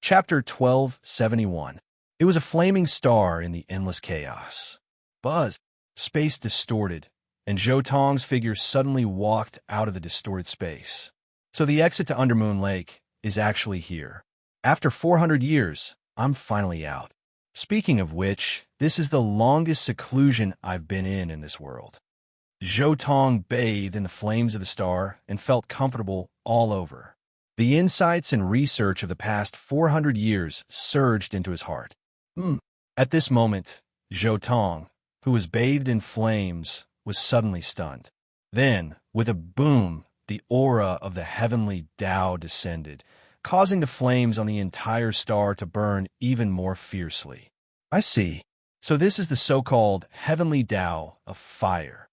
Chapter 1271. It was a flaming star in the endless chaos. Buzz. Space distorted, and Zhou Tong's figure suddenly walked out of the distorted space. So the exit to Undermoon Lake is actually here. After 400 years, I'm finally out. Speaking of which, this is the longest seclusion I've been in this world. Zhou Tong bathed in the flames of the star and felt comfortable all over. The insights and research of the past 400 years surged into his heart. At this moment, Zhou Tong, who was bathed in flames, was suddenly stunned. Then, with a boom, the aura of the heavenly Tao descended, causing the flames on the entire star to burn even more fiercely. I see. So this is the so-called heavenly Tao of fire.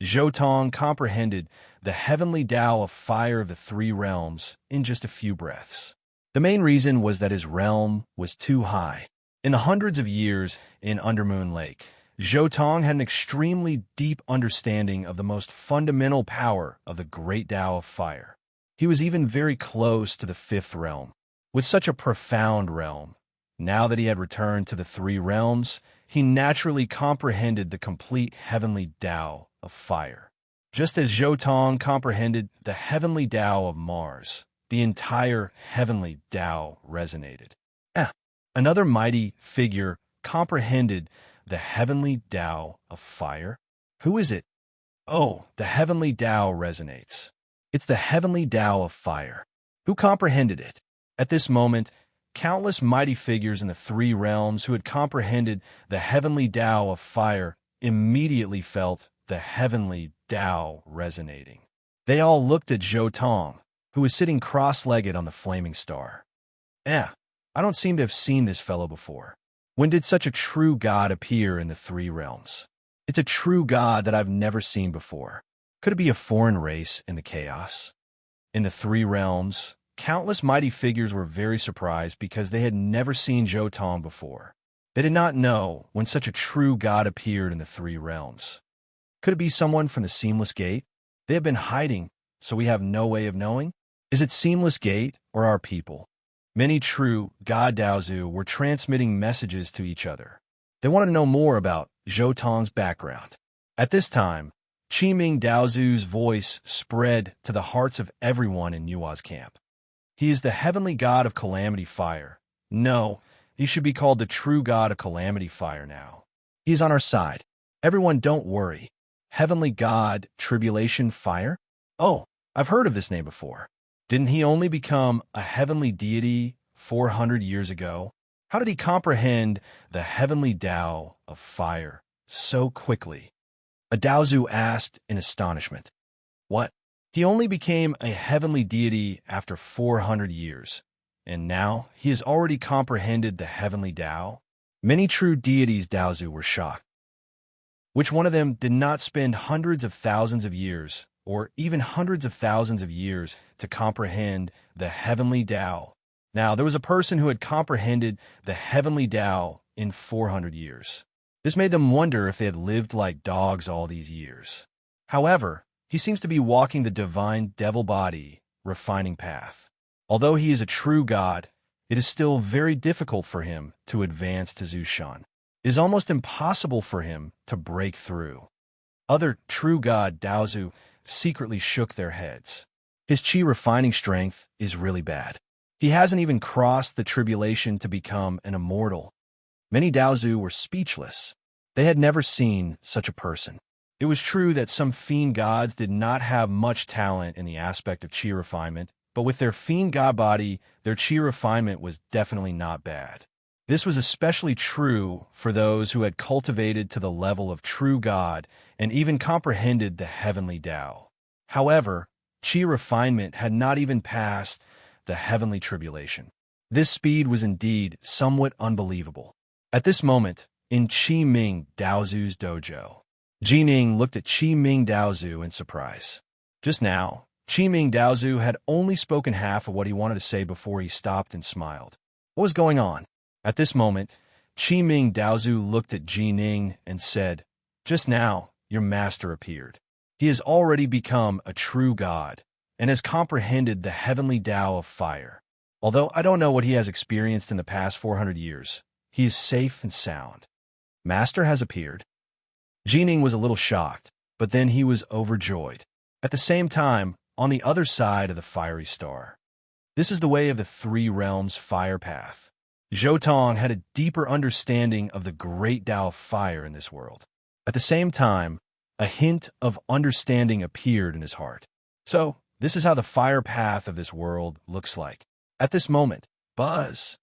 Zhou Tong comprehended the heavenly Tao of fire of the three realms in just a few breaths. The main reason was that his realm was too high. In the hundreds of years in Undermoon Lake, Zhou Tong had an extremely deep understanding of the most fundamental power of the great Tao of fire. He was even very close to the fifth realm. With such a profound realm, now that he had returned to the three realms, he naturally comprehended the complete heavenly Tao of fire. Just as Zhou Tong comprehended the heavenly Tao of Mars, the entire heavenly Tao resonated. Another mighty figure comprehended the heavenly Tao of fire. Who is it? Oh, the heavenly Tao resonates. It's the heavenly Tao of fire. Who comprehended it? At this moment, countless mighty figures in the three realms who had comprehended the heavenly Tao of fire immediately felt the heavenly Tao resonating. They all looked at Zhou Tong, who was sitting cross-legged on the flaming star. I don't seem to have seen this fellow before. When did such a true god appear in the three realms? It's a true god that I've never seen before. Could it be a foreign race in the chaos? In the three realms, countless mighty figures were very surprised because they had never seen Zhou Tong before. They did not know when such a true god appeared in the three realms. Could it be someone from the Seamless Gate? They have been hiding, so we have no way of knowing. Is it Seamless Gate or our people? Many true God Daozu were transmitting messages to each other. They wanted to know more about Zhou Tong's background. At this time, Qiming Daozu's voice spread to the hearts of everyone in Yua's camp. He is the heavenly god of calamity fire. No, he should be called the true god of calamity fire now. He is on our side. Everyone don't worry. Heavenly god, tribulation fire? Oh, I've heard of this name before. Didn't he only become a heavenly deity 400 years ago? How did he comprehend the heavenly Tao of fire so quickly? A Daozu asked in astonishment. What? He only became a heavenly deity after 400 years, and now he has already comprehended the heavenly Tao? Many true deities Daozu were shocked. Which one of them did not spend hundreds of thousands of years or even hundreds of thousands of years to comprehend the heavenly Tao? Now, there was a person who had comprehended the heavenly Tao in 400 years. This made them wonder if they had lived like dogs all these years. However, he seems to be walking the divine devil body, refining path. Although he is a true god, it is still very difficult for him to advance to Zushan. It is almost impossible for him to break through. Other true god Daozu secretly shook their heads. His chi refining strength is really bad. He hasn't even crossed the tribulation to become an immortal. Many Daozu were speechless. They had never seen such a person. It was true that some fiend gods did not have much talent in the aspect of chi refinement, but with their fiend god body, their chi refinement was definitely not bad. This was especially true for those who had cultivated to the level of true God and even comprehended the heavenly Tao. However, chi refinement had not even passed the heavenly tribulation. This speed was indeed somewhat unbelievable. At this moment, in Qiming Daozu's dojo, Jining looked at Qiming Daozu in surprise. Just now, Qiming Daozu had only spoken half of what he wanted to say before he stopped and smiled. What was going on? At this moment, Qiming Daozu looked at Jining and said, "Just now, your master appeared. He has already become a true god and has comprehended the heavenly Tao of fire. Although I don't know what he has experienced in the past 400 years, he is safe and sound. Master has appeared. Jining was a little shocked, but then he was overjoyed. At the same time, on the other side of the fiery star. This is the way of the three realms fire path. Zhou Tong had a deeper understanding of the great Tao of fire in this world. At the same time, a hint of understanding appeared in his heart. So, this is how the fire path of this world looks like. At this moment, buzz.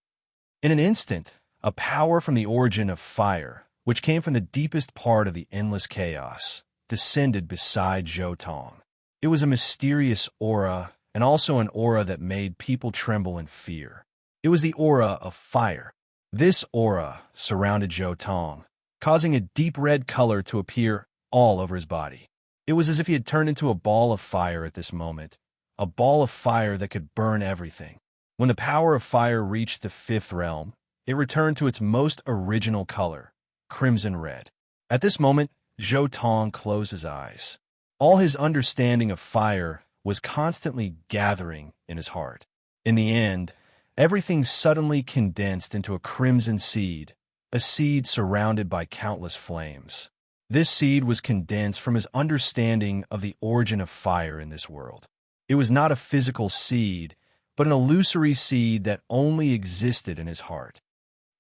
In an instant, a power from the origin of fire, which came from the deepest part of the endless chaos, descended beside Zhou Tong. It was a mysterious aura, and also an aura that made people tremble in fear. It was the aura of fire. This aura surrounded Zhou Tong, causing a deep red color to appear all over his body. It was as if he had turned into a ball of fire at this moment, a ball of fire that could burn everything. When the power of fire reached the fifth realm, it returned to its most original color, crimson red. At this moment, Zhou Tong closed his eyes. All his understanding of fire was constantly gathering in his heart. In the end, everything suddenly condensed into a crimson seed, a seed surrounded by countless flames. This seed was condensed from his understanding of the origin of fire in this world. It was not a physical seed, but an illusory seed that only existed in his heart.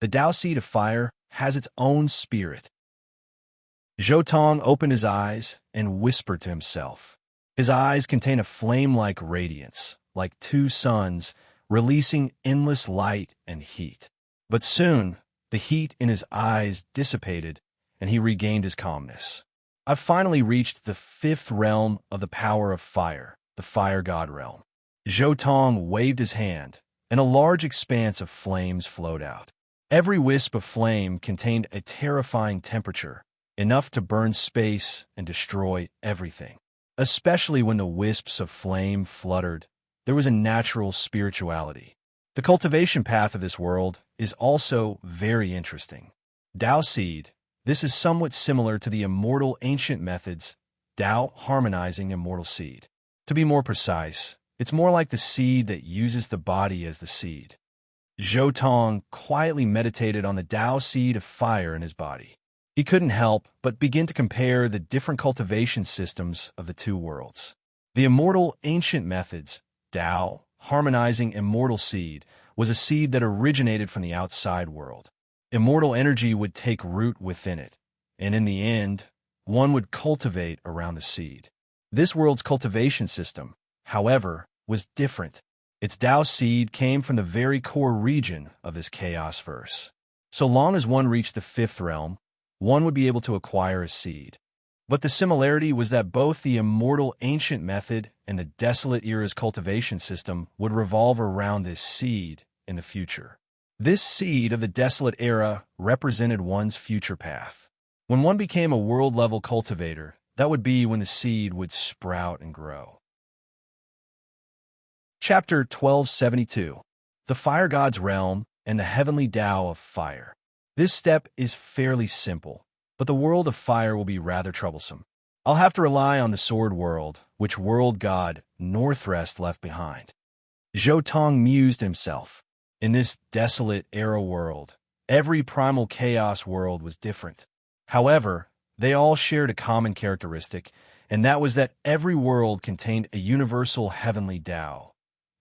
The Tao seed of fire has its own spirit. Zhou Tong opened his eyes and whispered to himself. His eyes contained a flame-like radiance, like two suns, releasing endless light and heat. But soon, the heat in his eyes dissipated, and he regained his calmness. I've finally reached the fifth realm of the power of fire, the fire god realm. Zhou Tong waved his hand, and a large expanse of flames flowed out. Every wisp of flame contained a terrifying temperature, enough to burn space and destroy everything. Especially when the wisps of flame fluttered, there was a natural spirituality. The cultivation path of this world is also very interesting. Tao seed, this is somewhat similar to the immortal ancient methods, Tao harmonizing immortal seed. To be more precise, it's more like the seed that uses the body as the seed. Zhou Tong quietly meditated on the Tao seed of fire in his body. He couldn't help but begin to compare the different cultivation systems of the two worlds. The immortal ancient methods, Tao, harmonizing immortal seed, was a seed that originated from the outside world. Immortal energy would take root within it, and in the end, one would cultivate around the seed. This world's cultivation system, however, was different. Its Tao seed came from the very core region of this chaos verse. So long as one reached the fifth realm, one would be able to acquire a seed. But the similarity was that both the immortal ancient method and the desolate era's cultivation system would revolve around this seed in the future. This seed of the desolate era represented one's future path. When one became a world-level cultivator, that would be when the seed would sprout and grow. Chapter 1272. The Fire God's Realm and the Heavenly Tao of Fire. This step is fairly simple, but the world of fire will be rather troublesome. I'll have to rely on the sword world, which world god Northrest left behind. Zhou Tong mused himself. In this desolate era world, every primal chaos world was different. However, they all shared a common characteristic, and that was that every world contained a universal heavenly Tao,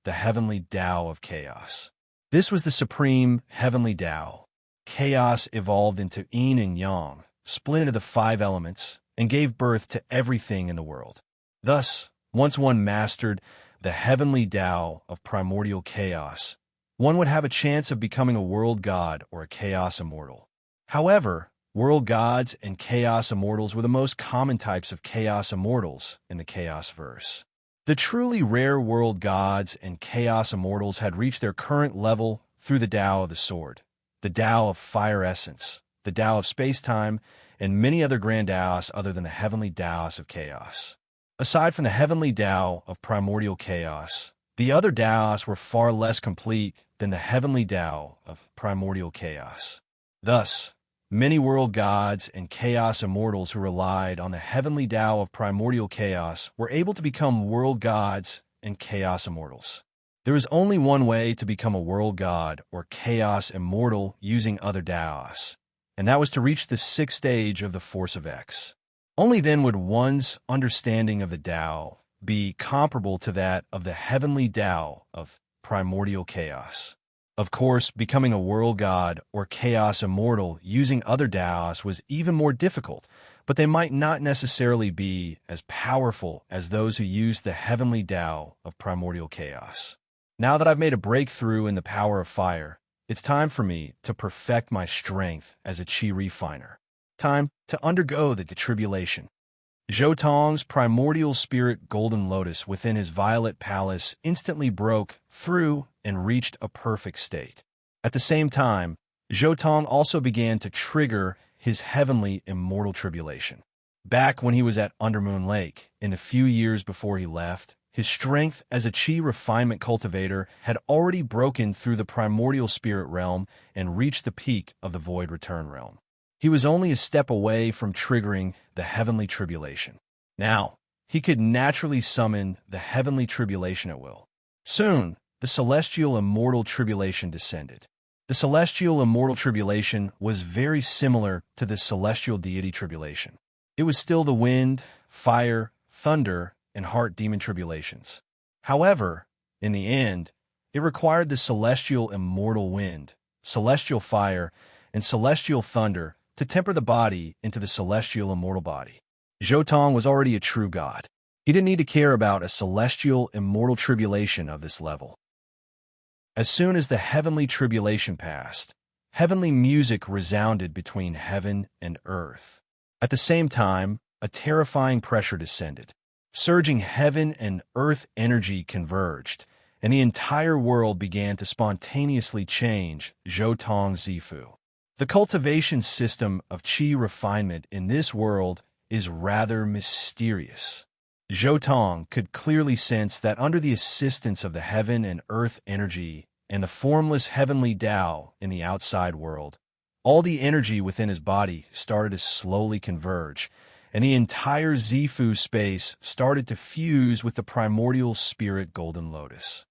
the heavenly Tao of chaos. This was the supreme heavenly Tao. Chaos evolved into yin and yang, split into the five elements, and gave birth to everything in the world. Thus, once one mastered the heavenly Tao of primordial chaos, one would have a chance of becoming a world god or a chaos immortal. However, world gods and chaos immortals were the most common types of chaos immortals in the chaos verse. The truly rare world gods and chaos immortals had reached their current level through the Tao of the sword, the Tao of fire essence, the Tao of space-time, and many other grand Taos other than the heavenly Taos of chaos. Aside from the heavenly Tao of primordial chaos, the other Taos were far less complete than the heavenly Tao of primordial chaos. Thus, many world gods and chaos immortals who relied on the heavenly Tao of primordial chaos were able to become world gods and chaos immortals. There is only one way to become a world god or chaos immortal using other Daos, and that was to reach the 6th stage of the Force of X. Only then would one's understanding of the Tao be comparable to that of the heavenly Tao of primordial chaos. Of course, becoming a world god or chaos immortal using other Daos was even more difficult, but they might not necessarily be as powerful as those who used the heavenly Tao of primordial chaos. Now that I've made a breakthrough in the power of fire, it's time for me to perfect my strength as a Qi refiner. Time to undergo the tribulation. Zhou Tong's primordial spirit golden lotus within his violet palace instantly broke through and reached a perfect state. At the same time, Zhou Tong also began to trigger his heavenly immortal tribulation. Back when he was at Undermoon Lake, in the few years before he left, his strength as a Qi refinement cultivator had already broken through the primordial spirit realm and reached the peak of the void return realm. He was only a step away from triggering the heavenly tribulation. Now, he could naturally summon the heavenly tribulation at will. Soon, the celestial immortal tribulation descended. The celestial immortal tribulation was very similar to the celestial deity tribulation. It was still the wind, fire, thunder, and heart demon tribulations. However, in the end, it required the celestial immortal wind, celestial fire, and celestial thunder to temper the body into the celestial immortal body. Zhou Tong was already a true god. He didn't need to care about a celestial immortal tribulation of this level. As soon as the heavenly tribulation passed, heavenly music resounded between heaven and earth. At the same time, a terrifying pressure descended. Surging heaven and earth energy converged, and the entire world began to spontaneously change Zhou Tong's Zifu. The cultivation system of Qi refinement in this world is rather mysterious. Zhou Tong could clearly sense that under the assistance of the heaven and earth energy and the formless heavenly Tao in the outside world, all the energy within his body started to slowly converge, and the entire Zifu space started to fuse with the primordial spirit golden lotus.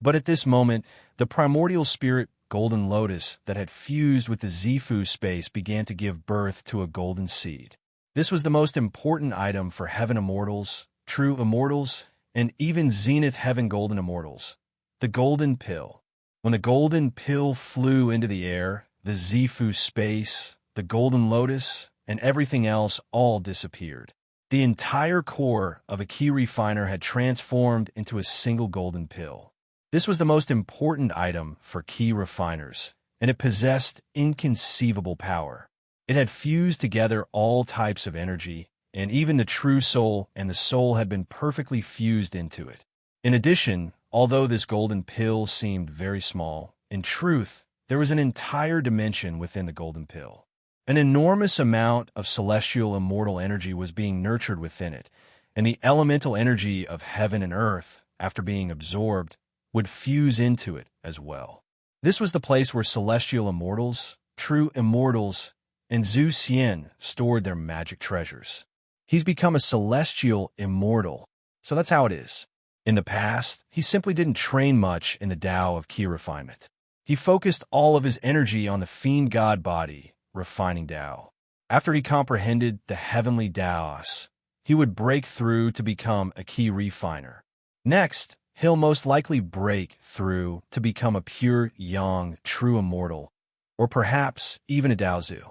But at this moment, the primordial spirit golden lotus that had fused with the Zifu space began to give birth to a golden seed. This was the most important item for heaven immortals, true immortals, and even zenith heaven golden immortals, the golden pill. When the golden pill flew into the air, the Zifu space, the golden lotus, and everything else all disappeared. The entire core of a Qi refiner had transformed into a single golden pill. This was the most important item for Qi refiners, and it possessed inconceivable power. It had fused together all types of energy, and even the true soul and the soul had been perfectly fused into it. In addition, although this golden pill seemed very small, in truth, there was an entire dimension within the golden pill. An enormous amount of celestial immortal energy was being nurtured within it, and the elemental energy of heaven and earth, after being absorbed, would fuse into it as well. This was the place where celestial immortals, true immortals, and Zhu Xian stored their magic treasures. He's become a celestial immortal, so that's how it is. In the past, he simply didn't train much in the Tao of Qi refinement. He focused all of his energy on the fiend god body, refining Tao. After he comprehended the heavenly Taos, he would break through to become a Qi refiner. Next, he'll most likely break through to become a pure Yang true immortal, or perhaps even a Daozu.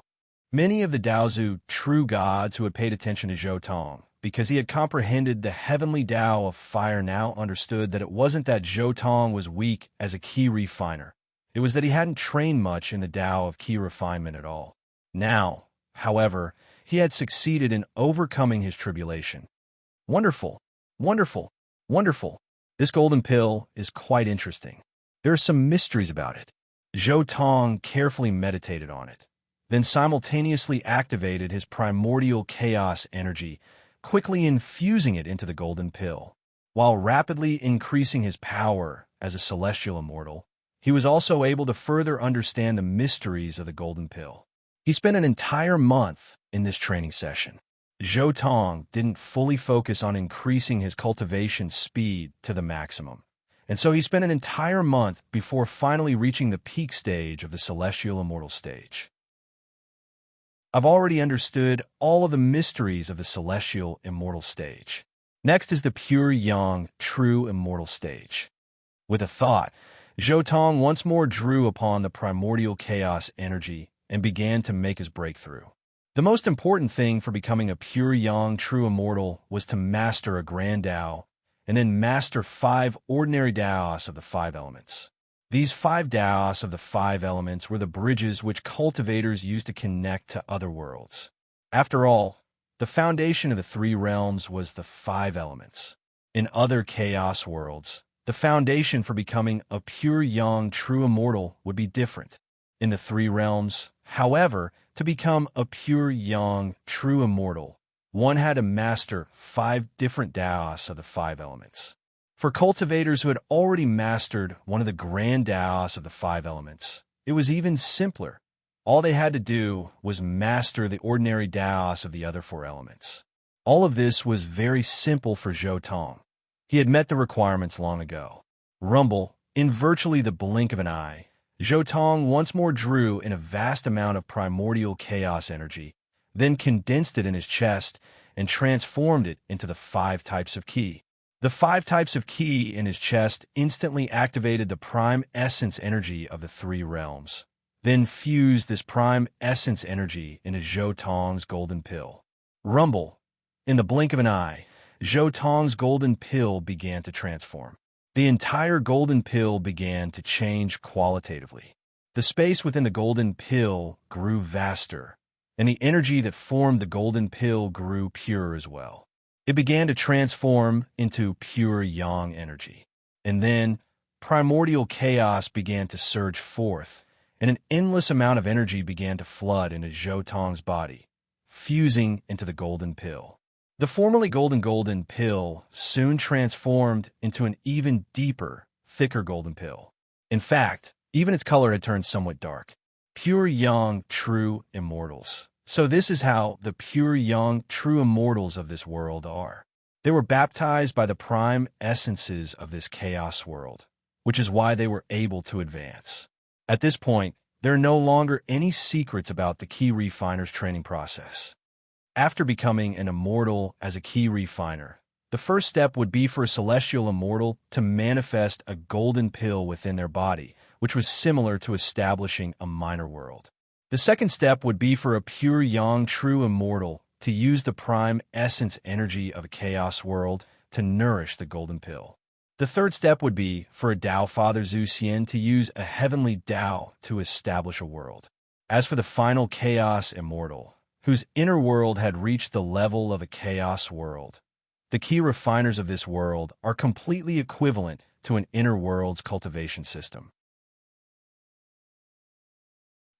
Many of the Daozu true gods who had paid attention to Zhou Tong, because he had comprehended the heavenly Tao of fire, now understood that it wasn't that Zhou Tong was weak as a Qi refiner. It was that he hadn't trained much in the Tao of Qi refinement at all. Now, however, he had succeeded in overcoming his tribulation. Wonderful, wonderful, wonderful. This golden pill is quite interesting. There are some mysteries about it. Zhou Tong carefully meditated on it, then simultaneously activated his primordial chaos energy, quickly infusing it into the golden pill. While rapidly increasing his power as a celestial immortal, he was also able to further understand the mysteries of the golden pill. He spent an entire month in this training session. Zhou Tong didn't fully focus on increasing his cultivation speed to the maximum. and so he spent an entire month before finally reaching the peak stage of the celestial immortal stage. I've already understood all of the mysteries of the celestial immortal stage. Next is the pure yang, true immortal stage. With a thought, Zhou Tong once more drew upon the primordial chaos energy and began to make his breakthrough. The most important thing for becoming a pure yang, true immortal was to master a grand Tao, and then master 5 ordinary Taos of the 5 elements. These 5 Taos of the 5 elements were the bridges which cultivators used to connect to other worlds. After all, the foundation of the 3 realms was the 5 elements. In other chaos worlds, the foundation for becoming a pure yang, true immortal would be different. In the 3 realms, however, to become a pure yang, true immortal, one had to master 5 different Taos of the 5 elements. For cultivators who had already mastered one of the grand Taos of the 5 elements, it was even simpler. All they had to do was master the ordinary Taos of the other 4 elements. All of this was very simple for Zhou Tong. He had met the requirements long ago. Rumble, in virtually the blink of an eye, Zhou Tong once more drew in a vast amount of primordial chaos energy, then condensed it in his chest and transformed it into the 5 types of Qi. The 5 types of Qi in his chest instantly activated the prime essence energy of the 3 realms, then fused this prime essence energy into Zhou Tong's golden pill. Rumble. In the blink of an eye, Zhou Tong's golden pill began to transform. The entire golden pill began to change qualitatively. The space within the golden pill grew vaster, and the energy that formed the golden pill grew pure as well. It began to transform into pure yang energy. And then, primordial chaos began to surge forth, and an endless amount of energy began to flood into Zhou Tong's body, fusing into the golden pill. The formerly golden pill soon transformed into an even deeper, thicker golden pill. In fact, even its color had turned somewhat dark. Pure yang, true immortals. So this is how the pure yang, true immortals of this world are. They were baptized by the prime essences of this chaos world, which is why they were able to advance. At this point, there are no longer any secrets about the Qi refiner's training process. After becoming an immortal as a Qi refiner, the first step would be for a celestial immortal to manifest a golden pill within their body, which was similar to establishing a minor world. The second step would be for a pure yang, true immortal to use the prime essence energy of a chaos world to nourish the golden pill. The third step would be for a Tao Father Zhu Xian to use a heavenly Tao to establish a world. As for the final chaos immortal, whose inner world had reached the level of a chaos world, the Qi refiners of this world are completely equivalent to an inner world's cultivation system.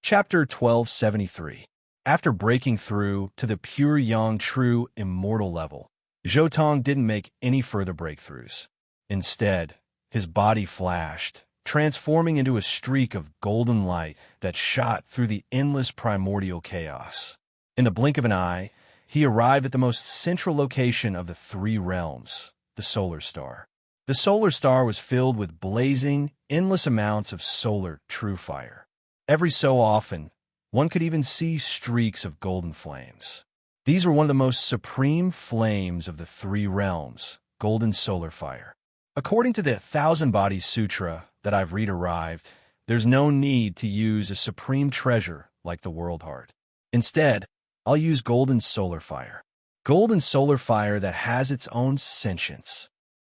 Chapter 1273. After breaking through to the pure yang, true immortal level, Zhou Tong didn't make any further breakthroughs. Instead, his body flashed, transforming into a streak of golden light that shot through the endless primordial chaos. In the blink of an eye, he arrived at the most central location of the 3 realms, the solar star. The solar star was filled with blazing, endless amounts of solar true fire. Every so often, one could even see streaks of golden flames. These were one of the most supreme flames of the 3 realms, golden solar fire. According to the 1,000 Bodies Sutra that I've read-arrived, there's no need to use a supreme treasure like the World Heart. Instead, I'll use golden solar fire. Golden solar fire that has its own sentience.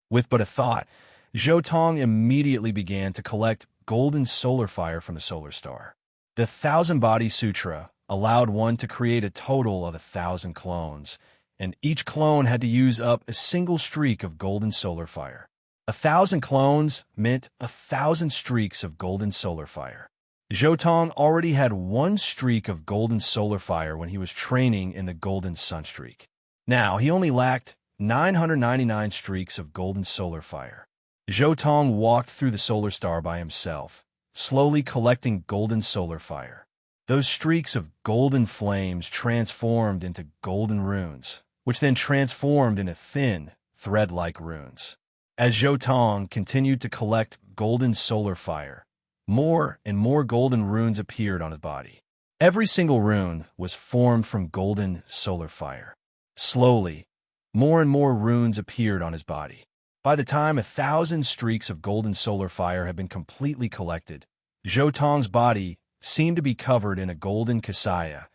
With but a thought, Zhou Tong immediately began to collect golden solar fire from the solar star. The 1,000 Bodies Sutra allowed one to create a total of 1,000 clones, and each clone had to use up a single streak of golden solar fire. 1,000 clones meant 1,000 streaks of golden solar fire. Zhou Tong already had 1 streak of golden solar fire when he was training in the golden sunstreak. Now, he only lacked 999 streaks of golden solar fire. Zhou Tong walked through the solar star by himself, slowly collecting golden solar fire. Those streaks of golden flames transformed into golden runes, which then transformed into thin, thread-like runes. As Zhou Tong continued to collect golden solar fire, more and more golden runes appeared on his body. Every single rune was formed from golden solar fire. Slowly, more and more runes appeared on his body. By the time 1,000 streaks of golden solar fire had been completely collected, Zhou Tong's body seemed to be covered in a golden kasaya,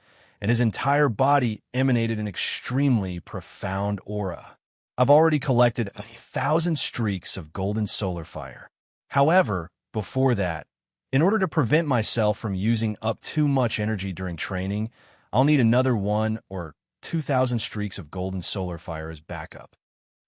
and his entire body emanated an extremely profound aura. I've already collected 1,000 streaks of golden solar fire. However, before that, in order to prevent myself from using up too much energy during training, I'll need another 1 or 2,000 streaks of golden solar fire as backup.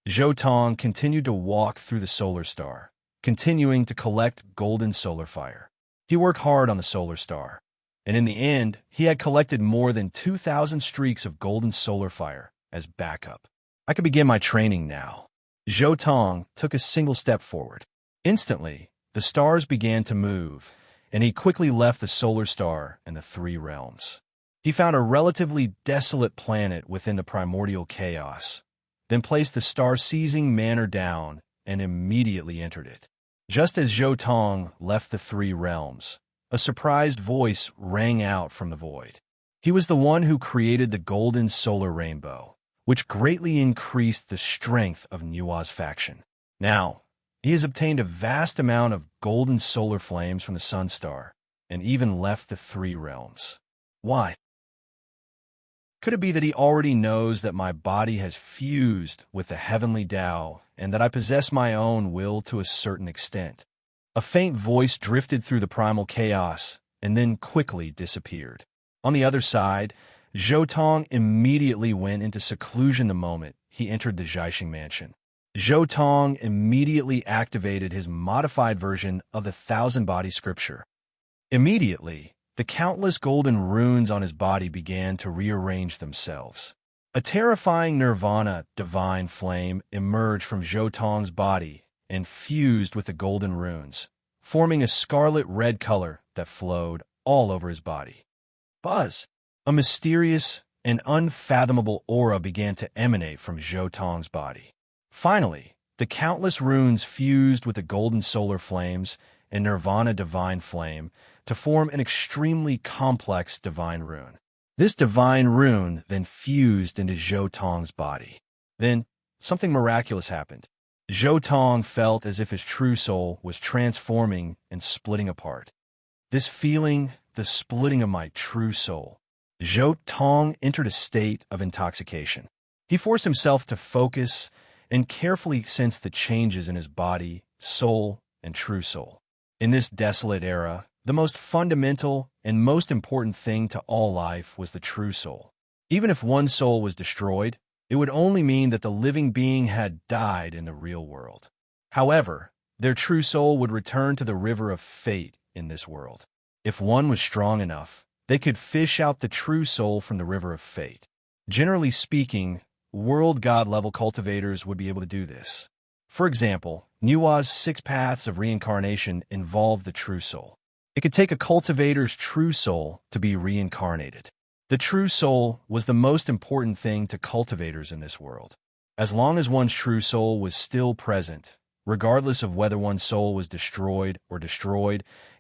Zhou Tong continued to walk through the solar star, continuing to collect golden solar fire. He worked hard on the solar star, and in the end, he had collected more than 2,000 streaks of golden solar fire as backup. I could begin my training now. Zhou Tong took a single step forward. Instantly, the stars began to move, and he quickly left the solar star and the 3 realms. He found a relatively desolate planet within the primordial chaos, then placed the star-seizing manor down and immediately entered it. Just as Zhou Tong left the 3 realms, a surprised voice rang out from the void. He was the one who created the golden solar rainbow, which greatly increased the strength of Nua's faction. Now, he has obtained a vast amount of golden solar flames from the Sun Star, and even left the 3 realms. Why? Could it be that he already knows that my body has fused with the heavenly Tao, and that I possess my own will to a certain extent? A faint voice drifted through the primal chaos, and then quickly disappeared. On the other side, Zhou Tong immediately went into seclusion the moment he entered the Zhaixing mansion. Zhou Tong immediately activated his modified version of the 1,000-body scripture. Immediately, the countless golden runes on his body began to rearrange themselves. A terrifying nirvana divine flame emerged from Zhou Tong's body and fused with the golden runes, forming a scarlet-red color that flowed all over his body. Buzz! A mysterious and unfathomable aura began to emanate from Zhou Tong's body. Finally, the countless runes fused with the golden solar flames and nirvana divine flame to form an extremely complex divine rune. This divine rune then fused into Zhou Tong's body. Then, something miraculous happened. Zhou Tong felt as if his true soul was transforming and splitting apart. This feeling, the splitting of my true soul. Zhou Tong entered a state of intoxication. He forced himself to focus and carefully sensed the changes in his body, soul, and true soul. In this desolate era, the most fundamental and most important thing to all life was the true soul. Even if one soul was destroyed, it would only mean that the living being had died in the real world. However, their true soul would return to the river of fate in this world. If one was strong enough, they could fish out the true soul from the river of fate. Generally speaking, world god-level cultivators would be able to do this. For example, Nua's 6 paths of reincarnation involve the true soul. It could take a cultivator's true soul to be reincarnated. The true soul was the most important thing to cultivators in this world. As long as one's true soul was still present, regardless of whether one's soul was destroyed,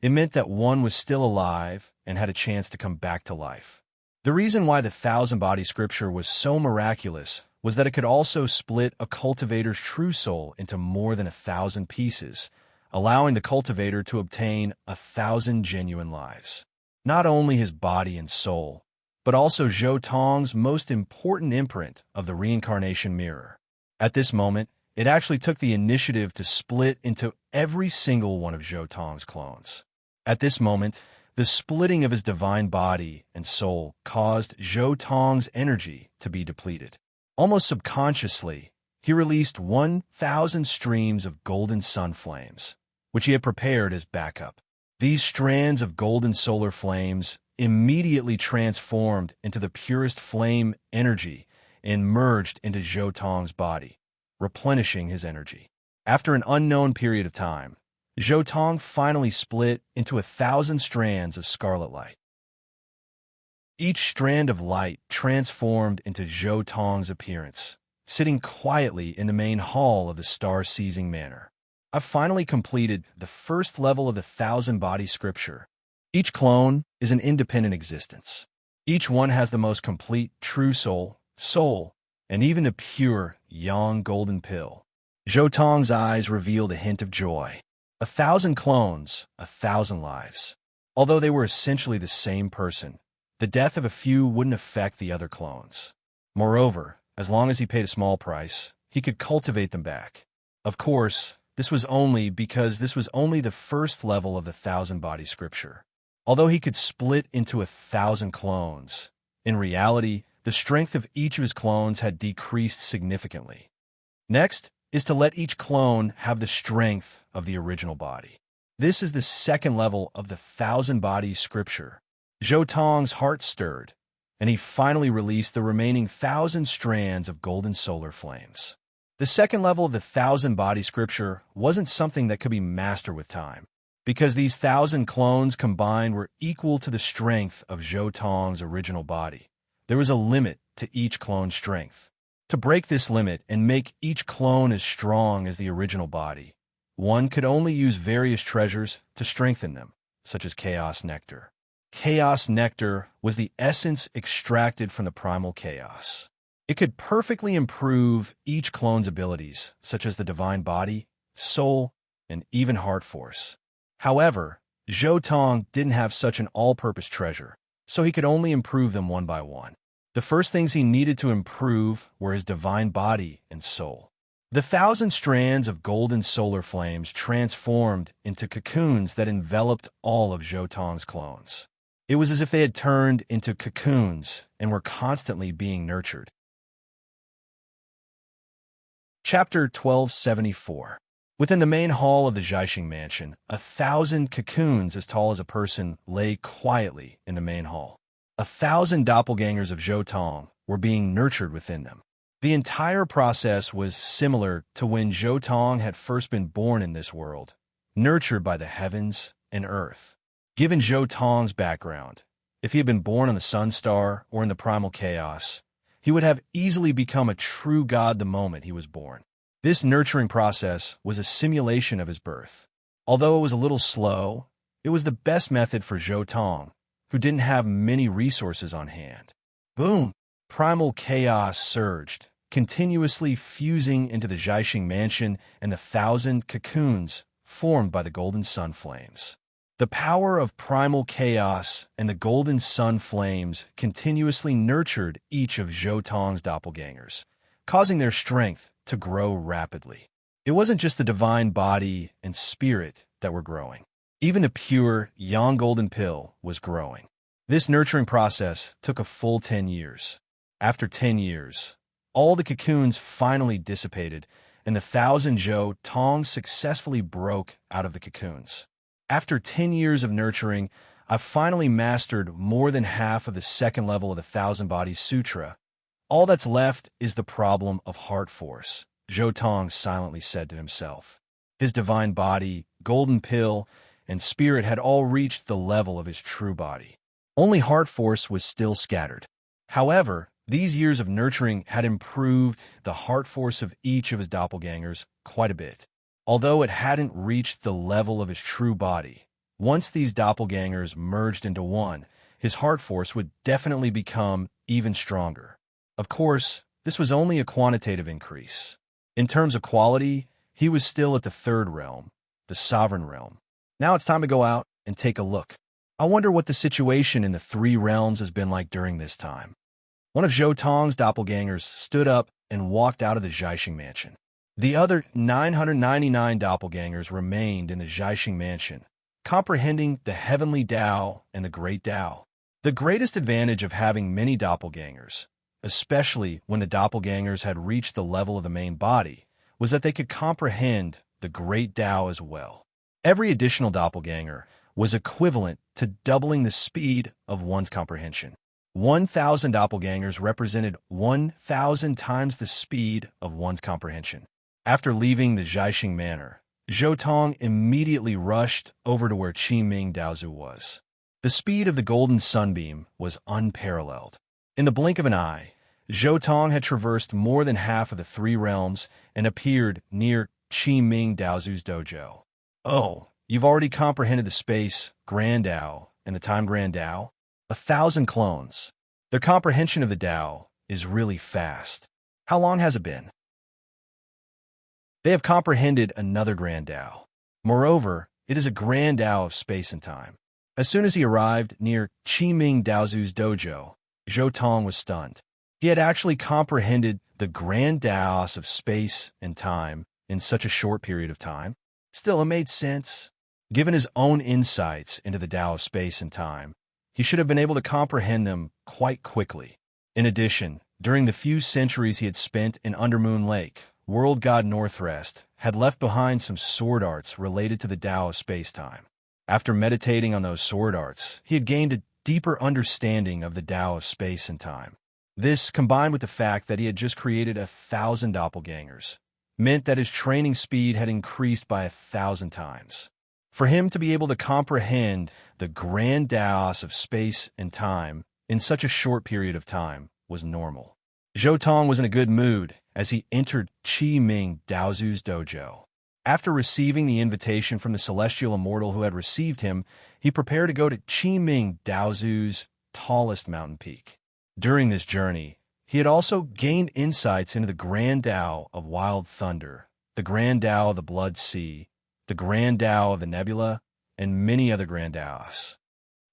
it meant that one was still alive and had a chance to come back to life. The reason why the 1,000-body scripture was so miraculous was that it could also split a cultivator's true soul into more than 1,000 pieces, allowing the cultivator to obtain 1,000 genuine lives. Not only his body and soul, but also Zhou Tong's most important imprint of the reincarnation mirror. At this moment, it actually took the initiative to split into every single one of Zhou Tong's clones. At this moment, the splitting of his divine body and soul caused Zhou Tong's energy to be depleted. Almost subconsciously, he released 1,000 streams of golden sun flames, which he had prepared as backup. These strands of golden solar flames immediately transformed into the purest flame energy and merged into Zhou Tong's body, replenishing his energy. After an unknown period of time, Zhou Tong finally split into 1,000 strands of scarlet light. Each strand of light transformed into Zhou Tong's appearance, sitting quietly in the main hall of the star-seizing manor. I've finally completed the first level of the 1,000-body scripture. Each clone is an independent existence. Each one has the most complete true soul, and even the pure, yang golden pill. Zhou Tong's eyes revealed a hint of joy. 1,000 clones, 1,000 lives. Although they were essentially the same person, the death of a few wouldn't affect the other clones. Moreover, as long as he paid a small price, he could cultivate them back. Of course, this was only the first level of the 1,000-body scripture. Although he could split into 1,000 clones, in reality, the strength of each of his clones had decreased significantly. Next is to let each clone have the strength of the original body. This is the second level of the 1,000-body scripture. Zhou Tong's heart stirred, and he finally released the remaining 1,000 strands of golden solar flames. The second level of the 1,000-body scripture wasn't something that could be mastered with time, because these 1,000 clones combined were equal to the strength of Zhou Tong's original body. There was a limit to each clone's strength. To break this limit and make each clone as strong as the original body, one could only use various treasures to strengthen them, such as chaos nectar. Chaos nectar was the essence extracted from the primal chaos. It could perfectly improve each clone's abilities, such as the divine body, soul, and even heart force. However, Zhou Tong didn't have such an all-purpose treasure, so he could only improve them one by one. The first things he needed to improve were his divine body and soul. The 1,000 strands of golden solar flames transformed into cocoons that enveloped all of Zhou Tong's clones. It was as if they had turned into cocoons and were constantly being nurtured. Chapter 1274. Within the main hall of the Zhaixing mansion, 1,000 cocoons as tall as a person lay quietly in the main hall. 1,000 doppelgangers of Zhou Tong were being nurtured within them. The entire process was similar to when Zhou Tong had first been born in this world, nurtured by the heavens and earth. Given Zhou Tong's background, if he had been born on the Sun Star or in the primal chaos, he would have easily become a true god the moment he was born. This nurturing process was a simulation of his birth. Although it was a little slow, it was the best method for Zhou Tong, who didn't have many resources on hand. Boom! Primal chaos surged, continuously fusing into the Zhaixing mansion and the 1,000 cocoons formed by the golden sun flames. The power of primal chaos and the golden sun flames continuously nurtured each of Zhou Tong's doppelgangers, causing their strength to grow rapidly. It wasn't just the divine body and spirit that were growing. Even the pure, yang golden pill was growing. This nurturing process took a full 10 years. After 10 years, all the cocoons finally dissipated, and the 1,000 Zhou Tong successfully broke out of the cocoons. After 10 years of nurturing, I've finally mastered more than half of the second level of the 1,000-body sutra. All that's left is the problem of heart force, Zhou Tong silently said to himself. His divine body, golden pill, and spirit had all reached the level of his true body. Only heart force was still scattered. However, these years of nurturing had improved the heart force of each of his doppelgangers quite a bit. Although it hadn't reached the level of his true body, once these doppelgangers merged into one, his heart force would definitely become even stronger. Of course, this was only a quantitative increase. In terms of quality, he was still at the third realm, the sovereign realm. Now it's time to go out and take a look. I wonder what the situation in the three realms has been like during this time. One of Zhou Tong's doppelgangers stood up and walked out of the Zhaixing mansion. The other 999 doppelgangers remained in the Zhaixing mansion, comprehending the heavenly Tao and the great Tao. The greatest advantage of having many doppelgangers, especially when the doppelgangers had reached the level of the main body, was that they could comprehend the great Tao as well. Every additional doppelganger was equivalent to doubling the speed of one's comprehension. 1,000 doppelgangers represented 1,000 times the speed of one's comprehension. After leaving the Zhaixing manor, Zhou Tong immediately rushed over to where Qi Ming Daozu was. The speed of the golden sunbeam was unparalleled. In the blink of an eye, Zhou Tong had traversed more than half of the three realms and appeared near Qi Ming Daozu's dojo. "Oh, you've already comprehended the space Grand Dao and the time Grand Dao? 1,000 clones. Their comprehension of the Dao is really fast. How long has it been?" "They have comprehended another Grand Dao. Moreover, it is a Grand Dao of space and time." As soon as he arrived near Qi Ming Daozu's dojo, Zhou Tong was stunned. He had actually comprehended the Grand Daos of space and time in such a short period of time. Still, it made sense. Given his own insights into the Dao of space and time, he should have been able to comprehend them quite quickly. In addition, during the few centuries he had spent in Undermoon Lake, world god Northrest had left behind some sword arts related to the Dao of space-time. After meditating on those sword arts, he had gained a deeper understanding of the Dao of space and time. This, combined with the fact that he had just created 1,000 doppelgangers, meant that his training speed had increased by 1,000 times. For him to be able to comprehend the Grand Daos of space and time in such a short period of time was normal. Zhou Tong was in a good mood as he entered Qi Ming Daozu's dojo. After receiving the invitation from the celestial immortal who had received him, he prepared to go to Qi Ming Daozu's tallest mountain peak. During this journey, he had also gained insights into the Grand Dao of Wild Thunder, the Grand Dao of the Blood Sea, the Grand Dao of the Nebula, and many other Grand Daos.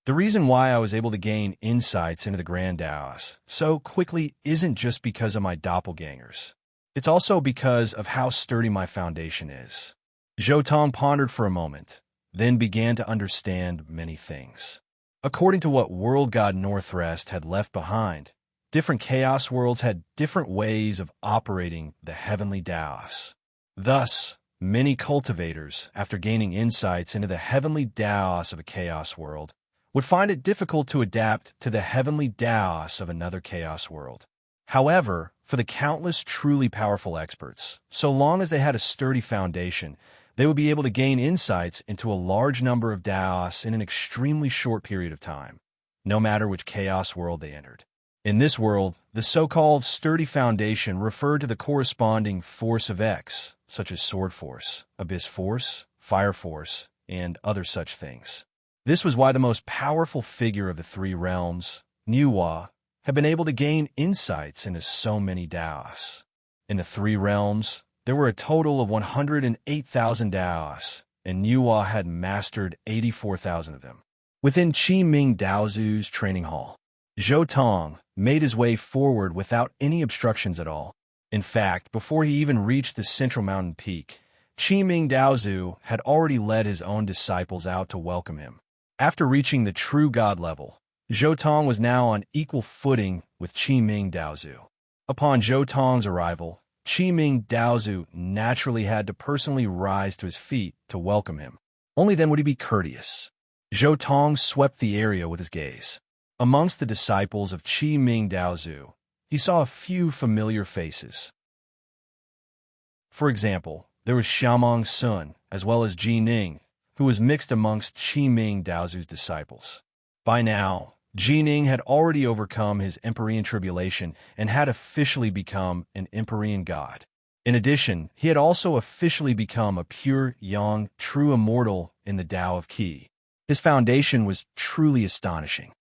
The reason why I was able to gain insights into the Grand Daos so quickly isn't just because of my doppelgangers. It's also because of how sturdy my foundation is. Zhou Tong pondered for a moment, then began to understand many things. According to what world god Northrest had left behind, different chaos worlds had different ways of operating the heavenly Daos. Thus, many cultivators, after gaining insights into the heavenly Daos of a chaos world, would find it difficult to adapt to the heavenly Daos of another chaos world. However, for the countless truly powerful experts, so long as they had a sturdy foundation, they would be able to gain insights into a large number of Daos in an extremely short period of time, no matter which chaos world they entered. In this world, the so-called sturdy foundation referred to the corresponding force of X, such as sword force, abyss force, fire force, and other such things. This was why the most powerful figure of the three realms, Niuhua, had been able to gain insights into so many Daos. In the three realms, there were a total of 108,000 Daos, and Niuhua had mastered 84,000 of them. Within Qi Ming Daozu's training hall, Zhou Tong made his way forward without any obstructions at all. In fact, before he even reached the central mountain peak, Qi Ming Daozu had already led his own disciples out to welcome him. After reaching the true god level, Zhou Tong was now on equal footing with Qi Ming Daozu. Upon Zhou Tong's arrival, Qi Ming Daozu naturally had to personally rise to his feet to welcome him. Only then would he be courteous. Zhou Tong swept the area with his gaze. Amongst the disciples of Qi Ming Daozu, he saw a few familiar faces. For example, there was Xiaomong Sun, as well as Ji Ning, who was mixed amongst Qi Ming Daozu's disciples. By now, Ji Ning had already overcome his Empyrean tribulation and had officially become an Empyrean god. In addition, he had also officially become a pure, young, true immortal in the Tao of Qi. His foundation was truly astonishing.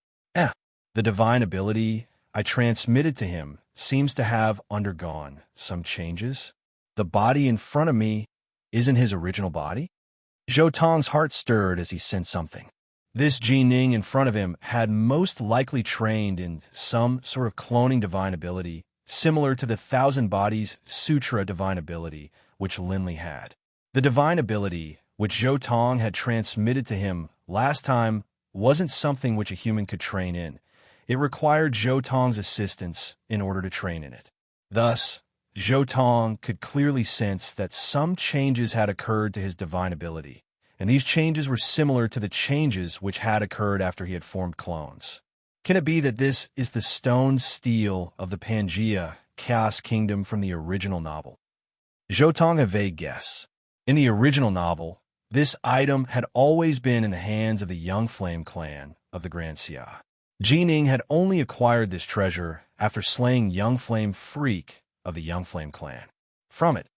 The divine ability I transmitted to him seems to have undergone some changes. The body in front of me isn't his original body? Zhou Tong's heart stirred as he sensed something. This Ji Ning in front of him had most likely trained in some sort of cloning divine ability, similar to the Thousand Bodies Sutra divine ability, which Linley had. The divine ability, which Zhou Tong had transmitted to him last time, wasn't something which a human could train in. It required Zhou Tong's assistance in order to train in it. Thus, Zhou Tong could clearly sense that some changes had occurred to his divine ability, and these changes were similar to the changes which had occurred after he had formed clones. Can it be that this is the stone steel of the Pangea Chaos Kingdom from the original novel? Zhou Tong a vague guess. In the original novel, this item had always been in the hands of the Young Flame clan of the Grand Xia. Jining had only acquired this treasure after slaying Young Flame Freak of the Young Flame clan. From it,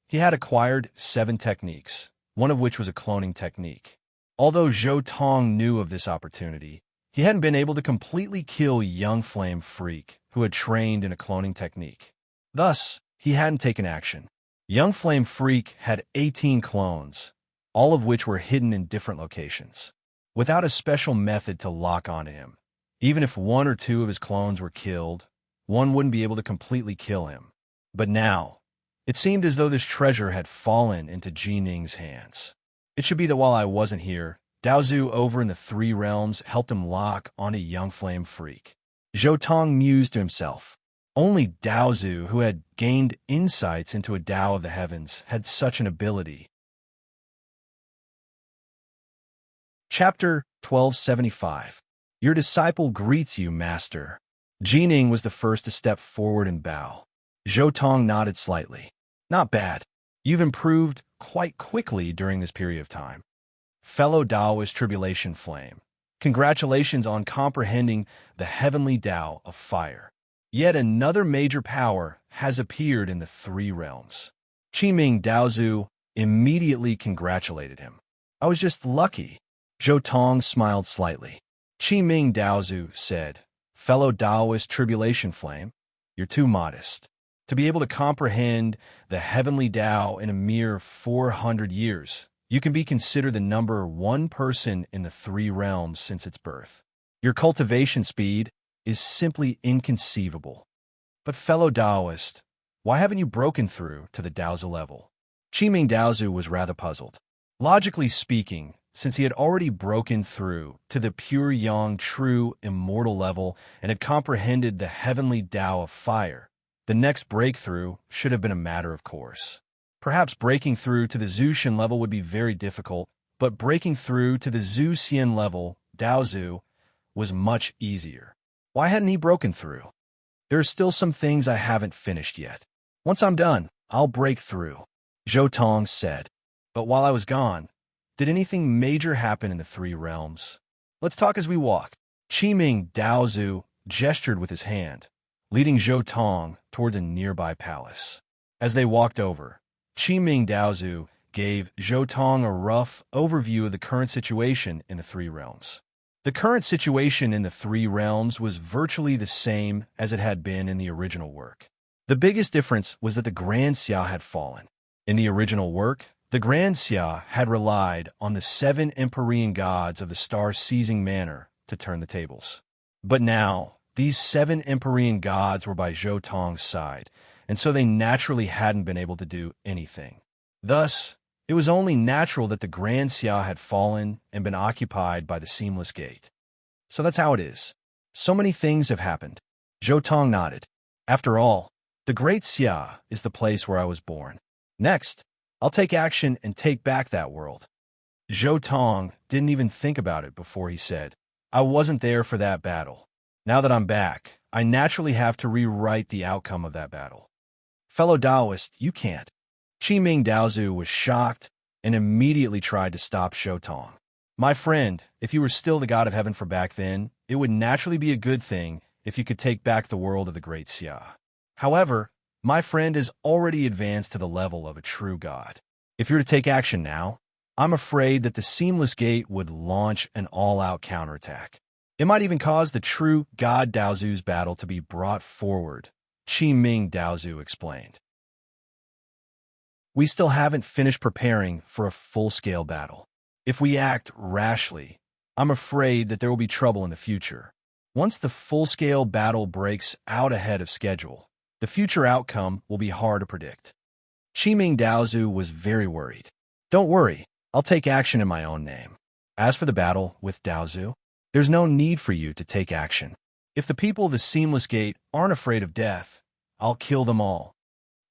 he had acquired 7 techniques, one of which was a cloning technique. Although Zhou Tong knew of this opportunity, he hadn't been able to completely kill Young Flame Freak, who had trained in a cloning technique. Thus, he hadn't taken action. Young Flame Freak had 18 clones, all of which were hidden in different locations. Without a special method to lock onto him, even if 1 or 2 of his clones were killed, one wouldn't be able to completely kill him. But now, it seemed as though this treasure had fallen into Jining's hands. It should be that while I wasn't here, Daozu over in the 3 realms helped him lock onto Young Flame Freak. Zhou Tong mused to himself. Only Daozu, who had gained insights into a Tao of the heavens, had such an ability. Chapter 1275. Your disciple greets you, Master. Jining was the first to step forward and bow. Zhou Tong nodded slightly. Not bad. You've improved quite quickly during this period of time. Fellow Taoist Tribulation Flame, congratulations on comprehending the heavenly Tao of fire. Yet another major power has appeared in the 3 realms. Qiming Daozu immediately congratulated him. I was just lucky. Zhou Tong smiled slightly. Qiming Daozu said, Fellow Taoist Tribulation Flame, you're too modest. To be able to comprehend the heavenly Tao in a mere 400 years, you can be considered the number 1 person in the 3 realms since its birth. Your cultivation speed is simply inconceivable. But fellow Taoist, why haven't you broken through to the Daozu level? Qiming Daozu was rather puzzled. Logically speaking, since he had already broken through to the pure yang true immortal level and had comprehended the heavenly Tao of fire, the next breakthrough should have been a matter of course. Perhaps breaking through to the Zhuxian level would be very difficult, but breaking through to the Zhuxian level, Daozu, was much easier. Why hadn't he broken through? There are still some things I haven't finished yet. Once I'm done, I'll break through, Zhou Tong said. But while I was gone, did anything major happen in the 3 realms? Let's talk as we walk. Qiming Daozu gestured with his hand, leading Zhou Tong towards a nearby palace. As they walked over, Qiming Daozu gave Zhou Tong a rough overview of the current situation in the 3 realms. The current situation in the 3 realms was virtually the same as it had been in the original work. The biggest difference was that the Grand Xia had fallen. In the original work, the Grand Xia had relied on the 7 Empyrean gods of the star-seizing manner to turn the tables. But now, these 7 Empyrean gods were by Zhou Tong's side, and so they naturally hadn't been able to do anything. Thus, it was only natural that the Grand Xia had fallen and been occupied by the Seamless Gate. So that's how it is. So many things have happened. Zhou Tong nodded. After all, the Great Xia is the place where I was born. Next, I'll take action and take back that world. Zhou Tong didn't even think about it before he said, I wasn't there for that battle. Now that I'm back, I naturally have to rewrite the outcome of that battle. Fellow Taoist, you can't. Qiming Daozu was shocked and immediately tried to stop Zhou Tong. My friend, if you were still the god of heaven for back then, it would naturally be a good thing if you could take back the world of the Great Xia. However, my friend has already advanced to the level of a true god. If you're to take action now, I'm afraid that the Seamless Gate would launch an all-out counterattack. It might even cause the true God Daozu's battle to be brought forward, Qiming Daozu explained. We still haven't finished preparing for a full-scale battle. If we act rashly, I'm afraid that there will be trouble in the future. Once the full-scale battle breaks out ahead of schedule, the future outcome will be hard to predict. Qiming Daozu was very worried. Don't worry, I'll take action in my own name. As for the battle with Daozu, there's no need for you to take action. If the people of the Seamless Gate aren't afraid of death, I'll kill them all,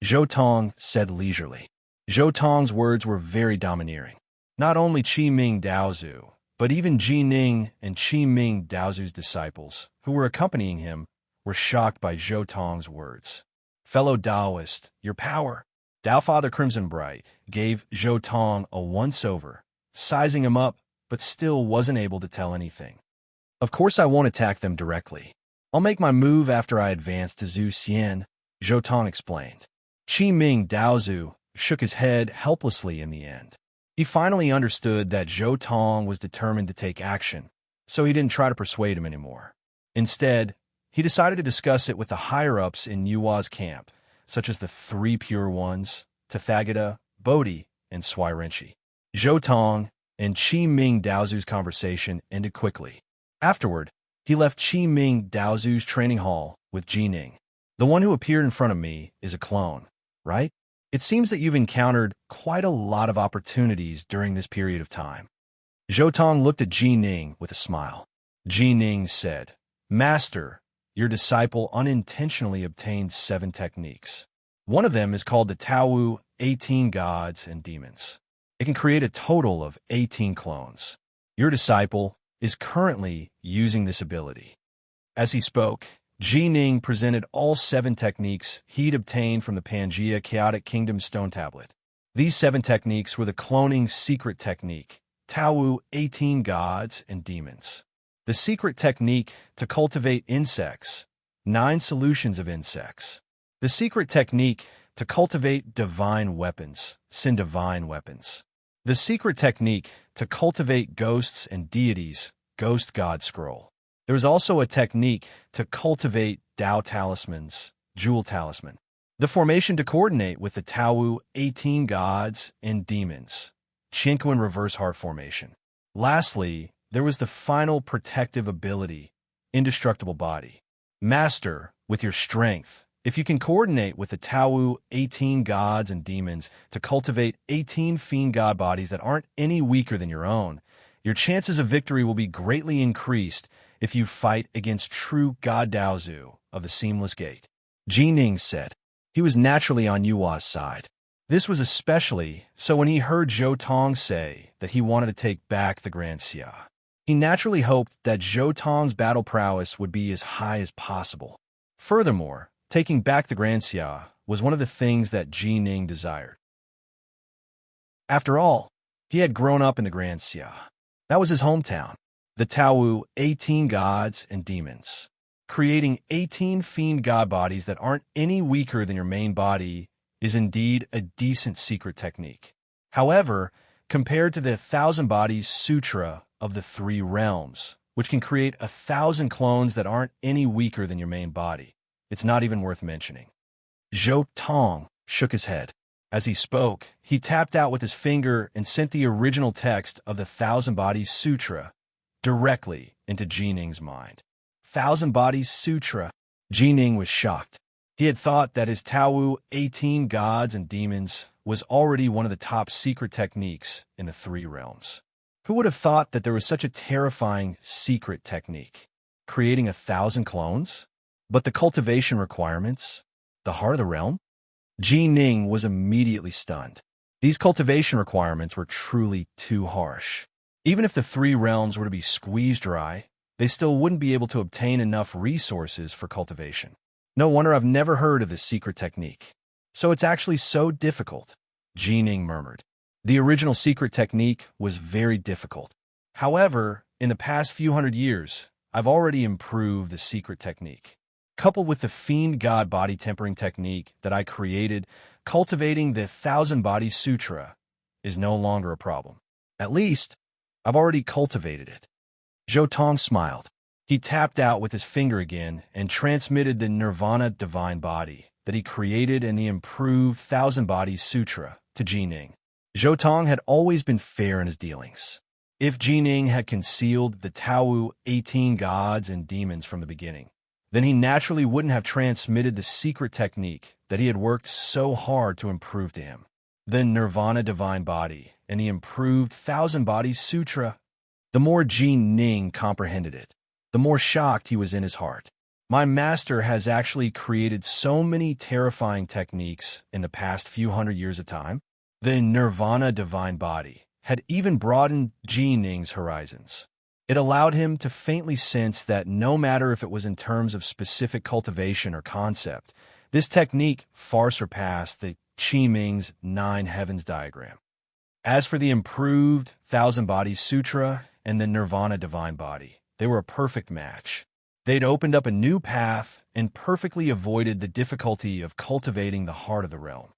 Zhou Tong said leisurely. Zhou Tong's words were very domineering. Not only Qiming Daozu, but even Jining and Qiming Daozu's disciples, who were accompanying him, were shocked by Zhou Tong's words. Fellow Taoist, your power. Tao Father Crimson Bright gave Zhou Tong a once-over, sizing him up, but still wasn't able to tell anything. Of course I won't attack them directly. I'll make my move after I advance to Zhu Xian, Zhou Tong explained. Qi Ming Daozu shook his head helplessly in the end. He finally understood that Zhou Tong was determined to take action, so he didn't try to persuade him anymore. Instead, he decided to discuss it with the higher-ups in Yua's camp, such as the three Pure Ones, Tathagata, Bodhi, and Swirenshi. Zhou Tong and Qi Ming Daozu's conversation ended quickly. Afterward, he left Qi Ming Daozu's training hall with Jining. The one who appeared in front of me is a clone, right? It seems that you've encountered quite a lot of opportunities during this period of time. Zhou Tong looked at Jining with a smile. Jining said, Master, your disciple unintentionally obtained 7 techniques. One of them is called the Taowu 18 Gods and Demons. It can create a total of 18 clones. Your disciple is currently using this ability. As he spoke, Jining presented all 7 techniques he'd obtained from the Pangea Chaotic Kingdom Stone Tablet. These 7 techniques were the cloning secret technique, Taowu 18 Gods and Demons. The secret technique to cultivate insects, 9 solutions of insects. The secret technique to cultivate divine weapons, Sin Divine Weapons. The secret technique to cultivate ghosts and deities, Ghost God Scroll. There is also a technique to cultivate Tao Talismans, Jewel Talisman. The formation to coordinate with the Taowu 18 Gods and Demons, Chinquin Reverse Heart Formation. Lastly, there was the final protective ability, Indestructible Body. Master, with your strength, if you can coordinate with the Taowu 18 Gods and Demons to cultivate 18 Fiend God bodies that aren't any weaker than your own, your chances of victory will be greatly increased if you fight against true God Daozu of the Seamless Gate. Jining said. He was naturally on Yua's side. This was especially so when he heard Zhou Tong say that he wanted to take back the Grand Xia. He naturally hoped that Zhou Tong's battle prowess would be as high as possible. Furthermore, taking back the Grand Xia was one of the things that Jining desired. After all, he had grown up in the Grand Xia. That was his hometown. The Taowu 18 Gods and Demons. Creating 18 Fiend God bodies that aren't any weaker than your main body is indeed a decent secret technique. However, compared to the 1,000 Bodies Sutra of the 3 realms, which can create 1,000 clones that aren't any weaker than your main body, it's not even worth mentioning. Zhou Tong shook his head. As he spoke, he tapped out with his finger and sent the original text of the 1,000 Bodies Sutra directly into Jining's mind. 1,000 Bodies Sutra. Jining was shocked. He had thought that his Taowu 18 Gods and Demons was already one of the top secret techniques in the 3 realms. Who would have thought that there was such a terrifying secret technique? Creating 1,000 clones? But the cultivation requirements? The heart of the realm? Jining was immediately stunned. These cultivation requirements were truly too harsh. Even if the 3 realms were to be squeezed dry, they still wouldn't be able to obtain enough resources for cultivation. No wonder I've never heard of this secret technique. So it's actually so difficult, Jining murmured. The original secret technique was very difficult. However, in the past few hundred years, I've already improved the secret technique. Coupled with the Fiend God body tempering technique that I created, cultivating the 1,000 Bodies Sutra is no longer a problem. At least, I've already cultivated it. Zhou Tong smiled. He tapped out with his finger again and transmitted the Nirvana Divine Body that he created in the improved 1,000 Bodies Sutra to Jining. Zhou Tong had always been fair in his dealings. If Jining had concealed the Taowu 18 Gods and Demons from the beginning, then he naturally wouldn't have transmitted the secret technique that he had worked so hard to improve to him. The Nirvana Divine Body and the improved 1,000 Bodies Sutra. The more Jining comprehended it, the more shocked he was in his heart. My master has actually created so many terrifying techniques in the past few hundred years of time. The Nirvana Divine Body had even broadened Jining's horizons. It allowed him to faintly sense that no matter if it was in terms of specific cultivation or concept, this technique far surpassed the Qi Ming's 9 Heavens diagram. As for the improved 1,000 Bodies Sutra and the Nirvana Divine Body, they were a perfect match. They'd opened up a new path and perfectly avoided the difficulty of cultivating the heart of the realm.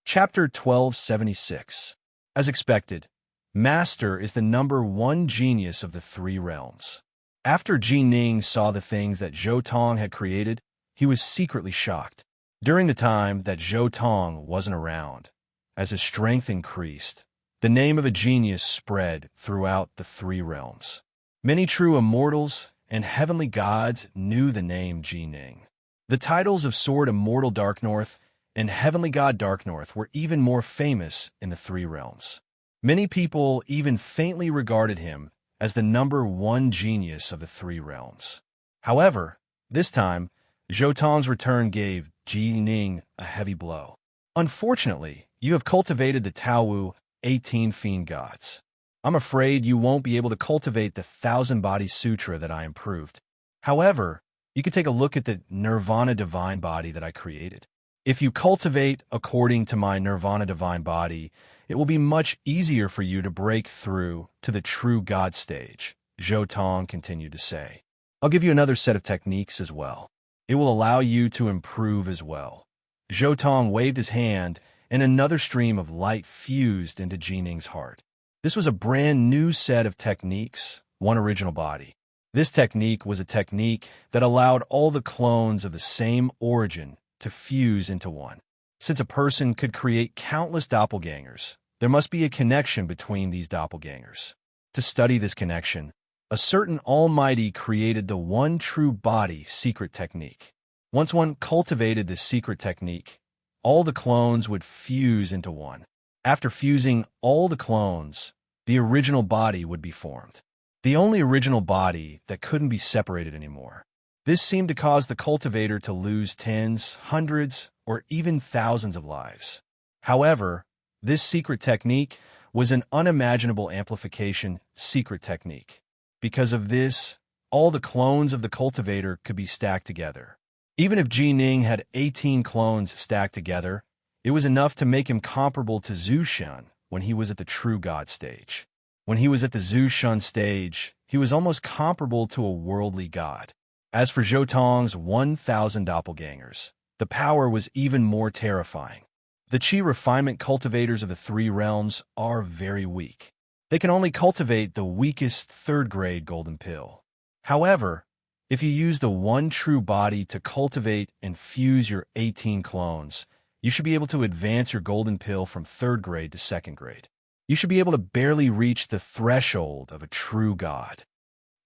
Chapter 1276. As expected, Master is the number one genius of the three realms. After Ji Ning saw the things that Zhou Tong had created, he was secretly shocked. During the time that Zhou Tong wasn't around, as his strength increased, the name of a genius spread throughout the three realms. Many true immortals and heavenly gods knew the name Ji Ning. The titles of Sword Immortal Dark North and Heavenly God Dark North were even more famous in the three realms. Many people even faintly regarded him as the number one genius of the three realms. However, this time, Zhou Tong's return gave Ji Ning a heavy blow. Unfortunately, you have cultivated the Taowu 18 Fiend Gods. I'm afraid you won't be able to cultivate the Thousand Body Sutra that I improved. However, you can take a look at the Nirvana Divine Body that I created. If you cultivate according to my Nirvana Divine Body, it will be much easier for you to break through to the true God stage, Zhou Tong continued to say. I'll give you another set of techniques as well. It will allow you to improve as well. Zhou Tong waved his hand, and another stream of light fused into Ji Ning's heart. This was a brand new set of techniques, one original body. This technique was a technique that allowed all the clones of the same origin to fuse into one. Since a person could create countless doppelgangers, there must be a connection between these doppelgangers. To study this connection, a certain Almighty created the one true body secret technique. Once one cultivated this secret technique, all the clones would fuse into one. After fusing all the clones, the original body would be formed. The only original body that couldn't be separated anymore. This seemed to cause the cultivator to lose tens, hundreds, or even thousands of lives. However, this secret technique was an unimaginable amplification secret technique. Because of this, all the clones of the cultivator could be stacked together. Even if Ji Ning had 18 clones stacked together, it was enough to make him comparable to Zhu Shan when he was at the true God stage. When he was at the Zhu Shan stage, he was almost comparable to a worldly god. As for Zhou Tong's 1,000 doppelgangers, the power was even more terrifying. The Qi refinement cultivators of the three realms are very weak. They can only cultivate the weakest third-grade golden pill. However, if you use the one true body to cultivate and fuse your 18 clones, you should be able to advance your golden pill from third grade to second grade. You should be able to barely reach the threshold of a true god.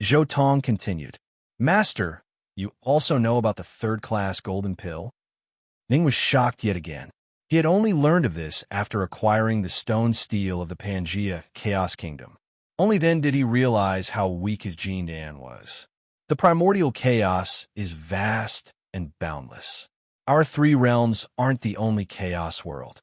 Zhou Tong continued, Master, you also know about the third-class golden pill? Ning was shocked yet again. He had only learned of this after acquiring the stone steel of the Pangea Chaos Kingdom. Only then did he realize how weak his Jin Dan was. The primordial chaos is vast and boundless. Our three realms aren't the only chaos world.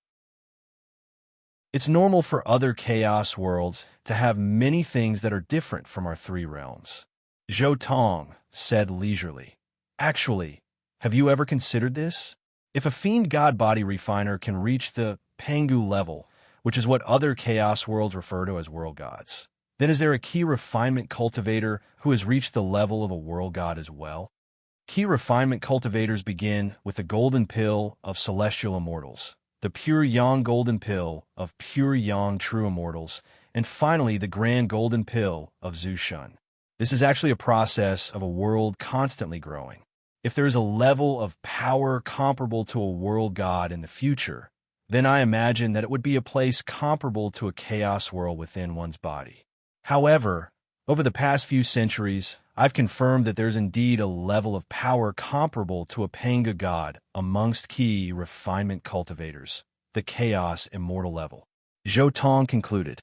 It's normal for other chaos worlds to have many things that are different from our three realms. Zhou Tong said leisurely, Actually, have you ever considered this? If a fiend god body refiner can reach the Pangu level, which is what other chaos worlds refer to as world gods, then is there a key refinement cultivator who has reached the level of a world god as well? Key refinement cultivators begin with the golden pill of celestial immortals, the pure yang golden pill of pure yang true immortals, and finally the grand golden pill of Zhu Shun. This is actually a process of a world constantly growing. If there is a level of power comparable to a world god in the future, then I imagine that it would be a place comparable to a chaos world within one's body. However, over the past few centuries, I've confirmed that there's indeed a level of power comparable to a Panga god amongst key refinement cultivators, the chaos immortal level. Zhou Tong concluded,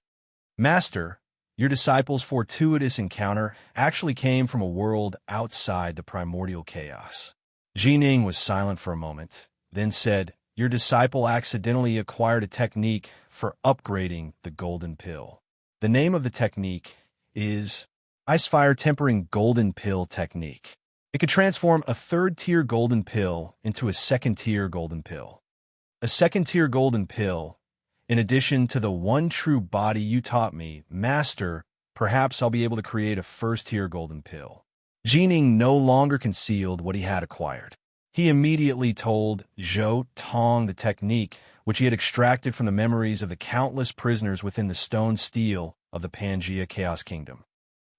Master, your disciples' fortuitous encounter actually came from a world outside the primordial chaos. Ji Ning was silent for a moment, then said, Your disciple accidentally acquired a technique for upgrading the golden pill. The name of the technique is Icefire Tempering Golden Pill Technique. It could transform a third-tier golden pill into a second-tier golden pill. A second-tier golden pill In addition to the one true body you taught me, Master, perhaps I'll be able to create a first-tier golden pill. Jining no longer concealed what he had acquired. He immediately told Zhou Tong the technique which he had extracted from the memories of the countless prisoners within the stone steel of the Pangea Chaos Kingdom.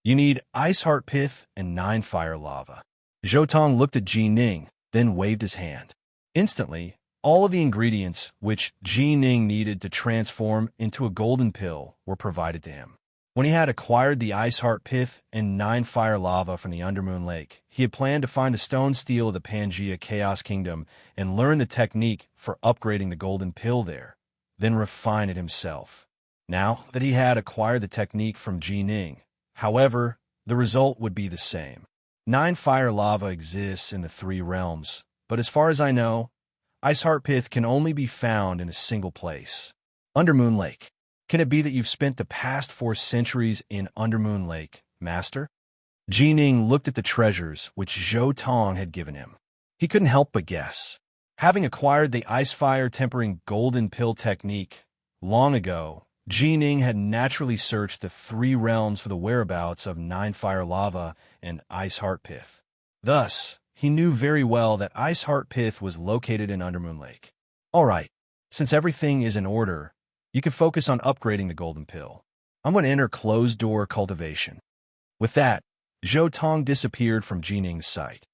You need ice heart pith and 9 fire lava. Zhou Tong looked at Ji Ning, then waved his hand. Instantly, all of the ingredients which Ji Ning needed to transform into a golden pill were provided to him. When he had acquired the ice heart pith and 9 fire lava from the Undermoon Lake, he had planned to find the stone steel of the Pangea Chaos Kingdom and learn the technique for upgrading the golden pill there, then refine it himself. Now that he had acquired the technique from Ji Ning, however, the result would be the same. 9 fire lava exists in the 3 realms, but as far as I know, ice heart pith can only be found in a single place. Undermoon Lake. Can it be that you've spent the past 4 centuries in Undermoon Lake, Master? Ji Ning looked at the treasures which Zhou Tong had given him. He couldn't help but guess. Having acquired the ice fire tempering golden pill technique long ago, Ji Ning had naturally searched the 3 realms for the whereabouts of 9 fire lava and ice heart pith. Thus, he knew very well that ice heart pith was located in Undermoon Lake. All right, since everything is in order, you can focus on upgrading the golden pill. I'm going to enter closed-door cultivation. With that, Zhou Tong disappeared from Ji Ning's sight.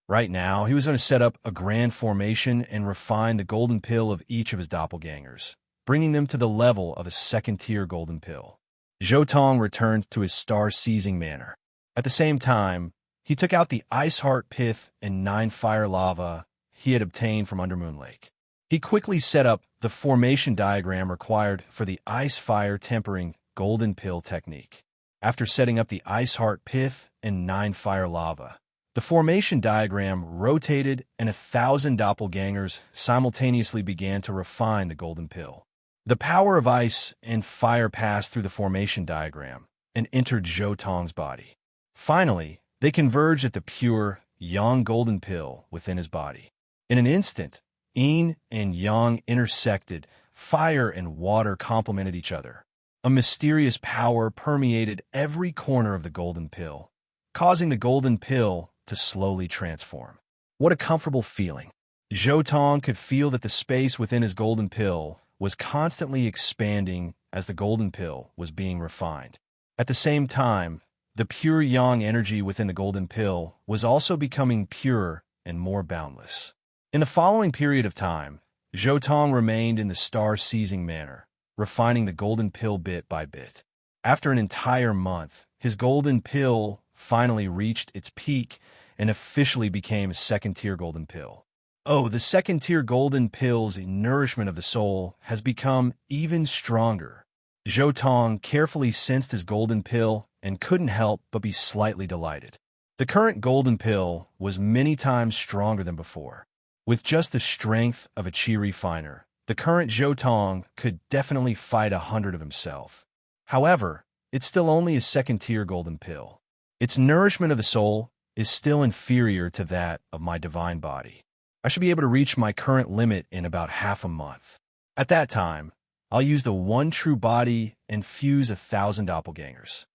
Right now, he was going to set up a grand formation and refine the golden pill of each of his doppelgangers, bringing them to the level of a second-tier golden pill. Zhou Tong returned to his star-seizing manner. At the same time, he took out the ice heart pith and 9 fire lava he had obtained from Undermoon Lake. He quickly set up the formation diagram required for the ice fire tempering golden pill technique. After setting up the ice heart pith and 9 fire lava, the formation diagram rotated and 1,000 doppelgangers simultaneously began to refine the golden pill. The power of ice and fire passed through the formation diagram and entered Zhou Tong's body. Finally, they converged at the pure yang golden pill within his body. In an instant, yin and yang intersected, fire and water complemented each other. A mysterious power permeated every corner of the golden pill, causing the golden pill to slowly transform. What a comfortable feeling. Zhou Tong could feel that the space within his golden pill was constantly expanding as the golden pill was being refined. At the same time, the pure yang energy within the golden pill was also becoming purer and more boundless. In the following period of time, Zhou Tong remained in the star-seizing manner, refining the golden pill bit by bit. After an entire month, his golden pill finally reached its peak and officially became a second-tier golden pill. Oh, the second-tier golden pill's nourishment of the soul has become even stronger. Zhou Tong carefully sensed his golden pill and couldn't help but be slightly delighted. The current golden pill was many times stronger than before. With just the strength of a chi refiner, the current Zhou Tong could definitely fight 100 of himself. However, it's still only a second-tier golden pill. Its nourishment of the soul is still inferior to that of my divine body. I should be able to reach my current limit in about half a month. At that time, I'll use the one true body and fuse 1,000 doppelgangers.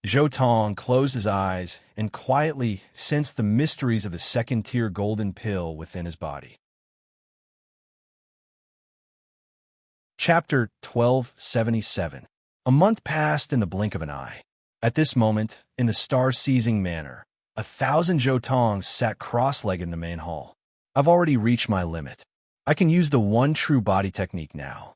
Zhou Tong closed his eyes and quietly sensed the mysteries of the second-tier golden pill within his body. Chapter 1277. A month passed in the blink of an eye. At this moment, in the star-seizing manner, 1,000 Zhou Tongs sat cross-legged in the main hall. I've already reached my limit. I can use the one true body technique now.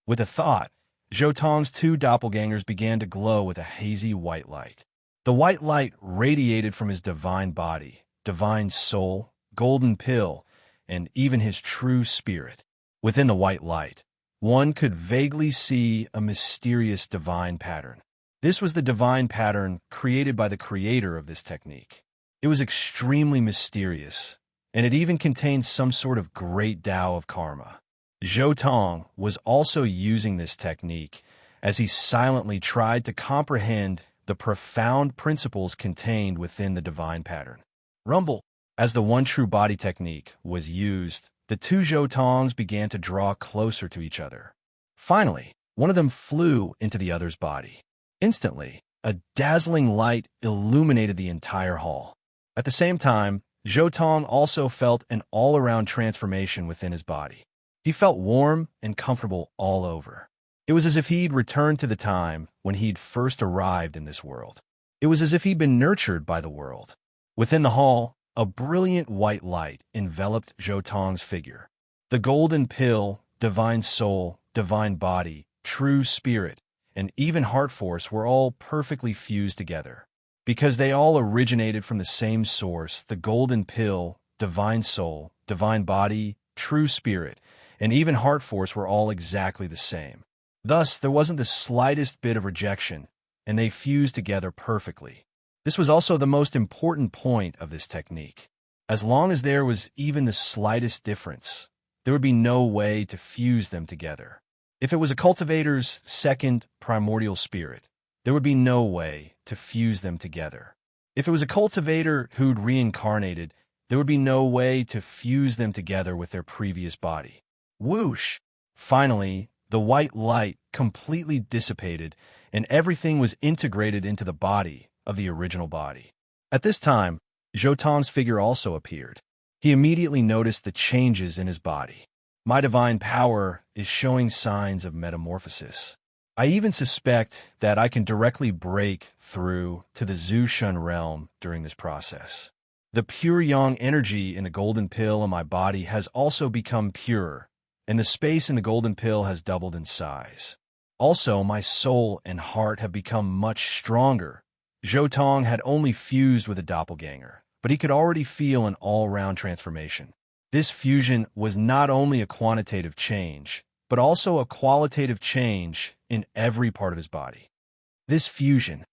With a thought, Zhou Tong's 2 doppelgangers began to glow with a hazy white light. The white light radiated from his divine body, divine soul, golden pill, and even his true spirit. Within the white light, one could vaguely see a mysterious divine pattern. This was the divine pattern created by the creator of this technique. It was extremely mysterious, and it even contained some sort of great Tao of karma. Zhou Tong was also using this technique as he silently tried to comprehend the profound principles contained within the divine pattern. Rumble. As the one true body technique was used, the two Jotongs began to draw closer to each other. Finally, one of them flew into the other's body. Instantly, a dazzling light illuminated the entire hall. At the same time, Jotong also felt an all-around transformation within his body. He felt warm and comfortable all over. It was as if he'd returned to the time when he'd first arrived in this world. It was as if he'd been nurtured by the world. Within the hall, a brilliant white light enveloped Jotong's figure. The golden pill, divine soul, divine body, true spirit, and even heart force were all perfectly fused together. Because they all originated from the same source, the golden pill, divine soul, divine body, true spirit, and even heart force were all exactly the same. Thus, there wasn't the slightest bit of rejection, and they fused together perfectly. This was also the most important point of this technique. As long as there was even the slightest difference, there would be no way to fuse them together. If it was a cultivator's second primordial spirit, there would be no way to fuse them together. If it was a cultivator who'd reincarnated, there would be no way to fuse them together with their previous body. Whoosh! Finally, the white light completely dissipated, and everything was integrated into the body of the original body. At this time, Jotong's figure also appeared. He immediately noticed the changes in his body. My divine power is showing signs of metamorphosis. I even suspect that I can directly break through to the Zushun realm during this process. The pure yang energy in the golden pill in my body has also become pure, and the space in the golden pill has doubled in size. Also, my soul and heart have become much stronger. Jotong had only fused with a doppelganger, but he could already feel an all-round transformation. This fusion was not only a quantitative change, but also a qualitative change in every part of his body. This fusion,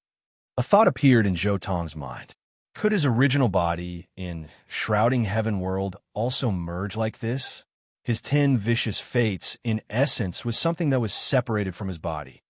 a thought appeared in Jotong's mind. Could his original body in shrouding heaven world also merge like this? His 10 vicious fates, in essence, was something that was separated from his body.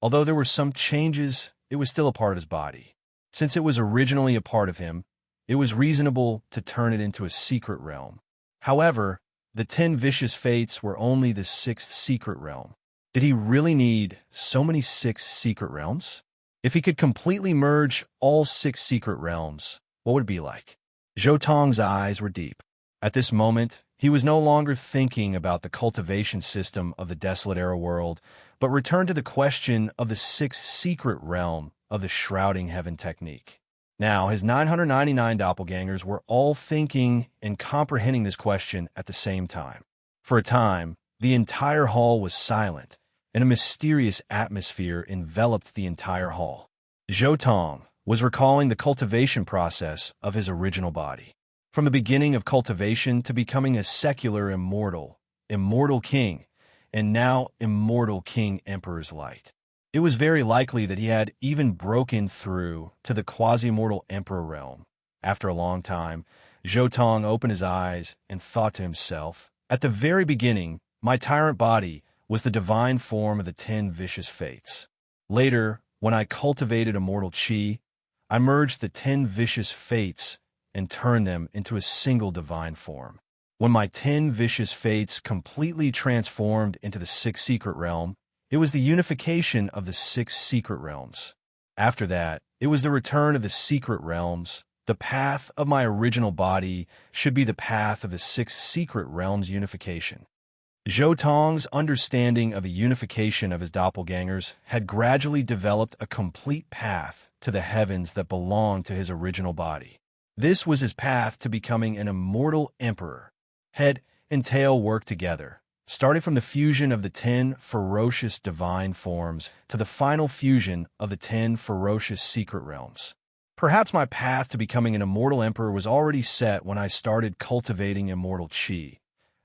Although there were some changes, it was still a part of his body. Since it was originally a part of him, it was reasonable to turn it into a secret realm. However, the 10 vicious fates were only the 6th secret realm. Did he really need so many 6 secret realms? If he could completely merge all 6 secret realms, what would it be like? Jotong's eyes were deep. At this moment, he was no longer thinking about the cultivation system of the Desolate Era world, but returned to the question of the 6th secret realm of the Shrouding Heaven technique. Now, his 999 doppelgangers were all thinking and comprehending this question at the same time. For a time, the entire hall was silent, and a mysterious atmosphere enveloped the entire hall. Jotong was recalling the cultivation process of his original body. From the beginning of cultivation to becoming a secular immortal king, and now immortal King Emperor's Light. It was very likely that he had even broken through to the quasi-mortal Emperor realm. After a long time, Jotong opened his eyes and thought to himself, at the very beginning, my tyrant body was the divine form of the 10 vicious fates. Later, when I cultivated immortal chi, I merged the 10 vicious fates and turned them into a single divine form. When my 10 vicious fates completely transformed into the 6th secret realm, it was the unification of the 6 secret realms. After that, it was the return of the secret realms. The path of my original body should be the path of the 6 secret realms unification. Jotong's understanding of the unification of his doppelgangers had gradually developed a complete path to the heavens that belonged to his original body. This was his path to becoming an immortal emperor. Head and tail worked together, starting from the fusion of the 10 ferocious divine forms to the final fusion of the 10 ferocious secret realms. Perhaps my path to becoming an immortal emperor was already set when I started cultivating immortal chi.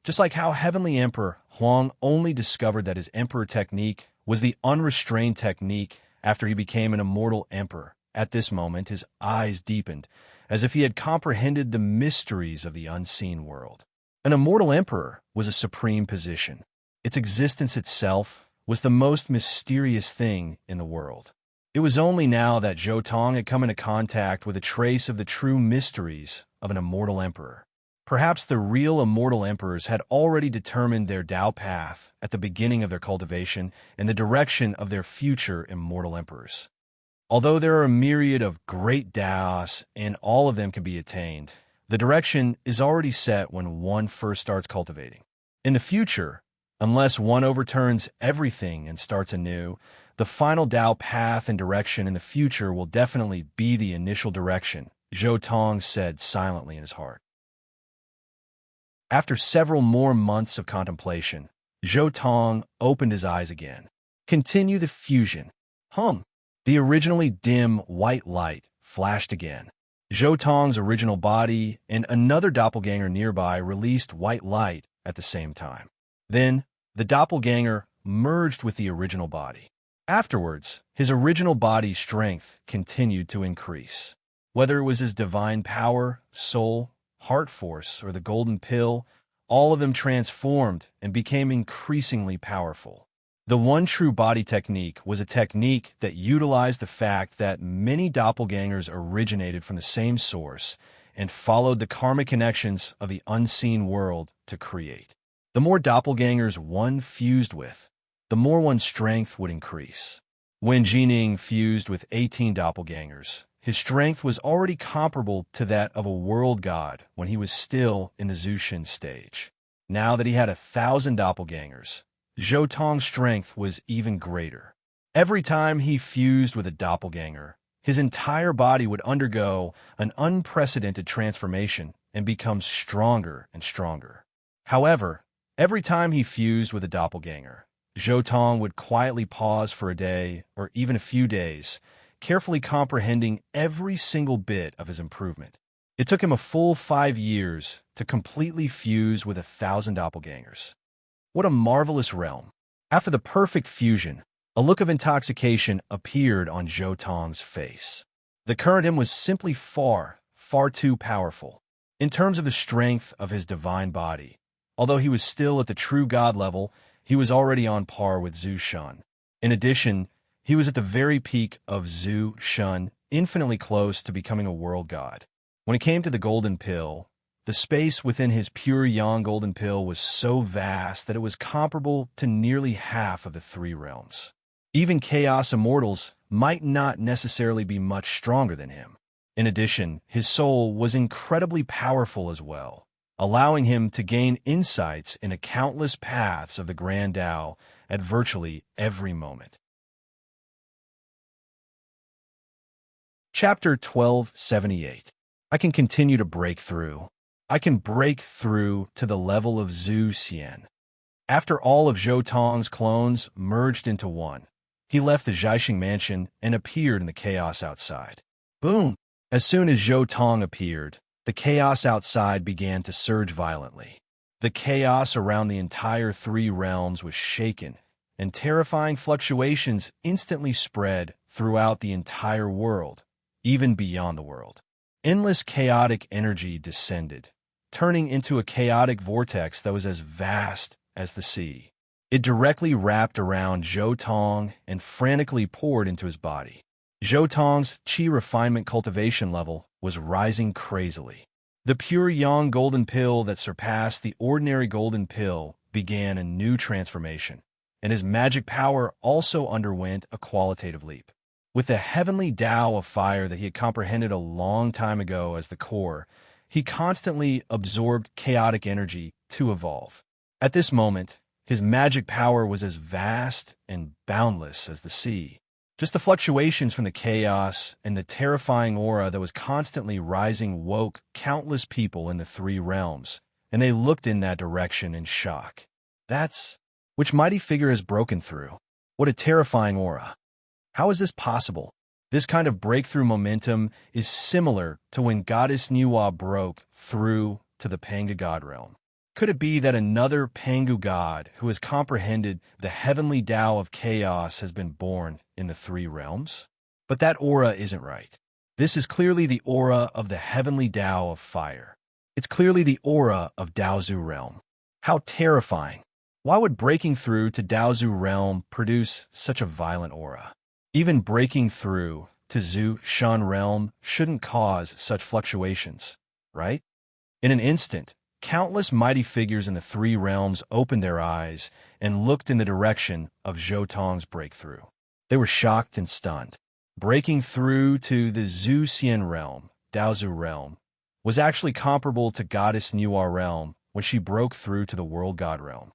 Just like how Heavenly Emperor Huang only discovered that his emperor technique was the unrestrained technique after he became an immortal emperor. At this moment, his eyes deepened, as if he had comprehended the mysteries of the unseen world. An immortal emperor was a supreme position. Its existence itself was the most mysterious thing in the world. It was only now that Jotong had come into contact with a trace of the true mysteries of an immortal emperor. Perhaps the real immortal emperors had already determined their Dao path at the beginning of their cultivation and the direction of their future immortal emperors. Although there are a myriad of great Daos and all of them can be attained, the direction is already set when one first starts cultivating. In the future, unless one overturns everything and starts anew, the final Dao path and direction in the future will definitely be the initial direction, Zhou Tong said silently in his heart. After several more months of contemplation, Zhou Tong opened his eyes again. Continue the fusion. The originally dim white light flashed again. Zhou Tong's original body and another doppelganger nearby released white light at the same time. Then, the doppelganger merged with the original body. Afterwards, his original body's strength continued to increase. Whether it was his divine power, soul, heart force, or the golden pill, all of them transformed and became increasingly powerful. The one true body technique was a technique that utilized the fact that many doppelgangers originated from the same source and followed the karmic connections of the unseen world to create. The more doppelgangers one fused with, the more one's strength would increase. When Jining fused with 18 doppelgangers, his strength was already comparable to that of a world god when he was still in the Zushin stage. Now that he had 1,000 doppelgangers, Zhou Tong's strength was even greater. Every time he fused with a doppelganger, his entire body would undergo an unprecedented transformation and become stronger and stronger. However, every time he fused with a doppelganger, Zhou Tong would quietly pause for a day or even a few days, carefully comprehending every single bit of his improvement. It took him a full 5 years to completely fuse with 1,000 doppelgangers. What a marvelous realm! After the perfect fusion, a look of intoxication appeared on Zhou Tong's face. The current him was simply far, far too powerful. In terms of the strength of his divine body, although he was still at the true god level, he was already on par with Zhu Shan. In addition, he was at the very peak of Zhu Shan, infinitely close to becoming a world god. When it came to the golden pill, the space within his pure yang golden pill was so vast that it was comparable to nearly half of the 3 realms. Even chaos immortals might not necessarily be much stronger than him. In addition, his soul was incredibly powerful as well, allowing him to gain insights into countless paths of the Grand Tao at virtually every moment. Chapter 1278. I can continue to break through. I can break through to the level of Zhu Xian. After all of Zhou Tong's clones merged into one, he left the Zhaixing mansion and appeared in the chaos outside. Boom! As soon as Zhou Tong appeared, the chaos outside began to surge violently. The chaos around the entire 3 realms was shaken, and terrifying fluctuations instantly spread throughout the entire world, even beyond the world. Endless chaotic energy descended, turning into a chaotic vortex that was as vast as the sea. It directly wrapped around Zhou Tong and frantically poured into his body. Zhou Tong's qi refinement cultivation level was rising crazily. The pure yang golden pill that surpassed the ordinary golden pill began a new transformation, and his magic power also underwent a qualitative leap. With the heavenly Tao of fire that he had comprehended a long time ago as the core, he constantly absorbed chaotic energy to evolve. At this moment, his magic power was as vast and boundless as the sea. Just the fluctuations from the chaos and the terrifying aura that was constantly rising woke countless people in the 3 realms, and they looked in that direction in shock. Which mighty figure has broken through? What a terrifying aura! How is this possible? This kind of breakthrough momentum is similar to when Goddess Niwa broke through to the Panga God realm. Could it be that another Pangu god who has comprehended the heavenly Tao of chaos has been born in the 3 realms? But that aura isn't right. This is clearly the aura of the heavenly Tao of fire. It's clearly the aura of Daozu realm. How terrifying! Why would breaking through to Daozu realm produce such a violent aura? Even breaking through to Zhu Shan realm shouldn't cause such fluctuations, right? In an instant, countless mighty figures in the three realms opened their eyes and looked in the direction of Zhou Tong's breakthrough. They were shocked and stunned. Breaking through to the Zhu Xian realm, Daozu realm, was actually comparable to Goddess Nuwa realm when she broke through to the world god realm.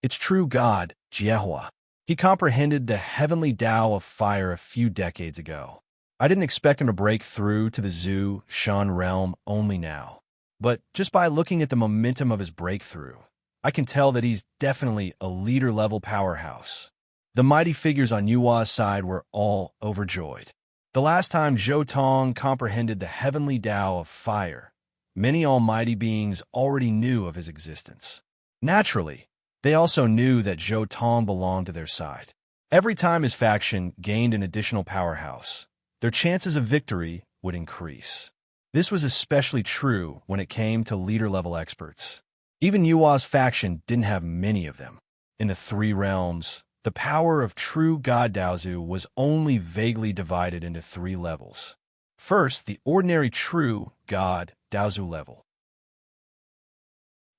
Its true god, Jiehua. He comprehended the heavenly Tao of fire a few decades ago. I didn't expect him to break through to the Zhu Shan realm only now. But just by looking at the momentum of his breakthrough, I can tell that he's definitely a leader-level powerhouse. The mighty figures on Yua's side were all overjoyed. The last time Zhou Tong comprehended the heavenly Tao of fire, many almighty beings already knew of his existence. Naturally, they also knew that Zhou Tong belonged to their side. Every time his faction gained an additional powerhouse, their chances of victory would increase. This was especially true when it came to leader-level experts. Even Yua's faction didn't have many of them. In the three realms, the power of true God Daozu was only vaguely divided into three levels. First, the ordinary true God Daozu level.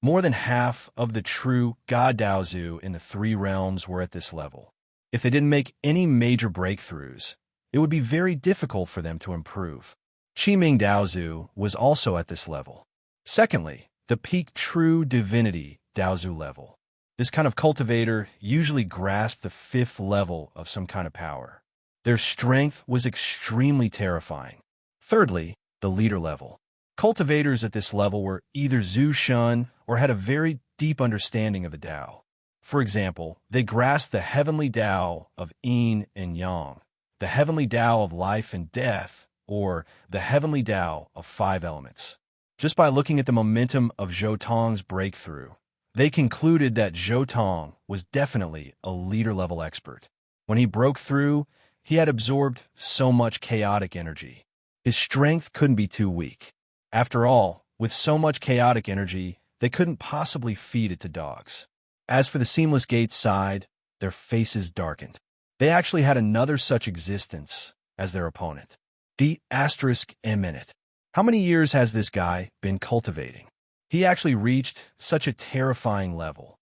More than half of the true God Daozu in the three realms were at this level. If they didn't make any major breakthroughs, it would be very difficult for them to improve. Qiming Daozu was also at this level. Secondly, the peak true divinity Daozu level. This kind of cultivator usually grasped the fifth level of some kind of power. Their strength was extremely terrifying. Thirdly, the leader level. Cultivators at this level were either Zhu Shun or had a very deep understanding of the Tao. For example, they grasped the heavenly Tao of yin and yang, the heavenly Tao of life and death, or the heavenly Tao of five elements. Just by looking at the momentum of Zhou Tong's breakthrough, they concluded that Zhou Tong was definitely a leader-level expert. When he broke through, he had absorbed so much chaotic energy. His strength couldn't be too weak. After all, with so much chaotic energy, they couldn't possibly feed it to dogs. As for the Seamless Gate's side, their faces darkened. They actually had another such existence as their opponent. *M*. How many years has this guy been cultivating? He actually reached such a terrifying level.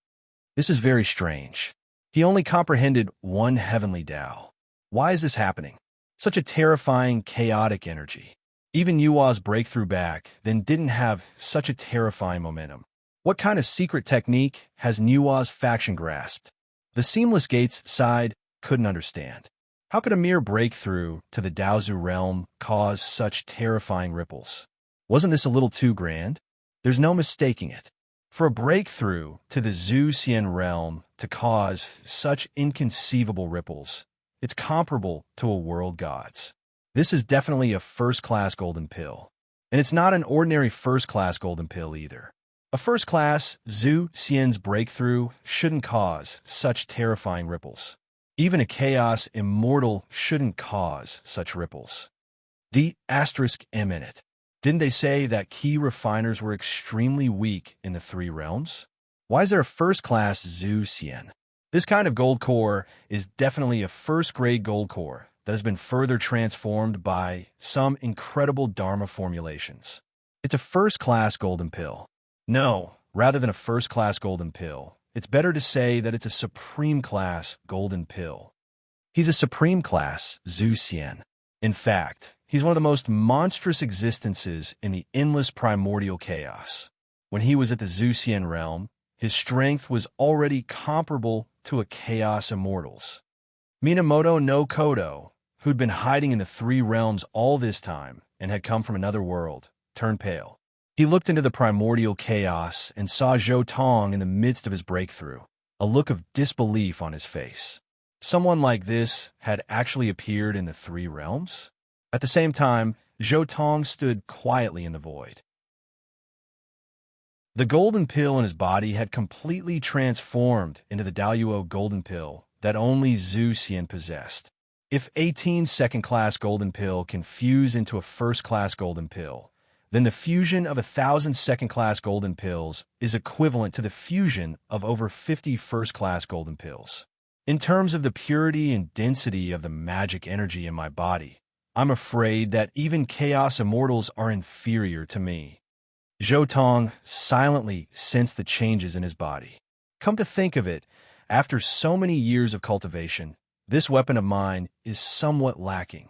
This is very strange. He only comprehended one heavenly Tao. Why is this happening? Such a terrifying, chaotic energy. Even Yua's breakthrough back then didn't have such a terrifying momentum. What kind of secret technique has Yua's faction grasped? The Seamless Gate's side couldn't understand. How could a mere breakthrough to the Daozu realm cause such terrifying ripples? Wasn't this a little too grand? There's no mistaking it. For a breakthrough to the Zhu Xian realm to cause such inconceivable ripples, it's comparable to a world god's. This is definitely a first-class golden pill. And it's not an ordinary first-class golden pill either. A first-class Zhu Xian's breakthrough shouldn't cause such terrifying ripples. Even a chaos immortal shouldn't cause such ripples. *M in it. Didn't they say that key refiners were extremely weak in the three realms? Why is there a first-class Zhu Xian? This kind of gold core is definitely a first-grade gold core that has been further transformed by some incredible Dharma formulations. It's a first-class golden pill. No, rather than a first-class golden pill, it's better to say that it's a supreme-class golden pill. He's a supreme-class Zhu Xian. In fact, he's one of the most monstrous existences in the endless primordial chaos. When he was at the Zhu Xian realm, his strength was already comparable to a chaos immortal's. Minamoto no Kodo, who'd been hiding in the three realms all this time and had come from another world, turned pale. He looked into the primordial chaos and saw Zhou Tong in the midst of his breakthrough, a look of disbelief on his face. Someone like this had actually appeared in the three realms? At the same time, Zhou Tong stood quietly in the void. The golden pill in his body had completely transformed into the Daoyuo golden pill that only Zhu Xian possessed. If 18 second-class golden pill can fuse into a first-class golden pill, then the fusion of 1,000 second-class golden pills is equivalent to the fusion of over 50 first-class golden pills. In terms of the purity and density of the magic energy in my body, I'm afraid that even Chaos Immortals are inferior to me. Zhou Tong silently sensed the changes in his body. Come to think of it, after so many years of cultivation, this weapon of mine is somewhat lacking.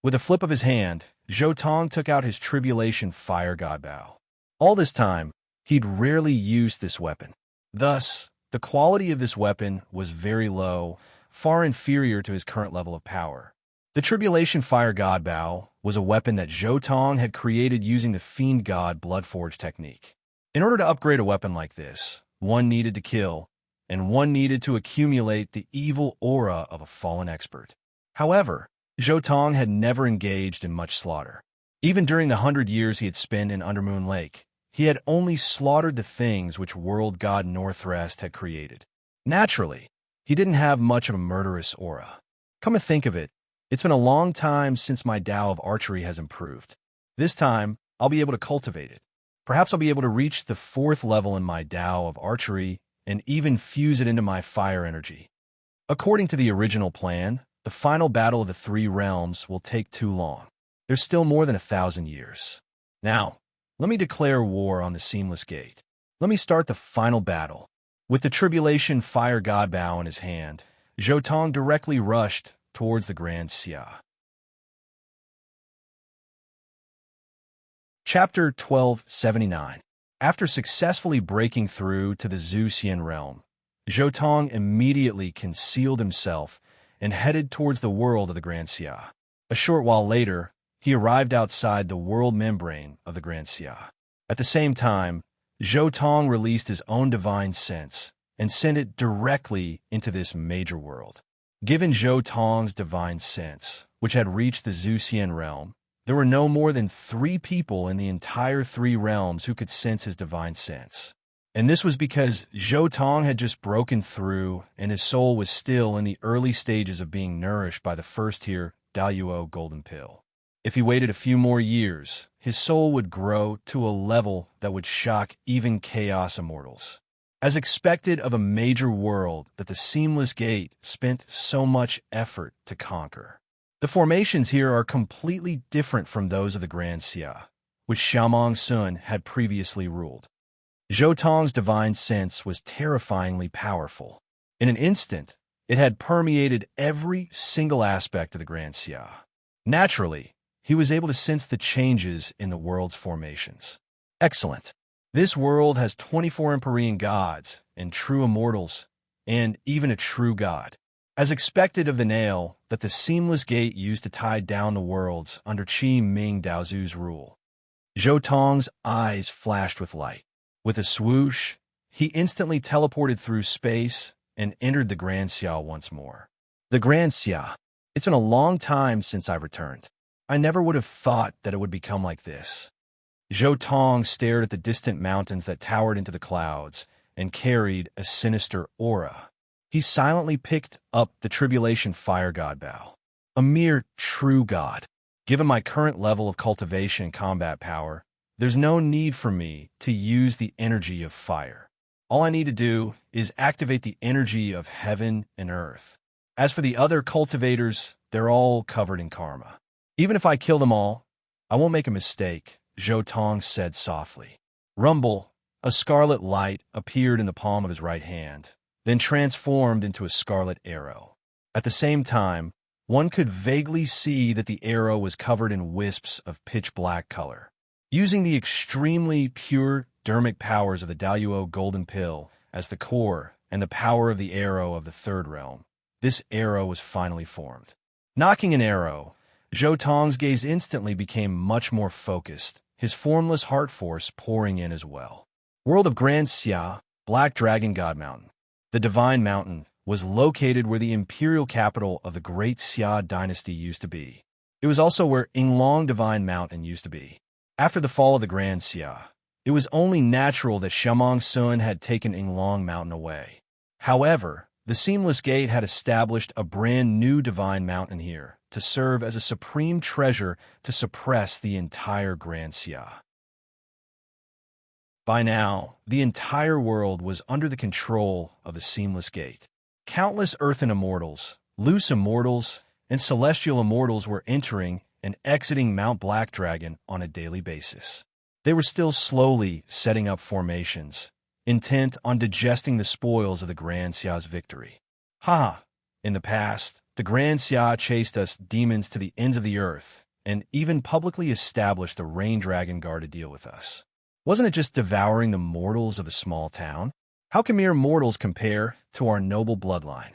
With a flip of his hand, Zhou Tong took out his tribulation fire god bow. All this time, he'd rarely used this weapon. Thus, the quality of this weapon was very low, far inferior to his current level of power. The tribulation fire god bow was a weapon that Zhou Tong had created using the fiend god Bloodforge technique. In order to upgrade a weapon like this, one needed to kill, and one needed to accumulate the evil aura of a fallen expert. However, Zhou Tong had never engaged in much slaughter. Even during the 100 years he had spent in Undermoon Lake, he had only slaughtered the things which world god Northrest had created. Naturally, he didn't have much of a murderous aura. Come to think of it, it's been a long time since my Tao of archery has improved. This time, I'll be able to cultivate it. Perhaps I'll be able to reach the 4th level in my Tao of archery and even fuse it into my fire energy. According to the original plan, the final battle of the 3 realms will take too long. There's still more than 1,000 years. Now, let me declare war on the Seamless Gate. Let me start the final battle. With the tribulation fire god bow in his hand, Zhou Tong directly rushed towards the Grand Xia. Chapter 1279. After successfully breaking through to the Zhu Xian realm, Zhou Tong immediately concealed himself and headed towards the world of the Grand Xia. A short while later, he arrived outside the world membrane of the Grand Xia. At the same time, Zhou Tong released his own divine sense and sent it directly into this major world. Given Zhou Tong's divine sense, which had reached the Zhu Xian realm, there were no more than 3 people in the entire 3 realms who could sense his divine sense. And this was because Zhou Tong had just broken through and his soul was still in the early stages of being nourished by the first-tier Daluo golden pill. If he waited a few more years, his soul would grow to a level that would shock even Chaos Immortals. As expected of a major world that the Seamless Gate spent so much effort to conquer. The formations here are completely different from those of the Grand Xia, which Xiaomong Sun had previously ruled. Zhou Tong's divine sense was terrifyingly powerful. In an instant, it had permeated every single aspect of the Grand Xia. Naturally, he was able to sense the changes in the world's formations. Excellent. This world has 24 Empyrean gods and true immortals, and even a true god. As expected of the nail that the Seamless Gate used to tie down the worlds under Qi Ming Daozu's rule. Zhou Tong's eyes flashed with light. With a swoosh, he instantly teleported through space and entered the Grand Xia once more. The Grand Xia. It's been a long time since I've returned. I never would have thought that it would become like this. Zhou Tong stared at the distant mountains that towered into the clouds and carried a sinister aura. He silently picked up the tribulation fire god bow. A mere true god. Given my current level of cultivation and combat power, there's no need for me to use the energy of fire. All I need to do is activate the energy of heaven and earth. As for the other cultivators, they're all covered in karma. Even if I kill them all, I won't make a mistake, Zhou Tong said softly. Rumble, a scarlet light appeared in the palm of his right hand, then transformed into a scarlet arrow. At the same time, one could vaguely see that the arrow was covered in wisps of pitch-black color. Using the extremely pure dermic powers of the Daluo golden pill as the core and the power of the arrow of the 3rd realm, this arrow was finally formed. Knocking an arrow, Zhou Tong's gaze instantly became much more focused, his formless heart force pouring in as well. World of Grand Xia, Black Dragon God Mountain. The Divine Mountain was located where the imperial capital of the Great Xia dynasty used to be. It was also where Yinglong Divine Mountain used to be. After the fall of the Grand Xia, it was only natural that Xiaomong Sun had taken Yinglong Mountain away. However, the Seamless Gate had established a brand new Divine Mountain here to serve as a supreme treasure to suppress the entire Grand Xia. By now, the entire world was under the control of the Seamless Gate. Countless earthen immortals, loose immortals, and celestial immortals were entering and exiting Mount Black Dragon on a daily basis. They were still slowly setting up formations, intent on digesting the spoils of the Grand Xia's victory. Ha! In the past, the Grand Xia chased us demons to the ends of the earth, and even publicly established the Rain Dragon Guard to deal with us. Wasn't it just devouring the mortals of a small town? How can mere mortals compare to our noble bloodline?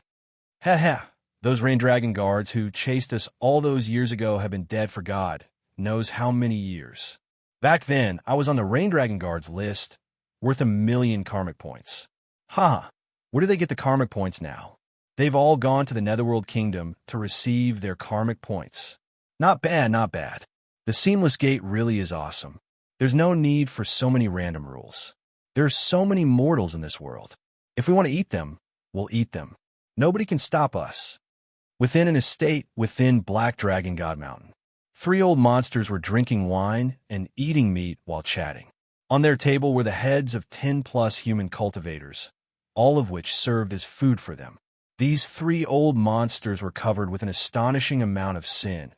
Ha ha! Those Rain Dragon Guards who chased us all those years ago have been dead for God knows how many years. Back then, I was on the Rain Dragon Guard's list, worth 1,000,000 karmic points. Ha! Where do they get the karmic points now? They've all gone to the Netherworld Kingdom to receive their karmic points. Not bad, not bad. The Seamless Gate really is awesome. There's no need for so many random rules. There are so many mortals in this world. If we want to eat them, we'll eat them. Nobody can stop us. Within an estate within Black Dragon God Mountain, 3 old monsters were drinking wine and eating meat while chatting. On their table were the heads of 10+ human cultivators, all of which served as food for them. These 3 old monsters were covered with an astonishing amount of sin,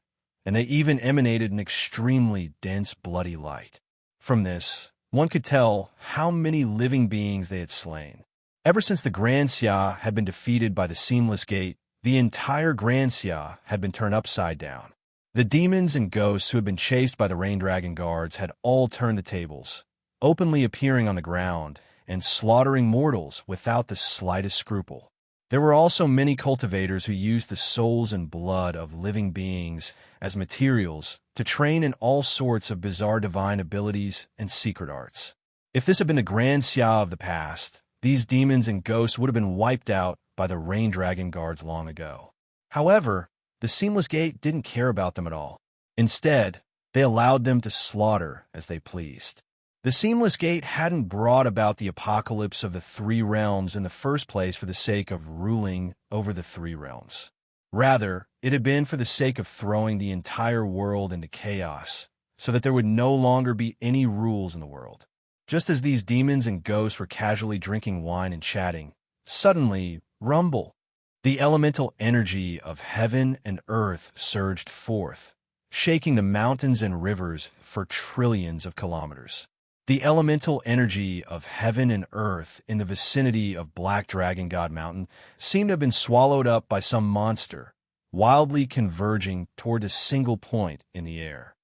and they even emanated an extremely dense bloody light. From this, one could tell how many living beings they had slain. Ever since the Grand Xia had been defeated by the Seamless Gate, the entire Grand Xia had been turned upside down. The demons and ghosts who had been chased by the Rain Dragon Guards had all turned the tables, openly appearing on the ground and slaughtering mortals without the slightest scruple. There were also many cultivators who used the souls and blood of living beings as materials to train in all sorts of bizarre divine abilities and secret arts. If this had been the Grand Xia of the past, these demons and ghosts would have been wiped out by the Rain Dragon Guards long ago. However, the Seamless Gate didn't care about them at all. Instead, they allowed them to slaughter as they pleased. The Seamless Gate hadn't brought about the apocalypse of the 3 realms in the first place for the sake of ruling over the 3 realms. Rather, it had been for the sake of throwing the entire world into chaos, so that there would no longer be any rules in the world. Just as these demons and ghosts were casually drinking wine and chatting, suddenly, rumble! The elemental energy of heaven and earth surged forth, shaking the mountains and rivers for trillions of kilometers. The elemental energy of heaven and earth in the vicinity of Black Dragon God Mountain seemed to have been swallowed up by some monster, wildly converging toward a single point in the air.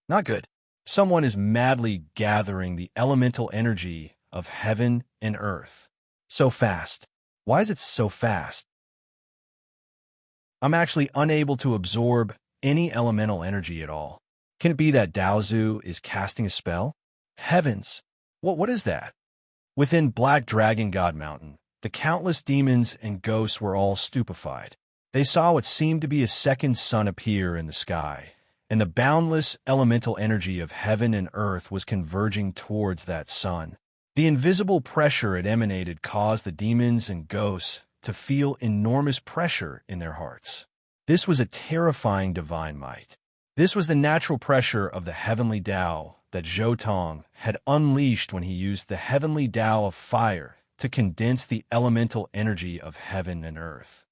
Not good. Someone is madly gathering the elemental energy of heaven and earth. So fast. Why is it so fast? I'm actually unable to absorb any elemental energy at all. Can it be that Daozu is casting a spell? Heavens! What is that? Within Black Dragon God Mountain, the countless demons and ghosts were all stupefied. They saw what seemed to be a second sun appear in the sky, and the boundless elemental energy of heaven and earth was converging towards that sun. The invisible pressure it emanated caused the demons and ghosts to feel enormous pressure in their hearts. This was a terrifying divine might. This was the natural pressure of the heavenly Tao that Zhou Tong had unleashed when he used the heavenly Tao of fire to condense the elemental energy of heaven and earth.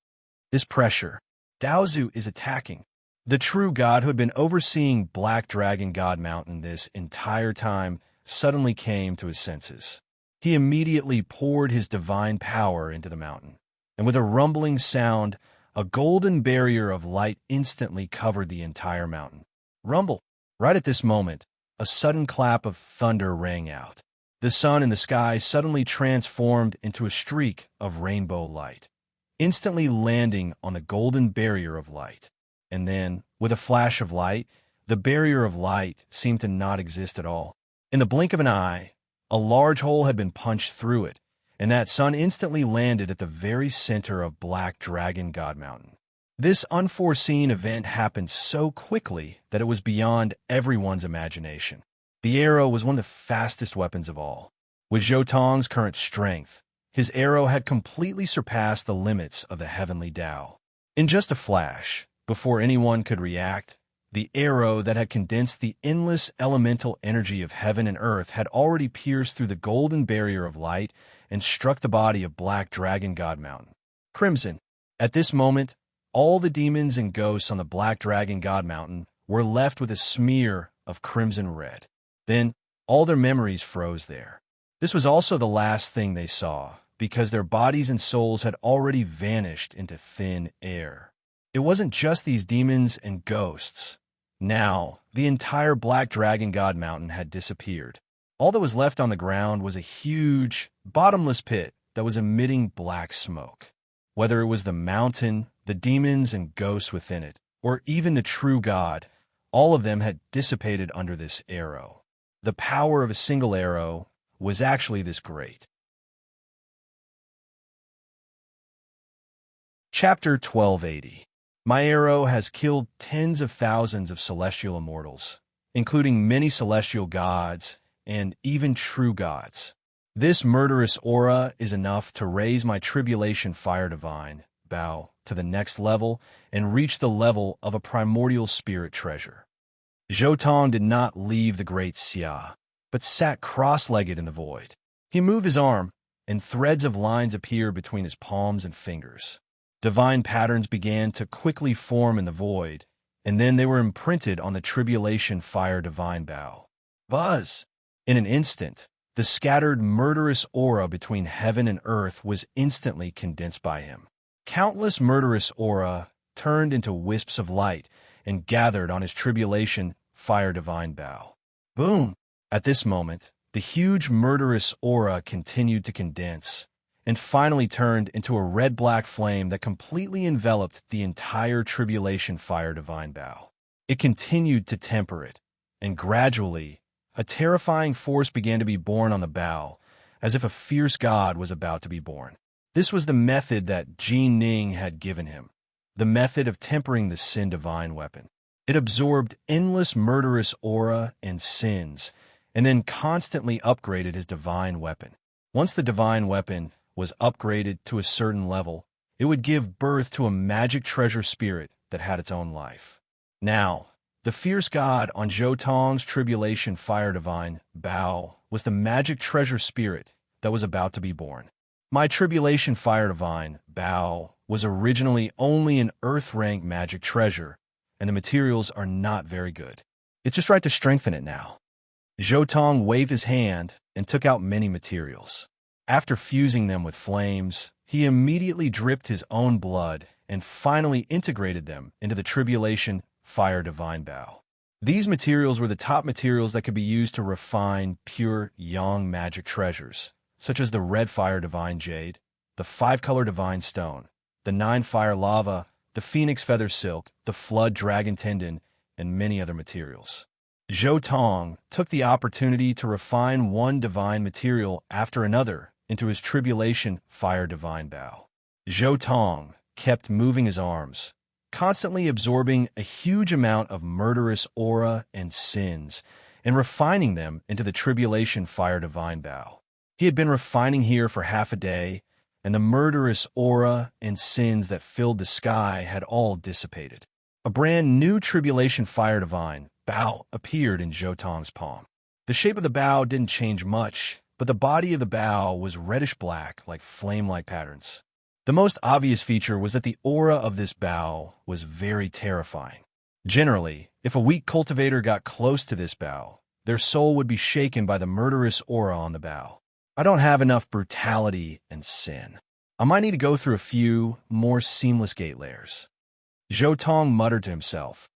This pressure, Daozu is attacking. The true god who had been overseeing Black Dragon God Mountain this entire time suddenly came to his senses. He immediately poured his divine power into the mountain, and with a rumbling sound, a golden barrier of light instantly covered the entire mountain. Rumble! Right at this moment, a sudden clap of thunder rang out. The sun in the sky suddenly transformed into a streak of rainbow light, instantly landing on the golden barrier of light. And then, with a flash of light, the barrier of light seemed to not exist at all. In the blink of an eye, a large hole had been punched through it, and that sun instantly landed at the very center of Black Dragon God Mountain. This unforeseen event happened so quickly that it was beyond everyone's imagination. The arrow was one of the fastest weapons of all. With Zhou Tong's current strength, his arrow had completely surpassed the limits of the heavenly Tao. In just a flash, before anyone could react, the arrow that had condensed the endless elemental energy of heaven and earth had already pierced through the golden barrier of light and struck the body of Black Dragon God Mountain. Crimson. At this moment, all the demons and ghosts on the Black Dragon God Mountain were left with a smear of crimson red. Then, All their memories froze there. This was also the last thing they saw, because their bodies and souls had already vanished into thin air. It wasn't just these demons and ghosts. Now, the entire Black Dragon God Mountain had disappeared. All that was left on the ground was a huge, bottomless pit that was emitting black smoke. Whether it was the mountain, the demons and ghosts within it, or even the true God, all of them had dissipated under this arrow. The power of a single arrow was actually this great. Chapter 1280. My arrow has killed tens of thousands of celestial immortals, including many celestial gods and even true gods. This murderous aura is enough to raise my tribulation fire divine bow to the next level and reach the level of a primordial spirit treasure. Zhou did not leave the great Xia, but sat cross-legged in the void. He moved his arm, and threads of lines appeared between his palms and fingers. Divine patterns began to quickly form in the void, and then they were imprinted on the tribulation fire divine bow. Buzz! In an instant, the scattered murderous aura between heaven and earth was instantly condensed by him. Countless murderous aura turned into wisps of light and gathered on his tribulation fire divine bow. Boom! At this moment, the huge murderous aura continued to condense, and finally turned into a red-black flame that completely enveloped the entire tribulation fire divine bow. It continued to temper it, and gradually, a terrifying force began to be born on the bow, as if a fierce god was about to be born. This was the method that Jin Ning had given him, the method of tempering the sin divine weapon. It absorbed endless murderous aura and sins, and then constantly upgraded his divine weapon. Once the divine weapon was upgraded to a certain level, it would give birth to a magic treasure spirit that had its own life. Now, the fierce god on Zhou Tong's tribulation fire divine bow was the magic treasure spirit that was about to be born. My tribulation fire divine bow was originally only an earth-rank magic treasure, and the materials are not very good. It's just right to strengthen it now. Zhou Tong waved his hand and took out many materials. After fusing them with flames, he immediately dripped his own blood and finally integrated them into the tribulation fire divine bow. These materials were the top materials that could be used to refine pure yang magic treasures, such as the red fire divine jade, the 5-color divine stone, the 9-fire lava, the phoenix feather silk, the flood dragon tendon, and many other materials. Zhou Tong took the opportunity to refine one divine material after another into his tribulation fire divine bow. Zhou Tong kept moving his arms, constantly absorbing a huge amount of murderous aura and sins, and refining them into the tribulation fire divine bow. He had been refining here for half a day, and the murderous aura and sins that filled the sky had all dissipated. A brand new tribulation fire divine bow appeared in Zhou Tong's palm. The shape of the bow didn't change much, but the body of the bow was reddish-black like flame-like patterns. The most obvious feature was that the aura of this bow was very terrifying. Generally, if a weak cultivator got close to this bow, their soul would be shaken by the murderous aura on the bow. I don't have enough brutality and sin. I might need to go through a few more seamless gate layers. Zhou Tong muttered to himself.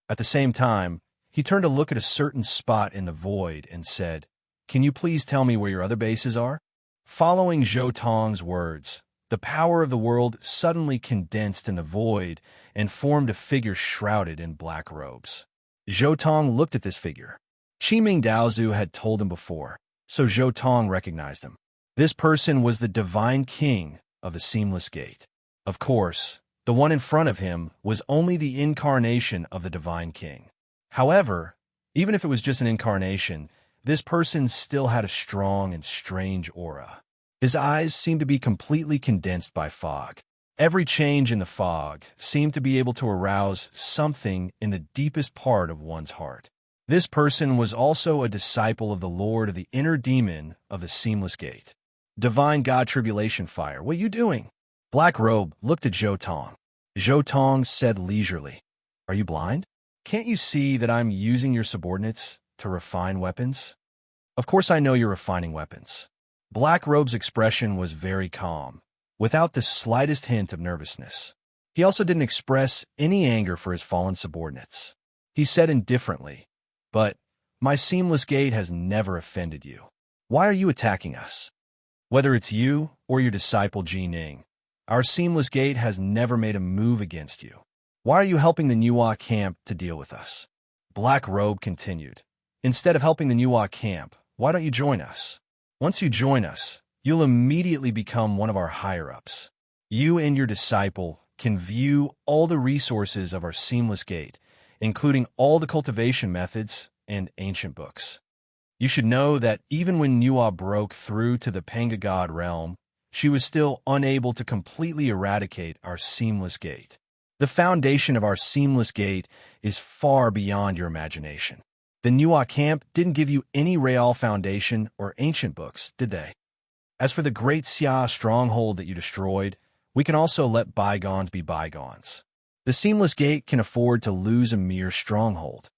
At the same time, he turned to look at a certain spot in the void and said, "Can you please tell me where your other bases are?" Following Zhou Tong's words, the power of the world suddenly condensed in the void and formed a figure shrouded in black robes. Zhou Tong looked at this figure. Qiming Daozu had told him before, so Zhou Tong recognized him. This person was the divine king of the Seamless Gate. Of course, the one in front of him was only the incarnation of the divine king. However, even if it was just an incarnation, this person still had a strong and strange aura. His eyes seemed to be completely condensed by fog. Every change in the fog seemed to be able to arouse something in the deepest part of one's heart. This person was also a disciple of the Lord of the Inner Demon of the Seamless Gate. Divine God Tribulation Fire, what are you doing? Black Robe looked at Zhou Tong. Zhou Tong said leisurely, "Are you blind? Can't you see that I'm using your subordinates to refine weapons? Of course I know you're refining weapons. Black Robe's expression was very calm, without the slightest hint of nervousness. He also didn't express any anger for his fallen subordinates. He said indifferently, "But my seamless gate has never offended you. Why are you attacking us? Whether it's you or your disciple Ji Ning, our seamless gate has never made a move against you. Why are you helping the Nuwa camp to deal with us?" Black Robe continued, "Instead of helping the Nuwa camp, why don't you join us? Once you join us, you'll immediately become one of our higher-ups. You and your disciple can view all the resources of our seamless gate, including all the cultivation methods and ancient books. You should know that even when Nuwa broke through to the Panga God realm, she was still unable to completely eradicate our seamless gate. The foundation of our seamless gate is far beyond your imagination. The Nuwa camp didn't give you any real foundation or ancient books, did they? As for the great Xia stronghold that you destroyed, we can also let bygones be bygones. The seamless gate can afford to lose a mere stronghold."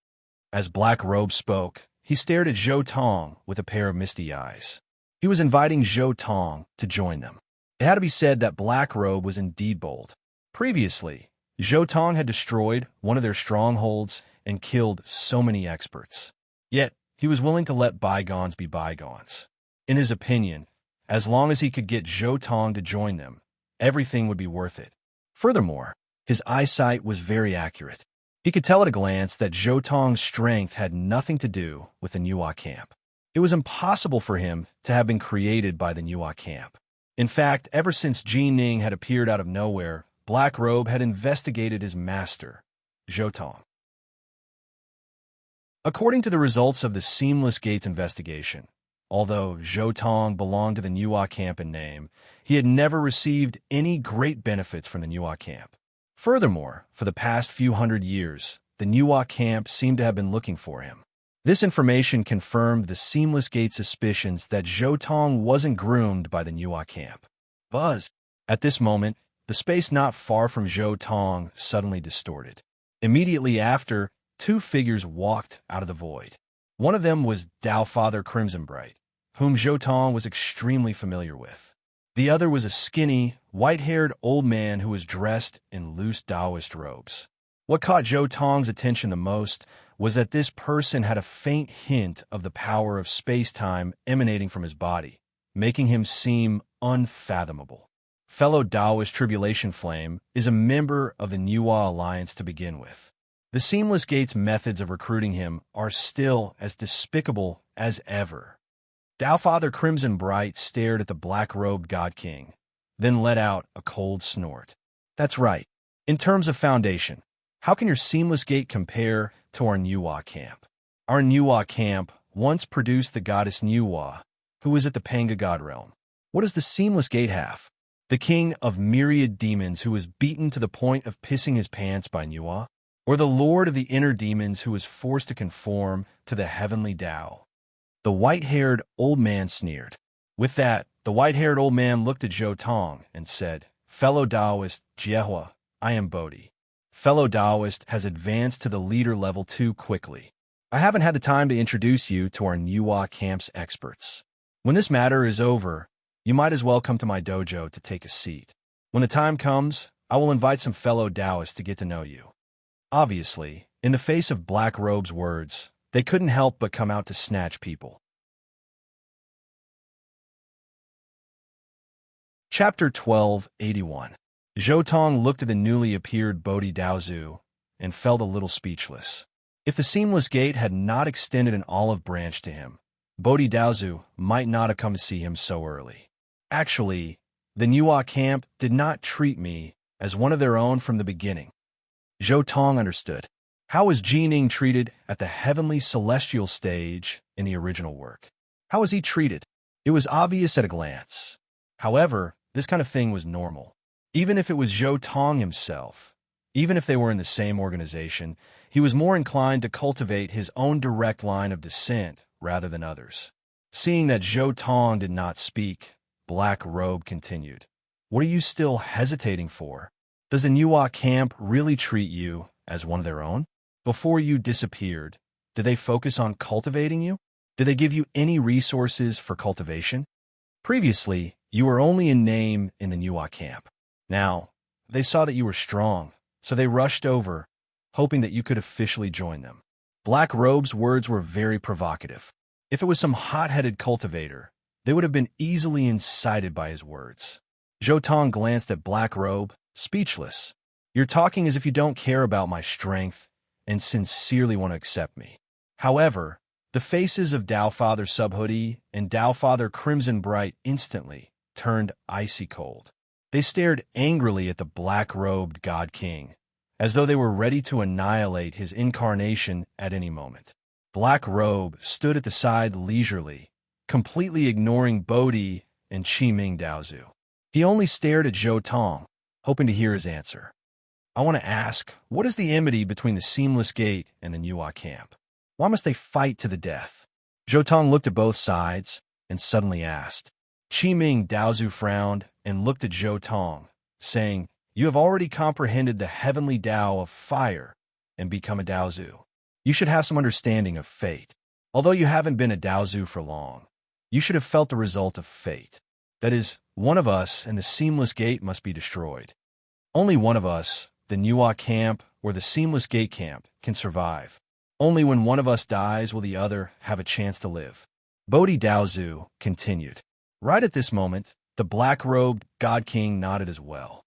As Black Robe spoke, he stared at Zhou Tong with a pair of misty eyes. He was inviting Zhou Tong to join them. It had to be said that Black Robe was indeed bold. Previously, Zhou Tong had destroyed one of their strongholds and killed so many experts. Yet, he was willing to let bygones be bygones. In his opinion, as long as he could get Zhou Tong to join them, everything would be worth it. Furthermore, his eyesight was very accurate. He could tell at a glance that Zhou Tong's strength had nothing to do with the Nuwa camp. It was impossible for him to have been created by the Nuwa camp. In fact, ever since Ji Ning had appeared out of nowhere, Black Robe had investigated his master, Zhou Tong. According to the results of the Seamless Gates investigation, although Zhou Tong belonged to the Nuwa camp in name, he had never received any great benefits from the Nuwa camp. Furthermore, for the past few hundred years, the Nuwa camp seemed to have been looking for him. This information confirmed the Seamless Gate's suspicions that Zhou Tong wasn't groomed by the Nuwa camp. Buzz! At this moment, the space not far from Zhou Tong suddenly distorted. Immediately after, two figures walked out of the void. One of them was Tao Father Crimsonbright, whom Zhou Tong was extremely familiar with. The other was a skinny, white-haired old man who was dressed in loose Taoist robes. What caught Zhou Tong's attention the most was that this person had a faint hint of the power of space-time emanating from his body, making him seem unfathomable. Fellow Taoist Tribulation Flame is a member of the Nuwa Alliance to begin with. The Seamless Gate's methods of recruiting him are still as despicable as ever. Tao Father Crimsonbright stared at the black-robed God King, then let out a cold snort. That's right. In terms of foundation, how can your Seamless Gate compare to our Nuwa camp? Our Nuwa camp once produced the goddess Nuwa, who is at the Panga God realm. What does the Seamless Gate have? The king of myriad demons who was beaten to the point of pissing his pants by Nuwa? Or the lord of the inner demons who was forced to conform to the heavenly Tao? The white-haired old man sneered. With that, the white-haired old man looked at Zhou Tong and said, "Fellow Taoist, Jiehua, I am Bodhi. Fellow Taoist has advanced to the leader level too quickly. I haven't had the time to introduce you to our Nuwa camp's experts. When this matter is over, you might as well come to my dojo to take a seat. When the time comes, I will invite some fellow Taoists to get to know you." Obviously, in the face of Black Robe's words, they couldn't help but come out to snatch people. Chapter 1281. Zhou Tong looked at the newly appeared Bodhi Daozu and felt a little speechless. If the Seamless Gate had not extended an olive branch to him, Bodhi Daozu might not have come to see him so early. Actually, the Nuwa camp did not treat me as one of their own from the beginning. Zhou Tong understood. How was Ji Ning treated at the heavenly celestial stage in the original work? How was he treated? It was obvious at a glance. However, this kind of thing was normal. Even if it was Zhou Tong himself, even if they were in the same organization, he was more inclined to cultivate his own direct line of descent rather than others. Seeing that Zhou Tong did not speak, Black Robe continued. "What are you still hesitating for? Does the Nuwa camp really treat you as one of their own? Before you disappeared, Did they focus on cultivating you? Did they give you any resources for cultivation? Previously, you were only in name in the Nuwa camp. Now, they saw that you were strong, so they rushed over, hoping that you could officially join them. Black Robe's words were very provocative. If it was some hot-headed cultivator, they would have been easily incited by his words. Zhou Tong glanced at Black Robe, speechless. You're talking as if you don't care about my strength and sincerely want to accept me. However, the faces of Dao Father Subhoodie and Dao Father Crimson Bright instantly turned icy cold. They stared angrily at the black-robed God King, as though they were ready to annihilate his incarnation at any moment. Black Robe stood at the side leisurely, completely ignoring Bodhi and Qi Ming Daozu. He only stared at Zhou Tong, hoping to hear his answer. I want to ask, what is the enmity between the Seamless Gate and the Nuwa camp? Why must they fight to the death? Zhou Tong looked at both sides and suddenly asked. Qi Ming Daozu frowned and looked at Zhou Tong, saying, You have already comprehended the heavenly Dao of fire and become a Daozu. You should have some understanding of fate. Although you haven't been a Daozu for long, you should have felt the result of fate. That is, one of us and the Seamless Gate must be destroyed. Only one of us, the Nuwa camp or the Seamless Gate camp, can survive. Only when one of us dies will the other have a chance to live. Bodhi Daozu continued. Right at this moment, the black-robed God King nodded as well.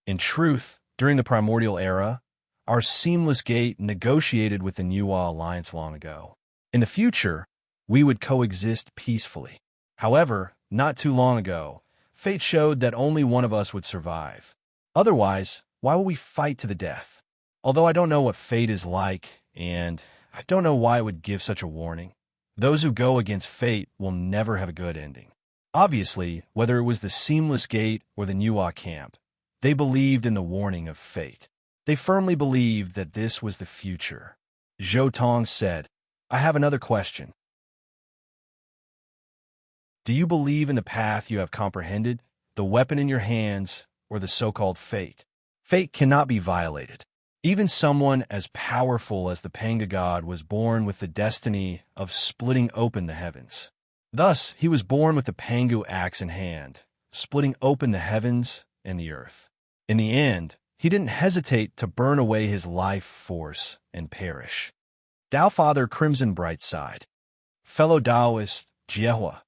In truth, during the primordial era, our Seamless Gate negotiated with the Nuwa Alliance long ago. In the future, we would coexist peacefully. However, not too long ago, fate showed that only one of us would survive. Otherwise, why will we fight to the death? Although I don't know what fate is like, and I don't know why it would give such a warning, those who go against fate will never have a good ending. Obviously, whether it was the Seamless Gate or the Nuwa camp, they believed in the warning of fate. They firmly believed that this was the future. Zhou Tong said, I have another question. Do you believe in the path you have comprehended, the weapon in your hands, or the so-called fate? Fate cannot be violated. Even someone as powerful as the Panga God was born with the destiny of splitting open the heavens. Thus, he was born with the Pangu axe in hand, splitting open the heavens and the earth. In the end, he didn't hesitate to burn away his life force and perish. Dao Father Crimson Bright sighed. Fellow Taoist, Jiehua,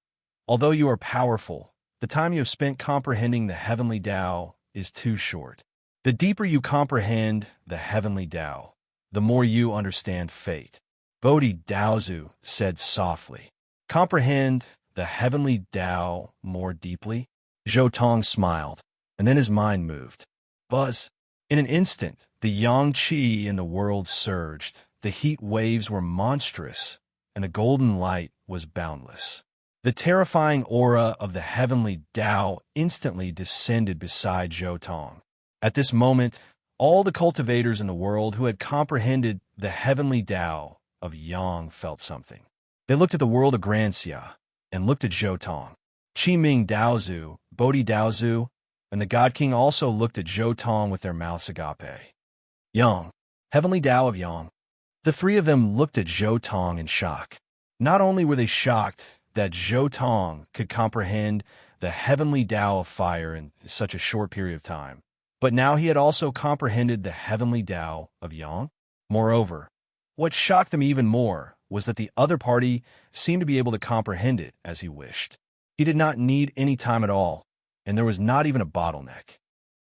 although you are powerful, the time you have spent comprehending the heavenly Tao is too short. The deeper you comprehend the heavenly Tao, the more you understand fate. Bodhi Daozu said softly. Comprehend the heavenly Tao more deeply? Zhou Tong smiled, and then his mind moved. Buzz. In an instant, the yang qi in the world surged. The heat waves were monstrous, and the golden light was boundless. The terrifying aura of the heavenly Tao instantly descended beside Zhou Tong. At this moment, all the cultivators in the world who had comprehended the heavenly Tao of Yang felt something. They looked at the world of Granxia and looked at Zhou Tong. Qi Ming Daozu, Bodhi Daozu, and the God King also looked at Zhou Tong with their mouths agape. Yang, heavenly Tao of Yang. The three of them looked at Zhou Tong in shock. Not only were they shocked that Zhou Tong could comprehend the heavenly Tao of fire in such a short period of time, but now he had also comprehended the heavenly Tao of Yang. Moreover, what shocked them even more was that the other party seemed to be able to comprehend it as he wished. He did not need any time at all, and there was not even a bottleneck.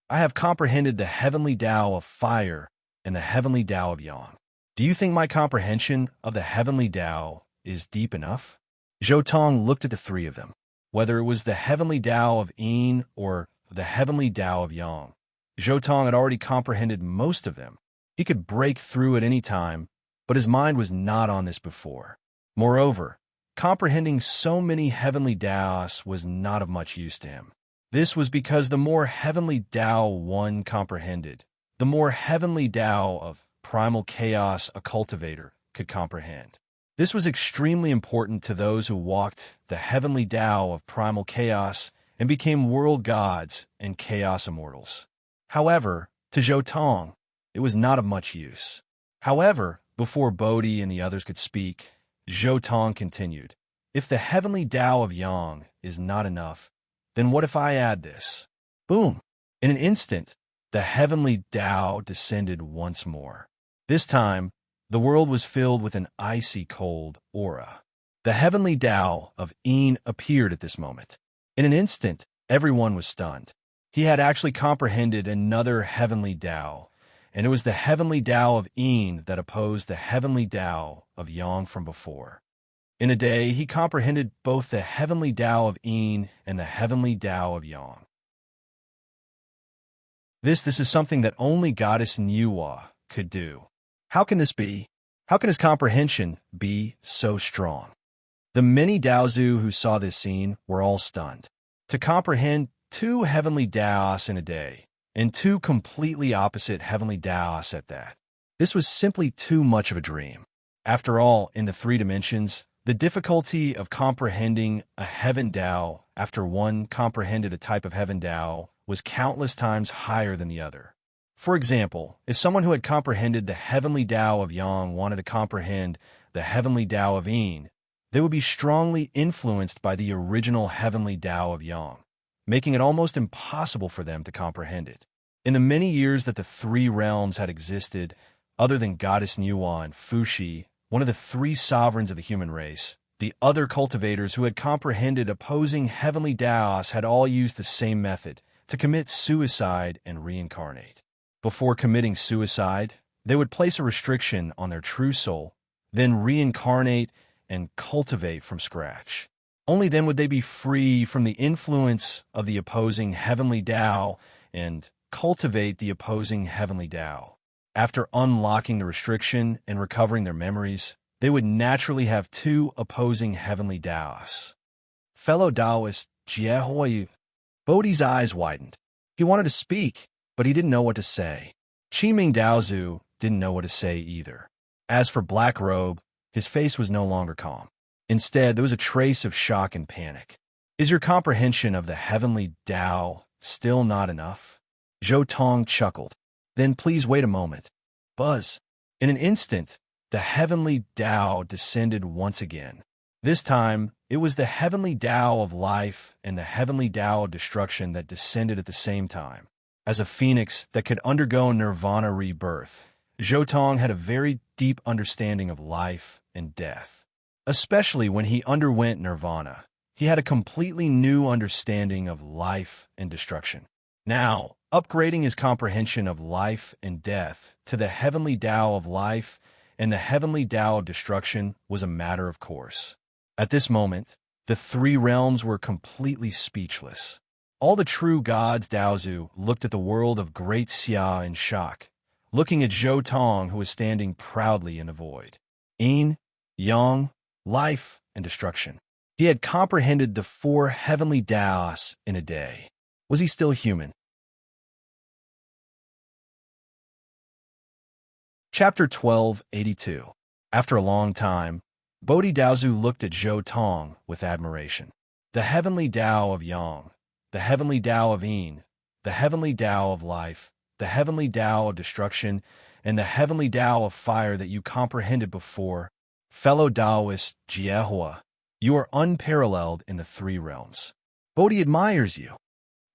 I have comprehended the heavenly Tao of fire and the heavenly Tao of Yang. Do you think my comprehension of the heavenly Tao is deep enough? Zhou Tong looked at the three of them. Whether it was the heavenly Tao of Yin or the heavenly Tao of Yang, Zhou Tong had already comprehended most of them. He could break through at any time, but his mind was not on this before. Moreover, comprehending so many heavenly Taos was not of much use to him. This was because the more heavenly Tao one comprehended, the more heavenly Tao of primal chaos a cultivator could comprehend. This was extremely important to those who walked the heavenly Tao of primal chaos and became world gods and chaos immortals. However, to Zhou Tong, it was not of much use. However, Before Bodhi and the others could speak, Zhou Tong continued, "If the heavenly Tao of Yang is not enough, then what if I add this?" Boom! In an instant, the heavenly Tao descended once more. This time, the world was filled with an icy cold aura. The heavenly Tao of Yin appeared at this moment. In an instant, everyone was stunned. He had actually comprehended another heavenly Tao, and it was the heavenly Tao of Yin that opposed the heavenly Tao of Yang from before. In a day, he comprehended both the heavenly Tao of Yin and the heavenly Tao of Yang. This is something that only Goddess Nuwa could do. How can this be? How can his comprehension be so strong? The many Daozu who saw this scene were all stunned. To comprehend two heavenly Daos in a day, and two completely opposite heavenly Daos at that, this was simply too much of a dream. After all, in the three dimensions, the difficulty of comprehending a heaven Dao after one comprehended a type of heaven Dao was countless times higher than the other. For example, if someone who had comprehended the heavenly Dao of Yang wanted to comprehend the heavenly Dao of Yin, they would be strongly influenced by the original heavenly Dao of Yang, making it almost impossible for them to comprehend it. In the many years that the three realms had existed, other than Goddess Nuwa and Fuxi, one of the three sovereigns of the human race, the other cultivators who had comprehended opposing heavenly Daos had all used the same method, to commit suicide and reincarnate. Before committing suicide, they would place a restriction on their true soul, then reincarnate and cultivate from scratch. Only then would they be free from the influence of the opposing heavenly Tao and cultivate the opposing heavenly Tao. After unlocking the restriction and recovering their memories, they would naturally have two opposing heavenly Taos. Fellow Taoist Jiehui. Bodhi's eyes widened. He wanted to speak, but he didn't know what to say. Qiming Daozu didn't know what to say either. As for Black Robe, his face was no longer calm. Instead, there was a trace of shock and panic. Is your comprehension of the heavenly Tao still not enough? Zhou Tong chuckled. Then please wait a moment. Buzz. In an instant, the heavenly Tao descended once again. This time, it was the heavenly Tao of life and the heavenly Tao of destruction that descended at the same time. As a phoenix that could undergo nirvana rebirth, Zhou Tong had a very deep understanding of life and death. Especially when he underwent nirvana, he had a completely new understanding of life and destruction. Now, upgrading his comprehension of life and death to the heavenly Tao of life and the heavenly Tao of destruction was a matter of course. At this moment, the three realms were completely speechless. All the true gods Daozu looked at the world of Great Xia in shock, looking at Zhou Tong, who was standing proudly in the void. Yin, Yang, life, and destruction. He had comprehended the four heavenly Daos in a day. Was he still human? Chapter 1282. After a long time, Bodhi Daozu looked at Zhou Tong with admiration. The heavenly Tao of Yang, the heavenly Tao of Yin, the heavenly Tao of life, the heavenly Tao of destruction, and the heavenly Tao of fire that you comprehended before, fellow Taoist Jiehua, you are unparalleled in the three realms. Bodhi admires you.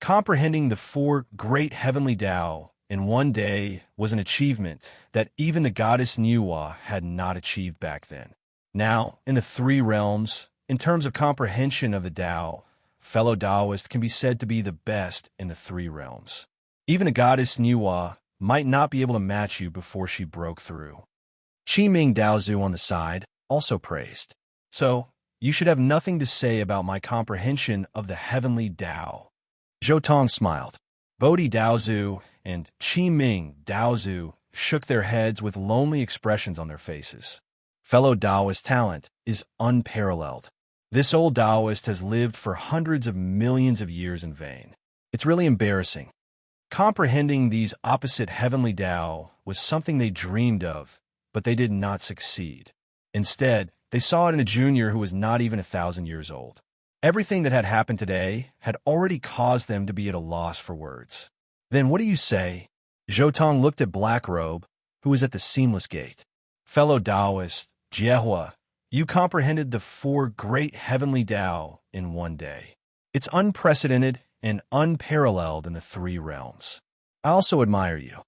Comprehending the four great heavenly Tao in one day was an achievement that even the goddess Nuwa had not achieved back then. Now, in the three realms, in terms of comprehension of the Tao, fellow Taoist can be said to be the best in the three realms. Even a goddess Nuwa might not be able to match you before she broke through. Qiming Daozu on the side also praised. So, you should have nothing to say about my comprehension of the heavenly Tao. Zhou Tong smiled. Bodhi Daozu and Qiming Daozu shook their heads with lonely expressions on their faces. Fellow Taoist talent is unparalleled. This old Taoist has lived for hundreds of millions of years in vain. It's really embarrassing. Comprehending these opposite heavenly Tao was something they dreamed of, but they did not succeed. Instead, they saw it in a junior who was not even 1,000 years old. Everything that had happened today had already caused them to be at a loss for words. Then what do you say? Zhou Tong looked at Black Robe, who was at the seamless gate. Fellow Taoist, Jiehua, you comprehended the four great heavenly Tao in one day. It's unprecedented and unparalleled in the three realms. I also admire you.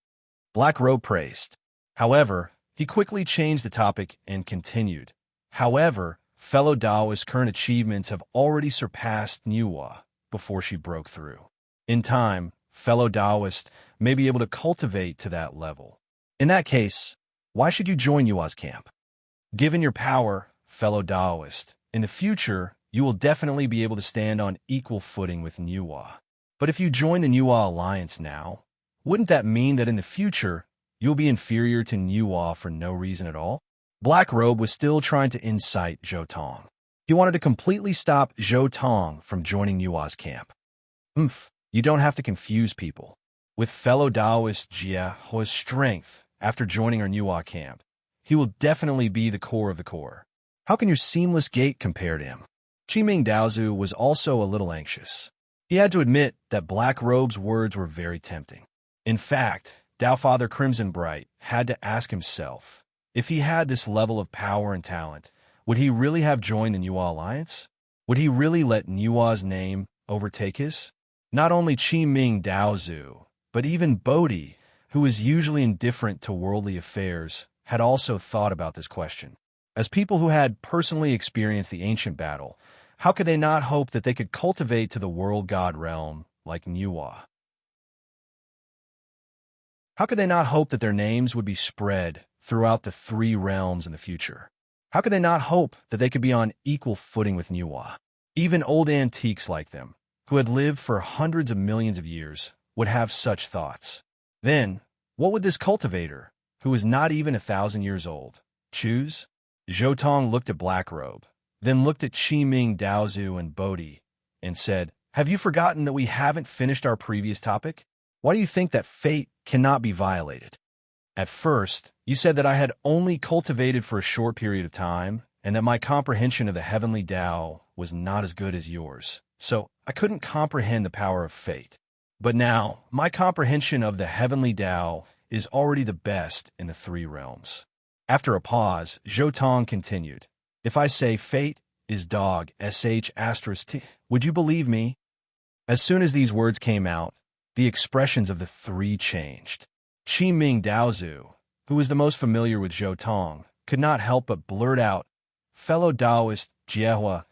Black Robe praised. However, he quickly changed the topic and continued. However, fellow Taoist's current achievements have already surpassed Nuwa before she broke through. In time, fellow Taoist may be able to cultivate to that level. In that case, why should you join Nuwa's camp? Given your power, fellow Taoist, in the future, you will definitely be able to stand on equal footing with Nuwa. But if you join the Nuwa Alliance now, wouldn't that mean that in the future, you'll be inferior to Nuwa for no reason at all? Black Robe was still trying to incite Zhou Tong. He wanted to completely stop Zhou Tong from joining Nuwa's camp. You don't have to confuse people. With fellow Taoist Jiehua's strength after joining our Nuwa camp, he will definitely be the core of the core. How can your seamless gate compare to him? Qiming Daozu was also a little anxious. He had to admit that Black Robe's words were very tempting. In fact, Tao Father Crimson Bright had to ask himself, if he had this level of power and talent, would he really have joined the Nuwa Alliance? Would he really let Nuwa's name overtake his? Not only Qiming Daozu, but even Bodhi, who is usually indifferent to worldly affairs, had also thought about this question. As people who had personally experienced the ancient battle, how could they not hope that they could cultivate to the world god realm like Nuwa? How could they not hope that their names would be spread throughout the three realms in the future? How could they not hope that they could be on equal footing with Nuwa? Even old antiques like them, who had lived for hundreds of millions of years, would have such thoughts. Then, what would this cultivator, who is not even 1,000 years old, choose? Zhou Tong looked at Black Robe, then looked at Qiming Daozu and Bodhi, and said, "Have you forgotten that we haven't finished our previous topic? Why do you think that fate cannot be violated? At first, you said that I had only cultivated for a short period of time, and that my comprehension of the heavenly Tao was not as good as yours, so I couldn't comprehend the power of fate. But now, my comprehension of the heavenly Tao is already the best in the three realms." After a pause, Zhou Tong continued, "If I say fate is dog sh*t, would you believe me?" As soon as these words came out, the expressions of the three changed. Qiming Daozu, who was the most familiar with Zhou Tong, could not help but blurt out, "Fellow Taoist Jiehua,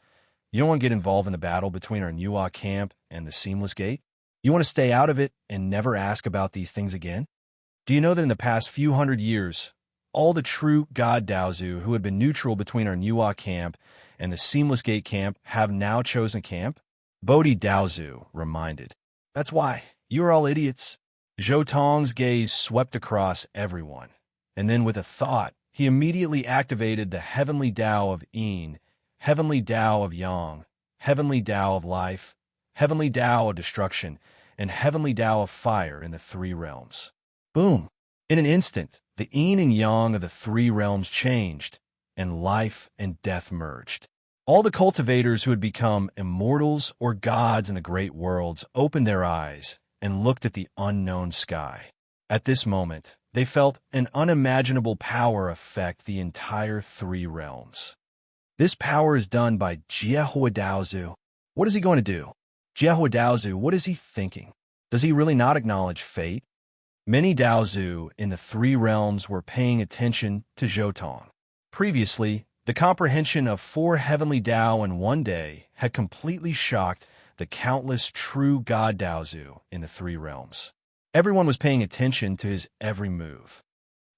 you don't want to get involved in the battle between our Nuwa camp and the Seamless Gate? You want to stay out of it and never ask about these things again? Do you know that in the past few hundred years, all the true God Daozu who had been neutral between our Nuwa camp and the Seamless Gate camp have now chosen camp?" Bodhi Daozu reminded. "That's why. You are all idiots." Zhou Tong's gaze swept across everyone, and then with a thought, he immediately activated the heavenly Tao of Yin, heavenly Tao of Yang, heavenly Tao of life, heavenly Tao of destruction, and heavenly Tao of fire in the three realms. Boom! In an instant, the yin and yang of the three realms changed, and life and death merged. All the cultivators who had become immortals or gods in the great worlds opened their eyes and looked at the unknown sky. At this moment, they felt an unimaginable power affect the entire three realms. This power is done by Jiehua Daozu. What is he going to do? Jiehua Daozu, what is he thinking? Does he really not acknowledge fate? Many Daozu in the three realms were paying attention to Zhou Tong. Previously, the comprehension of four heavenly Tao in one day had completely shocked the countless true God Daozu in the three realms. Everyone was paying attention to his every move.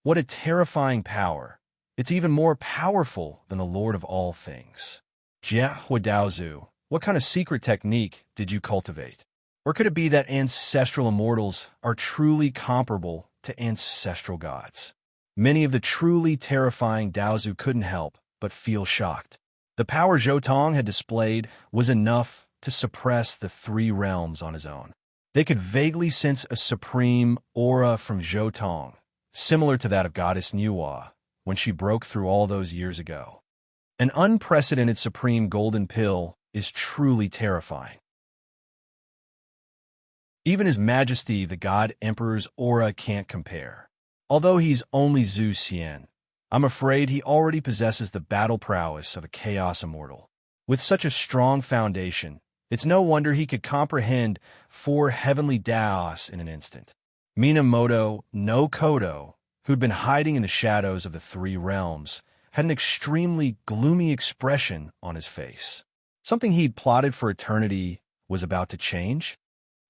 What a terrifying power! It's even more powerful than the Lord of all things. Jiehua Daozu, what kind of secret technique did you cultivate? Or could it be that ancestral immortals are truly comparable to ancestral gods? Many of the truly terrifying Daozu couldn't help but feel shocked. The power Zhou Tong had displayed was enough to suppress the three realms on his own. They could vaguely sense a supreme aura from Zhou Tong, similar to that of Goddess Nuwa, when she broke through all those years ago. An unprecedented supreme golden pill is truly terrifying. Even His Majesty, the God Emperor's aura can't compare. Although he's only Zhu Xian, I'm afraid he already possesses the battle prowess of a Chaos Immortal. With such a strong foundation, it's no wonder he could comprehend 4 heavenly Daos in an instant. Minamoto no Kodo, who'd been hiding in the shadows of the 3 realms, had an extremely gloomy expression on his face. Something he'd plotted for eternity was about to change?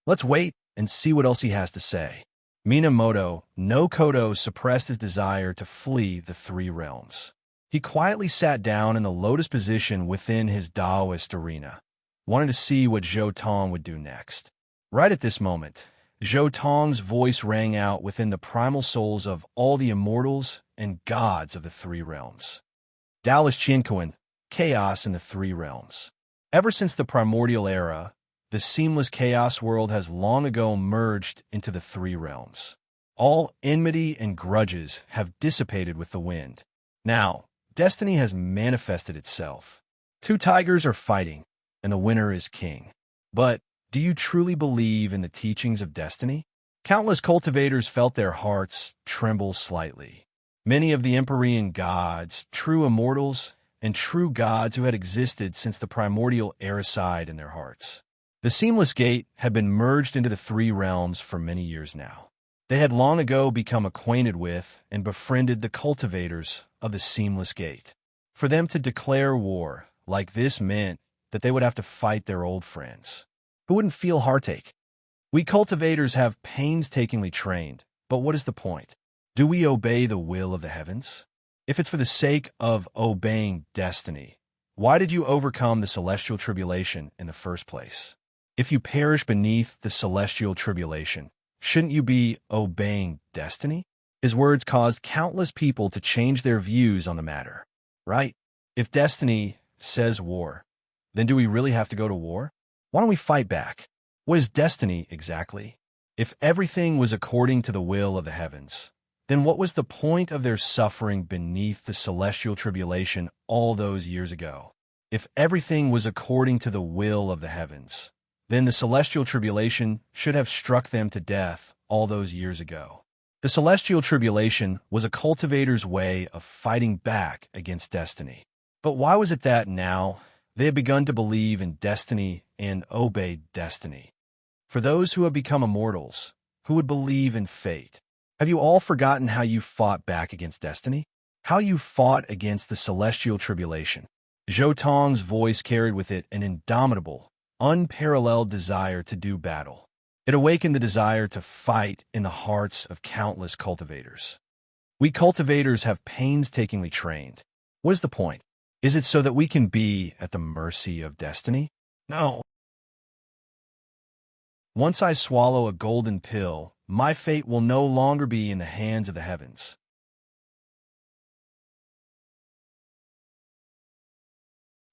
Let's wait and see what else he has to say. Minamoto no Kodo suppressed his desire to flee the 3 realms. He quietly sat down in the lotus position within his Daoist arena, wanting to see what Zhou Tong would do next. Right at this moment, Zhou Tong's voice rang out within the primal souls of all the immortals and gods of the 3 realms. Dallas Chinquan, chaos in the 3 realms. Ever since the primordial era, the seamless chaos world has long ago merged into the 3 realms. All enmity and grudges have dissipated with the wind. Now, destiny has manifested itself. 2 tigers are fighting, and the winner is king. But do you truly believe in the teachings of destiny? Countless cultivators felt their hearts tremble slightly. Many of the Empyrean gods, true immortals, and true gods who had existed since the primordial era sighed in their hearts. The Seamless Gate had been merged into the 3 realms for many years now. They had long ago become acquainted with and befriended the cultivators of the Seamless Gate. For them to declare war like this meant that they would have to fight their old friends, who wouldn't feel heartache. We cultivators have painstakingly trained, but what is the point? Do we obey the will of the heavens? If it's for the sake of obeying destiny, why did you overcome the celestial tribulation in the first place? If you perish beneath the celestial tribulation, shouldn't you be obeying destiny? His words caused countless people to change their views on the matter, right? If destiny says war, then do we really have to go to war? Why don't we fight back? What is destiny exactly? If everything was according to the will of the heavens, then what was the point of their suffering beneath the celestial tribulation all those years ago? If everything was according to the will of the heavens, then the celestial tribulation should have struck them to death all those years ago. The celestial tribulation was a cultivator's way of fighting back against destiny. But why was it that now they had begun to believe in destiny and obey destiny? For those who have become immortals, who would believe in fate, have you all forgotten how you fought back against destiny? How you fought against the celestial tribulation? Zhou Tong's voice carried with it an indomitable, unparalleled desire to do battle. It awakened the desire to fight in the hearts of countless cultivators. We cultivators have painstakingly trained. What is the point? Is it so that we can be at the mercy of destiny? No. Once I swallow a golden pill, my fate will no longer be in the hands of the heavens.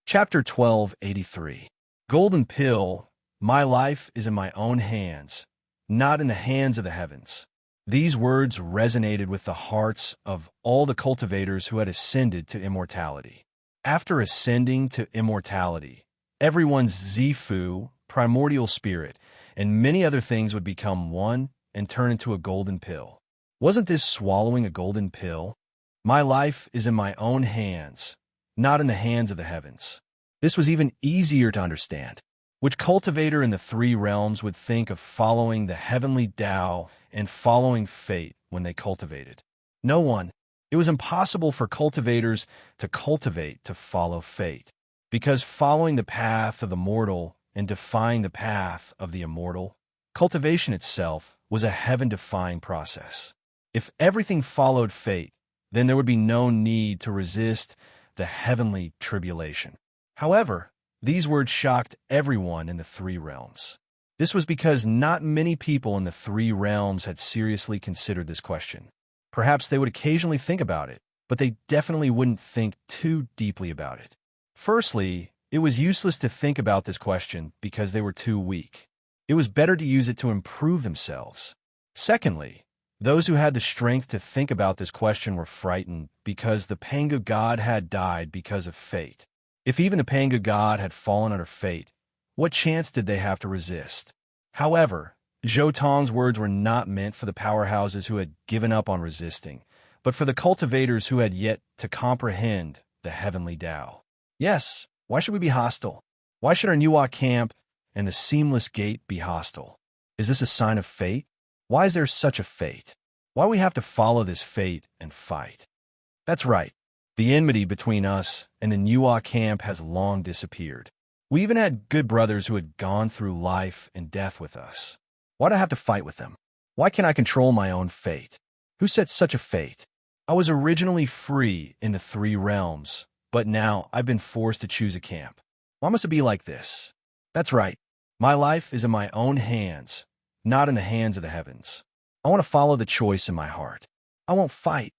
Chapter 1283. Golden Pill, my life is in my own hands, not in the hands of the heavens. These words resonated with the hearts of all the cultivators who had ascended to immortality. After ascending to immortality, everyone's Zifu, primordial spirit, and many other things would become one and turn into a golden pill. Wasn't this swallowing a golden pill? My life is in my own hands, not in the hands of the heavens. This was even easier to understand. Which cultivator in the 3 realms would think of following the heavenly Tao and following fate when they cultivated? No one. It was impossible for cultivators to cultivate to follow fate, because following the path of the mortal and defying the path of the immortal, cultivation itself was a heaven-defying process. If everything followed fate, then there would be no need to resist the heavenly tribulation. However, these words shocked everyone in the 3 realms. This was because not many people in the 3 realms had seriously considered this question. Perhaps they would occasionally think about it, but they definitely wouldn't think too deeply about it. Firstly, it was useless to think about this question because they were too weak. It was better to use it to improve themselves. Secondly, those who had the strength to think about this question were frightened because the Panga god had died because of fate. If even the Panga god had fallen under fate, what chance did they have to resist? However, Zhou Tong's words were not meant for the powerhouses who had given up on resisting, but for the cultivators who had yet to comprehend the heavenly Tao. Yes, why should we be hostile? Why should our Nuwa camp and the seamless gate be hostile? Is this a sign of fate? Why is there such a fate? Why we have to follow this fate and fight? That's right. The enmity between us and the Nuwa camp has long disappeared. We even had good brothers who had gone through life and death with us. Why do I have to fight with them? Why can't I control my own fate? Who set such a fate? I was originally free in the three realms, but now I've been forced to choose a camp. Why must it be like this? That's right. My life is in my own hands, not in the hands of the heavens. I want to follow the choice in my heart. I won't fight.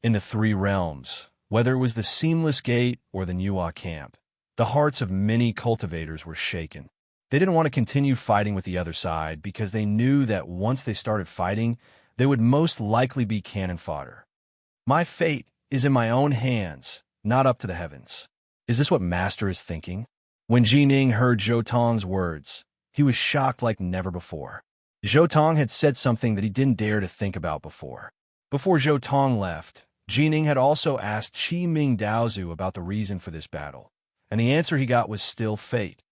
In the three realms, whether it was the seamless gate or the Nuwa camp, the hearts of many cultivators were shaken. They didn't want to continue fighting with the other side because they knew that once they started fighting, they would most likely be cannon fodder. My fate is in my own hands, not up to the heavens. Is this what Master is thinking? When Jining heard Zhou Tong's words, he was shocked like never before. Zhou Tong had said something that he didn't dare to think about before. Before Zhou Tong left, Jining had also asked Qi Ming Daozu about the reason for this battle, and the answer he got was still fate.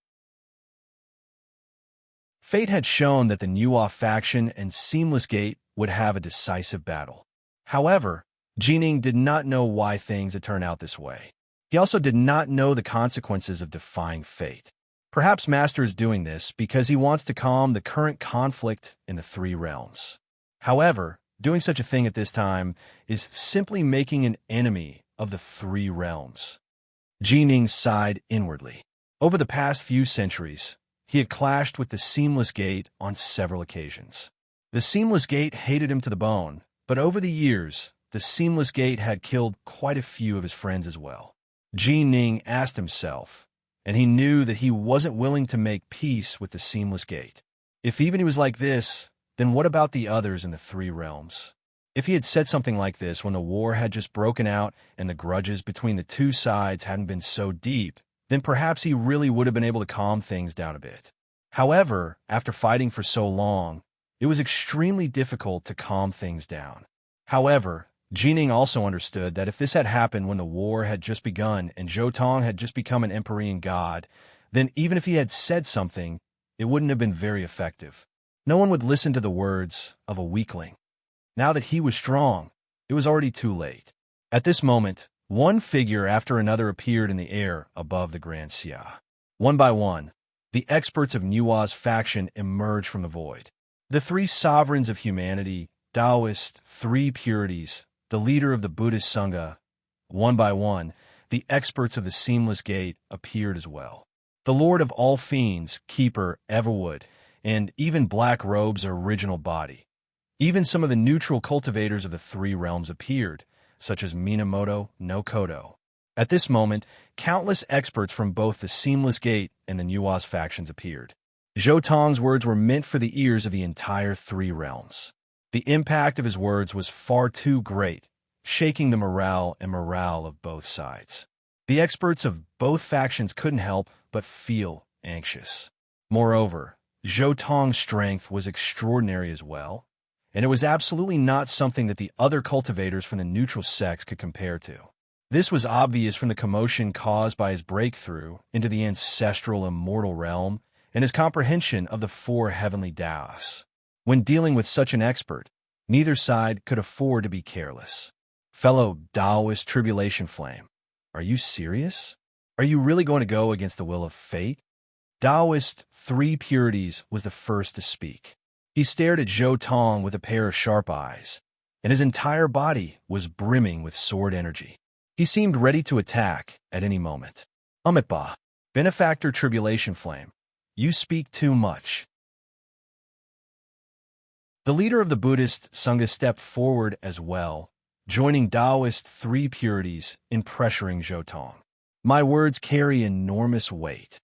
Fate had shown that the Nuwa faction and Seamless Gate would have a decisive battle. However, Jining did not know why things had turned out this way. He also did not know the consequences of defying fate. Perhaps Master is doing this because he wants to calm the current conflict in the three realms. However, doing such a thing at this time is simply making an enemy of the three realms. Jining sighed inwardly. Over the past few centuries, he had clashed with the Seamless Gate on several occasions. The Seamless Gate hated him to the bone, but over the years, the Seamless Gate had killed quite a few of his friends as well. Jining asked himself, and he knew that he wasn't willing to make peace with the Seamless Gate. If even he was like this, then what about the others in the three realms? If he had said something like this when the war had just broken out and the grudges between the two sides hadn't been so deep, then perhaps he really would have been able to calm things down a bit. However, after fighting for so long, it was extremely difficult to calm things down. However, Jining also understood that if this had happened when the war had just begun and Zhou Tong had just become an Empyrean god, then even if he had said something, it wouldn't have been very effective. No one would listen to the words of a weakling. Now that he was strong, it was already too late. At this moment, one figure after another appeared in the air above the Grand Xia. One by one, the experts of Nuwa's faction emerged from the void. The three sovereigns of humanity, Taoist, three purities, the leader of the Buddhist Sangha. One by one, the experts of the Seamless Gate appeared as well. The Lord of all Fiends, Keeper, Everwood, and even Black Robe's original body. Even some of the neutral cultivators of the three realms appeared, such as Minamoto no Kodo. At this moment, countless experts from both the Seamless Gate and the Nuwa's factions appeared. Zhou Tong's words were meant for the ears of the entire three realms. The impact of his words was far too great, shaking the morale of both sides. The experts of both factions couldn't help but feel anxious. Moreover, Zhou Tong's strength was extraordinary as well, and it was absolutely not something that the other cultivators from the neutral sects could compare to. This was obvious from the commotion caused by his breakthrough into the ancestral immortal realm and his comprehension of the four heavenly Taos. When dealing with such an expert, neither side could afford to be careless. Fellow Taoist Tribulation Flame, are you serious? Are you really going to go against the will of fate? Taoist Three Purities was the first to speak. He stared at Zhou Tong with a pair of sharp eyes, and his entire body was brimming with sword energy. He seemed ready to attack at any moment. Amitba, Benefactor Tribulation Flame, you speak too much. The leader of the Buddhist Sangha stepped forward as well, joining Taoist Three Purities in pressuring Zhou Tong. My words carry enormous weight.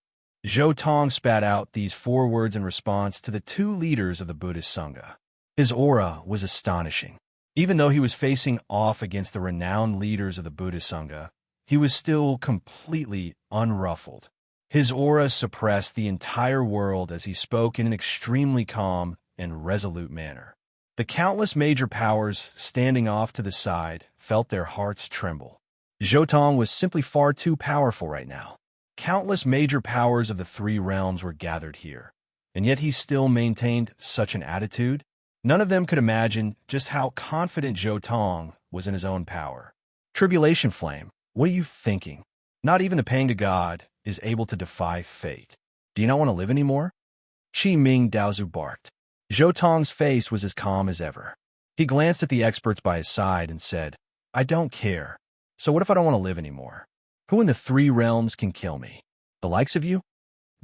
Zhou Tong spat out these four words in response to the two leaders of the Buddhist Sangha. His aura was astonishing. Even though he was facing off against the renowned leaders of the Buddhist Sangha, he was still completely unruffled. His aura suppressed the entire world as he spoke in an extremely calm and resolute manner. The countless major powers standing off to the side felt their hearts tremble. Zhou was simply far too powerful right now. Countless major powers of the three realms were gathered here, and yet he still maintained such an attitude. None of them could imagine just how confident Zhou was in his own power. Tribulation Flame, what are you thinking? Not even the Pang to God is able to defy fate. Do you not want to live anymore? Qi Ming Daozu barked. Zhou face was as calm as ever. He glanced at the experts by his side and said, I don't care. So what if I don't want to live anymore? Who in the three realms can kill me? The likes of you?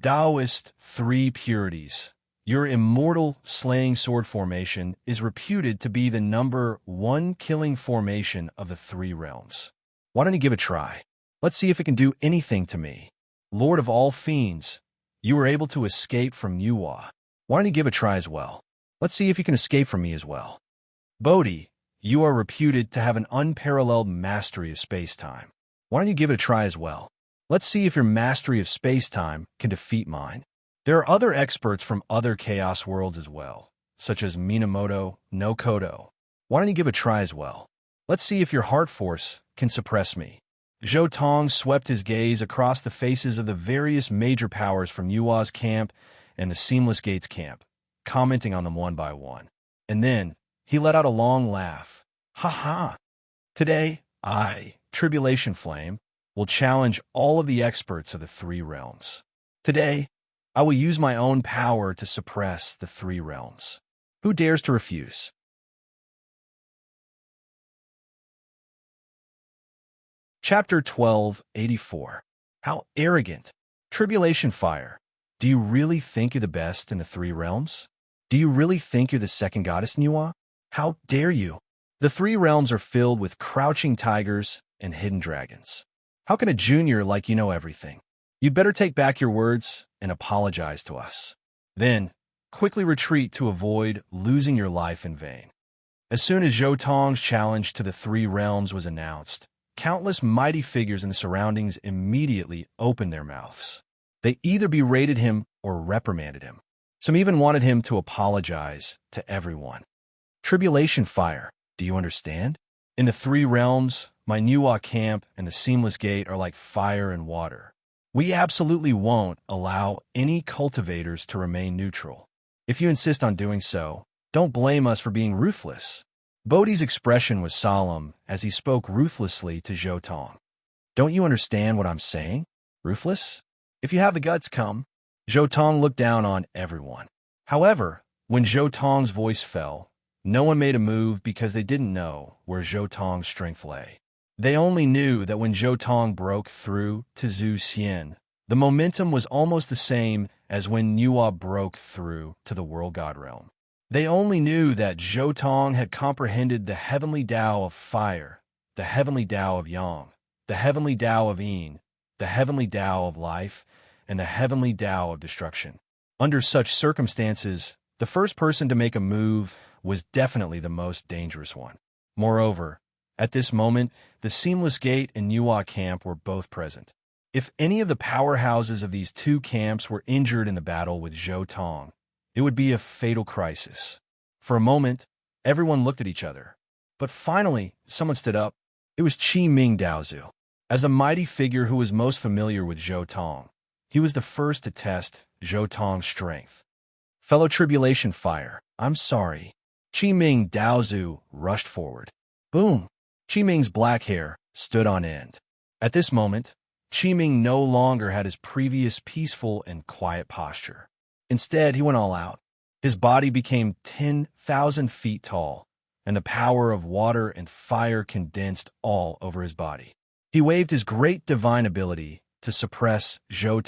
Taoist three purities. Your immortal slaying sword formation is reputed to be the #1 killing formation of the three realms. Why don't you give it a try? Let's see if it can do anything to me. Lord of all fiends, you were able to escape from Yuhua. Why don't you give it a try as well? Let's see if you can escape from me as well. Bodhi, you are reputed to have an unparalleled mastery of space-time. Why don't you give it a try as well? Let's see if your mastery of space-time can defeat mine. There are other experts from other chaos worlds as well, such as Minamoto no Kodo. Why don't you give it a try as well? Let's see if your heart force can suppress me. Zhou swept his gaze across the faces of the various major powers from Yua's camp and the Seamless Gates camp, commenting on them one by one. And then he let out a long laugh. Ha ha! Today, I, Tribulation Flame, will challenge all of the experts of the three realms. Today, I will use my own power to suppress the three realms. Who dares to refuse? Chapter 1284. How arrogant! Tribulation Fire. Do you really think you're the best in the three realms? Do you really think you're the second goddess in Yuhua? How dare you? The three realms are filled with crouching tigers and hidden dragons. How can a junior like you know everything? You'd better take back your words and apologize to us. Then, quickly retreat to avoid losing your life in vain. As soon as Zhou challenge to the three realms was announced, countless mighty figures in the surroundings immediately opened their mouths. They either berated him or reprimanded him. Some even wanted him to apologize to everyone. Tribulation Fire, do you understand? In the three realms, my Yuhua camp and the Seamless Gate are like fire and water. We absolutely won't allow any cultivators to remain neutral. If you insist on doing so, don't blame us for being ruthless. Bodhi's expression was solemn as he spoke ruthlessly to Zhou. Don't you understand what I'm saying? Ruthless? If you have the guts, come. Zhou looked down on everyone. However, when Zhou voice fell, no one made a move because they didn't know where Zhou strength lay. They only knew that when Zhou broke through to Zhu Xian, the momentum was almost the same as when Yuhua broke through to the World God Realm. They only knew that Zhou had comprehended the heavenly Tao of fire, the heavenly Tao of yang, the heavenly Tao of yin, the heavenly Tao of life, and the heavenly Tao of destruction. Under such circumstances, the first person to make a move was definitely the most dangerous one. Moreover, at this moment, the Seamless Gate and Yuhua camp were both present. If any of the powerhouses of these two camps were injured in the battle with Zhou, it would be a fatal crisis. For a moment, everyone looked at each other. But finally, someone stood up. It was Qi Ming Daozu. As the mighty figure who was most familiar with Zhou, he was the first to test Zhou strength. Fellow Tribulation Fire, I'm sorry. Qi Ming Daozu rushed forward. Boom! Qi Ming's black hair stood on end. At this moment, Qi Ming no longer had his previous peaceful and quiet posture. Instead, he went all out. His body became 10,000 feet tall, and the power of water and fire condensed all over his body. He waved his great divine ability to suppress Zhou.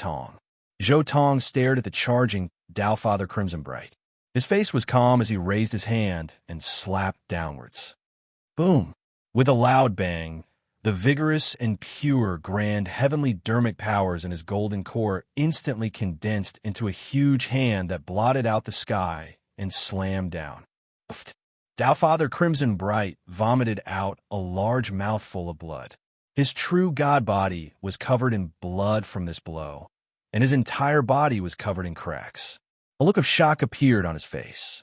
Zhou stared at the charging Tao Father Crimson Bright. His face was calm as he raised his hand and slapped downwards. Boom! With a loud bang, the vigorous and pure grand heavenly dermic powers in his golden core instantly condensed into a huge hand that blotted out the sky and slammed down. Tao Father Crimson Bright vomited out a large mouthful of blood. His true god body was covered in blood from this blow, and his entire body was covered in cracks. A look of shock appeared on his face.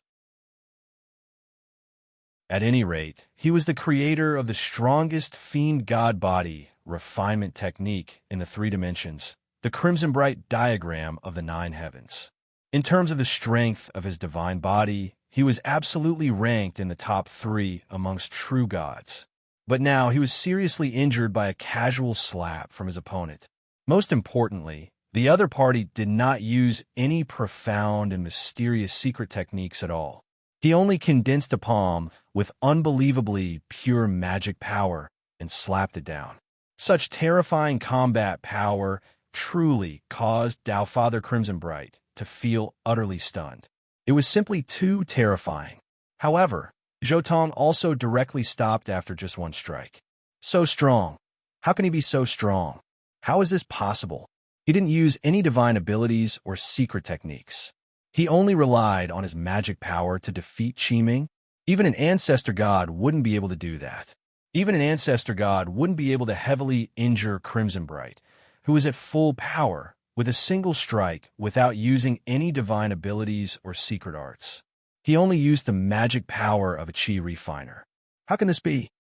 At any rate, he was the creator of the strongest fiend god body refinement technique in the three dimensions, the crimson bright diagram of the nine heavens. In terms of the strength of his divine body, he was absolutely ranked in the top 3 amongst true gods. But now he was seriously injured by a casual slap from his opponent. Most importantly, the other party did not use any profound and mysterious secret techniques at all. He only condensed a palm with unbelievably pure magic power and slapped it down. Such terrifying combat power truly caused Tao Father Crimson Bright to feel utterly stunned. It was simply too terrifying. However, Zhou Tong also directly stopped after just one strike. So strong. How can he be so strong? How is this possible? He didn't use any divine abilities or secret techniques. He only relied on his magic power to defeat Qiming. Even an ancestor god wouldn't be able to do that. Even an ancestor god wouldn't be able to heavily injure Crimson Bright, who was at full power, with a single strike without using any divine abilities or secret arts. He only used the magic power of a Qi refiner. How can this be?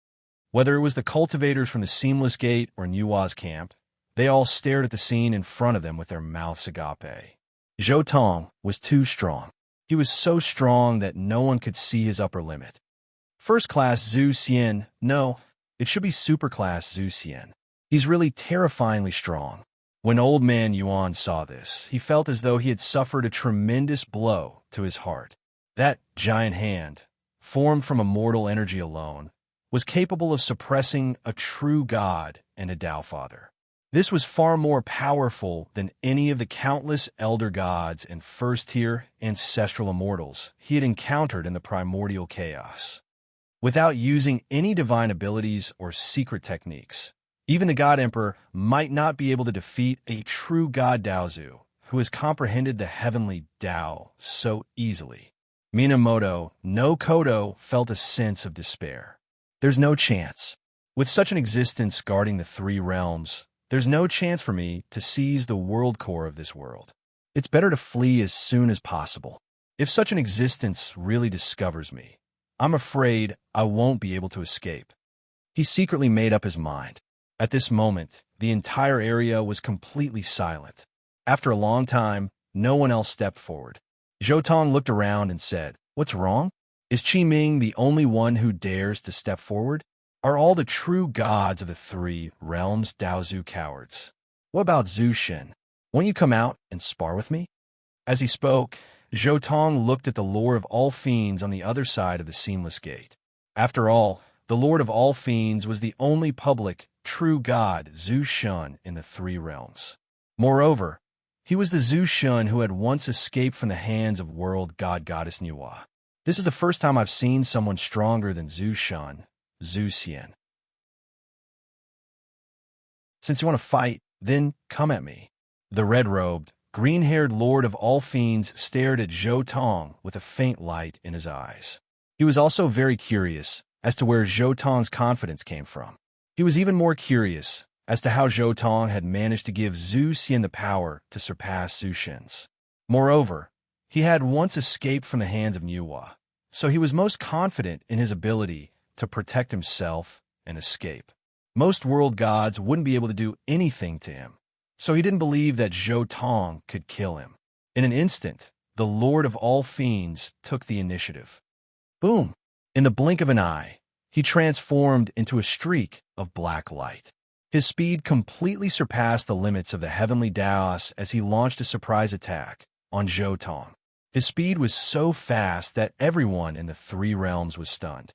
Whether it was the cultivators from the Seamless Gate or Nua's camp, they all stared at the scene in front of them with their mouths agape. Zhou Tong was too strong. He was so strong that no one could see his upper limit. First class Zhu Xian, no, it should be super class Zhu Xian. He's really terrifyingly strong. When old man Yuan saw this, he felt as though he had suffered a tremendous blow to his heart. That giant hand, formed from immortal energy alone, was capable of suppressing a true god and a Tao Father. This was far more powerful than any of the countless elder gods and first-tier ancestral immortals he had encountered in the primordial chaos. Without using any divine abilities or secret techniques, even the God Emperor might not be able to defeat a true God Daozu who has comprehended the heavenly Tao so easily. Minamoto no Kodo felt a sense of despair. There's no chance. With such an existence guarding the three realms, there's no chance for me to seize the world core of this world. It's better to flee as soon as possible. If such an existence really discovers me, I'm afraid I won't be able to escape. He secretly made up his mind. At this moment, the entire area was completely silent. After a long time, no one else stepped forward. Zhou Tong looked around and said, "What's wrong? Is Qiming the only one who dares to step forward? Are all the true gods of the three realms Daozu cowards? What about Zhu Xin? Won't you come out and spar with me?" As he spoke, Zhou Tong looked at the Lord of all Fiends on the other side of the Seamless Gate. After all, the Lord of all Fiends was the only public, true god Zhu Xun in the three realms. Moreover, he was the Zhu Xun who had once escaped from the hands of world god goddess Nua. This is the first time I've seen someone stronger than Zhu Xun, Zhu Xian. Since you want to fight, then come at me. The red-robed, green-haired Lord of all Fiends stared at Zhou Tong with a faint light in his eyes. He was also very curious as to where Zhou Tong's confidence came from. He was even more curious as to how Zhou Tong had managed to give Zhu Xian the power to surpass Zhu Xin's. Moreover, he had once escaped from the hands of Nuwa, so he was most confident in his ability to protect himself and escape. Most world gods wouldn't be able to do anything to him, so he didn't believe that Zhou Tong could kill him. In an instant, the Lord of all Fiends took the initiative. Boom! In the blink of an eye, he transformed into a streak of black light. His speed completely surpassed the limits of the heavenly Daos as he launched a surprise attack on Zhou Tong. His speed was so fast that everyone in the three realms was stunned.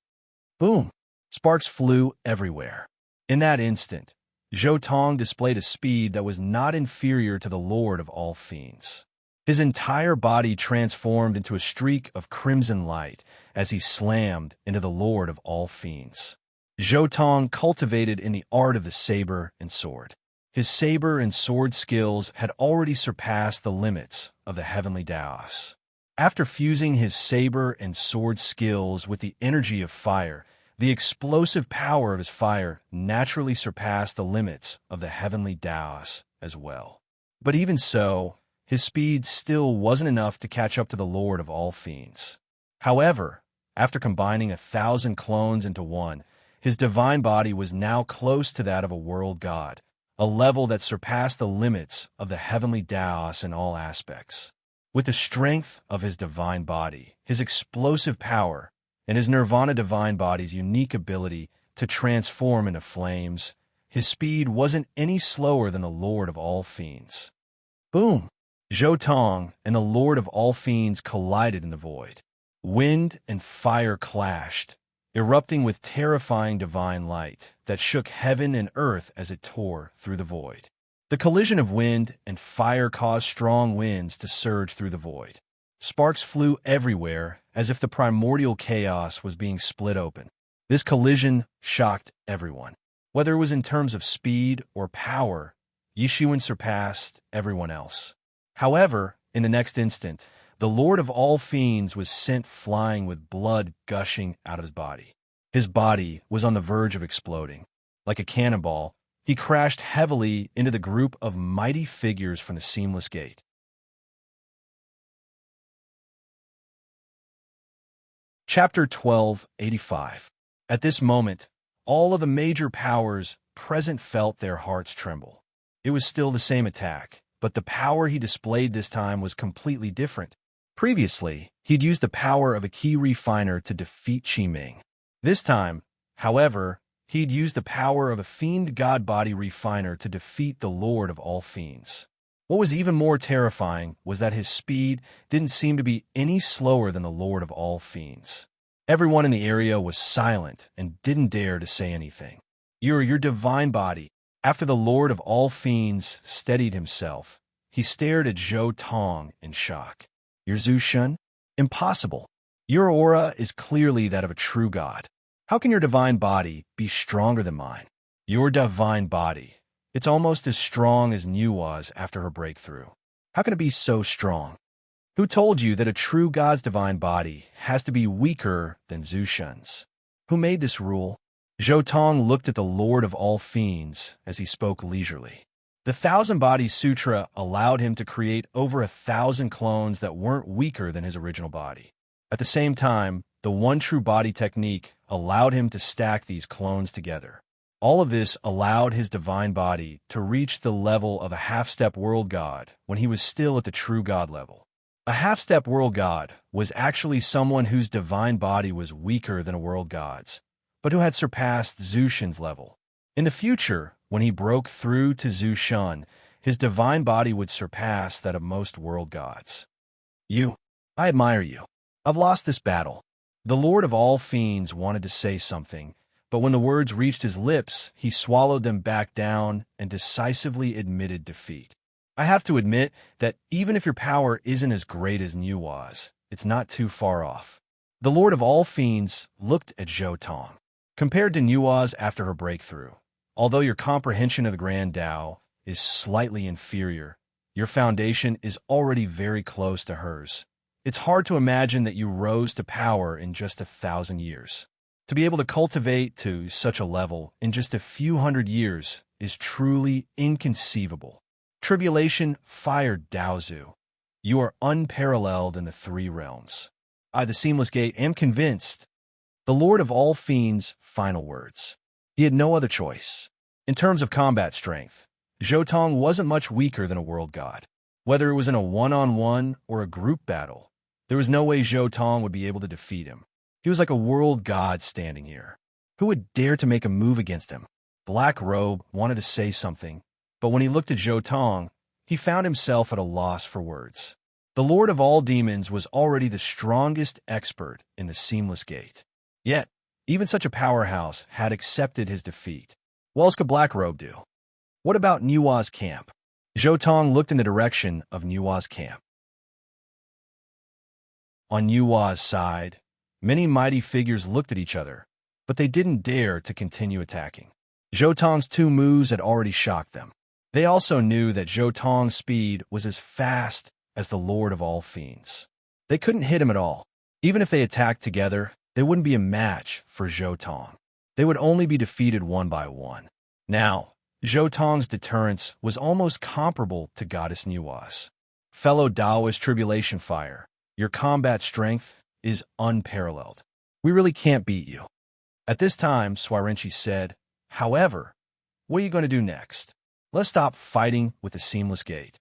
Boom! Sparks flew everywhere. In that instant, Zhou Tong displayed a speed that was not inferior to the Lord of all Fiends. His entire body transformed into a streak of crimson light as he slammed into the Lord of all Fiends. Zhou Tong cultivated in the art of the saber and sword. His saber and sword skills had already surpassed the limits of the heavenly Daos. After fusing his saber and sword skills with the energy of fire, the explosive power of his fire naturally surpassed the limits of the heavenly Daos as well. But even so, his speed still wasn't enough to catch up to the Lord of all Fiends. However, After combining 1,000 clones into one, his divine body was now close to that of a world god, a level that surpassed the limits of the heavenly Daos in all aspects. With the strength of his divine body, his explosive power, and his nirvana divine body's unique ability to transform into flames, his speed wasn't any slower than the Lord of all fiends. Boom! Zhou Tong and the Lord of all fiends collided in the void. Wind and fire clashed, erupting with terrifying divine light that shook heaven and earth as it tore through the void. The collision of wind and fire caused strong winds to surge through the void. Sparks flew everywhere as if the primordial chaos was being split open. This collision shocked everyone. Whether it was in terms of speed or power, Yishuan surpassed everyone else. However, in the next instant, the Lord of all fiends was sent flying with blood gushing out of his body. His body was on the verge of exploding. Like a cannonball, he crashed heavily into the group of mighty figures from the Seamless Gate. Chapter 1285. At this moment, all of the major powers present felt their hearts tremble. It was still the same attack, but the power he displayed this time was completely different. Previously, he'd used the power of a key refiner to defeat Qiming. This time, however, he'd used the power of a fiend god body refiner to defeat the Lord of all fiends. What was even more terrifying was that his speed didn't seem to be any slower than the Lord of all fiends. Everyone in the area was silent and didn't dare to say anything. Your divine body. After the Lord of all fiends steadied himself, he stared at Zhou Tong in shock. Your Zhu Shun? Impossible. Your aura is clearly that of a true god. How can your divine body be stronger than mine? Your divine body. It's almost as strong as Nuwa's after her breakthrough. How can it be so strong? Who told you that a true god's divine body has to be weaker than Zhu Shun's? Who made this rule? Zhou Tong looked at the Lord of all fiends as he spoke leisurely. The Thousand Bodies Sutra allowed him to create over 1,000 clones that weren't weaker than his original body. At the same time, the One True Body technique allowed him to stack these clones together. All of this allowed his divine body to reach the level of a half-step world god when he was still at the true god level. A half-step world god was actually someone whose divine body was weaker than a world god's, but who had surpassed Zhu Shun's level. In the future, when he broke through to Zhu Shun, his divine body would surpass that of most world gods. I admire you. I've lost this battle. The Lord of all fiends wanted to say something, but when the words reached his lips, he swallowed them back down and decisively admitted defeat. I have to admit that even if your power isn't as great as Nuwa's, it's not too far off. The Lord of all fiends looked at Zhou Tong. Compared to Nuwa's after her breakthrough, although your comprehension of the Grand Tao is slightly inferior, your foundation is already very close to hers. It's hard to imagine that you rose to power in just 1,000 years. To be able to cultivate to such a level in just a few hundred years is truly inconceivable. Tribulation fired Daozu. You are unparalleled in the three realms. I, the Seamless Gate, am convinced. The Lord of all fiends' final words. He had no other choice. In terms of combat strength, Zhou Tong wasn't much weaker than a world god. Whether it was in a one-on-one or a group battle, there was no way Zhou Tong would be able to defeat him. He was like a world god standing here. Who would dare to make a move against him? Black Robe wanted to say something, but when he looked at Zhou Tong, he found himself at a loss for words. The Lord of all demons was already the strongest expert in the Seamless Gate. Yet, even such a powerhouse had accepted his defeat. What else could Black Robe do? What about Nuwa's camp? Zhou Tong looked in the direction of Nuwa's camp. On Nuwa's side, many mighty figures looked at each other, but they didn't dare to continue attacking. Zhou Tong's 2 moves had already shocked them. They also knew that Zhou Tong's speed was as fast as the Lord of all fiends. They couldn't hit him at all. Even if they attacked together, they wouldn't be a match for Zhou Tong. They would only be defeated one by one. Now, Zhou Tong's deterrence was almost comparable to Goddess Nuwa's. Fellow Taoist Tribulation Fire, your combat strength is unparalleled. We really can't beat you. At this time, Swarenchi said, however, what are you going to do next? Let's stop fighting with the seamless gate.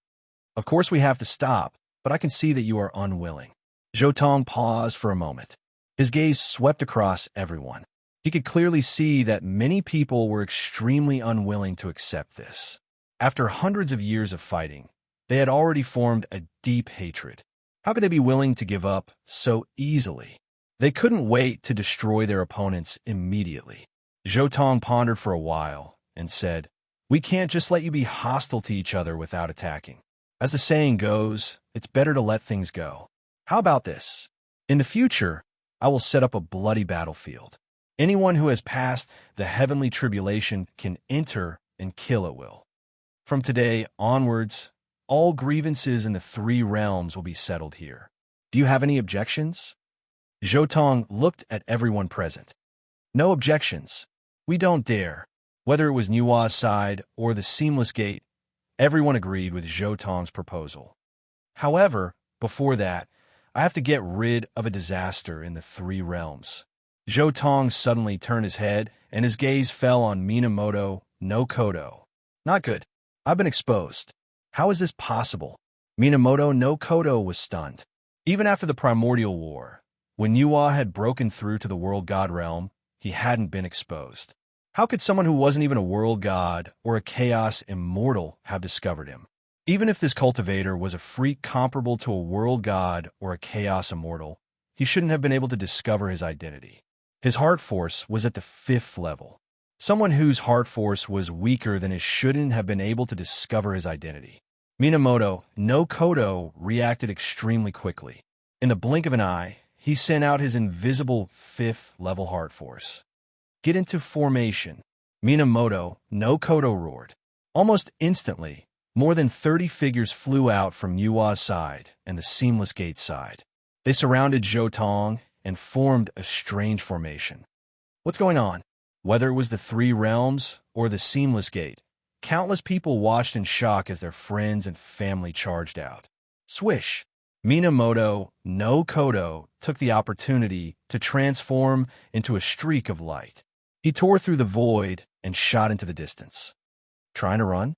Of course we have to stop, but I can see that you are unwilling. Zhou paused for a moment. His gaze swept across everyone. He could clearly see that many people were extremely unwilling to accept this. After hundreds of years of fighting, they had already formed a deep hatred. How could they be willing to give up so easily? They couldn't wait to destroy their opponents immediately. Zhou pondered for a while and said, we can't just let you be hostile to each other without attacking. As the saying goes, it's better to let things go. How about this? In the future, I will set up a bloody battlefield. Anyone who has passed the heavenly tribulation can enter and kill at will. From today onwards, all grievances in the 3 realms will be settled here. Do you have any objections? Zhou looked at everyone present. No objections. We don't dare. Whether it was Nua's side or the seamless gate, everyone agreed with Zhou proposal. However, before that, I have to get rid of a disaster in the 3 realms. Zhou suddenly turned his head, and his gaze fell on Minamoto no Kodo. Not good. I've been exposed. How is this possible? Minamoto no Kodo was stunned. Even after the Primordial War, when Nua had broken through to the World God realm, he hadn't been exposed. How could someone who wasn't even a World God or a Chaos Immortal have discovered him? Even if this cultivator was a freak comparable to a World God or a Chaos Immortal, he shouldn't have been able to discover his identity. His heart force was at the 5th level. Someone whose heart force was weaker than his shouldn't have been able to discover his identity. Minamoto no Kodo reacted extremely quickly. In the blink of an eye, he sent out his invisible 5th level heart force. Get into formation. Minamoto no Kodo roared. Almost instantly, more than 30 figures flew out from Nua's side and the seamless gate side. They surrounded Zhou and formed a strange formation. What's going on? Whether it was the 3 realms or the seamless gate, countless people watched in shock as their friends and family charged out. Swish! Minamoto no Kodo took the opportunity to transform into a streak of light. He tore through the void and shot into the distance. Trying to run?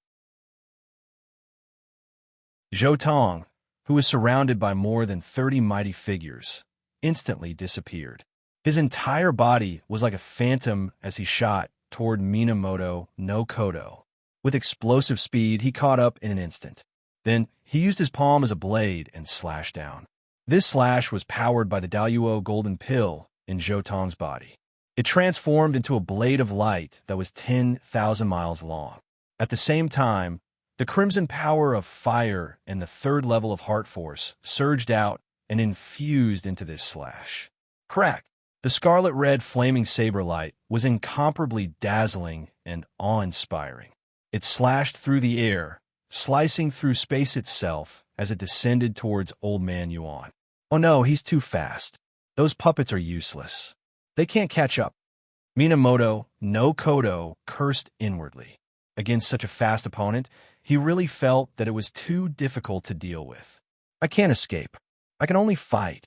Zhou, who was surrounded by more than 30 mighty figures, instantly disappeared. His entire body was like a phantom as he shot toward Minamoto no Kodo. With explosive speed, he caught up in an instant. Then, he used his palm as a blade and slashed down. This slash was powered by the Daluo golden pill in Zhou body. It transformed into a blade of light that was 10,000 miles long. At the same time, the crimson power of fire and the 3rd level of heart force surged out and infused into this slash. Crack! The scarlet-red flaming saber light was incomparably dazzling and awe-inspiring. It slashed through the air, slicing through space itself as it descended towards Old Man Yuan. Oh no, he's too fast. Those puppets are useless. They can't catch up. Minamoto no Kodo cursed inwardly. Against such a fast opponent, he really felt that it was too difficult to deal with. I can't escape. I can only fight.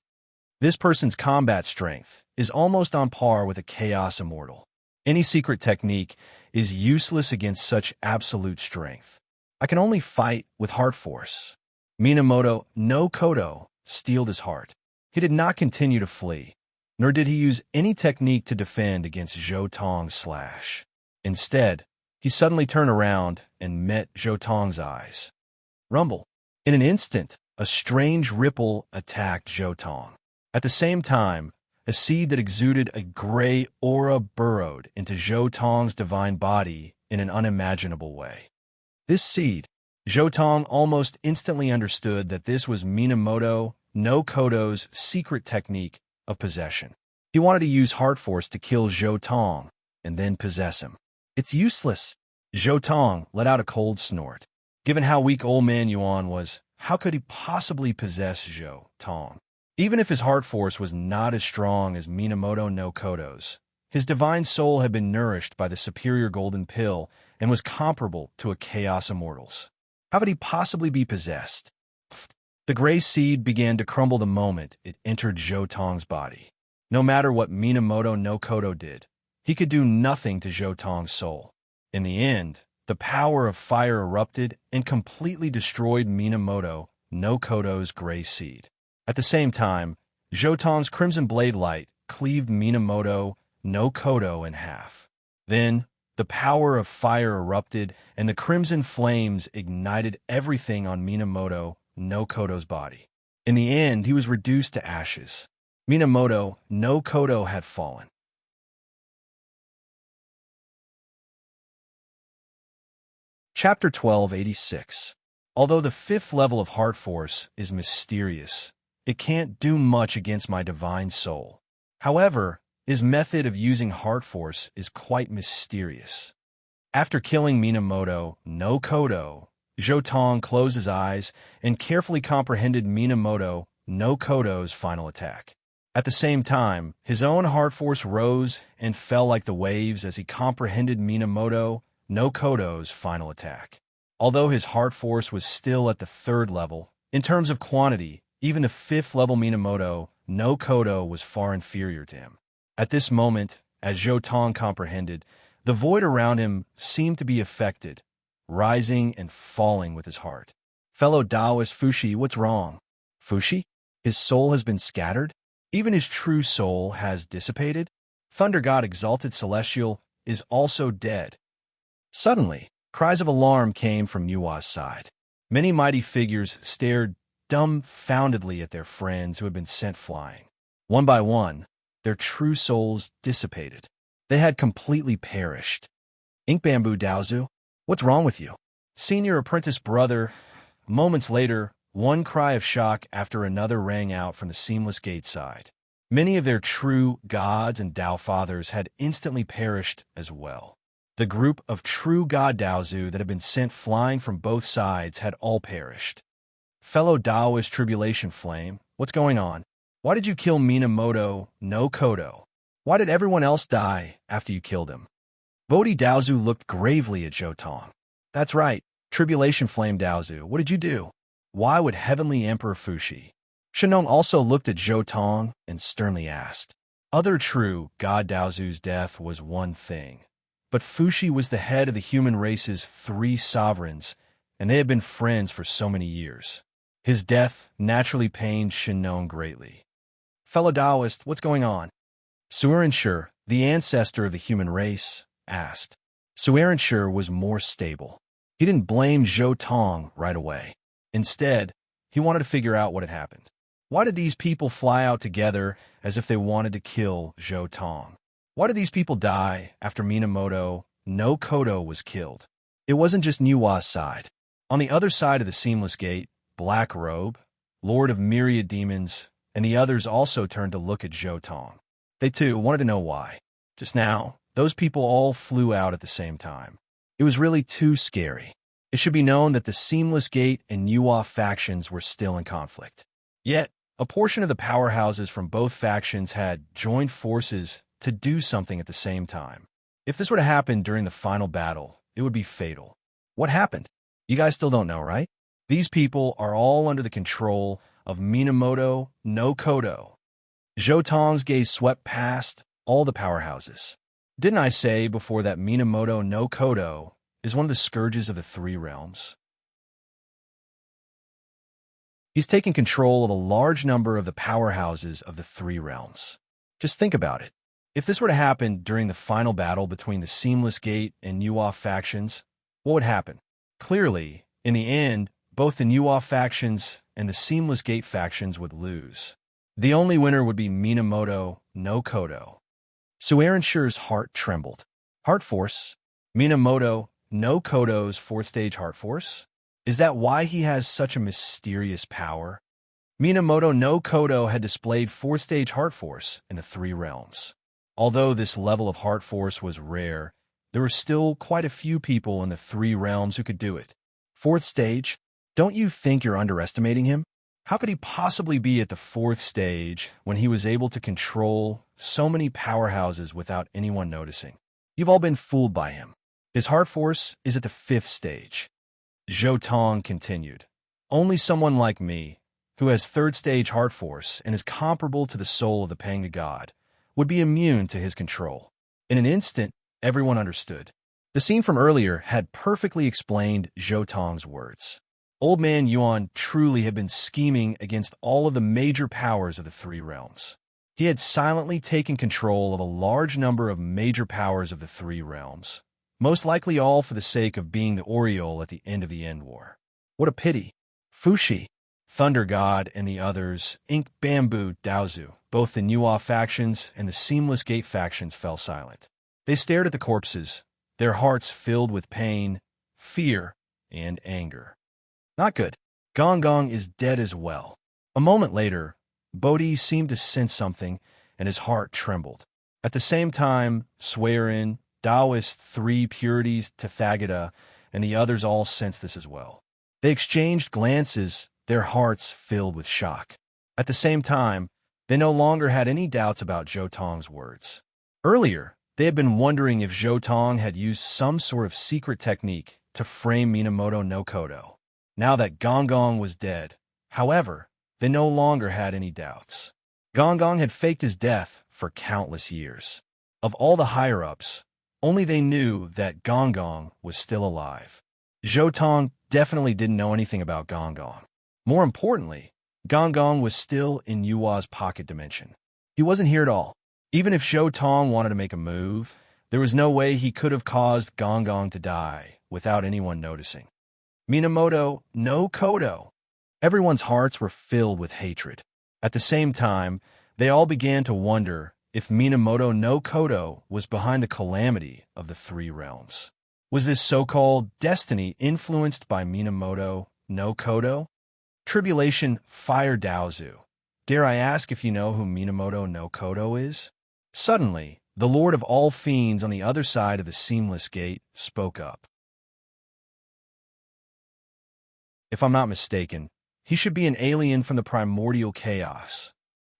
This person's combat strength is almost on par with a Chaos Immortal. Any secret technique is useless against such absolute strength. I can only fight with heart force. Minamoto no Kodo steeled his heart. He did not continue to flee, nor did he use any technique to defend against Zhou slash. Instead, he suddenly turned around and met Zhou eyes. Rumble. In an instant, a strange ripple attacked Zhou. At the same time, a seed that exuded a gray aura burrowed into Zhou divine body in an unimaginable way. This seed, Zhou almost instantly understood that this was Minamoto no Kodo's secret technique of possession. He wanted to use heart force to kill Zhou and then possess him. It's useless. Zhou let out a cold snort. Given how weak Old Man Yuan was, how could he possibly possess Zhou? Even if his heart force was not as strong as Minamoto no Kodo's, his divine soul had been nourished by the superior golden pill and was comparable to a Chaos Immortal's. How could he possibly be possessed? The gray seed began to crumble the moment it entered Zhou body. No matter what Minamoto no Kodo did, he could do nothing to Zhou soul. In the end, the power of fire erupted and completely destroyed Minamoto no Kodo's gray seed. At the same time, Zhou crimson blade light cleaved Minamoto no Kodo in half. Then, the power of fire erupted and the crimson flames ignited everything on Minamoto no Kodo's body. In the end, he was reduced to ashes. Minamoto no Kodo had fallen. Chapter 1286. Although the fifth level of heart force is mysterious, it can't do much against my divine soul. However, his method of using heart force is quite mysterious. After killing Minamoto no Kodo, Zhou closed his eyes and carefully comprehended Minamoto no Kodo's final attack. At the same time, his own heart force rose and fell like the waves as he comprehended Minamoto no Kodo's final attack. Although his heart force was still at the third level, in terms of quantity, even the fifth level Minamoto no Kodo was far inferior to him. At this moment, as Zhou comprehended, the void around him seemed to be affected, rising and falling with his heart. Fellow Taoist Fushi, what's wrong? Fushi? His soul has been scattered? Even his true soul has dissipated? Thunder God Exalted Celestial is also dead. Suddenly, cries of alarm came from Yua's side. Many mighty figures stared dumbfoundedly at their friends who had been sent flying. One by one, their true souls dissipated. They had completely perished. Ink Bamboo Daozu, what's wrong with you? Senior apprentice brother. Moments later, one cry of shock after another rang out from the Seamless Gate side. Many of their true gods and Tao fathers had instantly perished as well. The group of true God Daozu that had been sent flying from both sides had all perished. Fellow Taoist Tribulation Flame, what's going on? Why did you kill Minamoto no Kodo? Why did everyone else die after you killed him? Bodhi Daozu looked gravely at Zhou. That's right, Tribulation Flame Daozu, what did you do? Why would Heavenly Emperor Fushi? Shenong also looked at Zhou and sternly asked. Other true God Daozu's death was one thing. But Fushi was the head of the human race's 3 sovereigns, and they had been friends for so many years. His death naturally pained Shenong greatly. Fellow Taoist, what's going on? Suerenshur, the ancestor of the human race, asked. Suerenshur was more stable. He didn't blame Zhou right away. Instead, he wanted to figure out what had happened. Why did these people fly out together as if they wanted to kill Zhou? Why did these people die after Minamoto no Kodo was killed? It wasn't just Niwa's side. On the other side of the Seamless Gate, Black Robe, Lord of Myriad Demons, and the others also turned to look at Zhou. They too wanted to know why. Just now, those people all flew out at the same time. It was really too scary. It should be known that the Seamless Gate and Niwa factions were still in conflict. Yet, a portion of the powerhouses from both factions had joined forces to do something at the same time. If this were to happen during the final battle, it would be fatal. What happened? You guys still don't know, right? These people are all under the control of Minamoto no Kodo. Zhou gaze swept past all the powerhouses. Didn't I say before that Minamoto no Kodo is one of the scourges of the 3 realms? He's taken control of a large number of the powerhouses of the 3 realms. Just think about it. If this were to happen during the final battle between the Seamless Gate and Niwa factions, what would happen? Clearly, in the end, both the Niwa factions and the Seamless Gate factions would lose. The only winner would be Minamoto no Kodo. Suerenshur's heart trembled. Heart force? Minamoto no Kodo's 4th stage heart force? Is that why he has such a mysterious power? Minamoto no Kodo had displayed 4th stage heart force in the 3 realms. Although this level of heart force was rare, there were still quite a few people in the 3 realms who could do it. 4th stage? Don't you think you're underestimating him? How could he possibly be at the 4th stage when he was able to control so many powerhouses without anyone noticing? You've all been fooled by him. His heart force is at the 5th stage. Zhou continued. Only someone like me, who has 3rd stage heart force and is comparable to the soul of the Panga God, would be immune to his control. In an instant, everyone understood. The scene from earlier had perfectly explained Zhou Tong's words. Old Man Yuan truly had been scheming against all of the major powers of the three realms. He had silently taken control of a large number of major powers of the three realms, most likely all for the sake of being the Oriole at the end of the End War. What a pity. Fushi, Thunder God, and the others, Ink Bamboo, Daozu, both the Nuwa factions and the Seamless Gate factions fell silent. They stared at the corpses, their hearts filled with pain, fear, and anger. Not good. Gong Gong is dead as well. A moment later, Bodhi seemed to sense something, and his heart trembled. At the same time, Swearin, Taoist Three Purities, Tathagata, and the others all sensed this as well. They exchanged glances, their hearts filled with shock. At the same time, they no longer had any doubts about Zhou Tong's words. Earlier, they had been wondering if Zhou Tong had used some sort of secret technique to frame Minamoto no Kodo. Now that Gong Gong was dead, however, they no longer had any doubts. Gong Gong had faked his death for countless years. Of all the higher-ups, only they knew that Gong Gong was still alive. Zhou Tong definitely didn't know anything about Gong Gong. More importantly, Gong Gong was still in Yua's pocket dimension. He wasn't here at all. Even if Zhou Tong wanted to make a move, there was no way he could have caused Gong Gong to die without anyone noticing. Minamoto no Kodo. Everyone's hearts were filled with hatred. At the same time, they all began to wonder if Minamoto no Kodo was behind the calamity of the three realms. Was this so-called destiny influenced by Minamoto no Kodo? Tribulation Fire Daozu. Dare I ask if you know who Minamoto no Kodo is? Suddenly, the Lord of all fiends on the other side of the Seamless Gate spoke up. If I'm not mistaken, he should be an alien from the primordial chaos.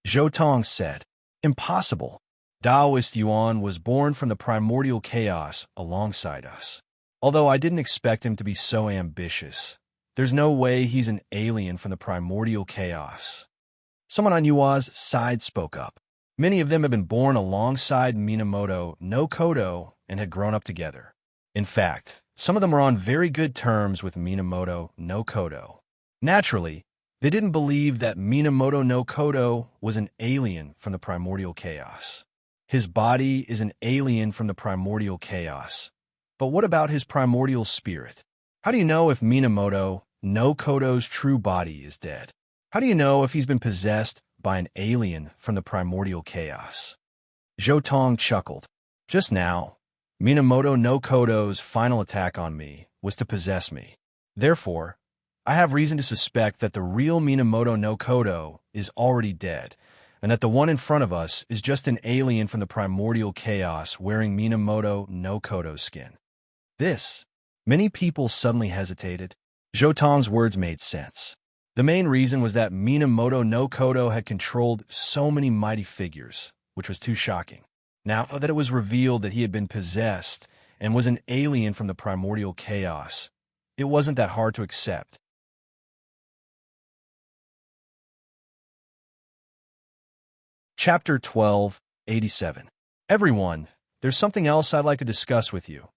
Zhou Tong said. Impossible. Taoist Yuan was born from the primordial chaos alongside us. Although I didn't expect him to be so ambitious, there's no way he's an alien from the primordial chaos. Someone on Yua's side spoke up. Many of them had been born alongside Minamoto no Kodo and had grown up together. In fact, some of them were on very good terms with Minamoto no Kodo. Naturally, they didn't believe that Minamoto no Kodo was an alien from the primordial chaos. His body is an alien from the primordial chaos. But what about his primordial spirit? How do you know if Minamoto no Kodo's true body is dead? How do you know if he's been possessed by an alien from the primordial chaos? Zhou Tong chuckled. Just now, Minamoto no Kodo's final attack on me was to possess me. Therefore, I have reason to suspect that the real Minamoto no Kodo is already dead, and that the one in front of us is just an alien from the primordial chaos wearing Minamoto no Kodo's skin. Many people suddenly hesitated. Zhou Tong's words made sense. The main reason was that Minamoto no Kodo had controlled so many mighty figures, which was too shocking. Now that it was revealed that he had been possessed and was an alien from the primordial chaos, it wasn't that hard to accept. Chapter 12, 87. Everyone, there's something else I'd like to discuss with you,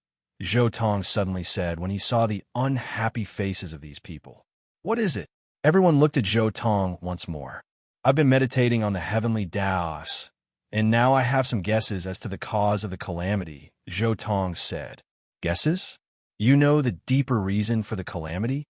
Zhou Tong suddenly said when he saw the unhappy faces of these people. What is it? Everyone looked at Zhou Tong once more. I've been meditating on the heavenly Daos, and now I have some guesses as to the cause of the calamity, Zhou Tong said. Guesses? You know the deeper reason for the calamity?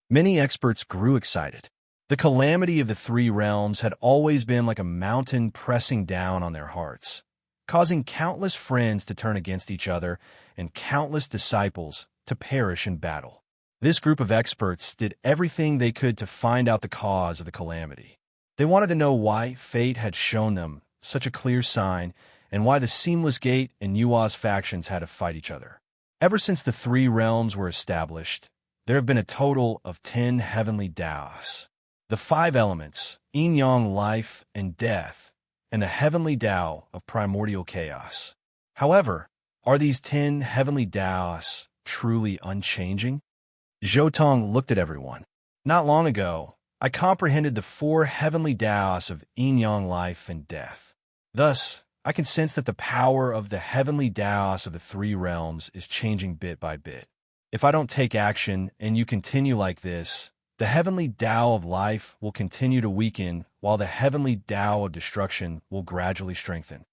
Many experts grew excited. The calamity of the three realms had always been like a mountain pressing down on their hearts, causing countless friends to turn against each other and countless disciples to perish in battle. This group of experts did everything they could to find out the cause of the calamity. They wanted to know why fate had shown them such a clear sign and why the Seamless Gate and Yua's factions had to fight each other. Ever since the three realms were established, there have been a total of 10 heavenly Daos. The 5 elements, yin-yang life and death, and the heavenly Tao of primordial chaos. However, are these 10 heavenly Daos truly unchanging? Zhou Tong looked at everyone. Not long ago, I comprehended the 4 heavenly Daos of yin-yang life and death. Thus, I can sense that the power of the heavenly Taos of the three realms is changing bit by bit. If I don't take action and you continue like this, the heavenly Tao of life will continue to weaken while the heavenly Tao of destruction will gradually strengthen.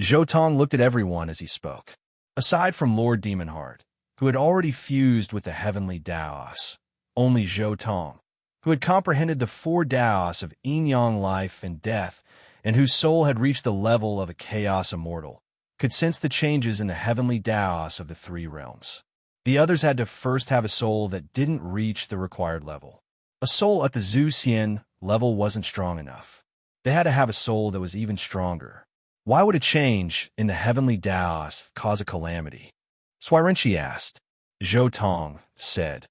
Zhou Tong looked at everyone as he spoke. Aside from Lord Demonheart, who had already fused with the heavenly Taos, only Zhou Tong, who had comprehended the four Taos of yin-yang life and death, and whose soul had reached the level of a chaos immortal, could sense the changes in the heavenly Taos of the three realms. The others had to first have a soul that didn't reach the required level. A soul at the Zhu Xian level wasn't strong enough. They had to have a soul that was even stronger. Why would a change in the heavenly Taos cause a calamity? Swirenchi asked. Zhou Tong said,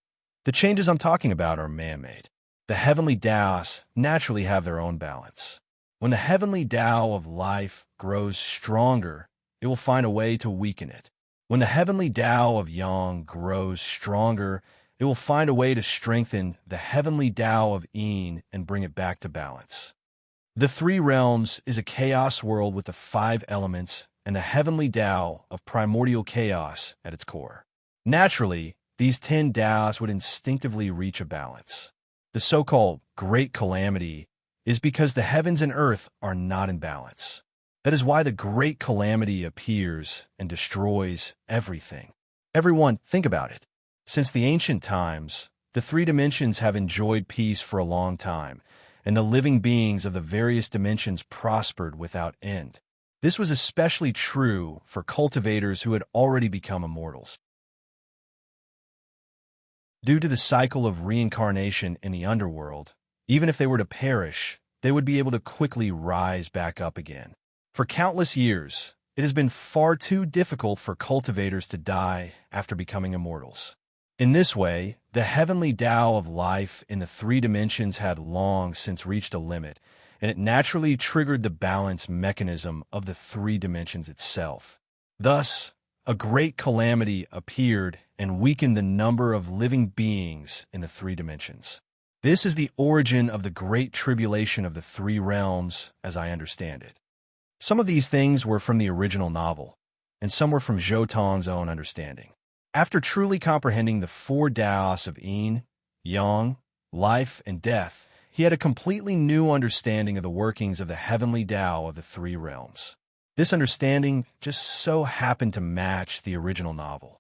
the changes I'm talking about are man-made. The heavenly Taos naturally have their own balance. When the heavenly Tao of life grows stronger, it will find a way to weaken it. When the heavenly Tao of yang grows stronger, it will find a way to strengthen the heavenly Tao of yin and bring it back to balance. The three realms is a chaos world with the five elements and the heavenly Tao of primordial chaos at its core. Naturally, these 10 Taos would instinctively reach a balance. The so-called Great Calamity is because the heavens and earth are not in balance. That is why the Great Calamity appears and destroys everything. Everyone, think about it. Since the ancient times, the three dimensions have enjoyed peace for a long time, and the living beings of the various dimensions prospered without end. This was especially true for cultivators who had already become immortals. Due to the cycle of reincarnation in the underworld, even if they were to perish, they would be able to quickly rise back up again. For countless years, it has been far too difficult for cultivators to die after becoming immortals. In this way, the heavenly Tao of life in the three dimensions had long since reached a limit, and it naturally triggered the balance mechanism of the three dimensions itself. Thus, a great calamity appeared and weakened the number of living beings in the three dimensions. This is the origin of the great tribulation of the three realms, as I understand it. Some of these things were from the original novel, and some were from Zhou Tong's own understanding. After truly comprehending the four Taos of yin, yang, life, and death, he had a completely new understanding of the workings of the heavenly Tao of the three realms. This understanding just so happened to match the original novel.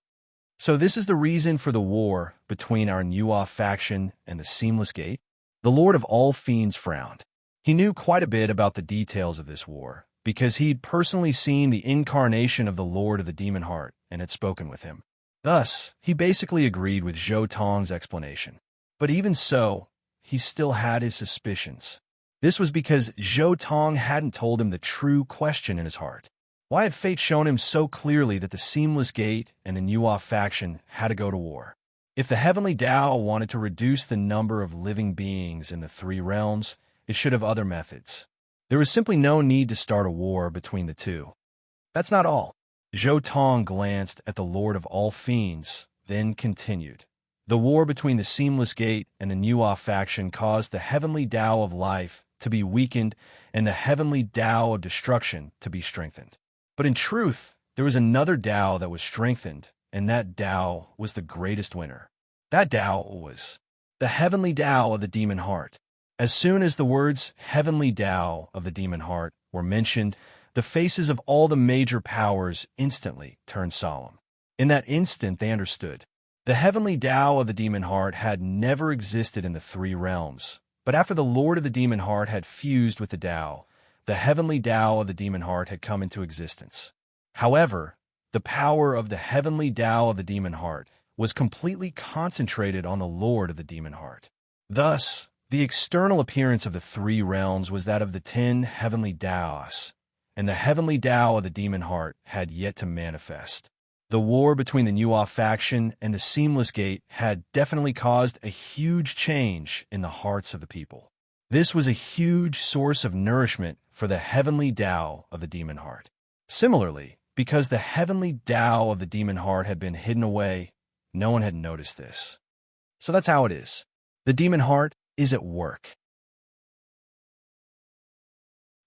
So this is the reason for the war between our Nuwa faction and the Seamless Gate. The Lord of all Fiends frowned. He knew quite a bit about the details of this war, because he'd personally seen the incarnation of the Lord of the Demon Heart and had spoken with him. Thus, he basically agreed with Zhou Tong's explanation. But even so, he still had his suspicions. This was because Zhou Tong hadn't told him the true question in his heart. Why had fate shown him so clearly that the Seamless Gate and the Nuwa faction had to go to war? If the heavenly Tao wanted to reduce the number of living beings in the three realms, it should have other methods. There was simply no need to start a war between the two. That's not all. Zhou Tong glanced at the Lord of all Fiends, then continued. The war between the Seamless Gate and the Nuwa faction caused the heavenly Tao of life to be weakened and the heavenly Tao of destruction to be strengthened. But in truth, there was another Tao that was strengthened, and that Tao was the greatest winner. That Tao was the heavenly Tao of the Demon Heart. As soon as the words heavenly Tao of the Demon Heart were mentioned, the faces of all the major powers instantly turned solemn. In that instant, they understood. The heavenly Tao of the Demon Heart had never existed in the three realms, but after the Lord of the Demon Heart had fused with the Tao, the heavenly Tao of the Demon Heart had come into existence. However, the power of the heavenly Tao of the Demon Heart was completely concentrated on the Lord of the Demon Heart. Thus, the external appearance of the three realms was that of the 10 heavenly Taos, and the heavenly Tao of the Demon Heart had yet to manifest. The war between the Nuwa faction and the Seamless Gate had definitely caused a huge change in the hearts of the people. This was a huge source of nourishment for the heavenly Tao of the Demon Heart. Similarly, because the heavenly Tao of the Demon Heart had been hidden away, no one had noticed this. So that's how it is. The Demon Heart is at work.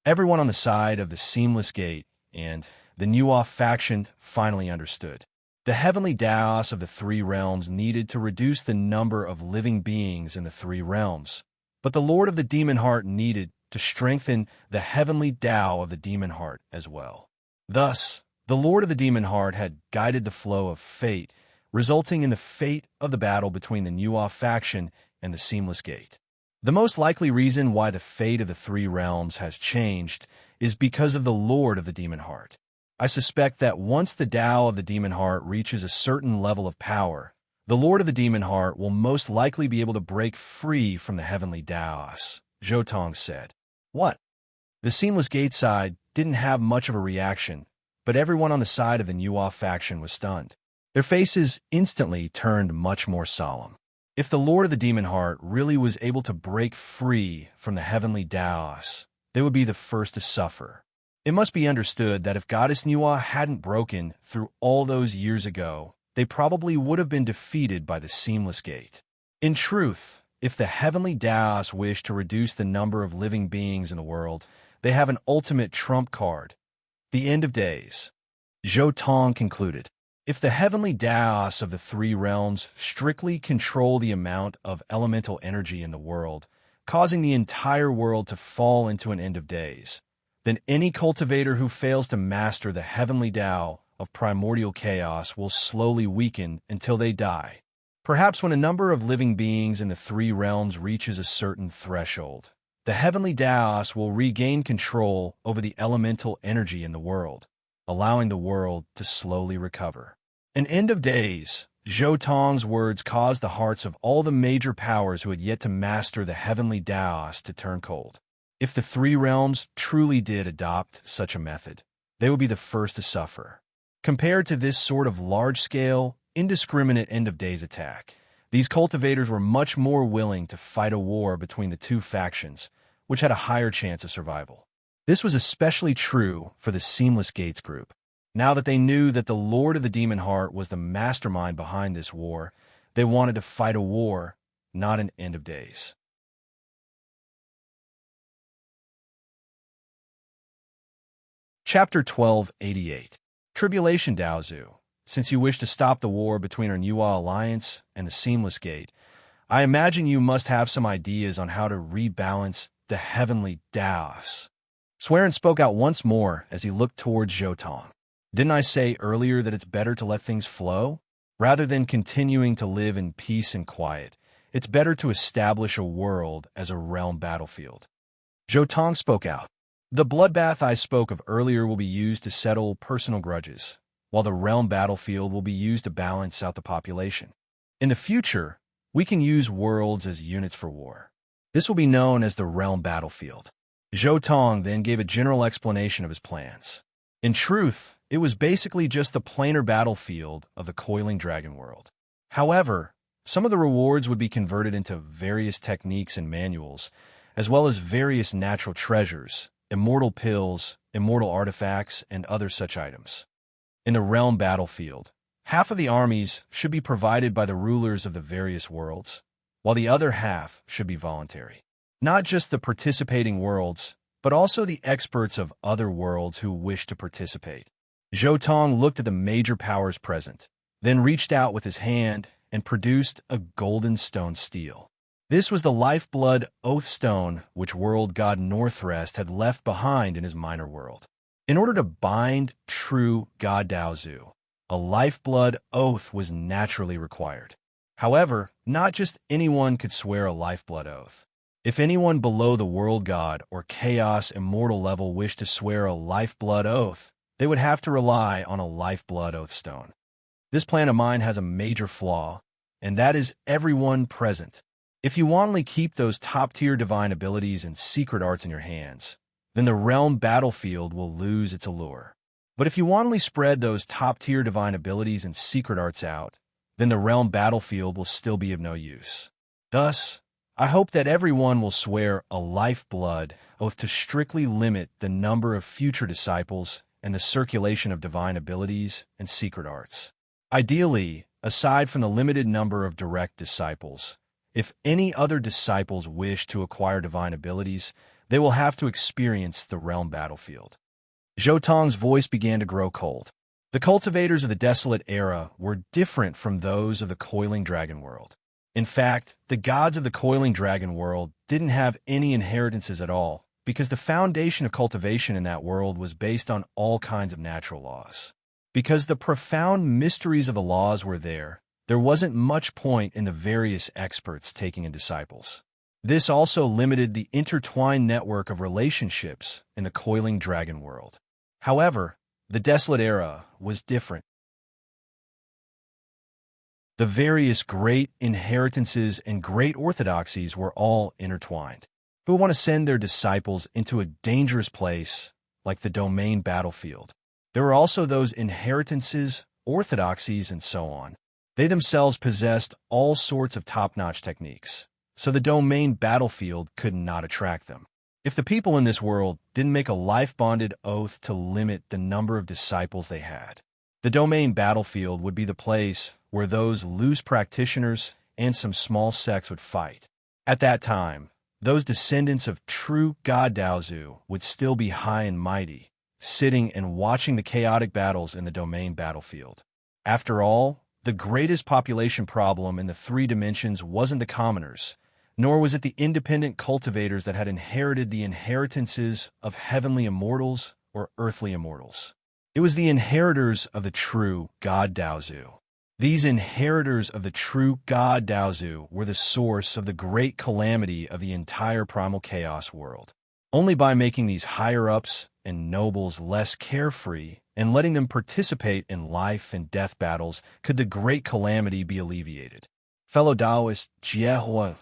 Everyone on the side of the Seamless Gate and the Nuwa faction finally understood. The heavenly Daos of the three realms needed to reduce the number of living beings in the three realms, but the Lord of the Demon Heart needed to strengthen the heavenly Tao of the Demon Heart as well. Thus, the Lord of the Demon Heart had guided the flow of fate, resulting in the fate of the battle between the Nuwa faction and the Seamless Gate. The most likely reason why the fate of the three realms has changed is because of the Lord of the Demon Heart. I suspect that once the Tao of the Demon Heart reaches a certain level of power, the Lord of the Demon Heart will most likely be able to break free from the heavenly Daos, Zhou said. What? The Seamless Gate side didn't have much of a reaction, but everyone on the side of the Nuwa faction was stunned. Their faces instantly turned much more solemn. If the Lord of the Demon Heart really was able to break free from the heavenly Daos, they would be the first to suffer. It must be understood that if Goddess Nuwa hadn't broken through all those years ago, they probably would have been defeated by the Seamless Gate. In truth, if the heavenly Daos wish to reduce the number of living beings in the world, they have an ultimate trump card: the end of days. Zhou concluded. If the heavenly Daos of the three realms strictly control the amount of elemental energy in the world, causing the entire world to fall into an end of days, then any cultivator who fails to master the heavenly Tao of primordial chaos will slowly weaken until they die. Perhaps when a number of living beings in the three realms reaches a certain threshold, the heavenly Daos will regain control over the elemental energy in the world, allowing the world to slowly recover. An end of days. Zhou words caused the hearts of all the major powers who had yet to master the heavenly Daos to turn cold. If the three realms truly did adopt such a method, they would be the first to suffer. Compared to this sort of large-scale, indiscriminate end-of-days attack, these cultivators were much more willing to fight a war between the two factions, which had a higher chance of survival. This was especially true for the Seamless Gates group. Now that they knew that the Lord of the Demon Heart was the mastermind behind this war, they wanted to fight a war, not an end of days. Chapter 1288. Tribulation Daozu. Since you wish to stop the war between our Nuwa Alliance and the Seamless Gate, I imagine you must have some ideas on how to rebalance the heavenly Daos. Swearin spoke out once more as he looked towards Zhou. Didn't I say earlier that it's better to let things flow? Rather than continuing to live in peace and quiet, it's better to establish a world as a realm battlefield. Zhou spoke out. The bloodbath I spoke of earlier will be used to settle personal grudges, while the realm battlefield will be used to balance out the population. In the future, we can use worlds as units for war. This will be known as the realm battlefield. Zhou then gave a general explanation of his plans. In truth, it was basically just the planar battlefield of the coiling dragon world. However, some of the rewards would be converted into various techniques and manuals, as well as various natural treasures, immortal pills, immortal artifacts, and other such items. In the realm battlefield, half of the armies should be provided by the rulers of the various worlds, while the other half should be voluntary. Not just the participating worlds, but also the experts of other worlds who wish to participate. Zhou looked at the major powers present, then reached out with his hand and produced a golden stone steel. This was the lifeblood oath stone which world god Northrest had left behind in his minor world. In order to bind true god Daozu, a lifeblood oath was naturally required. However, not just anyone could swear a lifeblood oath. If anyone below the world god or chaos immortal level wished to swear a lifeblood oath, they would have to rely on a lifeblood oath stone. This plan of mine has a major flaw, and that is everyone present. If you wantonly keep those top-tier divine abilities and secret arts in your hands, then the realm battlefield will lose its allure. But if you wantonly spread those top-tier divine abilities and secret arts out, then the realm battlefield will still be of no use. Thus, I hope that everyone will swear a lifeblood oath to strictly limit the number of future disciples and the circulation of divine abilities and secret arts. Ideally, aside from the limited number of direct disciples, if any other disciples wish to acquire divine abilities, they will have to experience the realm battlefield. Zhou Tong's voice began to grow cold. The cultivators of the desolate era were different from those of the coiling dragon world. In fact, the gods of the coiling dragon world didn't have any inheritances at all, because the foundation of cultivation in that world was based on all kinds of natural laws. Because the profound mysteries of the laws were there wasn't much point in the various experts taking in disciples. This also limited the intertwined network of relationships in the coiling dragon world. However, the desolate era was different. The various great inheritances and great orthodoxies were all intertwined. Who would want to send their disciples into a dangerous place like the domain battlefield? There were also those inheritances, orthodoxies, and so on. They themselves possessed all sorts of top-notch techniques, so the domain battlefield could not attract them. If the people in this world didn't make a life-bonded oath to limit the number of disciples they had, the domain battlefield would be the place where those loose practitioners and some small sects would fight. At that time, those descendants of true God Daozu would still be high and mighty, sitting and watching the chaotic battles in the domain battlefield. After all, the greatest population problem in the three dimensions wasn't the commoners, nor was it the independent cultivators that had inherited the inheritances of heavenly immortals or earthly immortals. It was the inheritors of the true God Daozu. These inheritors of the true God Daozu were the source of the great calamity of the entire primal chaos world. Only by making these higher-ups and nobles less carefree and letting them participate in life and death battles could the great calamity be alleviated. Fellow Taoist Jiehua.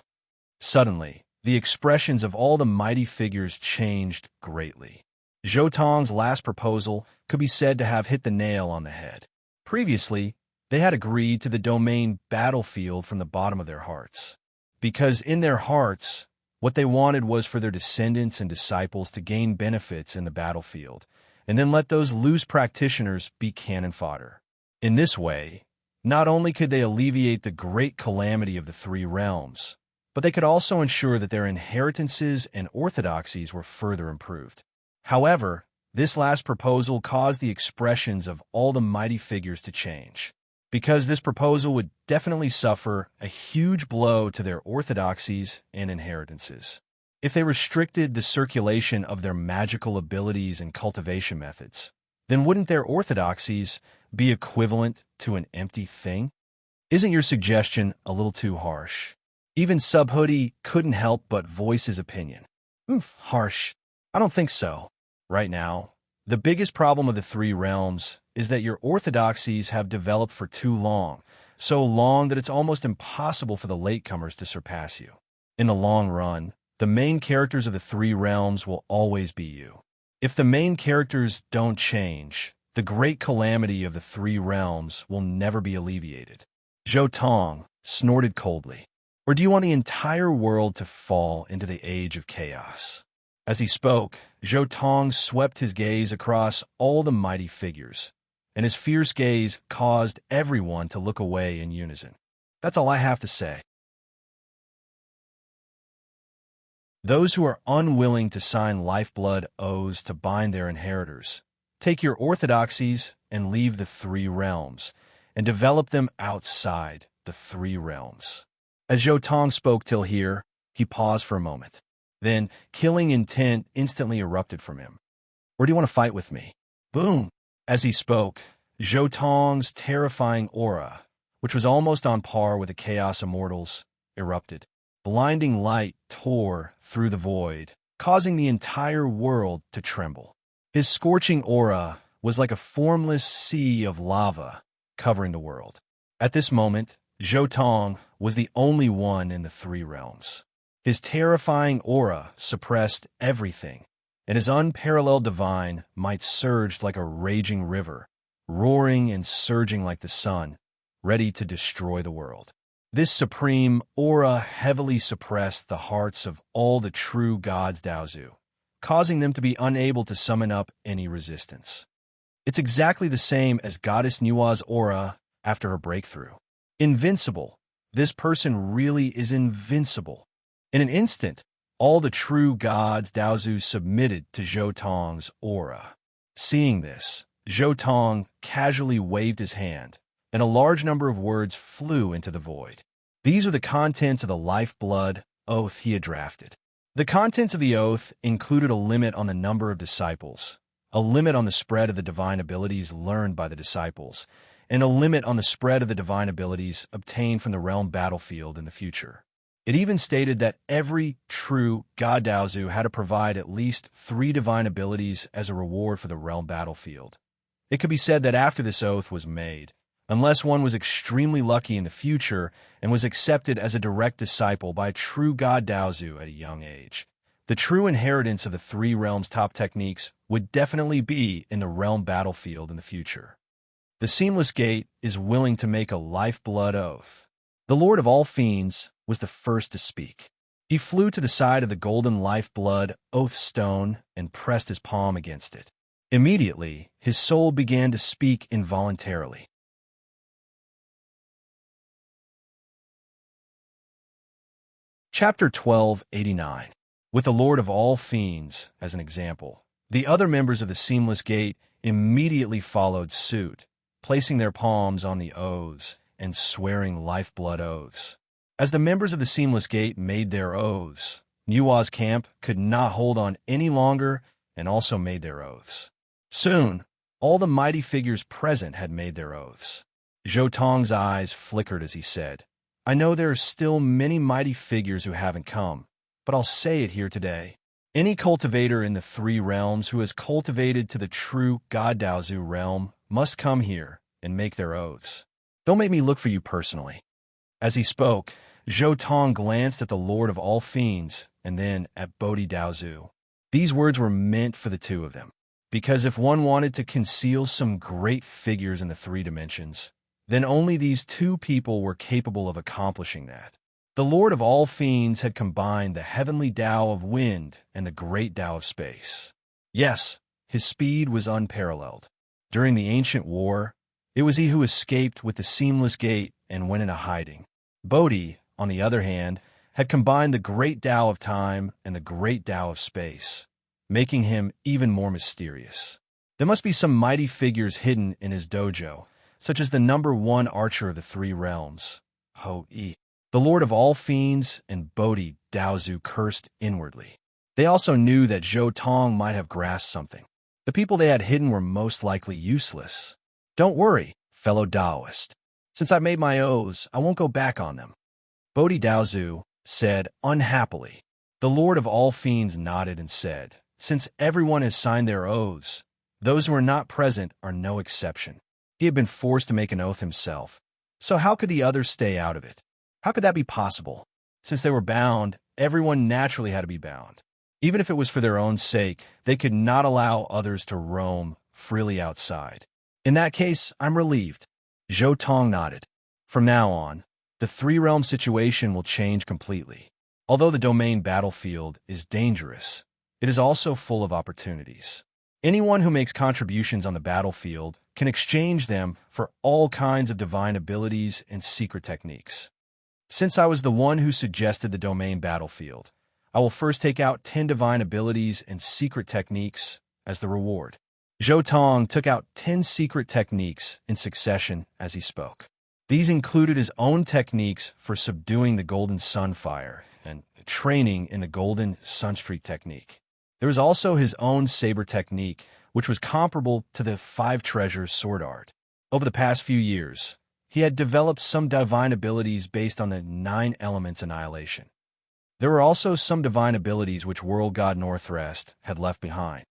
Suddenly, the expressions of all the mighty figures changed greatly. Zhou Tong's last proposal could be said to have hit the nail on the head. Previously, they had agreed to the domain battlefield from the bottom of their hearts, because in their hearts, what they wanted was for their descendants and disciples to gain benefits in the battlefield, and then let those loose practitioners be cannon fodder. In this way, not only could they alleviate the great calamity of the three realms, but they could also ensure that their inheritances and orthodoxies were further improved. However, this last proposal caused the expressions of all the mighty figures to change, because this proposal would definitely suffer a huge blow to their orthodoxies and inheritances. If they restricted the circulation of their magical abilities and cultivation methods, then wouldn't their orthodoxies be equivalent to an empty thing? Isn't your suggestion a little too harsh? Even Subhoodie couldn't help but voice his opinion. Harsh. I don't think so. Right now, the biggest problem of the three realms is that your orthodoxies have developed for too long, so long that it's almost impossible for the latecomers to surpass you. In the long run, the main characters of the three realms will always be you. If the main characters don't change, the great calamity of the three realms will never be alleviated. Zhou Tong snorted coldly. Or do you want the entire world to fall into the age of chaos? As he spoke, Zhou Tong swept his gaze across all the mighty figures, and his fierce gaze caused everyone to look away in unison. That's all I have to say. Those who are unwilling to sign lifeblood oaths to bind their inheritors, take your orthodoxies and leave the three realms, and develop them outside the three realms. As Zhou Tong spoke till here, he paused for a moment. Then, killing intent instantly erupted from him. Or do you want to fight with me? Boom! As he spoke, Zhou Tong's terrifying aura, which was almost on par with the Chaos Immortals, erupted. Blinding light tore through the void, causing the entire world to tremble. His scorching aura was like a formless sea of lava covering the world. At this moment, Zhou Tong was the only one in the three realms. His terrifying aura suppressed everything, and his unparalleled divine might surged like a raging river, roaring and surging like the sun, ready to destroy the world. This supreme aura heavily suppressed the hearts of all the true gods Daozu, causing them to be unable to summon up any resistance. It's exactly the same as Goddess Nua's aura after her breakthrough. Invincible. This person really is invincible. In an instant, all the true gods Daozu submitted to Zhou Tong's aura. Seeing this, Zhou Tong casually waved his hand, and a large number of words flew into the void. These are the contents of the lifeblood oath he had drafted. The contents of the oath included a limit on the number of disciples, a limit on the spread of the divine abilities learned by the disciples, and a limit on the spread of the divine abilities obtained from the realm battlefield in the future. It even stated that every true God Daozu had to provide at least 3 divine abilities as a reward for the realm battlefield. It could be said that after this oath was made, unless one was extremely lucky in the future and was accepted as a direct disciple by a true God Daozu at a young age, the true inheritance of the 3 realms' top techniques would definitely be in the realm battlefield in the future. The Seamless Gate is willing to make a lifeblood oath. The Lord of all Fiends was the first to speak. He flew to the side of the golden lifeblood oath stone and pressed his palm against it. Immediately, his soul began to speak involuntarily. Chapter 1289. With the Lord of all Fiends as an example, the other members of the Seamless Gate immediately followed suit, placing their palms on the oaths and swearing lifeblood oaths. As the members of the Seamless Gate made their oaths, Nua's camp could not hold on any longer and also made their oaths. Soon, all the mighty figures present had made their oaths. Zhou Tong's eyes flickered as he said, "I know there are still many mighty figures who haven't come, but I'll say it here today. Any cultivator in the 3 realms who has cultivated to the true God Daozu realm must come here and make their oaths. Don't make me look for you personally." As he spoke, Zhou Tong glanced at the Lord of all Fiends and then at Bodhi Daozu. These words were meant for the 2 of them, because if one wanted to conceal some great figures in the 3 dimensions, then only these 2 people were capable of accomplishing that. The Lord of all Fiends had combined the heavenly Tao of wind and the great Tao of space. Yes, his speed was unparalleled. During the ancient war, it was he who escaped with the Seamless Gate and went into hiding. Bodhi, on the other hand, had combined the great Tao of time and the great Tao of space, making him even more mysterious. There must be some mighty figures hidden in his dojo, such as the number 1 archer of the 3 realms, Ho-I. The Lord of all Fiends and Bodhi Daozu cursed inwardly. They also knew that Zhou Tong might have grasped something. The people they had hidden were most likely useless. "Don't worry, fellow Taoist. Since I made my oaths, I won't go back on them," Bodhi Daozu said unhappily. The Lord of all Fiends nodded and said, "Since everyone has signed their oaths, those who are not present are no exception." He had been forced to make an oath himself, so how could the others stay out of it? How could that be possible? Since they were bound, everyone naturally had to be bound. Even if it was for their own sake, they could not allow others to roam freely outside. "In that case, I'm relieved." Zhou Tong nodded. From now on, the 3-realm situation will change completely. Although the domain battlefield is dangerous, it is also full of opportunities. Anyone who makes contributions on the battlefield can exchange them for all kinds of divine abilities and secret techniques. Since I was the one who suggested the domain battlefield, I will first take out 10 divine abilities and secret techniques as the reward. Zhou Tong took out 10 secret techniques in succession as he spoke. These included his own techniques for subduing the Golden Sunfire and training in the Golden Sunstreak technique. There was also his own saber technique, which was comparable to the 5 treasures sword art. Over the past few years, he had developed some divine abilities based on the 9 elements annihilation. There were also some divine abilities which World God Northrest had left behind.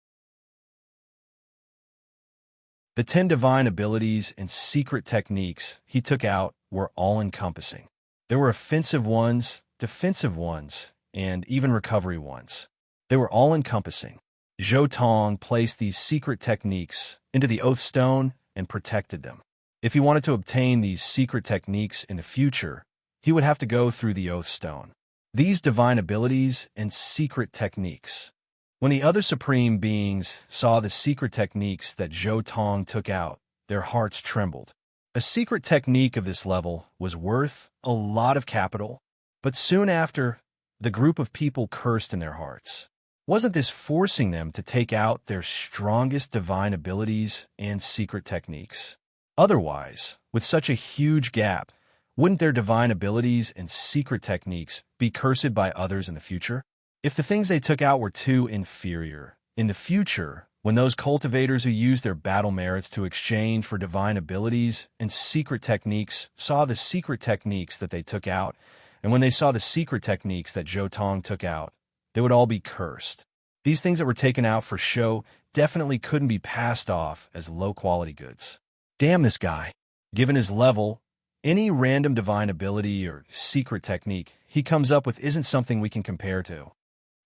The 10 divine abilities and secret techniques he took out were all-encompassing. There were offensive ones, defensive ones, and even recovery ones. They were all-encompassing. Zhou Tong placed these secret techniques into the Oath Stone and protected them. If he wanted to obtain these secret techniques in the future, he would have to go through the Oath Stone. These divine abilities and secret techniques. When the other supreme beings saw the secret techniques that Zhou Tong took out, their hearts trembled. A secret technique of this level was worth a lot of capital, but soon after, the group of people cursed in their hearts. Wasn't this forcing them to take out their strongest divine abilities and secret techniques? Otherwise, with such a huge gap, wouldn't their divine abilities and secret techniques be cursed by others in the future? If the things they took out were too inferior, in the future, when those cultivators who used their battle merits to exchange for divine abilities and secret techniques saw the secret techniques that they took out, and when they saw the secret techniques that Zhou Tong took out, they would all be cursed. These things that were taken out for show definitely couldn't be passed off as low-quality goods. Damn this guy. Given his level, any random divine ability or secret technique he comes up with isn't something we can compare to.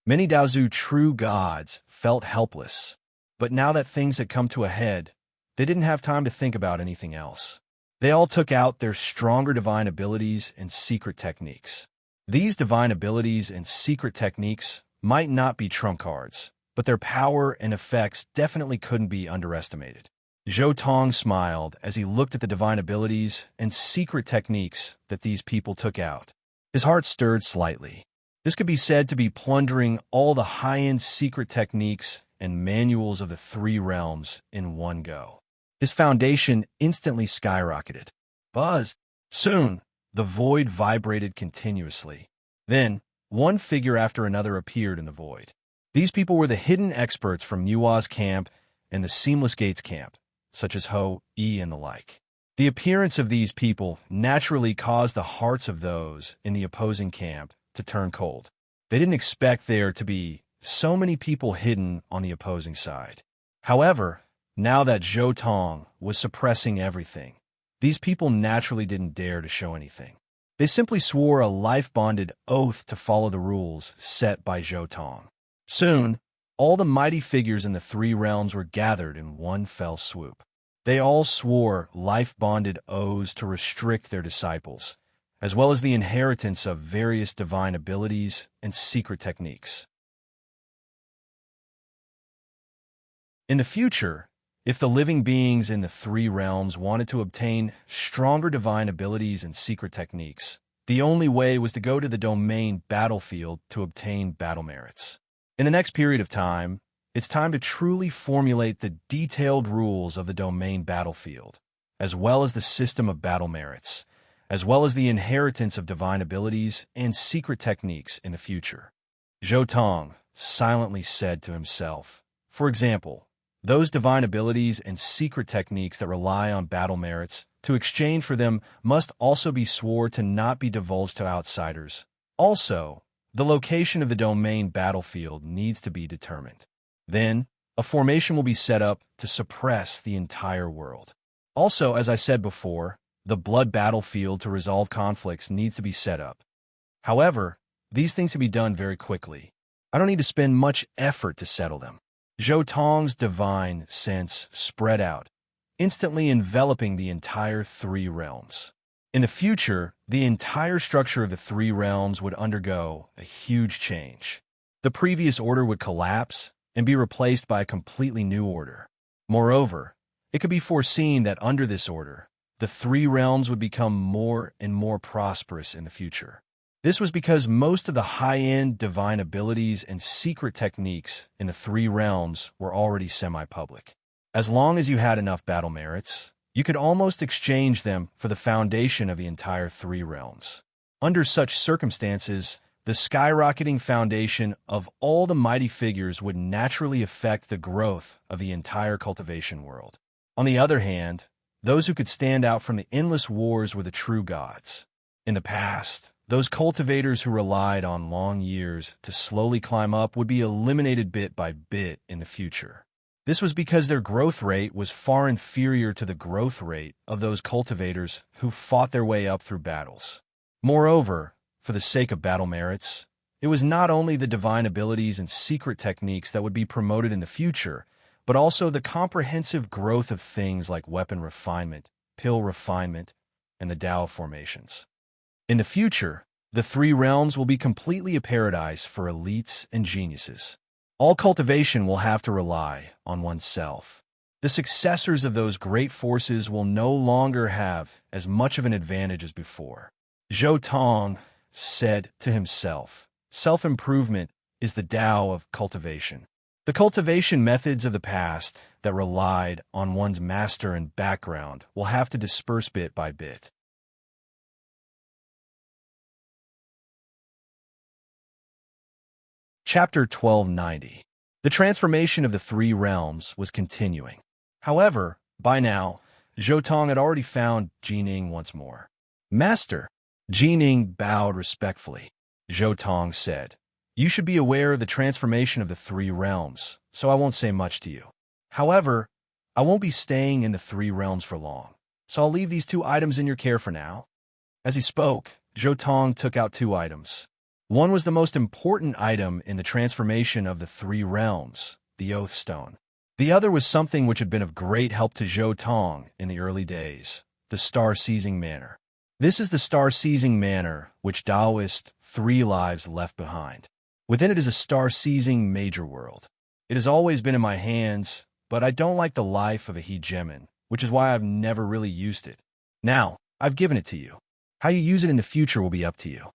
Many Daozu true gods felt helpless, but now that things had come to a head, they didn't have time to think about anything else. They all took out their stronger divine abilities and secret techniques. These divine abilities and secret techniques might not be trump cards, but their power and effects definitely couldn't be underestimated. Zhou Tong smiled as he looked at the divine abilities and secret techniques that these people took out. His heart stirred slightly. This could be said to be plundering all the high-end secret techniques and manuals of the three realms in one go. His foundation instantly skyrocketed. Buzz! Soon, the void vibrated continuously. Then, one figure after another appeared in the void. These people were the hidden experts from Yua's camp and the Seamless Gates camp, such as Ho, Yi, and the like. The appearance of these people naturally caused the hearts of those in the opposing camp to turn cold. They didn't expect there to be so many people hidden on the opposing side. However, now that Zhou Tong was suppressing everything, these people naturally didn't dare to show anything. They simply swore a life-bonded oath to follow the rules set by Zhou Tong. Soon, all the mighty figures in the three realms were gathered in one fell swoop. They all swore life-bonded oaths to restrict their disciples, as well as the inheritance of various divine abilities and secret techniques. In the future, if the living beings in the three realms wanted to obtain stronger divine abilities and secret techniques, the only way was to go to the domain battlefield to obtain battle merits. In the next period of time, it's time to truly formulate the detailed rules of the domain battlefield, as well as the system of battle merits, as well as the inheritance of divine abilities and secret techniques in the future. Zhou Tong silently said to himself, for example, those divine abilities and secret techniques that rely on battle merits to exchange for them must also be swore to not be divulged to outsiders. Also, the location of the domain battlefield needs to be determined. Then, a formation will be set up to suppress the entire world. Also, as I said before, the blood battlefield to resolve conflicts needs to be set up. However, these things can be done very quickly. I don't need to spend much effort to settle them. Zhou Tong's divine sense spread out, instantly enveloping the entire three realms. In the future, the entire structure of the three realms would undergo a huge change. The previous order would collapse and be replaced by a completely new order. Moreover, it could be foreseen that under this order, the three realms would become more and more prosperous in the future. This was because most of the high-end divine abilities and secret techniques in the three realms were already semi-public. As long as you had enough battle merits, you could almost exchange them for the foundation of the entire three realms. Under such circumstances, the skyrocketing foundation of all the mighty figures would naturally affect the growth of the entire cultivation world. On the other hand, those who could stand out from the endless wars were the true gods. In the past, those cultivators who relied on long years to slowly climb up would be eliminated bit by bit in the future. This was because their growth rate was far inferior to the growth rate of those cultivators who fought their way up through battles. Moreover, for the sake of battle merits, it was not only the divine abilities and secret techniques that would be promoted in the future, but also the comprehensive growth of things like weapon refinement, pill refinement, and the Tao formations. In the future, the three realms will be completely a paradise for elites and geniuses. All cultivation will have to rely on oneself. The successors of those great forces will no longer have as much of an advantage as before. Zhou Tong said to himself, self-improvement is the Tao of cultivation. The cultivation methods of the past that relied on one's master and background will have to disperse bit by bit. Chapter 1290. The transformation of the three realms was continuing. However, by now, Zhou Tong had already found Jining once more. Master, Jining bowed respectfully. Zhou Tong said, "You should be aware of the transformation of the three realms, so I won't say much to you. However, I won't be staying in the three realms for long, so I'll leave these two items in your care for now." As he spoke, Zhou Tong took out two items. One was the most important item in the transformation of the three realms, the Oath Stone. The other was something which had been of great help to Zhou Tong in the early days, the Star-Seizing Manor. This is the Star-Seizing Manor which Taoist Three Lives left behind. Within it is a star-seizing major world. It has always been in my hands, but I don't like the life of a hegemon, which is why I've never really used it. Now, I've given it to you. How you use it in the future will be up to you.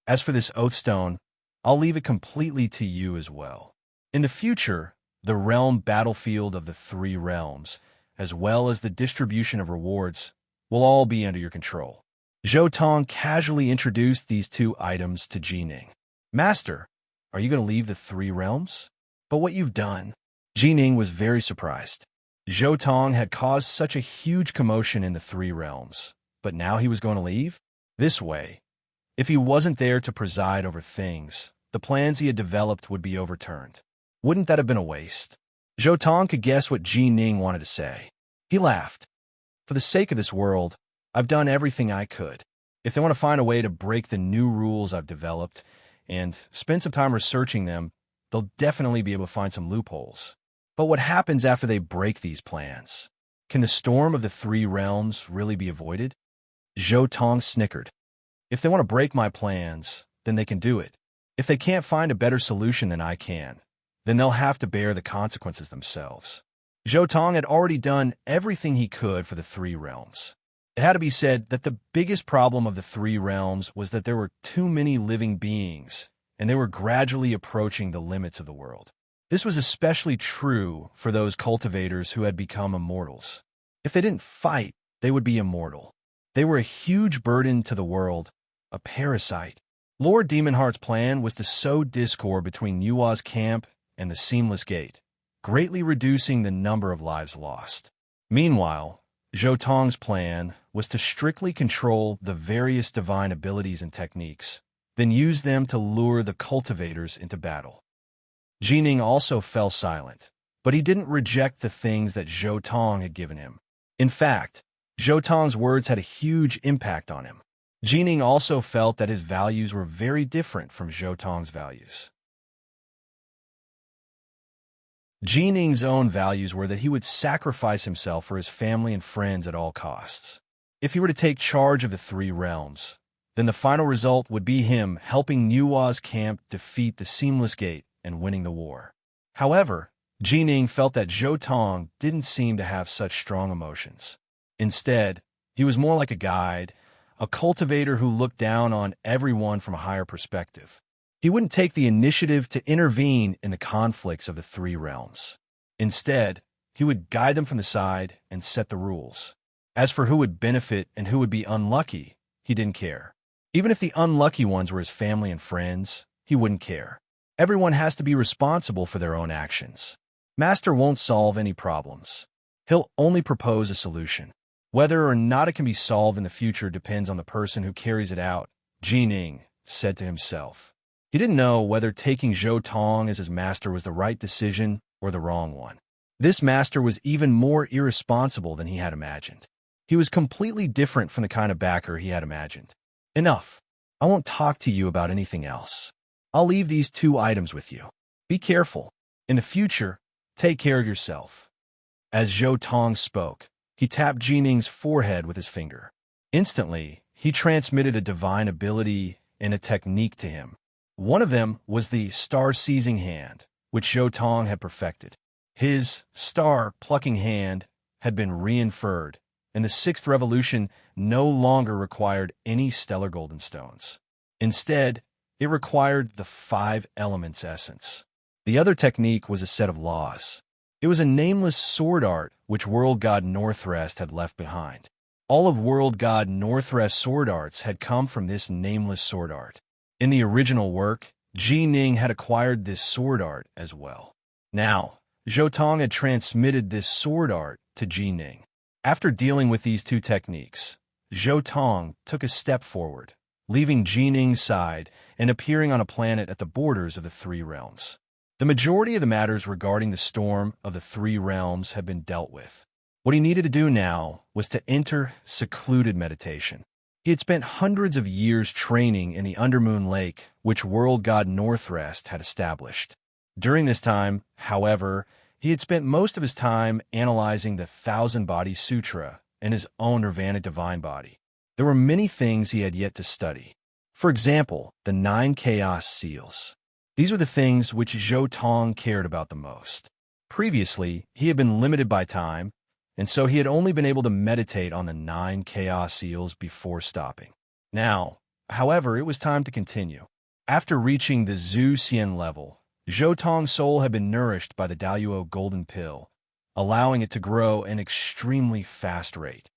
As for this Oath Stone, I'll leave it completely to you as well. In the future, the realm battlefield of the three realms, as well as the distribution of rewards, will all be under your control. Zhou Tong casually introduced these two items to Jining. Master, are you going to leave the three realms? But what you've done. Jining was very surprised. Zhou Tong had caused such a huge commotion in the three realms, but now he was going to leave? This way, if he wasn't there to preside over things, the plans he had developed would be overturned. Wouldn't that have been a waste? Zhou Tong could guess what Jining wanted to say. He laughed. For the sake of this world, I've done everything I could. If they want to find a way to break the new rules I've developed and spend some time researching them, they'll definitely be able to find some loopholes. But what happens after they break these plans? Can the storm of the three realms really be avoided? Zhou Tong snickered. If they want to break my plans, then they can do it. If they can't find a better solution than I can, then they'll have to bear the consequences themselves. Zhou Tong had already done everything he could for the three realms. It had to be said that the biggest problem of the three realms was that there were too many living beings, and they were gradually approaching the limits of the world. This was especially true for those cultivators who had become immortals. If they didn't fight, they would be immortal. They were a huge burden to the world, a parasite. Lord Demonheart's plan was to sow discord between Yua's camp and the Seamless Gate, greatly reducing the number of lives lost. Meanwhile, Zhou Tong's plan was to strictly control the various divine abilities and techniques, then use them to lure the cultivators into battle. Jining also fell silent, but he didn't reject the things that Zhou Tong had given him. In fact, Zhou Tong's words had a huge impact on him. Jining also felt that his values were very different from Zhou Tong's values. Jining's own values were that he would sacrifice himself for his family and friends at all costs. If he were to take charge of the three realms, then the final result would be him helping Yua's camp defeat the Seamless Gate and winning the war. However, Jining felt that Zhou Tong didn't seem to have such strong emotions. Instead, he was more like a guide, a cultivator who looked down on everyone from a higher perspective. He wouldn't take the initiative to intervene in the conflicts of the three realms. Instead, he would guide them from the side and set the rules. As for who would benefit and who would be unlucky, he didn't care. Even if the unlucky ones were his family and friends, he wouldn't care. Everyone has to be responsible for their own actions. Master won't solve any problems. He'll only propose a solution. Whether or not it can be solved in the future depends on the person who carries it out, Jining said to himself. He didn't know whether taking Zhou Tong as his master was the right decision or the wrong one. This master was even more irresponsible than he had imagined. He was completely different from the kind of backer he had imagined. Enough. I won't talk to you about anything else. I'll leave these two items with you. Be careful. In the future, take care of yourself. As Zhou Tong spoke, he tapped Jining's forehead with his finger. Instantly, he transmitted a divine ability and a technique to him. One of them was the star-seizing hand, which Zhou Tong had perfected. His star-plucking hand had been reinferred, and the sixth revolution no longer required any stellar golden stones. Instead, it required the five elements essence. The other technique was a set of laws. It was a nameless sword art which world god Northrest had left behind. All of world god Northrest's sword arts had come from this nameless sword art. In the original work, Ji Ning had acquired this sword art as well. Now, Zhou Tong had transmitted this sword art to Ji Ning. After dealing with these two techniques, Zhou Tong took a step forward, leaving Ji Ning's side and appearing on a planet at the borders of the three realms. The majority of the matters regarding the storm of the three realms had been dealt with. What he needed to do now was to enter secluded meditation. He had spent hundreds of years training in the Undermoon Lake, which world god Northrest had established. During this time, however, he had spent most of his time analyzing the Thousand Body Sutra and his own Nirvana divine body. There were many things he had yet to study. For example, the 9 chaos seals. These were the things which Zhou Tong cared about the most. Previously, he had been limited by time, and so he had only been able to meditate on the 9 chaos seals before stopping. Now, however, it was time to continue. After reaching the Zhu Xian level, Zhou Tong's soul had been nourished by the Daluo golden pill, allowing it to grow at an extremely fast rate.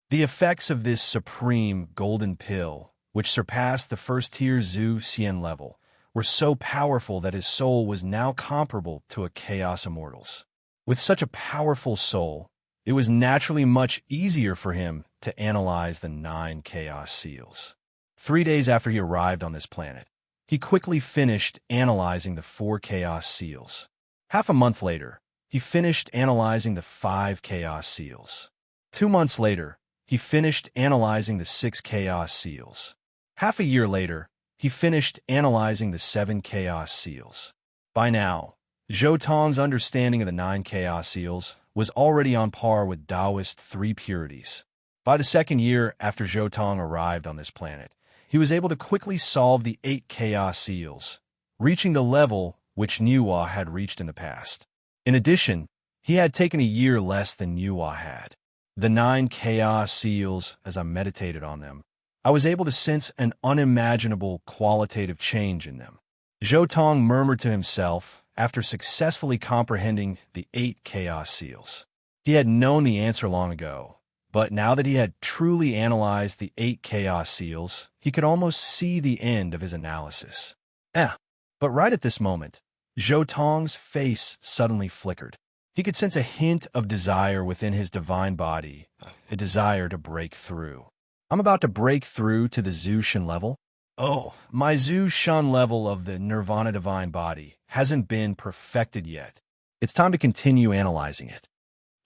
The effects of this supreme golden pill, which surpassed the first-tier Zhu Xian level, were so powerful that his soul was now comparable to a Chaos Immortal's. With such a powerful soul, it was naturally much easier for him to analyze the 9 chaos seals. 3 days after he arrived on this planet, he quickly finished analyzing the 4 chaos seals. Half a month later, he finished analyzing the 5 chaos seals. 2 months later, he finished analyzing the 6 chaos seals. Half a year later, he finished analyzing the 7 chaos seals. By now, Zhou Tong's understanding of the 9 chaos seals was already on par with Taoist 3 purities. By the second year after Zhou Tong arrived on this planet, he was able to quickly solve the 8 chaos seals, reaching the level which Niuhua had reached in the past. In addition, he had taken a year less than Niuhua had. The 9 chaos seals, as I meditated on them, I was able to sense an unimaginable qualitative change in them. Zhou Tong murmured to himself after successfully comprehending the 8 chaos seals. He had known the answer long ago, but now that he had truly analyzed the 8 chaos seals, he could almost see the end of his analysis. But right at this moment, Zhou Tong's face suddenly flickered. He could sense a hint of desire within his divine body, a desire to break through. I'm about to break through to the Zhu Shan level? Oh, my Zhu Shan level of the Nirvana divine body hasn't been perfected yet. It's time to continue analyzing it.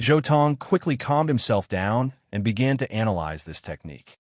Zhou Tong quickly calmed himself down and began to analyze this technique.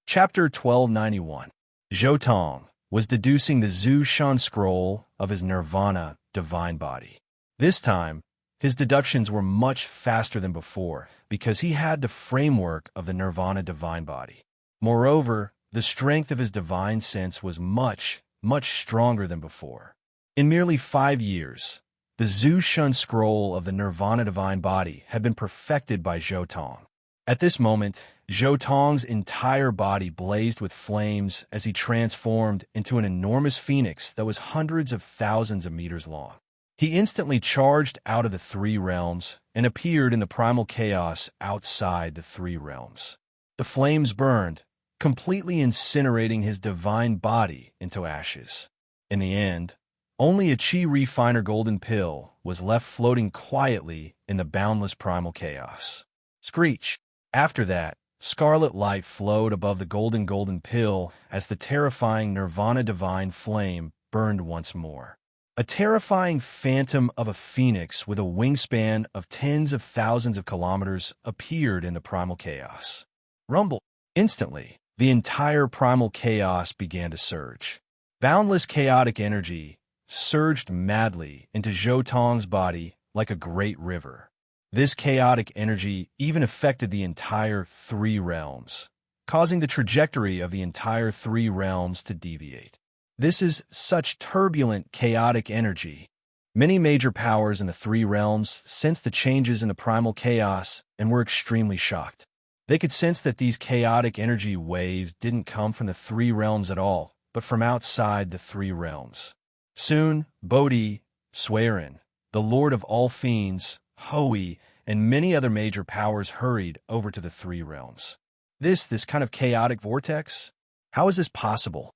Chapter 1291. Zhou Tong was deducing the Zhu Shan scroll of his Nirvana divine body. This time, his deductions were much faster than before because he had the framework of the Nirvana divine body. Moreover, the strength of his divine sense was much, much stronger than before. In merely 5 years, the Zhu Shan scroll of the Nirvana divine body had been perfected by Zhou Tong. At this moment, Zhou Tong's entire body blazed with flames as he transformed into an enormous phoenix that was hundreds of thousands of meters long. He instantly charged out of the 3 realms and appeared in the primal chaos outside the 3 realms. The flames burned, completely incinerating his divine body into ashes. In the end, only a chi refiner golden pill was left floating quietly in the boundless primal chaos. Screech! After that, scarlet light flowed above the golden pill as the terrifying Nirvana divine flame burned once more. A terrifying phantom of a phoenix with a wingspan of tens of thousands of kilometers appeared in the primal chaos. Rumble! Instantly, the entire primal chaos began to surge. Boundless chaotic energy surged madly into Zhou Tong's body like a great river. This chaotic energy even affected the entire 3 realms, causing the trajectory of the entire 3 realms to deviate. This is such turbulent, chaotic energy. Many major powers in the three realms sensed the changes in the primal chaos and were extremely shocked. They could sense that these chaotic energy waves didn't come from the three realms at all, but from outside the three realms. Soon, Bodhi, Serene, the lord of all fiends, Hoi, and many other major powers hurried over to the three realms. This kind of chaotic vortex? How is this possible?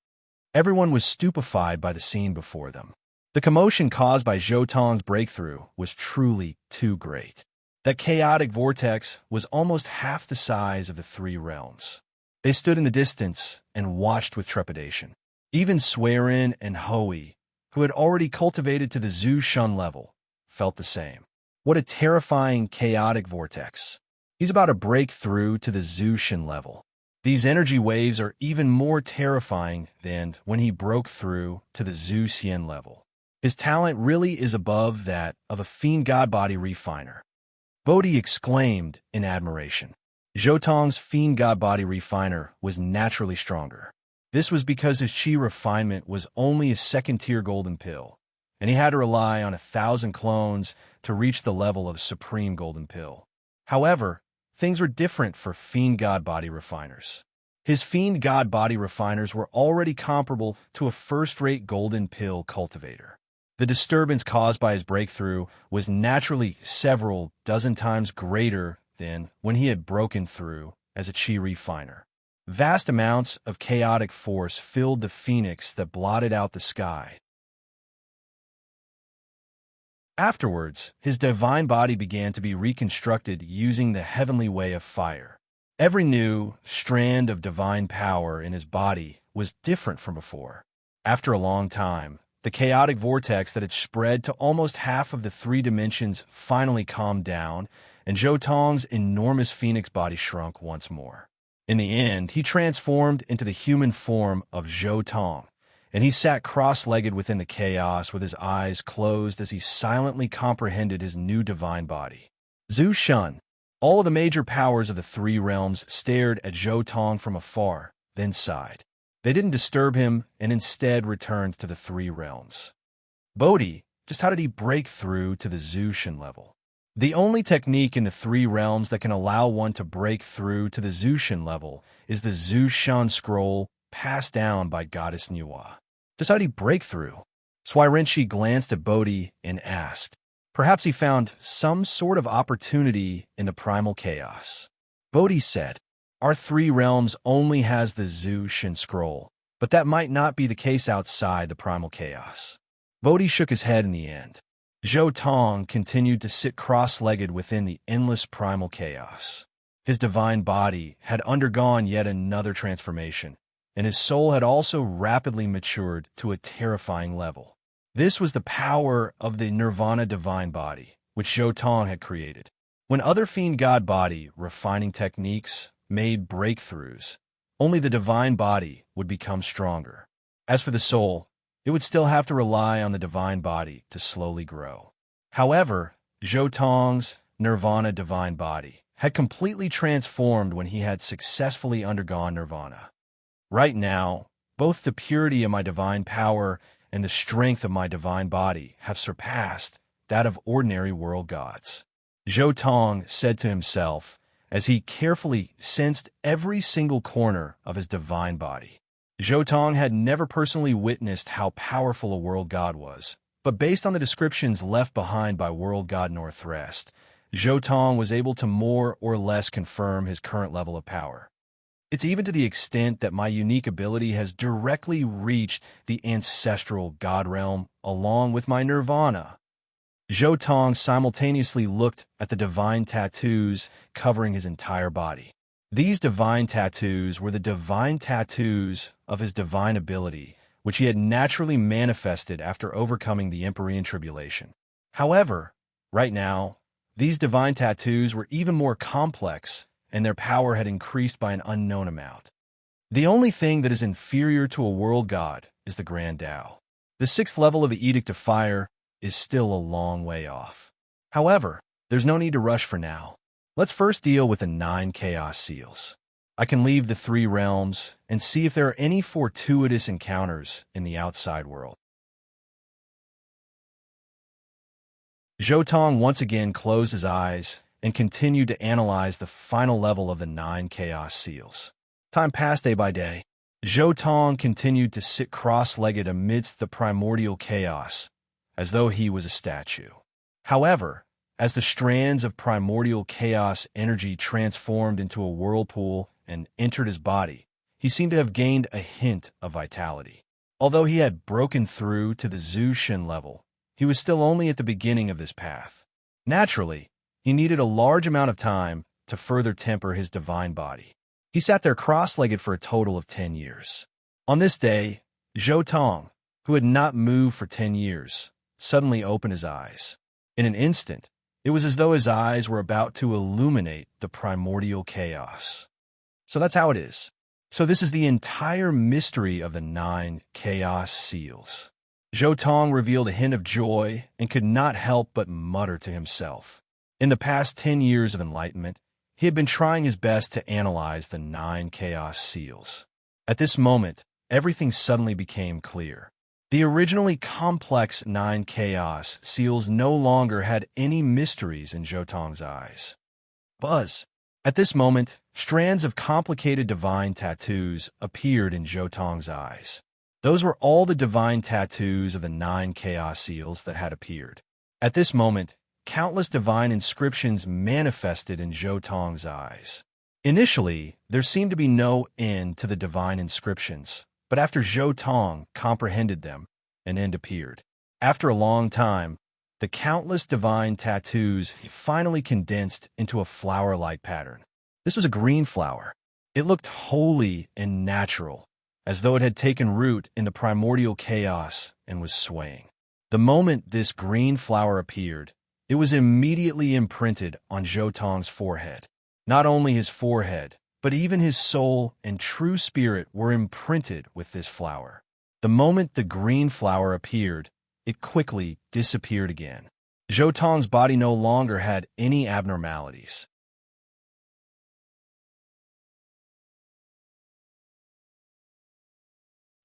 Everyone was stupefied by the scene before them. The commotion caused by Zhou Tong's breakthrough was truly too great. That chaotic vortex was almost half the size of the three realms. They stood in the distance and watched with trepidation. Even Serene and Hoi, who had already cultivated to the Zhu Shun level, felt the same. What a terrifying chaotic vortex. He's about to break through to the Zhu Shun level. These energy waves are even more terrifying than when he broke through to the Zhu Xian level. His talent really is above that of a fiend god body refiner. Bodhi exclaimed in admiration. Zhou Tong's fiend god body refiner was naturally stronger. This was because his chi refinement was only a second-tier golden pill, and he had to rely on 1,000 clones to reach the level of supreme golden pill. However, things were different for fiend god body refiners. His fiend god body refiners were already comparable to a first-rate golden pill cultivator. The disturbance caused by his breakthrough was naturally several dozen times greater than when he had broken through as a chi refiner. Vast amounts of chaotic force filled the phoenix that blotted out the sky. Afterwards, his divine body began to be reconstructed using the heavenly way of fire. Every new strand of divine power in his body was different from before. After a long time, the chaotic vortex that had spread to almost half of the three dimensions finally calmed down, and Zhou Tong's enormous phoenix body shrunk once more. In the end, he transformed into the human form of Zhou Tong, and he sat cross-legged within the chaos with his eyes closed as he silently comprehended his new divine body. Zhu Shun. All of the major powers of the three realms stared at Zhou Tong from afar, then sighed. They didn't disturb him and instead returned to the three realms. Bodhi, just how did he break through to the Zhu Shun level? The only technique in the three realms that can allow one to break through to the Zhu Shun level is the Zhu Shun scroll passed down by Goddess Nuwa. Just how did he break through? Swirenshi glanced at Bodhi and asked. Perhaps he found some sort of opportunity in the primal chaos. Bodhi said, our three realms only has the Zhu Shun scroll, but that might not be the case outside the primal chaos. Bodhi shook his head in the end. Zhou Tong continued to sit cross-legged within the endless primal chaos. His divine body had undergone yet another transformation, and his soul had also rapidly matured to a terrifying level. This was the power of the Nirvana divine body, which Zhou Tong had created. When other fiend god body refining techniques made breakthroughs, only the divine body would become stronger. As for the soul, it would still have to rely on the divine body to slowly grow. However, Zhou Tong's Nirvana divine body had completely transformed when he had successfully undergone Nirvana. Right now, both the purity of my divine power and the strength of my divine body have surpassed that of ordinary world gods. Zhou Tong said to himself as he carefully sensed every single corner of his divine body. Zhou Tong had never personally witnessed how powerful a world god was, but based on the descriptions left behind by world god Northrest, Zhou Tong was able to more or less confirm his current level of power. It's even to the extent that my unique ability has directly reached the ancestral god realm along with my nirvana. Zhou Tong simultaneously looked at the divine tattoos covering his entire body. These divine tattoos were the divine tattoos of his divine ability, which he had naturally manifested after overcoming the Empyrean tribulation. However, right now, these divine tattoos were even more complex, and their power had increased by an unknown amount. The only thing that is inferior to a world god is the Grand Tao. The sixth level of the Edict of Fire is still a long way off. However, there's no need to rush for now. Let's first deal with the 9 Chaos Seals. I can leave the 3 realms and see if there are any fortuitous encounters in the outside world. Zhou once again closed his eyes and continued to analyze the final level of the 9 chaos seals. Time passed day by day. Zhou continued to sit cross-legged amidst the primordial chaos, as though he was a statue. However, as the strands of primordial chaos energy transformed into a whirlpool and entered his body, he seemed to have gained a hint of vitality. Although he had broken through to the Zhu Shen level, he was still only at the beginning of this path. Naturally, he needed a large amount of time to further temper his divine body. He sat there cross-legged for a total of 10 years. On this day, Zhou, who had not moved for 10 years, suddenly opened his eyes. In an instant, it was as though his eyes were about to illuminate the primordial chaos. So that's how it is. So this is the entire mystery of the 9 chaos seals. Zhou revealed a hint of joy and could not help but mutter to himself. In the past 10 years of enlightenment, he had been trying his best to analyze the 9 chaos seals. At this moment, everything suddenly became clear. The originally complex 9 chaos seals no longer had any mysteries in Zhou eyes. Buzz. At this moment, strands of complicated divine tattoos appeared in Zhou eyes. Those were all the divine tattoos of the 9 chaos seals that had appeared. At this moment, countless divine inscriptions manifested in Zhou eyes. Initially, there seemed to be no end to the divine inscriptions, but after Zhou comprehended them, an end appeared. After a long time, the countless divine tattoos finally condensed into a flower-like pattern. This was a green flower. It looked holy and natural, as though it had taken root in the primordial chaos and was swaying. The moment this green flower appeared, it was immediately imprinted on Zhou forehead. Not only his forehead, but even his soul and true spirit were imprinted with this flower. The moment the green flower appeared, it quickly disappeared again. Zhou body no longer had any abnormalities.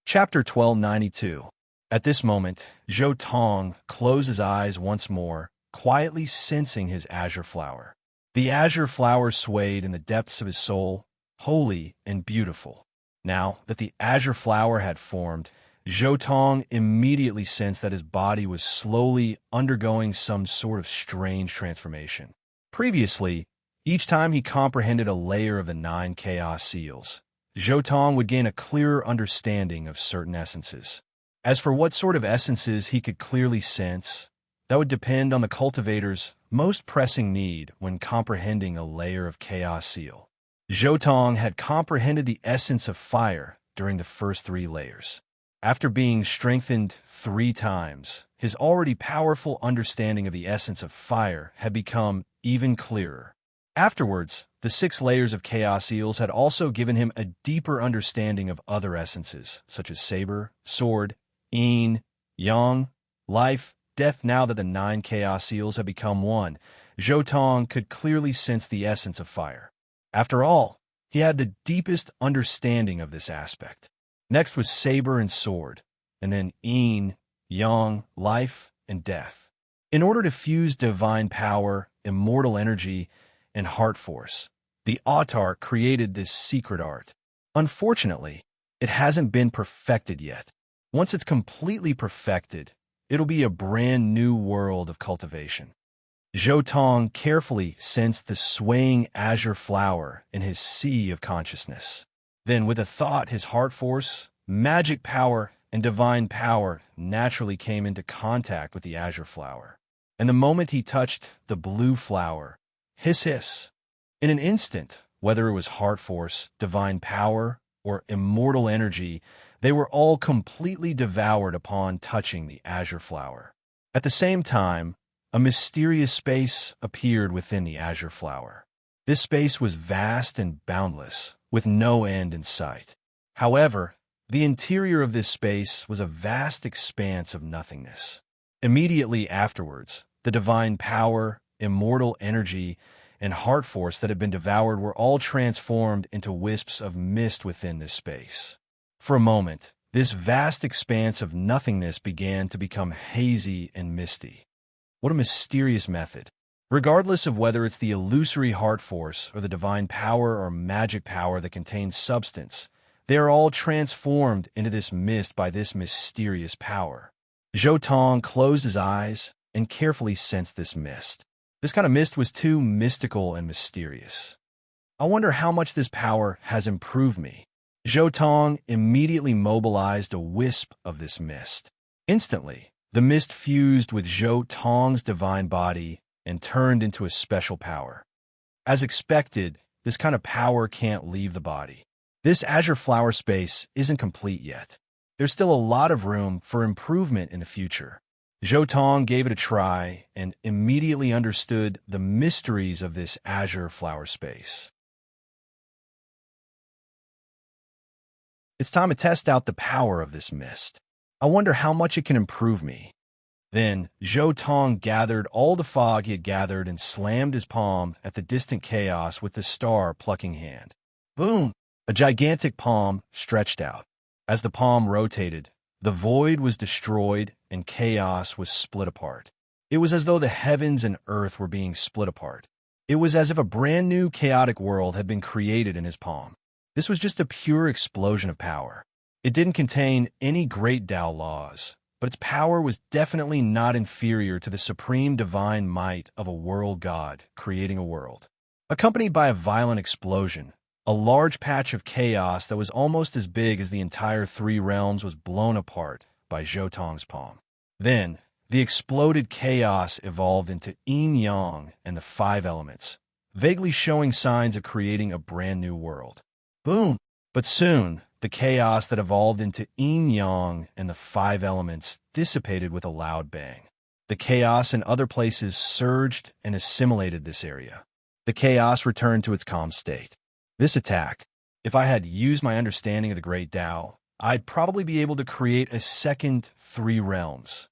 Chapter 1292. At this moment, Zhou closed his eyes once more, quietly sensing his azure flower. The azure flower swayed in the depths of his soul, holy and beautiful. Now that the azure flower had formed, Zhou immediately sensed that his body was slowly undergoing some sort of strange transformation. Previously, each time he comprehended a layer of the 9 chaos seals, Zhou would gain a clearer understanding of certain essences. As for what sort of essences he could clearly sense, that would depend on the cultivator's most pressing need when comprehending a layer of chaos seal. Zhou had comprehended the essence of fire during the first 3 layers. After being strengthened 3 times, his already powerful understanding of the essence of fire had become even clearer. Afterwards, the 6 layers of chaos seals had also given him a deeper understanding of other essences, such as saber, sword, yin, yang, life, death. Now that the 9 chaos seals had become one, Zhou could clearly sense the essence of fire. After all, he had the deepest understanding of this aspect. Next was saber and sword, and then yin, yang, life, and death. In order to fuse divine power, immortal energy, and heart force, the autarch created this secret art. Unfortunately, it hasn't been perfected yet. Once it's completely perfected, it'll be a brand new world of cultivation. Zhou carefully sensed the swaying azure flower in his sea of consciousness. Then, with a thought, his heart force, magic power, and divine power naturally came into contact with the azure flower. And the moment he touched the blue flower, hiss hiss, in an instant, whether it was heart force, divine power, or immortal energy, they were all completely devoured upon touching the azure flower. At the same time, a mysterious space appeared within the azure flower. This space was vast and boundless, with no end in sight. However, the interior of this space was a vast expanse of nothingness. Immediately afterwards, the divine power, immortal energy, and heart force that had been devoured were all transformed into wisps of mist within this space. For a moment, this vast expanse of nothingness began to become hazy and misty. What a mysterious method. Regardless of whether it's the illusory heart force or the divine power or magic power that contains substance, they are all transformed into this mist by this mysterious power. Zhou Tong closed his eyes and carefully sensed this mist. This kind of mist was too mystical and mysterious. I wonder how much this power has improved me. Zhou Tong immediately mobilized a wisp of this mist. Instantly, the mist fused with Zhou Tong's divine body and turned into a special power. As expected, this kind of power can't leave the body. This azure flower space isn't complete yet. There's still a lot of room for improvement in the future. Zhou Tong gave it a try and immediately understood the mysteries of this azure flower space. It's time to test out the power of this mist. I wonder how much it can improve me. Then, Zhou Tong gathered all the fog he had gathered and slammed his palm at the distant chaos with the star-plucking hand. Boom! A gigantic palm stretched out. As the palm rotated, the void was destroyed and chaos was split apart. It was as though the heavens and earth were being split apart. It was as if a brand new chaotic world had been created in his palm. This was just a pure explosion of power. It didn't contain any great Tao laws, but its power was definitely not inferior to the supreme divine might of a world god creating a world. Accompanied by a violent explosion, a large patch of chaos that was almost as big as the entire three realms was blown apart by Zhou Tong's palm. Then, the exploded chaos evolved into yin-yang and the five elements, vaguely showing signs of creating a brand new world. Boom! But soon, the chaos that evolved into yin-yang and the five elements dissipated with a loud bang. The chaos in other places surged and assimilated this area. The chaos returned to its calm state. This attack, if I had used my understanding of the Great Tao, I'd probably be able to create a second three realms.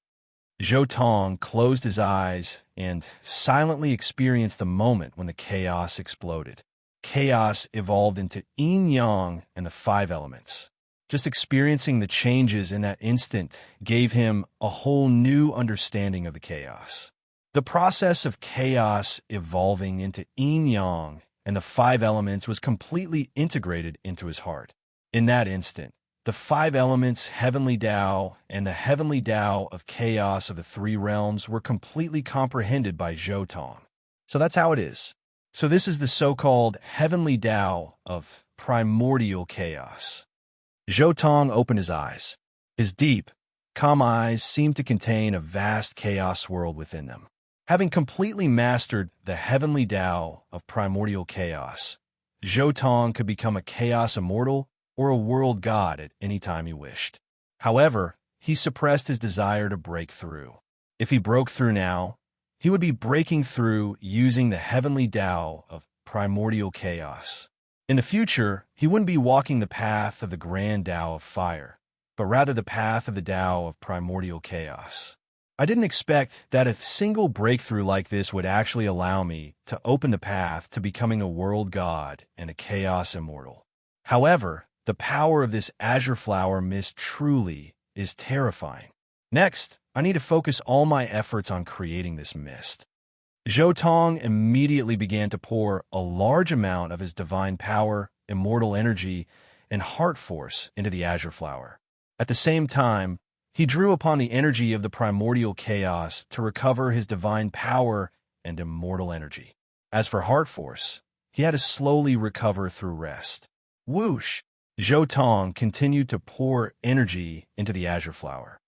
Zhou Tong closed his eyes and silently experienced the moment when the chaos exploded. Chaos evolved into yin-yang and the five elements. Just experiencing the changes in that instant gave him a whole new understanding of the chaos. The process of chaos evolving into yin-yang and the five elements was completely integrated into his heart. In that instant, the five elements, heavenly Tao, and the heavenly Tao of chaos of the three realms were completely comprehended by Zhou Tong. So that's how it is. So this is the so-called heavenly Tao of primordial chaos. Zhou Tong opened his eyes. His deep, calm eyes seemed to contain a vast chaos world within them. Having completely mastered the heavenly Tao of primordial chaos, Zhou Tong could become a chaos immortal or a world god at any time he wished. However, he suppressed his desire to break through. If he broke through now, he would be breaking through using the heavenly Tao of primordial chaos. In the future, he wouldn't be walking the path of the grand Tao of fire, but rather the path of the Tao of primordial chaos. I didn't expect that a single breakthrough like this would actually allow me to open the path to becoming a world god and a chaos immortal. However, the power of this azure flower mist truly is terrifying. Next, I need to focus all my efforts on creating this mist. Zhou Tong immediately began to pour a large amount of his divine power, immortal energy, and heart force into the azure flower. At the same time, he drew upon the energy of the primordial chaos to recover his divine power and immortal energy. As for heart force, he had to slowly recover through rest. Whoosh! Zhou Tong continued to pour energy into the azure flower.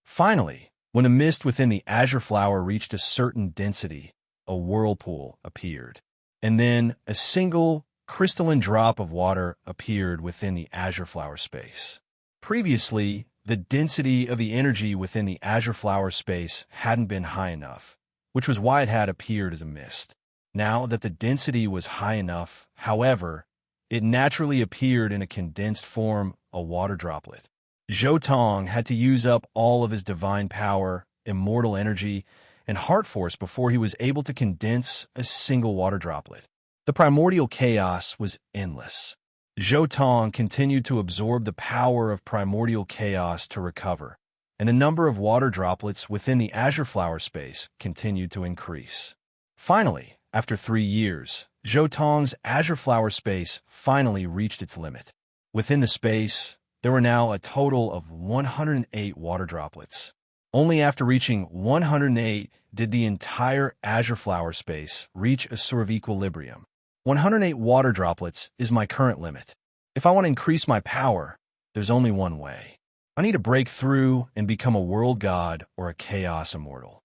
Finally, when a mist within the azure flower reached a certain density, a whirlpool appeared, and then a single crystalline drop of water appeared within the azure flower space. Previously, the density of the energy within the azure flower space hadn't been high enough, which was why it had appeared as a mist. Now that the density was high enough, however, it naturally appeared in a condensed form, a water droplet. Zhou Tong had to use up all of his divine power, immortal energy, and heart force before he was able to condense a single water droplet. The primordial chaos was endless. Zhou Tong continued to absorb the power of primordial chaos to recover, and the number of water droplets within the azure flower space continued to increase. Finally, after 3 years, Zhou azure flower space finally reached its limit. Within the space, there were now a total of 108 water droplets. Only after reaching 108 did the entire azure flower space reach a sort of equilibrium. 108 water droplets is my current limit. If I want to increase my power, there's only one way. I need to break through and become a world god or a chaos immortal.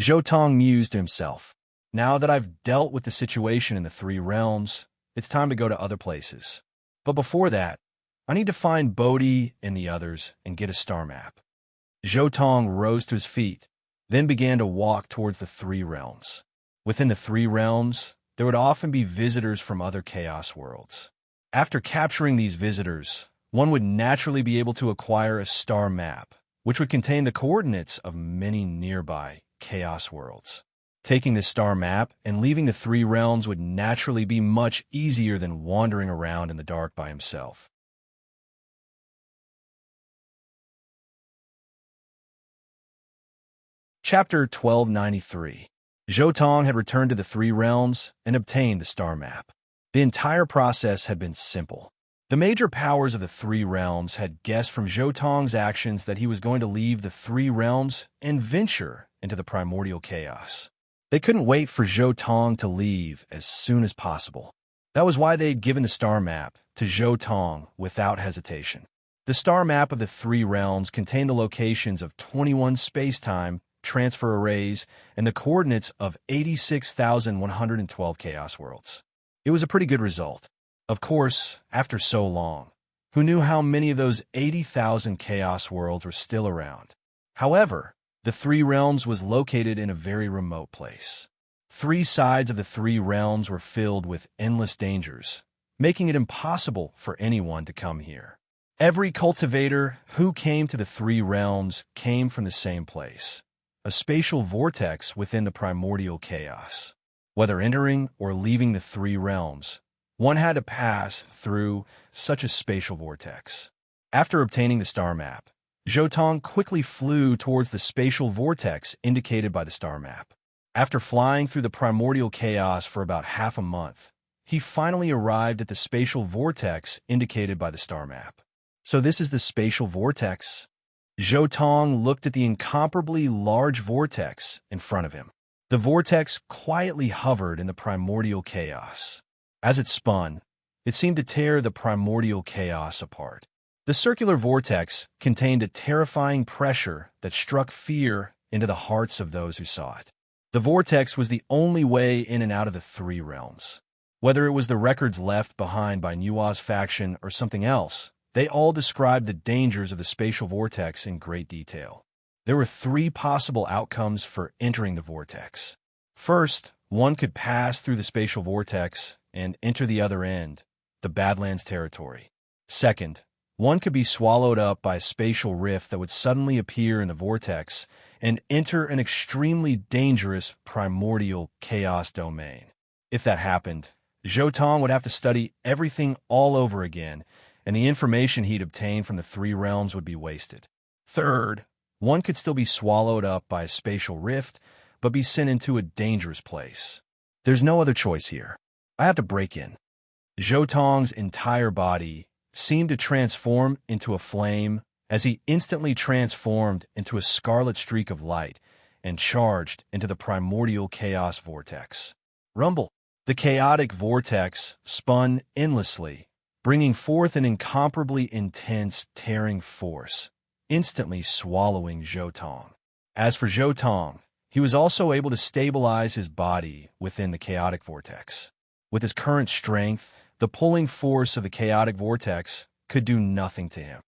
Zhou mused to himself. Now that I've dealt with the situation in the 3 realms, it's time to go to other places. But before that, I need to find Bodhi and the others and get a star map. Zhou rose to his feet, then began to walk towards the 3 realms. Within the 3 realms, there would often be visitors from other chaos worlds. After capturing these visitors, one would naturally be able to acquire a star map, which would contain the coordinates of many nearby chaos worlds. Taking this star map and leaving the 3 realms would naturally be much easier than wandering around in the dark by himself. Chapter 1293. Zhou had returned to the 3 realms and obtained the star map. The entire process had been simple. The major powers of the 3 realms had guessed from Zhou actions that he was going to leave the 3 realms and venture into the primordial chaos. They couldn't wait for Zhou to leave as soon as possible. That was why they had given the star map to Zhou without hesitation. The star map of the 3 realms contained the locations of 21 space-time transfer arrays and the coordinates of 86,112 chaos worlds. It was a pretty good result. Of course, after so long, who knew how many of those 80,000 chaos worlds were still around? However, the 3 realms was located in a very remote place. 3 sides of the 3 realms were filled with endless dangers, making it impossible for anyone to come here. Every cultivator who came to the 3 realms came from the same place, a spatial vortex within the primordial chaos. Whether entering or leaving the 3 realms, one had to pass through such a spatial vortex. After obtaining the star map, Zhou quickly flew towards the spatial vortex indicated by the star map. After flying through the primordial chaos for about half a month, he finally arrived at the spatial vortex indicated by the star map. So this is the spatial vortex? Zhou looked at the incomparably large vortex in front of him. The vortex quietly hovered in the primordial chaos. As it spun, it seemed to tear the primordial chaos apart. The circular vortex contained a terrifying pressure that struck fear into the hearts of those who saw it. The vortex was the only way in and out of the 3 realms. Whether it was the records left behind by Nua's faction or something else, they all described the dangers of the spatial vortex in great detail. There were 3 possible outcomes for entering the vortex. First, one could pass through the spatial vortex and enter the other end, the Badlands territory. Second, one could be swallowed up by a spatial rift that would suddenly appear in the vortex and enter an extremely dangerous primordial chaos domain. If that happened, Zhou would have to study everything all over again, and the information he'd obtained from the 3 realms would be wasted. Third, one could still be swallowed up by a spatial rift, but be sent into a dangerous place. There's no other choice here. I have to break in. Zhou entire body seemed to transform into a flame as he instantly transformed into a scarlet streak of light and charged into the primordial chaos vortex. Rumble! The chaotic vortex spun endlessly, bringing forth an incomparably intense tearing force, instantly swallowing Zhou. As for Zhou, he was also able to stabilize his body within the chaotic vortex. With his current strength, the pulling force of the chaotic vortex could do nothing to him.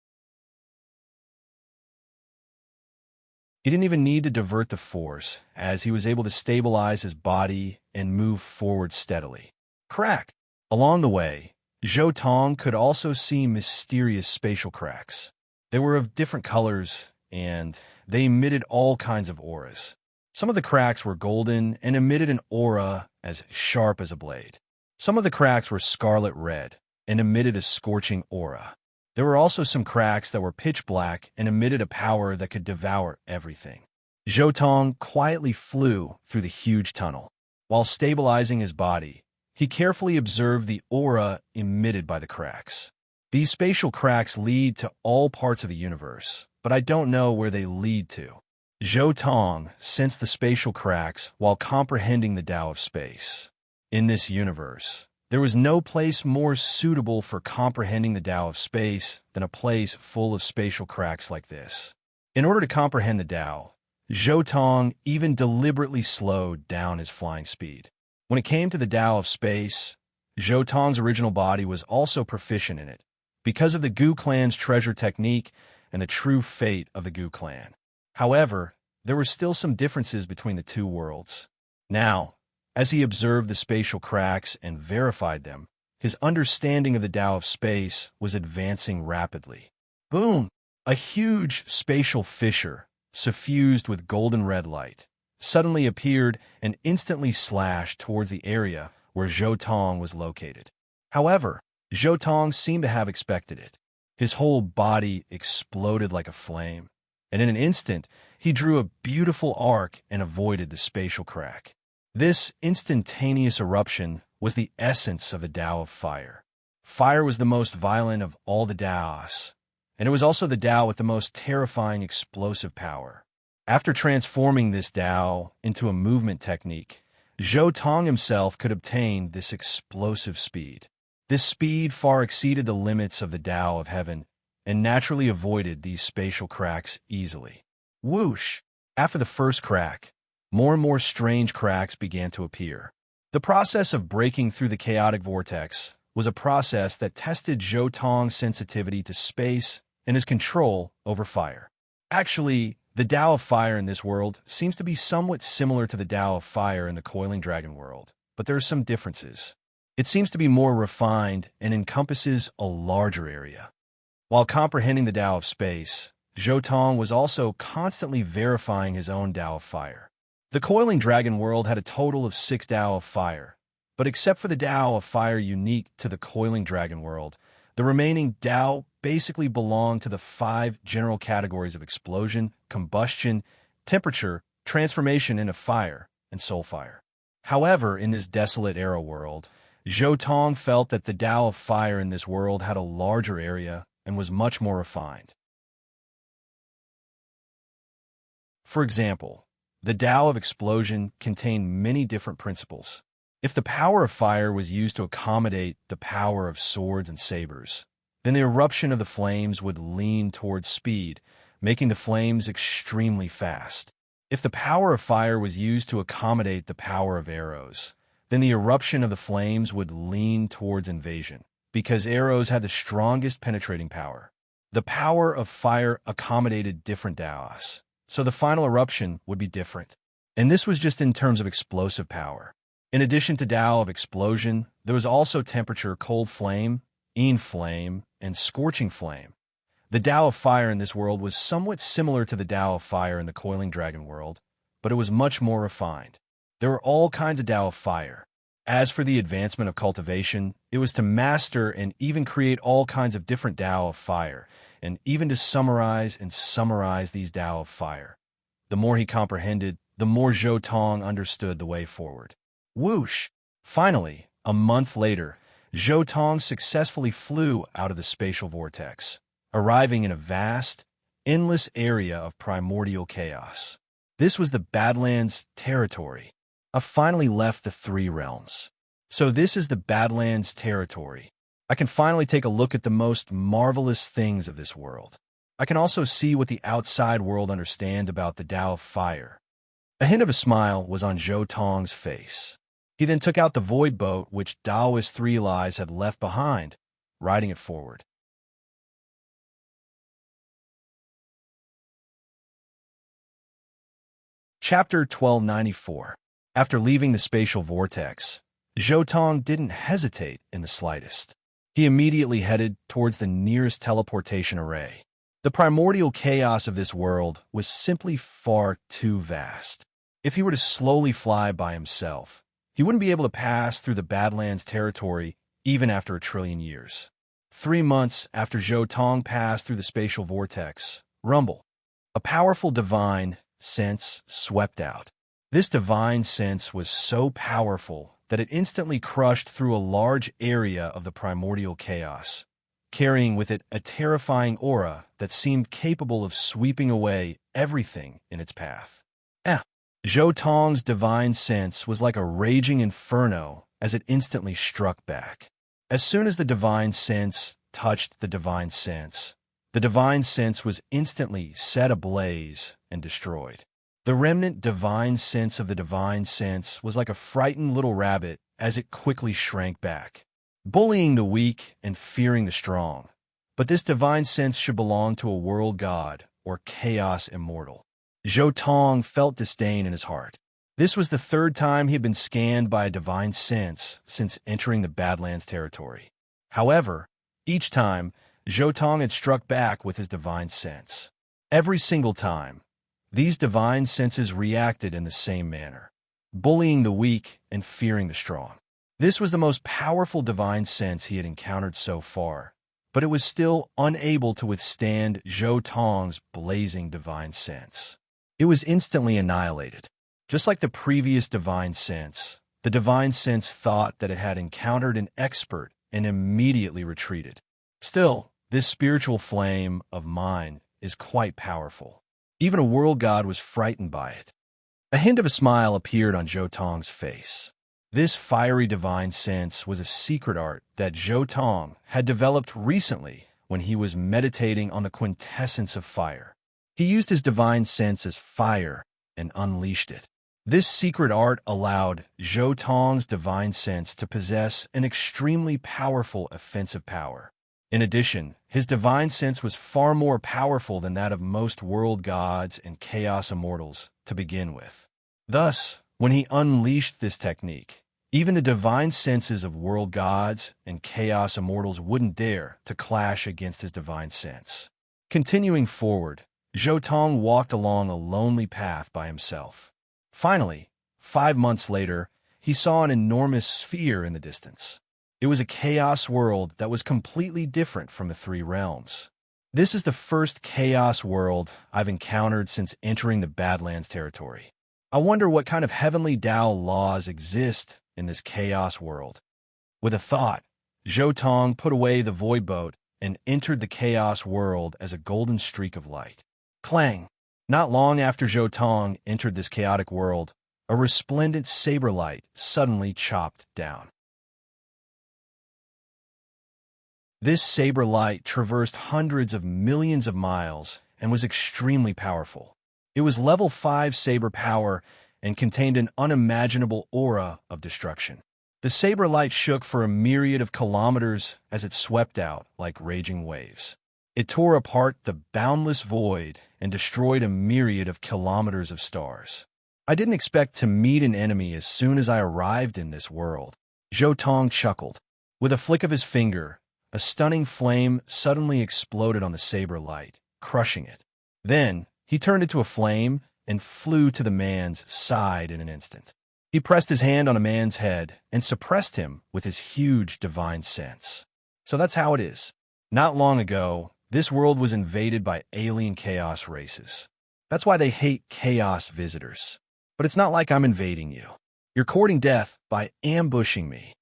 He didn't even need to divert the force, as he was able to stabilize his body and move forward steadily. Crack! Along the way, Zhou could also see mysterious spatial cracks. They were of different colors, and they emitted all kinds of auras. Some of the cracks were golden and emitted an aura as sharp as a blade. Some of the cracks were scarlet red and emitted a scorching aura. There were also some cracks that were pitch black and emitted a power that could devour everything. Zhou Tong quietly flew through the huge tunnel. While stabilizing his body, he carefully observed the aura emitted by the cracks. These spatial cracks lead to all parts of the universe, but I don't know where they lead to. Zhou Tong sensed the spatial cracks while comprehending the Tao of space. In this universe, there was no place more suitable for comprehending the Tao of space than a place full of spatial cracks like this. In order to comprehend the Tao, Zhou Tong even deliberately slowed down his flying speed. When it came to the Tao of space, Zhou Tong's original body was also proficient in it, because of the Gu clan's treasure technique and the true fate of the Gu clan. However, there were still some differences between the two worlds. Now, as he observed the spatial cracks and verified them, his understanding of the Tao of space was advancing rapidly. Boom! A huge spatial fissure, suffused with golden red light, suddenly appeared and instantly slashed towards the area where Zhou Tong was located. However, Zhou Tong seemed to have expected it. His whole body exploded like a flame, and in an instant, he drew a beautiful arc and avoided the spatial crack. This instantaneous eruption was the essence of the Tao of fire. Fire was the most violent of all the Taos, and it was also the Tao with the most terrifying explosive power. After transforming this Tao into a movement technique, Zhou Tong himself could obtain this explosive speed. This speed far exceeded the limits of the Tao of heaven and naturally avoided these spatial cracks easily. Whoosh! After the first crack, more and more strange cracks began to appear. The process of breaking through the chaotic vortex was a process that tested Zhou Tong's sensitivity to space and his control over fire. Actually, the Tao of fire in this world seems to be somewhat similar to the Tao of fire in the coiling dragon world, but there are some differences. It seems to be more refined and encompasses a larger area. While comprehending the Tao of space, Zhou Tong was also constantly verifying his own Tao of fire. The coiling dragon world had a total of 6 Tao of fire, but except for the Tao of fire unique to the coiling dragon world, the remaining Tao basically belonged to the 5 general categories of explosion, combustion, temperature, transformation into fire, and soul fire. However, in this desolate era world, Zhou Tong felt that the Tao of fire in this world had a larger area and was much more refined. For example, the Tao of explosion contained many different principles. If the power of fire was used to accommodate the power of swords and sabers, then the eruption of the flames would lean towards speed, making the flames extremely fast. If the power of fire was used to accommodate the power of arrows, then the eruption of the flames would lean towards invasion, because arrows had the strongest penetrating power. The power of fire accommodated different Taos, so the final eruption would be different. And this was just in terms of explosive power. In addition to Tao of explosion, there was also temperature, cold flame, Yin flame, and scorching flame. The Tao of fire in this world was somewhat similar to the Tao of fire in the coiling dragon world, but it was much more refined. There were all kinds of Tao of fire. As for the advancement of cultivation, it was to master and even create all kinds of different Tao of fire, and even to summarize these Tao of fire. The more he comprehended, the more Zhou Tong understood the way forward. Whoosh! Finally, a month later, Zhou Tong successfully flew out of the spatial vortex, arriving in a vast, endless area of primordial chaos. This was the Badlands territory. I finally left the 3 realms. So this is the Badlands territory. I can finally take a look at the most marvelous things of this world. I can also see what the outside world understand about the Tao of fire. A hint of a smile was on Zhou Tong's face. He then took out the void boat which Daoist Three Lies had left behind, riding it forward. Chapter 1294. After leaving the spatial vortex, Zhou Tong didn't hesitate in the slightest. He immediately headed towards the nearest teleportation array. The primordial chaos of this world was simply far too vast. If he were to slowly fly by himself, he wouldn't be able to pass through the Badlands territory even after 1 trillion years. 3 months after Zhou Tong passed through the spatial vortex, rumble. A powerful divine sense swept out. This divine sense was so powerful that it instantly crushed through a large area of the primordial chaos, carrying with it a terrifying aura that seemed capable of sweeping away everything in its path. Zhou Tong's divine sense was like a raging inferno as it instantly struck back. As soon as the divine sense touched the divine sense was instantly set ablaze and destroyed. The remnant divine sense of the divine sense was like a frightened little rabbit as it quickly shrank back, bullying the weak and fearing the strong. But this divine sense should belong to a world god or chaos immortal. Zhou Tong felt disdain in his heart. This was the third time he had been scanned by a divine sense since entering the Badlands territory. However, each time, Zhou Tong had struck back with his divine sense. Every single time, these divine senses reacted in the same manner, bullying the weak and fearing the strong. This was the most powerful divine sense he had encountered so far, but it was still unable to withstand Zhou Tong's blazing divine sense. It was instantly annihilated. Just like the previous divine sense, the divine sense thought that it had encountered an expert and immediately retreated. Still, this spiritual flame of mine is quite powerful. Even a world god was frightened by it. A hint of a smile appeared on Zhou Tong's face. This fiery divine sense was a secret art that Zhou Tong had developed recently when he was meditating on the quintessence of fire. He used his divine sense as fire and unleashed it. This secret art allowed Zhou Tong's divine sense to possess an extremely powerful offensive power. In addition, his divine sense was far more powerful than that of most world gods and chaos immortals to begin with. Thus, when he unleashed this technique, even the divine senses of world gods and chaos immortals wouldn't dare to clash against his divine sense. Continuing forward, Zhou Tong walked along a lonely path by himself. Finally, 5 months later, he saw an enormous sphere in the distance. It was a chaos world that was completely different from the three realms. This is the first chaos world I've encountered since entering the Badlands territory. I wonder what kind of heavenly Tao laws exist in this chaos world. With a thought, Zhou Tong put away the void boat and entered the chaos world as a golden streak of light. Clang! Not long after Zhou Tong entered this chaotic world, a resplendent saber light suddenly chopped down. This saber light traversed hundreds of millions of miles and was extremely powerful. It was level 5 saber power and contained an unimaginable aura of destruction. The saber light shook for a myriad of kilometers as it swept out like raging waves. It tore apart the boundless void and destroyed a myriad of kilometers of stars. I didn't expect to meet an enemy as soon as I arrived in this world. Zhou Tong chuckled. With a flick of his finger, a stunning flame suddenly exploded on the saber light, crushing it. Then, he turned into a flame and flew to the man's side in an instant. He pressed his hand on a man's head and suppressed him with his huge divine sense. So that's how it is. Not long ago, this world was invaded by alien chaos races. That's why they hate chaos visitors. But it's not like I'm invading you. You're courting death by ambushing me.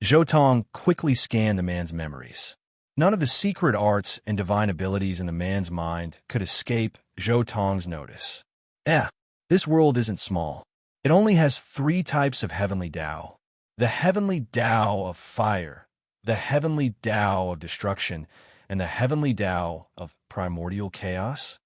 Zhou Tong quickly scanned the man's memories. None of the secret arts and divine abilities in the man's mind could escape Zhou Tong's notice. This world isn't small. It only has 3 types of heavenly Tao. The heavenly Tao of fire, the heavenly Tao of destruction, and the heavenly Tao of primordial chaos.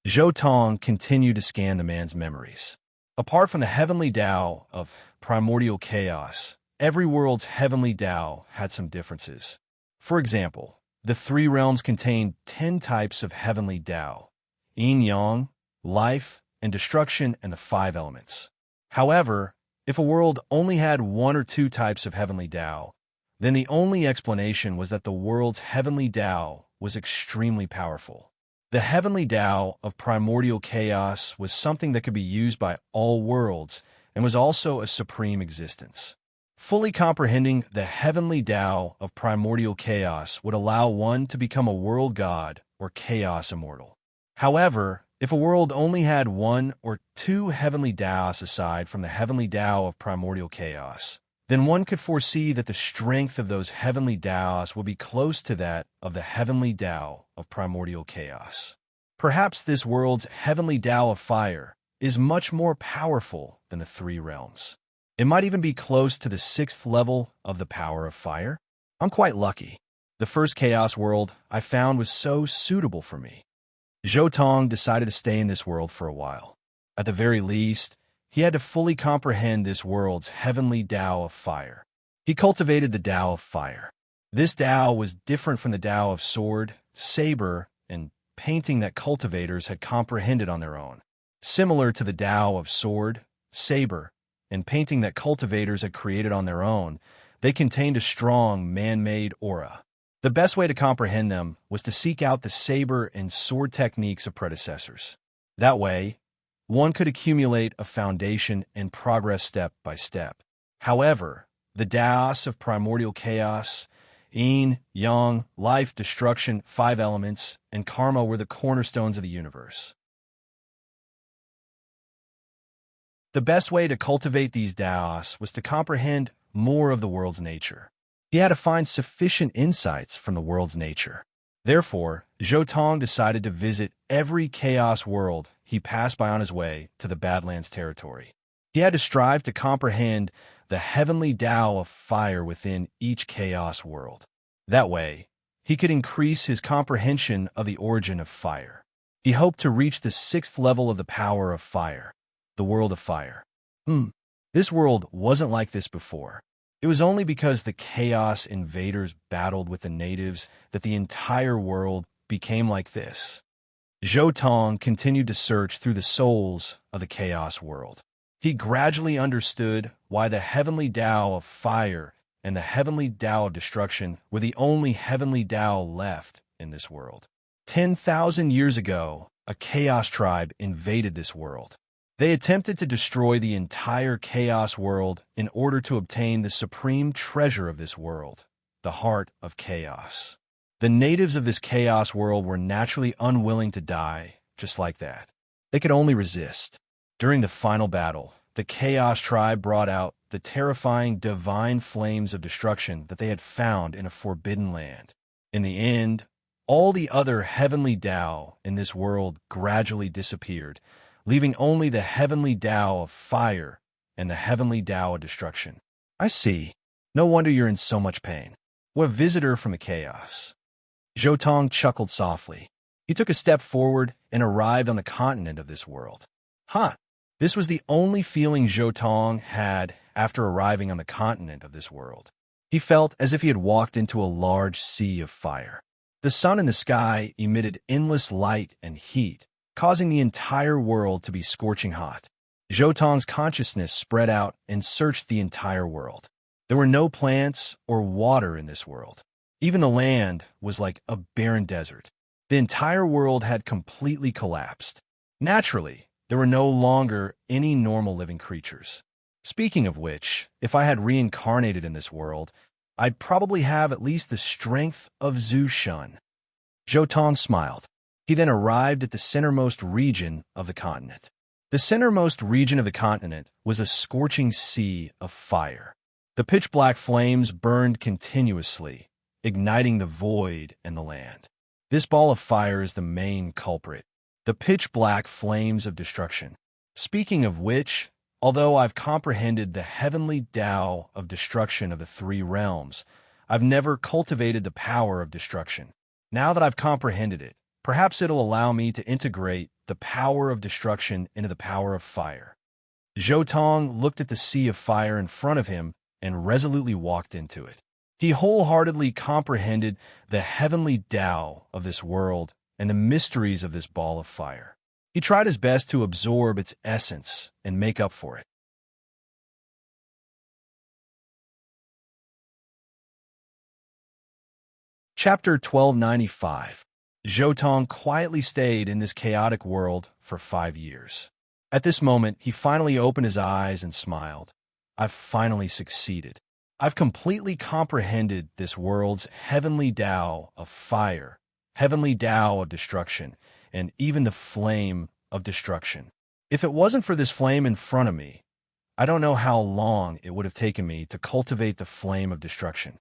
Zhou Tong continued to scan the man's memories. Apart from the heavenly Tao of primordial chaos, every world's heavenly Tao had some differences. For example, the 3 realms contained 10 types of heavenly Tao: yin-yang, life, and destruction, and the 5 elements. However, if a world only had 1 or 2 types of heavenly Tao, then the only explanation was that the world's heavenly Tao was extremely powerful. The heavenly Tao of primordial chaos was something that could be used by all worlds and was also a supreme existence. Fully comprehending the heavenly Tao of primordial chaos would allow one to become a world god or chaos immortal. However, if a world only had one or two heavenly Taos aside from the heavenly Tao of primordial chaos, then one could foresee that the strength of those heavenly Taos would be close to that of the heavenly Tao of primordial chaos. Perhaps this world's heavenly Tao of fire is much more powerful than the three realms. It might even be close to the sixth level of the power of fire. I'm quite lucky. The first chaos world I found was so suitable for me. Zhou Tong decided to stay in this world for a while. At the very least, he had to fully comprehend this world's heavenly Tao of fire. He cultivated the Tao of fire. This Tao was different from the Tao of sword, saber, and painting that cultivators had comprehended on their own. Similar to the Tao of sword, saber, and painting that cultivators had created on their own, they contained a strong man-made aura. The best way to comprehend them was to seek out the saber and sword techniques of predecessors. That way, one could accumulate a foundation and progress step by step. However, the Taos of primordial chaos, yin, yang, life, destruction, five elements, and karma were the cornerstones of the universe. The best way to cultivate these Taos was to comprehend more of the world's nature. He had to find sufficient insights from the world's nature. Therefore, Zhou Tong decided to visit every chaos world he passed by on his way to the Badlands territory. He had to strive to comprehend the heavenly Tao of fire within each chaos world. That way, he could increase his comprehension of the origin of fire. He hoped to reach the sixth level of the power of fire, the world of fire. This world wasn't like this before. It was only because the chaos invaders battled with the natives that the entire world became like this. Zhou Tong continued to search through the souls of the chaos world. He gradually understood why the heavenly Tao of fire and the heavenly Tao of destruction were the only heavenly Tao left in this world. 10,000 years ago, a chaos tribe invaded this world. They attempted to destroy the entire chaos world in order to obtain the supreme treasure of this world, the heart of chaos. The natives of this chaos world were naturally unwilling to die just like that. They could only resist. During the final battle, the chaos tribe brought out the terrifying divine flames of destruction that they had found in a forbidden land. In the end, all the other heavenly Tao in this world gradually disappeared, leaving only the heavenly Tao of fire and the heavenly Tao of destruction. I see. No wonder you're in so much pain. What a visitor from the chaos. Zhou Tong chuckled softly. He took a step forward and arrived on the continent of this world. This was the only feeling Zhou Tong had after arriving on the continent of this world. He felt as if he had walked into a large sea of fire. The sun in the sky emitted endless light and heat, causing the entire world to be scorching hot. Zhou Tong's consciousness spread out and searched the entire world. There were no plants or water in this world. Even the land was like a barren desert. The entire world had completely collapsed. Naturally, there were no longer any normal living creatures. Speaking of which, if I had reincarnated in this world, I'd probably have at least the strength of Zhu Shun. Zhou Tong smiled. He then arrived at the centermost region of the continent. The centermost region of the continent was a scorching sea of fire. The pitch-black flames burned continuously, igniting the void and the land. This ball of fire is the main culprit, the pitch-black flames of destruction. Speaking of which, although I've comprehended the heavenly Tao of destruction of the three realms, I've never cultivated the power of destruction. Now that I've comprehended it, perhaps it'll allow me to integrate the power of destruction into the power of fire. Zhou Tong looked at the sea of fire in front of him and resolutely walked into it. He wholeheartedly comprehended the heavenly Tao of this world and the mysteries of this ball of fire. He tried his best to absorb its essence and make up for it. Chapter 1295. Zhou Tong quietly stayed in this chaotic world for 5 years. At this moment, he finally opened his eyes and smiled. I've finally succeeded. I've completely comprehended this world's heavenly Tao of fire, heavenly Tao of destruction, and even the flame of destruction. If it wasn't for this flame in front of me, I don't know how long it would have taken me to cultivate the flame of destruction.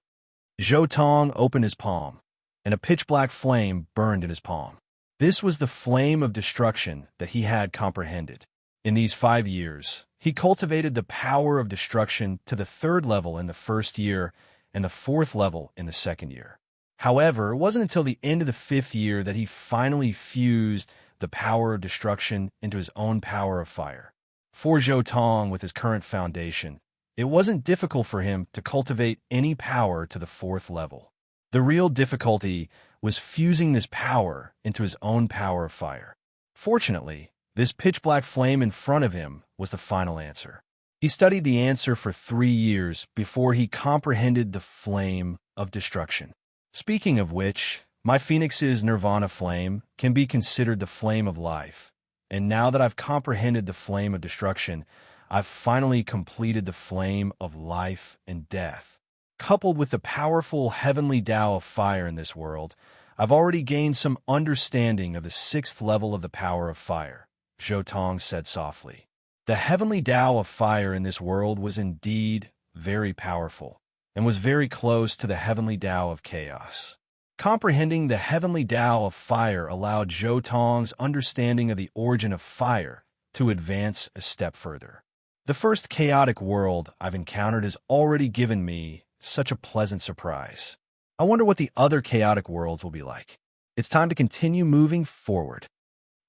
Zhou Tong opened his palm, and a pitch-black flame burned in his palm. This was the flame of destruction that he had comprehended. In these 5 years, he cultivated the power of destruction to the 3rd level in the 1st year and the 4th level in the 2nd year. However, it wasn't until the end of the 5th year that he finally fused the power of destruction into his own power of fire. For Zhou Tong, with his current foundation, it wasn't difficult for him to cultivate any power to the 4th level. The real difficulty was fusing this power into his own power of fire. Fortunately, this pitch-black flame in front of him was the final answer. He studied the answer for 3 years before he comprehended the flame of destruction. Speaking of which, my Phoenix's nirvana flame can be considered the flame of life. And now that I've comprehended the flame of destruction, I've finally completed the flame of life and death. Coupled with the powerful heavenly Tao of fire in this world, I've already gained some understanding of the 6th level of the power of fire, Zhou Tong said softly. The heavenly Tao of fire in this world was indeed very powerful, and was very close to the heavenly Tao of chaos. Comprehending the heavenly Tao of fire allowed Zhou Tong's understanding of the origin of fire to advance a step further. The first chaotic world I've encountered has already given me such a pleasant surprise. I wonder what the other chaotic worlds will be like. It's time to continue moving forward.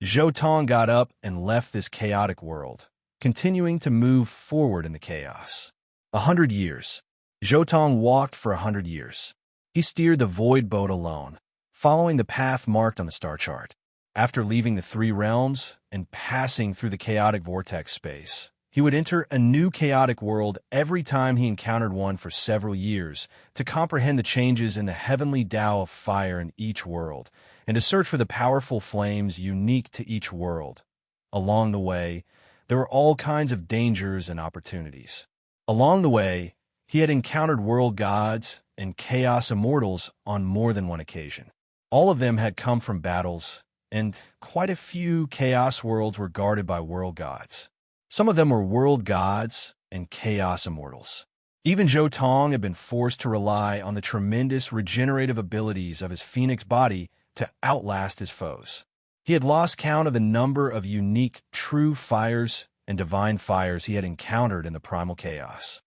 Zhou Tong got up and left this chaotic world, continuing to move forward in the chaos. 100 years. Zhou Tong walked for 100 years. He steered the void boat alone, following the path marked on the star chart. After leaving the 3 realms and passing through the chaotic vortex space, he would enter a new chaotic world every time he encountered one for several years to comprehend the changes in the heavenly Tao of fire in each world and to search for the powerful flames unique to each world. Along the way, there were all kinds of dangers and opportunities. Along the way, he had encountered world gods and chaos immortals on more than one occasion. All of them had come from battles, and quite a few chaos worlds were guarded by world gods. Some of them were world gods and chaos immortals. Even Zhou Tong had been forced to rely on the tremendous regenerative abilities of his phoenix body to outlast his foes. He had lost count of the number of unique true fires and divine fires he had encountered in the primal chaos.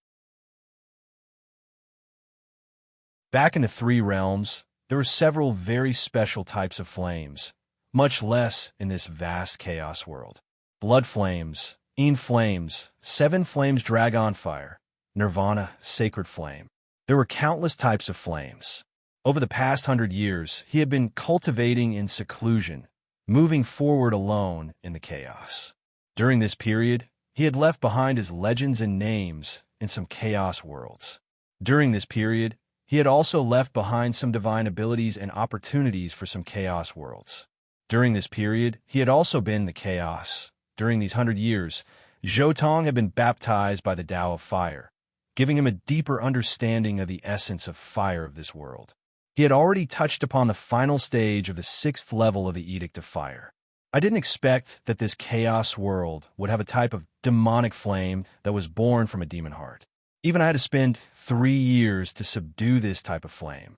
Back in the 3 realms, there were several very special types of flames, much less in this vast chaos world. Blood flames, Een flames, 7 flames dragon fire, nirvana, sacred flame. There were countless types of flames. Over the past 100 years, he had been cultivating in seclusion, moving forward alone in the chaos. During this period, he had left behind his legends and names in some chaos worlds. During this period, he had also left behind some divine abilities and opportunities for some chaos worlds. During this period, he had also been the chaos. During these 100 years, Zhou Tong had been baptized by the Tao of fire, giving him a deeper understanding of the essence of fire of this world. He had already touched upon the final stage of the 6th level of the Edict of Fire. I didn't expect that this chaos world would have a type of demonic flame that was born from a demon heart. Even I had to spend 3 years to subdue this type of flame.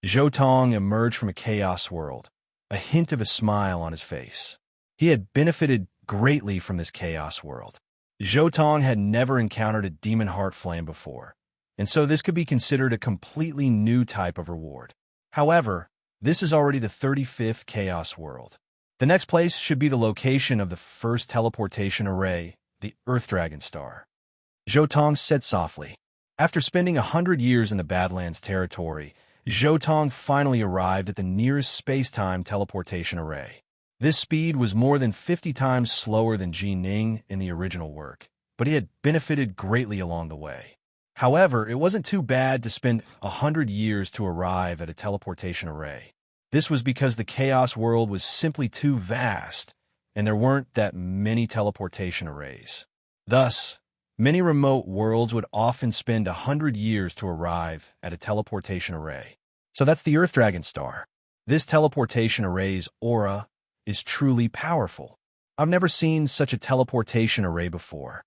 Zhou Tong emerged from a chaos world, a hint of a smile on his face. He had benefited greatly from this chaos world. Zhou Tong had never encountered a demon heart flame before, and so this could be considered a completely new type of reward. However, this is already the 35th chaos world. The next place should be the location of the first teleportation array, the Earth Dragon Star. Zhou Tong said softly. After spending 100 years in the Badlands territory, Zhou Tong finally arrived at the nearest space-time teleportation array. This speed was more than 50 times slower than Ji Ning in the original work, but he had benefited greatly along the way. However, it wasn't too bad to spend 100 years to arrive at a teleportation array. This was because the chaos world was simply too vast, and there weren't that many teleportation arrays. Thus, Many remote worlds would often spend 100 years to arrive at a teleportation array. So that's the Earth Dragon Star. This teleportation array's aura is truly powerful. I've never seen such a teleportation array before.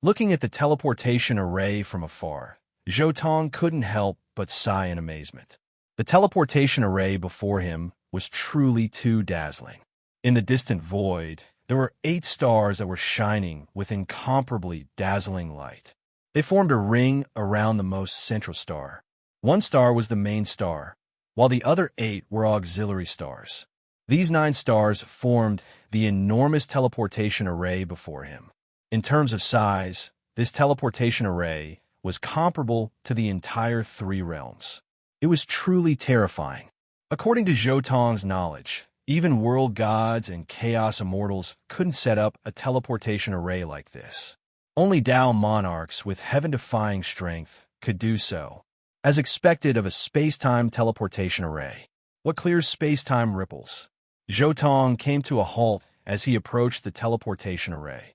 Looking at the teleportation array from afar, Zhou Tong couldn't help but sigh in amazement. The teleportation array before him was truly too dazzling. In the distant void, there were 8 stars that were shining with incomparably dazzling light. They formed a ring around the most central star. One star was the main star, while the other 8 were auxiliary stars. These 9 stars formed the enormous teleportation array before him. In terms of size, this teleportation array was comparable to the entire 3 realms. It was truly terrifying. According to Zhou Tong's knowledge, even world gods and chaos immortals couldn't set up a teleportation array like this. Only Tao monarchs with heaven-defying strength could do so, as expected of a space-time teleportation array. What clears space-time ripples? Zhou Tong came to a halt as he approached the teleportation array.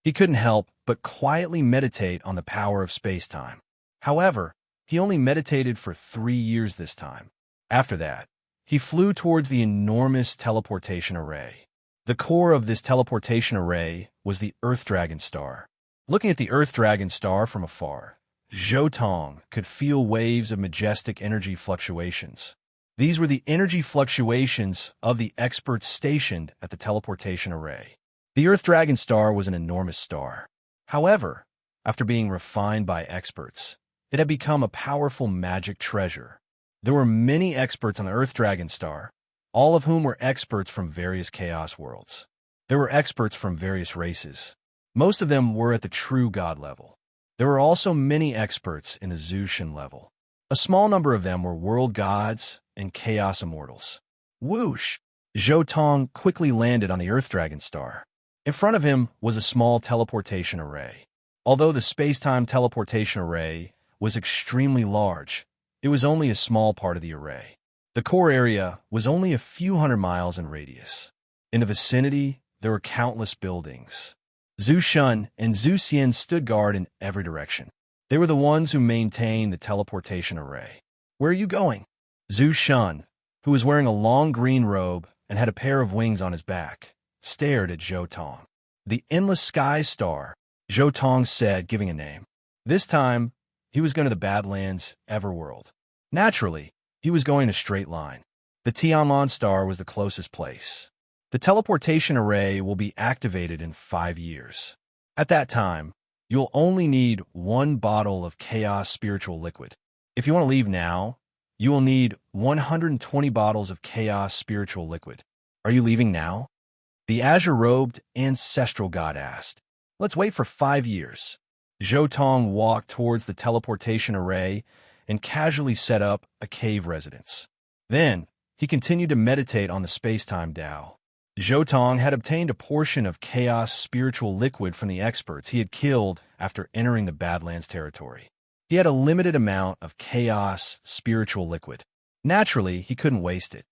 He couldn't help but quietly meditate on the power of space-time. However, he only meditated for 3 years this time. After that, he flew towards the enormous teleportation array. The core of this teleportation array was the Earth Dragon Star. Looking at the Earth Dragon Star from afar, Zhou Tong could feel waves of majestic energy fluctuations. These were the energy fluctuations of the experts stationed at the teleportation array. The Earth Dragon Star was an enormous star. However, after being refined by experts, it had become a powerful magic treasure. There were many experts on the Earth Dragon Star, all of whom were experts from various chaos worlds. There were experts from various races. Most of them were at the true god level. There were also many experts in the Zushin level. A small number of them were world gods and chaos immortals. Whoosh! Zhou Tong quickly landed on the Earth Dragon Star. In front of him was a small teleportation array. Although the space-time teleportation array was extremely large, it was only a small part of the array. The core area was only a few hundred miles in radius. In the vicinity, there were countless buildings. Zhu Shun and Zhu Xian stood guard in every direction. They were the ones who maintained the teleportation array. "Where are you going?" Zhu Shun, who was wearing a long green robe and had a pair of wings on his back, stared at Zhou Tong. "The Endless Sky Star," Zhou Tong said, giving a name. This time, he was going to the Badlands Everworld. Naturally, he was going a straight line. The Tianlan Star was the closest place. The teleportation array will be activated in 5 years. At that time, you'll only need 1 bottle of Chaos Spiritual Liquid. If you want to leave now, you will need 120 bottles of Chaos Spiritual Liquid. Are you leaving now? The azure-robed ancestral god asked. "Let's wait for 5 years. Zhou Tong walked towards the teleportation array and casually set up a cave residence. Then, he continued to meditate on the space-time Tao. Zhou Tong had obtained a portion of Chaos Spiritual Liquid from the experts he had killed after entering the Badlands territory. He had a limited amount of Chaos Spiritual Liquid. Naturally, he couldn't waste it.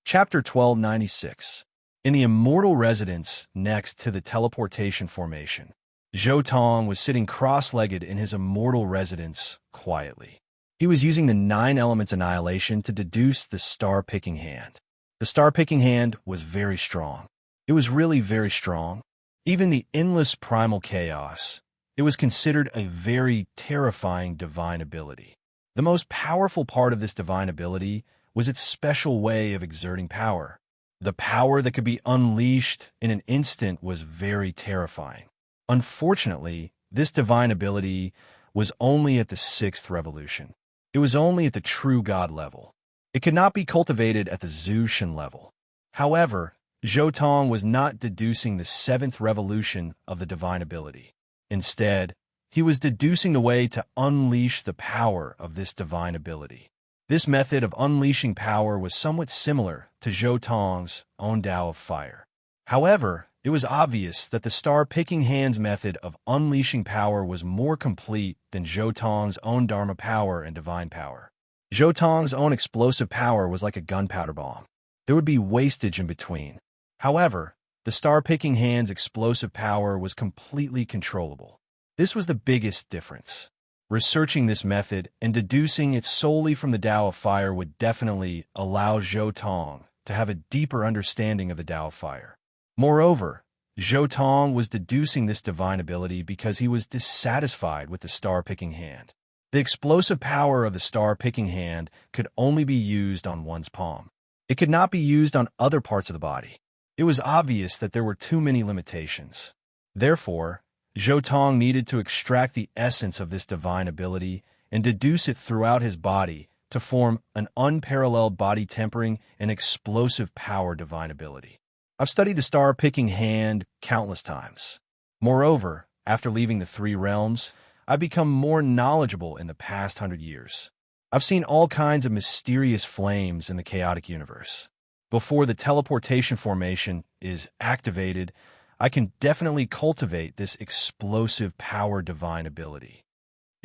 Chapter 1296. In the immortal residence next to the teleportation formation, Zhou Tong was sitting cross-legged in his immortal residence quietly. He was using the 9 elements annihilation to deduce the star-picking hand. The star-picking hand was very strong. It was really very strong. Even the endless primal chaos, it was considered a very terrifying divine ability. The most powerful part of this divine ability was its special way of exerting power. The power that could be unleashed in an instant was very terrifying. Unfortunately, this divine ability was only at the 6th revolution. It was only at the true god level. It could not be cultivated at the Zushin level. However, Zhou Tong was not deducing the 7th revolution of the divine ability. Instead, he was deducing the way to unleash the power of this divine ability. This method of unleashing power was somewhat similar to Zhou Tong's own Tao of Fire. However, it was obvious that the star-picking hand's method of unleashing power was more complete than Zhou Tong's own Dharma power and divine power. Zhou Tong's own explosive power was like a gunpowder bomb. There would be wastage in between. However, the star-picking hand's explosive power was completely controllable. This was the biggest difference. Researching this method and deducing it solely from the Tao of Fire would definitely allow Zhou Tong to have a deeper understanding of the Tao of Fire. Moreover, Zhou Tong was deducing this divine ability because he was dissatisfied with the star-picking hand. The explosive power of the star-picking hand could only be used on one's palm. It could not be used on other parts of the body. It was obvious that there were too many limitations. Therefore, Zhou Tong needed to extract the essence of this divine ability and deduce it throughout his body to form an unparalleled body tempering and explosive power divine ability. I've studied the star-picking hand countless times. Moreover, after leaving the three realms, I've become more knowledgeable in the past 100 years. I've seen all kinds of mysterious flames in the chaotic universe. Before the teleportation formation is activated, I can definitely cultivate this explosive power divine ability.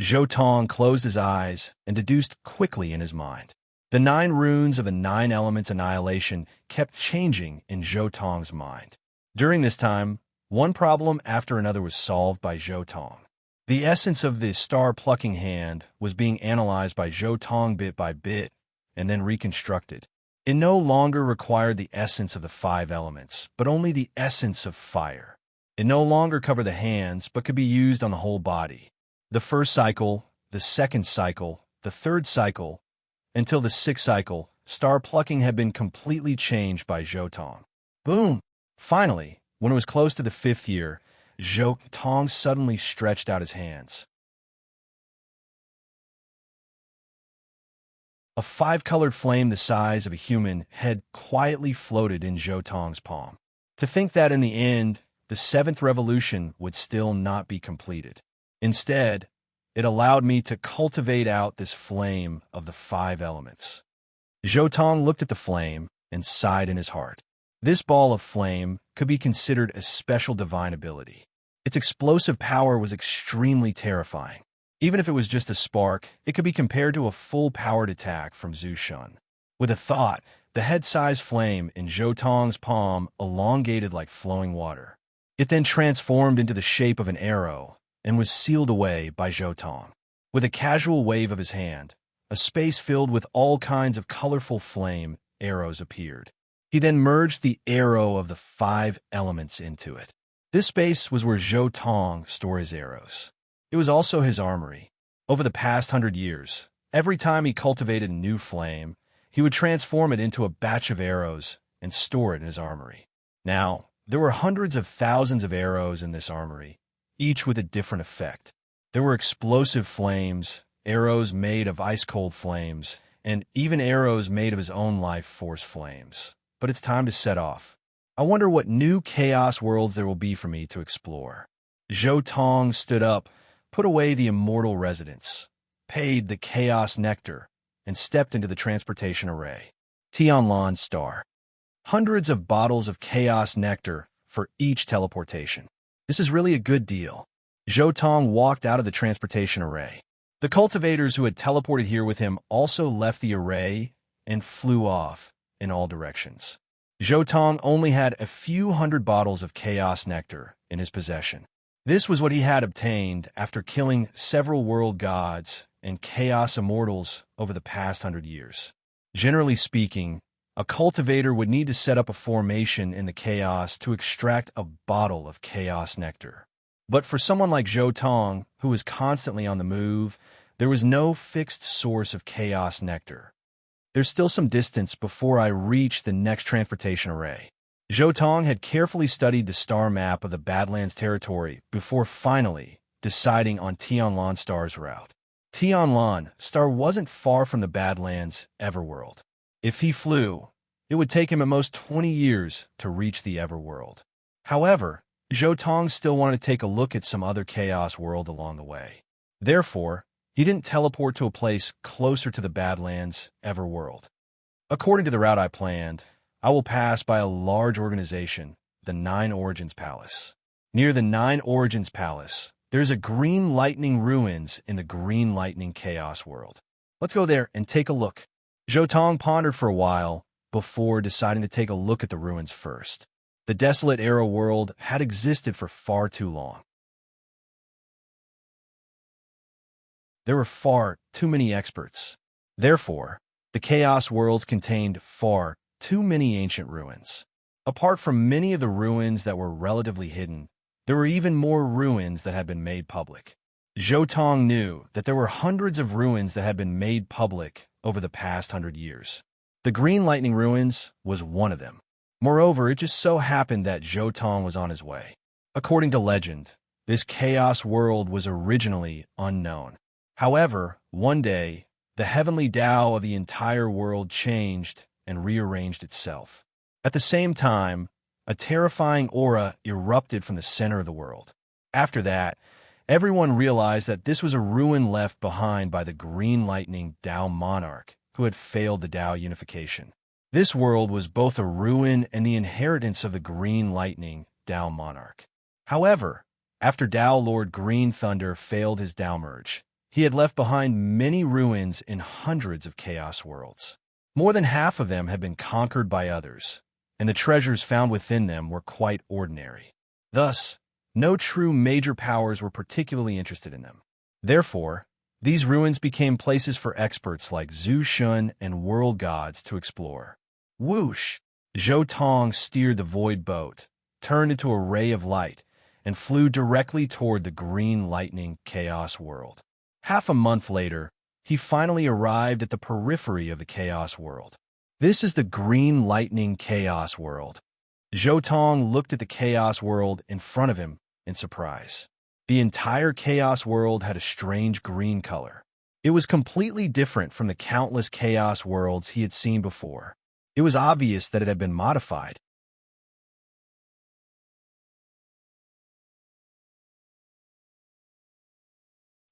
Zhou Tong closed his eyes and deduced quickly in his mind. The 9 runes of the 9 elements annihilation kept changing in Zhou Tong's mind. During this time, one problem after another was solved by Zhou Tong. The essence of the star-plucking hand was being analyzed by Zhou Tong bit by bit and then reconstructed. It no longer required the essence of the 5 elements, but only the essence of fire. It no longer covered the hands, but could be used on the whole body. The first cycle, the second cycle, the third cycle, until the 6th cycle, star-plucking had been completely changed by Zhou Tong. Boom! Finally, when it was close to the 5th year, Zhou Tong suddenly stretched out his hands. A 5-colored flame the size of a human head quietly floated in Zhou Tong's palm. To think that in the end, the 7th revolution would still not be completed. Instead, it allowed me to cultivate out this flame of the 5 elements. Zhou Tong looked at the flame and sighed in his heart. This ball of flame could be considered a special divine ability. Its explosive power was extremely terrifying. Even if it was just a spark, it could be compared to a full-powered attack from Zhu Shun. With a thought, the head-sized flame in Zhou Tong's palm elongated like flowing water. It then transformed into the shape of an arrow and was sealed away by Zhou Tong. With a casual wave of his hand, a space filled with all kinds of colorful flame arrows appeared. He then merged the arrow of the 5 elements into it. This space was where Zhou Tong stored his arrows. It was also his armory. Over the past 100 years, every time he cultivated a new flame, he would transform it into a batch of arrows and store it in his armory. Now, there were hundreds of thousands of arrows in this armory, each with a different effect. There were explosive flames, arrows made of ice-cold flames, and even arrows made of his own life force flames. But it's time to set off. I wonder what new chaos worlds there will be for me to explore. Zhou Tong stood up, put away the immortal residence, paid the chaos nectar, and stepped into the transportation array. Tianlan Star. Hundreds of bottles of chaos nectar for each teleportation. This is really a good deal. Zhou Tong walked out of the transportation array. The cultivators who had teleported here with him also left the array and flew off in all directions. Zhou Tong only had a few hundred bottles of chaos nectar in his possession. This was what he had obtained after killing several world gods and chaos immortals over the past 100 years. Generally speaking, a cultivator would need to set up a formation in the chaos to extract a bottle of chaos nectar. But for someone like Zhou Tong, who was constantly on the move, there was no fixed source of chaos nectar. There's still some distance before I reach the next transportation array. Zhou Tong had carefully studied the star map of the Badlands territory before finally deciding on Tianlan Star's route. Tianlan Star wasn't far from the Badlands Everworld. If he flew, it would take him at most 20 years to reach the Everworld. However, Zhou Tong still wanted to take a look at some other chaos world along the way. Therefore, he didn't teleport to a place closer to the Badlands Everworld. According to the route I planned, I will pass by a large organization, the 9 Origins Palace. Near the 9 Origins Palace, there's a green lightning ruins in the green lightning chaos world. Let's go there and take a look. Zhou Tong pondered for a while before deciding to take a look at the ruins first. The desolate era world had existed for far too long. There were far too many experts. Therefore, the Chaos Worlds contained far too many ancient ruins. Apart from many of the ruins that were relatively hidden, there were even more ruins that had been made public. Zhou Tong knew that there were hundreds of ruins that had been made public over the past 100 years. The Green Lightning Ruins was one of them. Moreover, it just so happened that Zhou Tong was on his way. According to legend, this Chaos World was originally unknown. However, one day, the heavenly Tao of the entire world changed and rearranged itself. At the same time, a terrifying aura erupted from the center of the world. After that, everyone realized that this was a ruin left behind by the Green Lightning Tao monarch who had failed the Tao unification. This world was both a ruin and the inheritance of the Green Lightning Tao monarch. However, after Tao Lord Green Thunder failed his Tao merge, he had left behind many ruins in hundreds of Chaos Worlds. More than half of them had been conquered by others, and the treasures found within them were quite ordinary. Thus, no true major powers were particularly interested in them. Therefore, these ruins became places for experts like Zhu Shun and world gods to explore. Whoosh! Zhou Tong steered the void boat, turned into a ray of light, and flew directly toward the Green Lightning Chaos World. Half a month later, he finally arrived at the periphery of the Chaos World. This is the Green Lightning Chaos World. Zhou Tong looked at the Chaos World in front of him in surprise. The entire Chaos World had a strange green color. It was completely different from the countless Chaos Worlds he had seen before. It was obvious that it had been modified.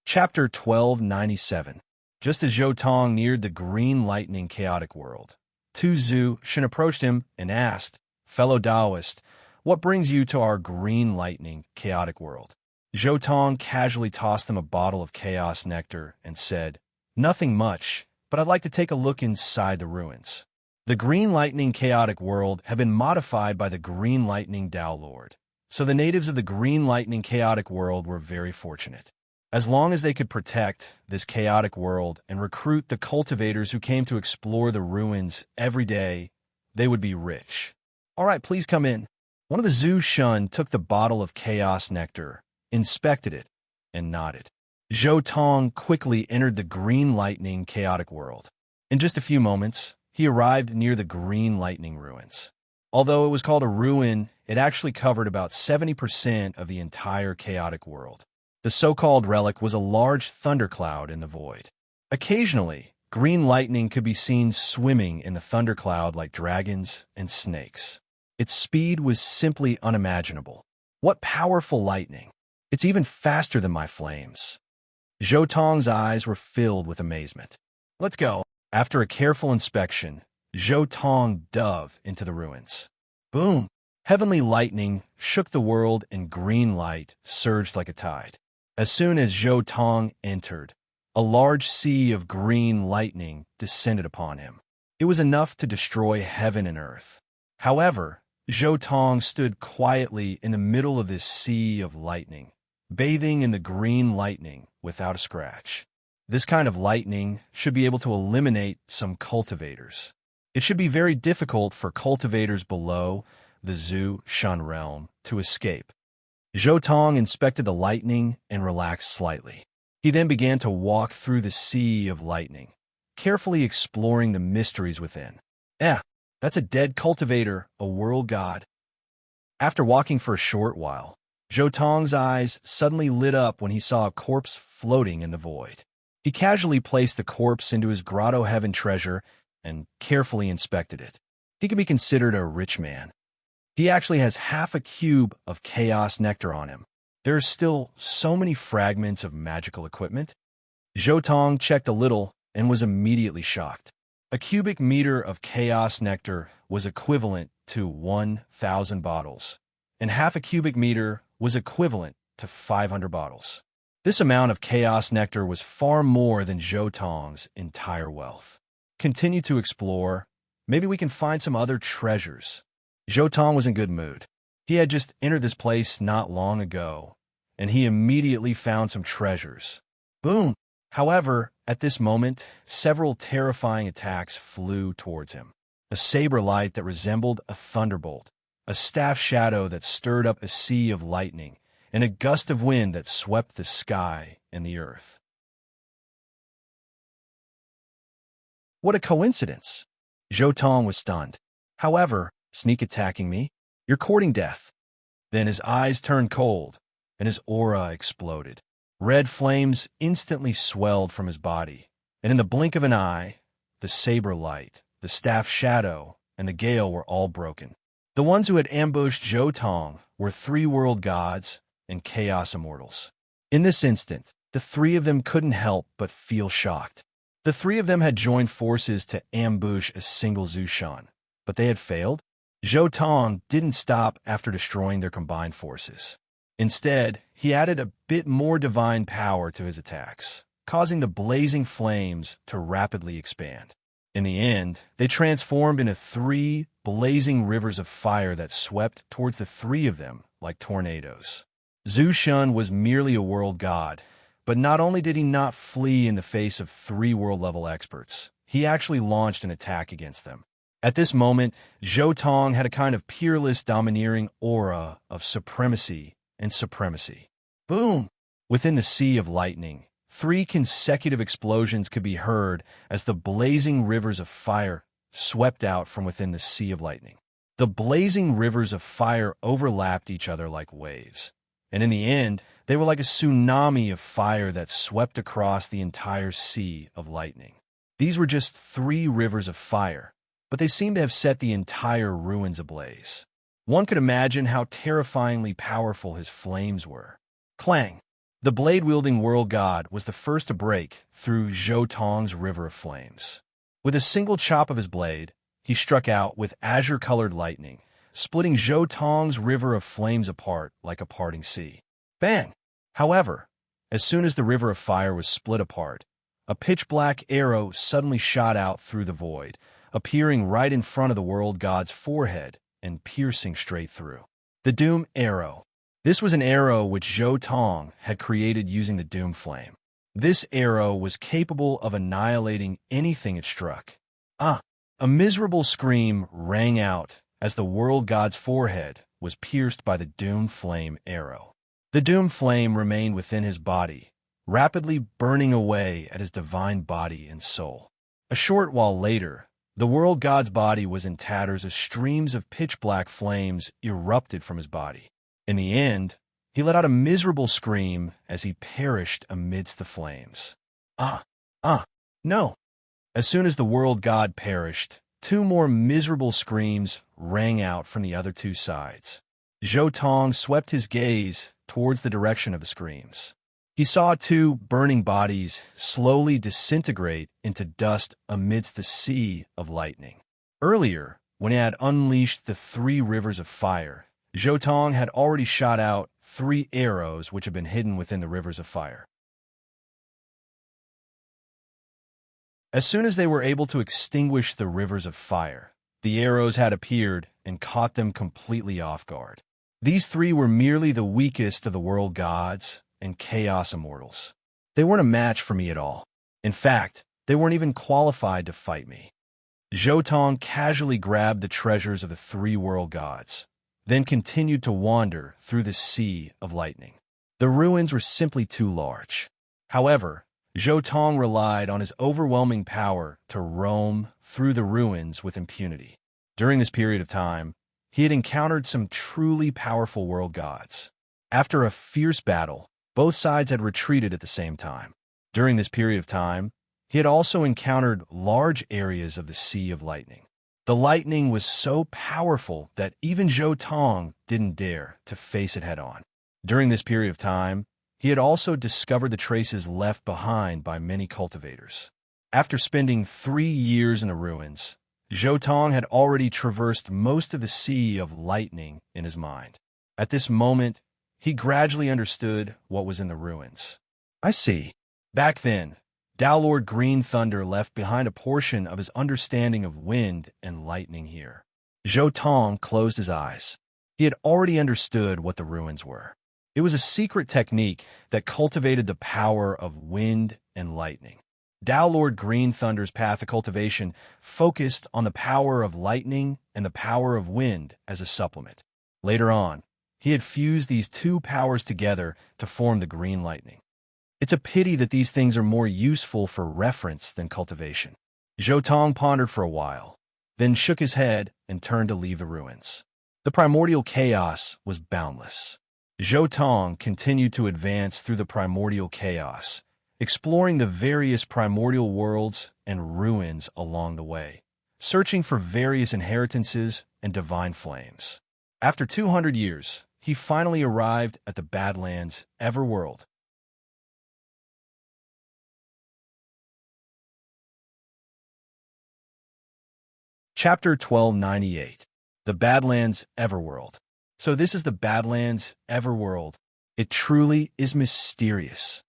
Chapter 1297. Just as Zhou Tong neared the Green Lightning Chaotic World, Zhu Shun approached him and asked, "Fellow Taoist, what brings you to our Green Lightning Chaotic World?" Zhou Tong casually tossed him a bottle of chaos nectar and said, "Nothing much, but I'd like to take a look inside the ruins." The Green Lightning Chaotic World had been modified by the Green Lightning Tao Lord, so the natives of the Green Lightning Chaotic World were very fortunate. As long as they could protect this chaotic world and recruit the cultivators who came to explore the ruins every day, they would be rich. "All right, please come in." One of the Zhu Shun took the bottle of chaos nectar, inspected it, and nodded. Zhou Tong quickly entered the Green Lightning Chaotic World. In just a few moments, he arrived near the Green Lightning Ruins. Although it was called a ruin, it actually covered about 70% of the entire chaotic world. The so-called relic was a large thundercloud in the void. Occasionally, green lightning could be seen swimming in the thundercloud like dragons and snakes. Its speed was simply unimaginable. What powerful lightning! It's even faster than my flames. Zhou Tong's eyes were filled with amazement. "Let's go." After a careful inspection, Zhou Tong dove into the ruins. Boom! Heavenly lightning shook the world and green light surged like a tide. As soon as Zhou Tong entered, a large sea of green lightning descended upon him. It was enough to destroy heaven and earth. However, Zhou Tong stood quietly in the middle of this sea of lightning, bathing in the green lightning without a scratch. This kind of lightning should be able to eliminate some cultivators. It should be very difficult for cultivators below the Zhu Shun realm to escape. Zhou Tong inspected the lightning and relaxed slightly. He then began to walk through the sea of lightning, carefully exploring the mysteries within. That's a dead cultivator, a world god. After walking for a short while, Zhou Tong's eyes suddenly lit up when he saw a corpse floating in the void. He casually placed the corpse into his Grotto Heaven treasure and carefully inspected it. He could be considered a rich man. He actually has half a cube of chaos nectar on him. There are still so many fragments of magical equipment. Zhou Tong checked a little and was immediately shocked. A cubic meter of chaos nectar was equivalent to 1,000 bottles, and half a cubic meter was equivalent to 500 bottles. This amount of chaos nectar was far more than Zhou Tong's entire wealth. Continue to explore. Maybe we can find some other treasures. Zhou Tong was in good mood. He had just entered this place not long ago, and he immediately found some treasures. Boom! However, at this moment, several terrifying attacks flew towards him. A saber light that resembled a thunderbolt, a staff shadow that stirred up a sea of lightning, and a gust of wind that swept the sky and the earth. What a coincidence! Zhou Tong was stunned. However, sneak attacking me? You're courting death. Then his eyes turned cold, and his aura exploded. Red flames instantly swelled from his body, and in the blink of an eye, the saber light, the staff shadow, and the gale were all broken. The ones who had ambushed Zhou Tong were 3 world gods and chaos immortals. In this instant, the 3 of them couldn't help but feel shocked. The 3 of them had joined forces to ambush a single Zushan, but they had failed. Zhou Tong didn't stop after destroying their combined forces. Instead, he added a bit more divine power to his attacks, causing the blazing flames to rapidly expand. In the end, they transformed into 3 blazing rivers of fire that swept towards the 3 of them like tornadoes. Zushan was merely a world god, but not only did he not flee in the face of 3 world-level experts, he actually launched an attack against them. At this moment, Zhou Tong had a kind of peerless, domineering aura of supremacy and supremacy. Boom! Within the sea of lightning, 3 consecutive explosions could be heard as the blazing rivers of fire swept out from within the sea of lightning. The blazing rivers of fire overlapped each other like waves, and in the end, they were like a tsunami of fire that swept across the entire sea of lightning. These were just 3 rivers of fire, but they seemed to have set the entire ruins ablaze. One could imagine how terrifyingly powerful his flames were. Clang! The blade-wielding world god was the first to break through Zhou Tong's river of flames. With a single chop of his blade, he struck out with azure-colored lightning, splitting Zhou Tong's river of flames apart like a parting sea. Bang! However, as soon as the river of fire was split apart, a pitch-black arrow suddenly shot out through the void, appearing right in front of the world god's forehead and piercing straight through. The Doom Arrow. This was an arrow which Zhou Tong had created using the Doom Flame. This arrow was capable of annihilating anything it struck. A miserable scream rang out as the world god's forehead was pierced by the Doom Flame arrow. The Doom Flame remained within his body, rapidly burning away at his divine body and soul. A short while later, the world god's body was in tatters as streams of pitch-black flames erupted from his body. In the end, he let out a miserable scream as he perished amidst the flames. No! As soon as the world god perished, 2 more miserable screams rang out from the other 2 sides. Zhou Tong swept his gaze towards the direction of the screams. He saw 2 burning bodies slowly disintegrate into dust amidst the sea of lightning. Earlier, when he had unleashed the 3 rivers of fire, Zhou Tong had already shot out 3 arrows which had been hidden within the rivers of fire. As soon as they were able to extinguish the rivers of fire, the arrows had appeared and caught them completely off guard. These 3 were merely the weakest of the world gods and chaos immortals. They weren't a match for me at all. In fact, they weren't even qualified to fight me. Zhou Tong casually grabbed the treasures of the 3 world gods, then continued to wander through the sea of lightning. The ruins were simply too large. However, Zhou Tong relied on his overwhelming power to roam through the ruins with impunity. During this period of time, he had encountered some truly powerful world gods. After a fierce battle, both sides had retreated at the same time. During this period of time, he had also encountered large areas of the Sea of Lightning. The lightning was so powerful that even Zhou Tong didn't dare to face it head-on. During this period of time, he had also discovered the traces left behind by many cultivators. After spending 3 years in the ruins, Zhou Tong had already traversed most of the Sea of Lightning in his mind. At this moment, he gradually understood what was in the ruins. I see. Back then, Lord Green Thunder left behind a portion of his understanding of wind and lightning here. Zhou Tong closed his eyes. He had already understood what the ruins were. It was a secret technique that cultivated the power of wind and lightning. Lord Green Thunder's path of cultivation focused on the power of lightning and the power of wind as a supplement. Later on, he had fused these two powers together to form the green lightning. It's a pity that these things are more useful for reference than cultivation. Zhou Tong pondered for a while, then shook his head and turned to leave the ruins. The primordial chaos was boundless. Zhou Tong continued to advance through the primordial chaos, exploring the various primordial worlds and ruins along the way, searching for various inheritances and divine flames. After 200 years, he finally arrived at the Badlands Everworld. Chapter 1298. The Badlands Everworld. So this is the Badlands Everworld. It truly is mysterious.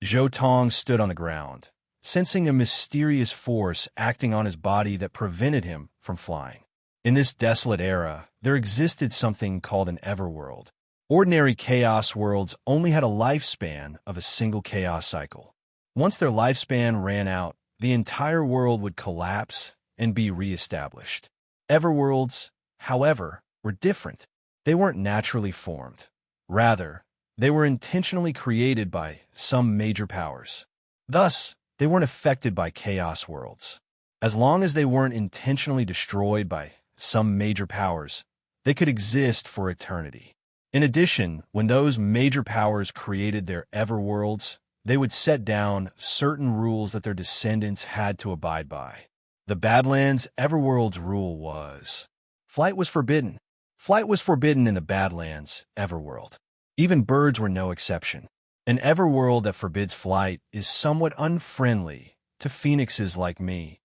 Zhou Tong stood on the ground, sensing a mysterious force acting on his body that prevented him from flying. In this desolate era, there existed something called an Everworld. Ordinary chaos worlds only had a lifespan of a single chaos cycle. Once their lifespan ran out, the entire world would collapse and be reestablished. Everworlds, however, were different. They weren't naturally formed. Rather, they were intentionally created by some major powers. Thus, they weren't affected by chaos worlds. As long as they weren't intentionally destroyed by some major powers, they could exist for eternity. In addition, when those major powers created their Everworlds, they would set down certain rules that their descendants had to abide by. The Badlands Everworld's rule was: flight was forbidden. Flight was forbidden in the Badlands Everworld. Even birds were no exception. An Everworld that forbids flight is somewhat unfriendly to phoenixes like me.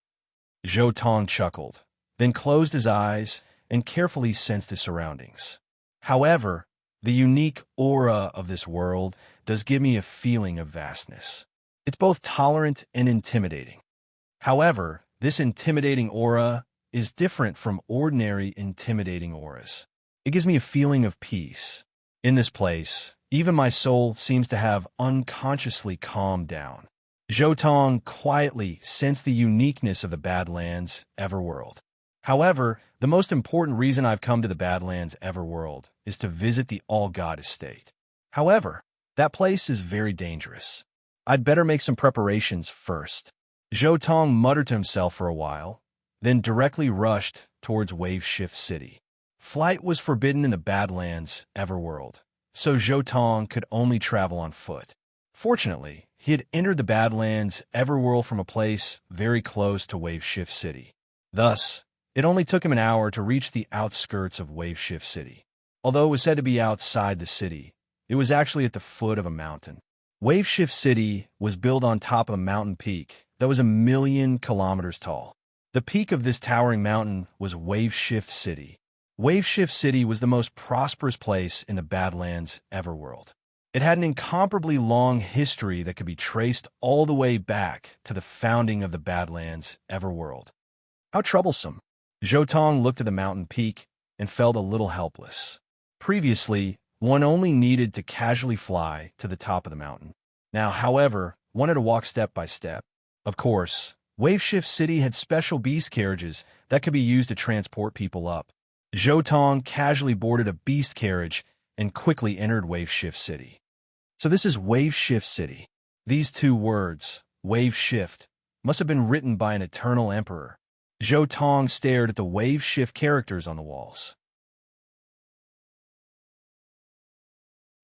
Zhou Tong chuckled, then closed his eyes and carefully sensed his surroundings. However, the unique aura of this world does give me a feeling of vastness. It's both tolerant and intimidating. However, this intimidating aura is different from ordinary intimidating auras. It gives me a feeling of peace. In this place, even my soul seems to have unconsciously calmed down. Zhou Tong quietly sensed the uniqueness of the Badlands Everworld. However, the most important reason I've come to the Badlands Everworld is to visit the All-God Estate. However, that place is very dangerous. I'd better make some preparations first. Zhou Tong muttered to himself for a while, then directly rushed towards Wave Shift City. Flight was forbidden in the Badlands Everworld, so Zhou Tong could only travel on foot. Fortunately, he had entered the Badlands Everworld from a place very close to Wave Shift City. Thus, it only took him an hour to reach the outskirts of Wave Shift City. Although it was said to be outside the city, it was actually at the foot of a mountain. Wave Shift City was built on top of a mountain peak that was 1,000,000 kilometers tall. The peak of this towering mountain was Wave Shift City. Wave Shift City was the most prosperous place in the Badlands Everworld. It had an incomparably long history that could be traced all the way back to the founding of the Badlands Everworld. How troublesome. Zhou Tong looked at the mountain peak and felt a little helpless. Previously, one only needed to casually fly to the top of the mountain. Now, however, one had to walk step by step. Of course, Wave Shift City had special beast carriages that could be used to transport people up. Zhou Tong casually boarded a beast carriage and quickly entered Wave Shift City. So this is Wave Shift City. These two words, Wave Shift, must have been written by an eternal emperor. Zhou Tong stared at the Wave Shift characters on the walls.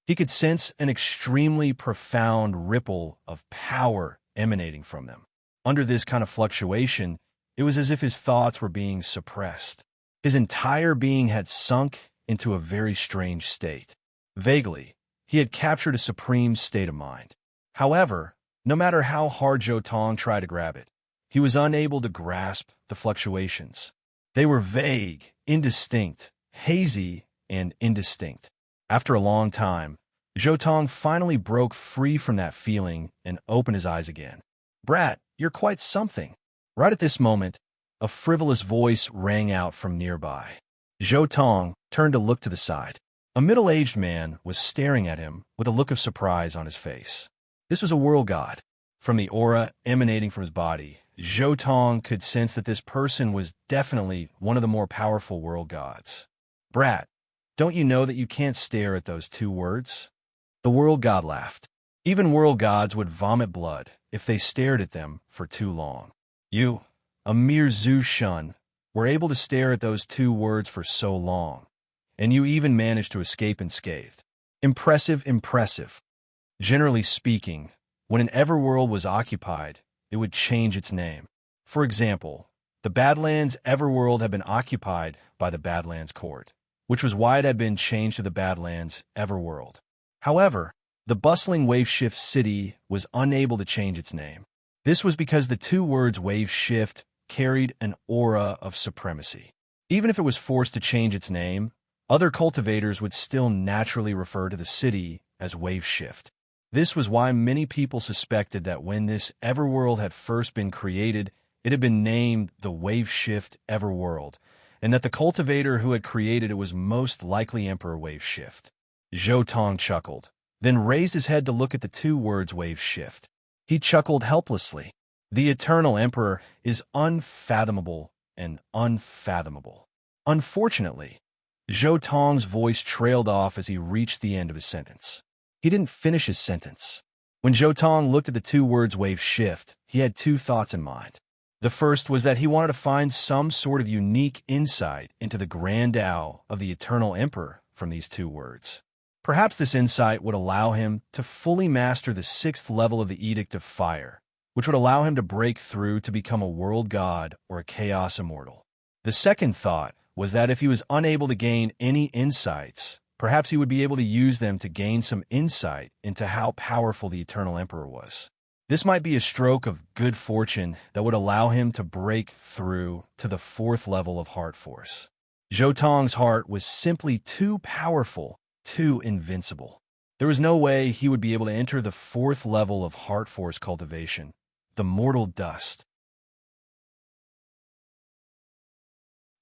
He could sense an extremely profound ripple of power emanating from them. Under this kind of fluctuation, it was as if his thoughts were being suppressed. His entire being had sunk into a very strange state. Vaguely, he had captured a supreme state of mind. However, no matter how hard Zhou Tong tried to grab it, he was unable to grasp the fluctuations. They were vague, indistinct, hazy, and indistinct. After a long time, Zhou finally broke free from that feeling and opened his eyes again. "Brat, you're quite something." Right at this moment, a frivolous voice rang out from nearby. Zhou turned to look to the side. A middle-aged man was staring at him with a look of surprise on his face. This was a world god. From the aura emanating from his body, Zhou could sense that this person was definitely one of the more powerful world gods. "Brat, don't you know that you can't stare at those two words?" The world god laughed. Even world gods would vomit blood if they stared at them for too long. "You, a mere Zhu Shun, were able to stare at those two words for so long, and you even managed to escape unscathed. Impressive, impressive." Generally speaking, when an Everworld was occupied, it would change its name. For example, the Badlands Everworld had been occupied by the Badlands Court, which was why it had been changed to the Badlands Everworld. However, the bustling Waveshift City was unable to change its name. This was because the two words Waveshift carried an aura of supremacy. Even if it was forced to change its name, other cultivators would still naturally refer to the city as Waveshift. This was why many people suspected that when this Everworld had first been created, it had been named the Waveshift Everworld, and that the cultivator who had created it was most likely Emperor Waveshift. Zhou chuckled, then raised his head to look at the two words Waveshift. He chuckled helplessly. The Eternal Emperor is unfathomable and unfathomable. Unfortunately, Zhou voice trailed off as he reached the end of his sentence. He didn't finish his sentence. When Zhou looked at the two words Waveshift, he had two thoughts in mind. The first was that he wanted to find some sort of unique insight into the grand Tao of the Eternal Emperor from these two words. Perhaps this insight would allow him to fully master the 6th level of the Edict of Fire, which would allow him to break through to become a world god or a chaos immortal. The second thought was that if he was unable to gain any insights, perhaps he would be able to use them to gain some insight into how powerful the Eternal Emperor was. This might be a stroke of good fortune that would allow him to break through to the 4th level of Heart Force. Zhou heart was simply too powerful, too invincible. There was no way he would be able to enter the 4th level of Heart Force cultivation, the mortal dust.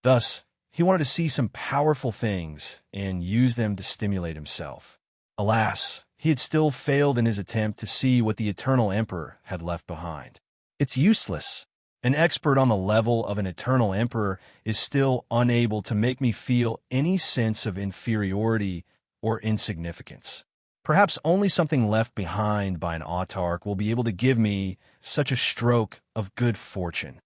Thus, he wanted to see some powerful things and use them to stimulate himself. Alas, he had still failed in his attempt to see what the Eternal Emperor had left behind. It's useless. An expert on the level of an Eternal Emperor is still unable to make me feel any sense of inferiority or insignificance. Perhaps only something left behind by an autarch will be able to give me such a stroke of good fortune.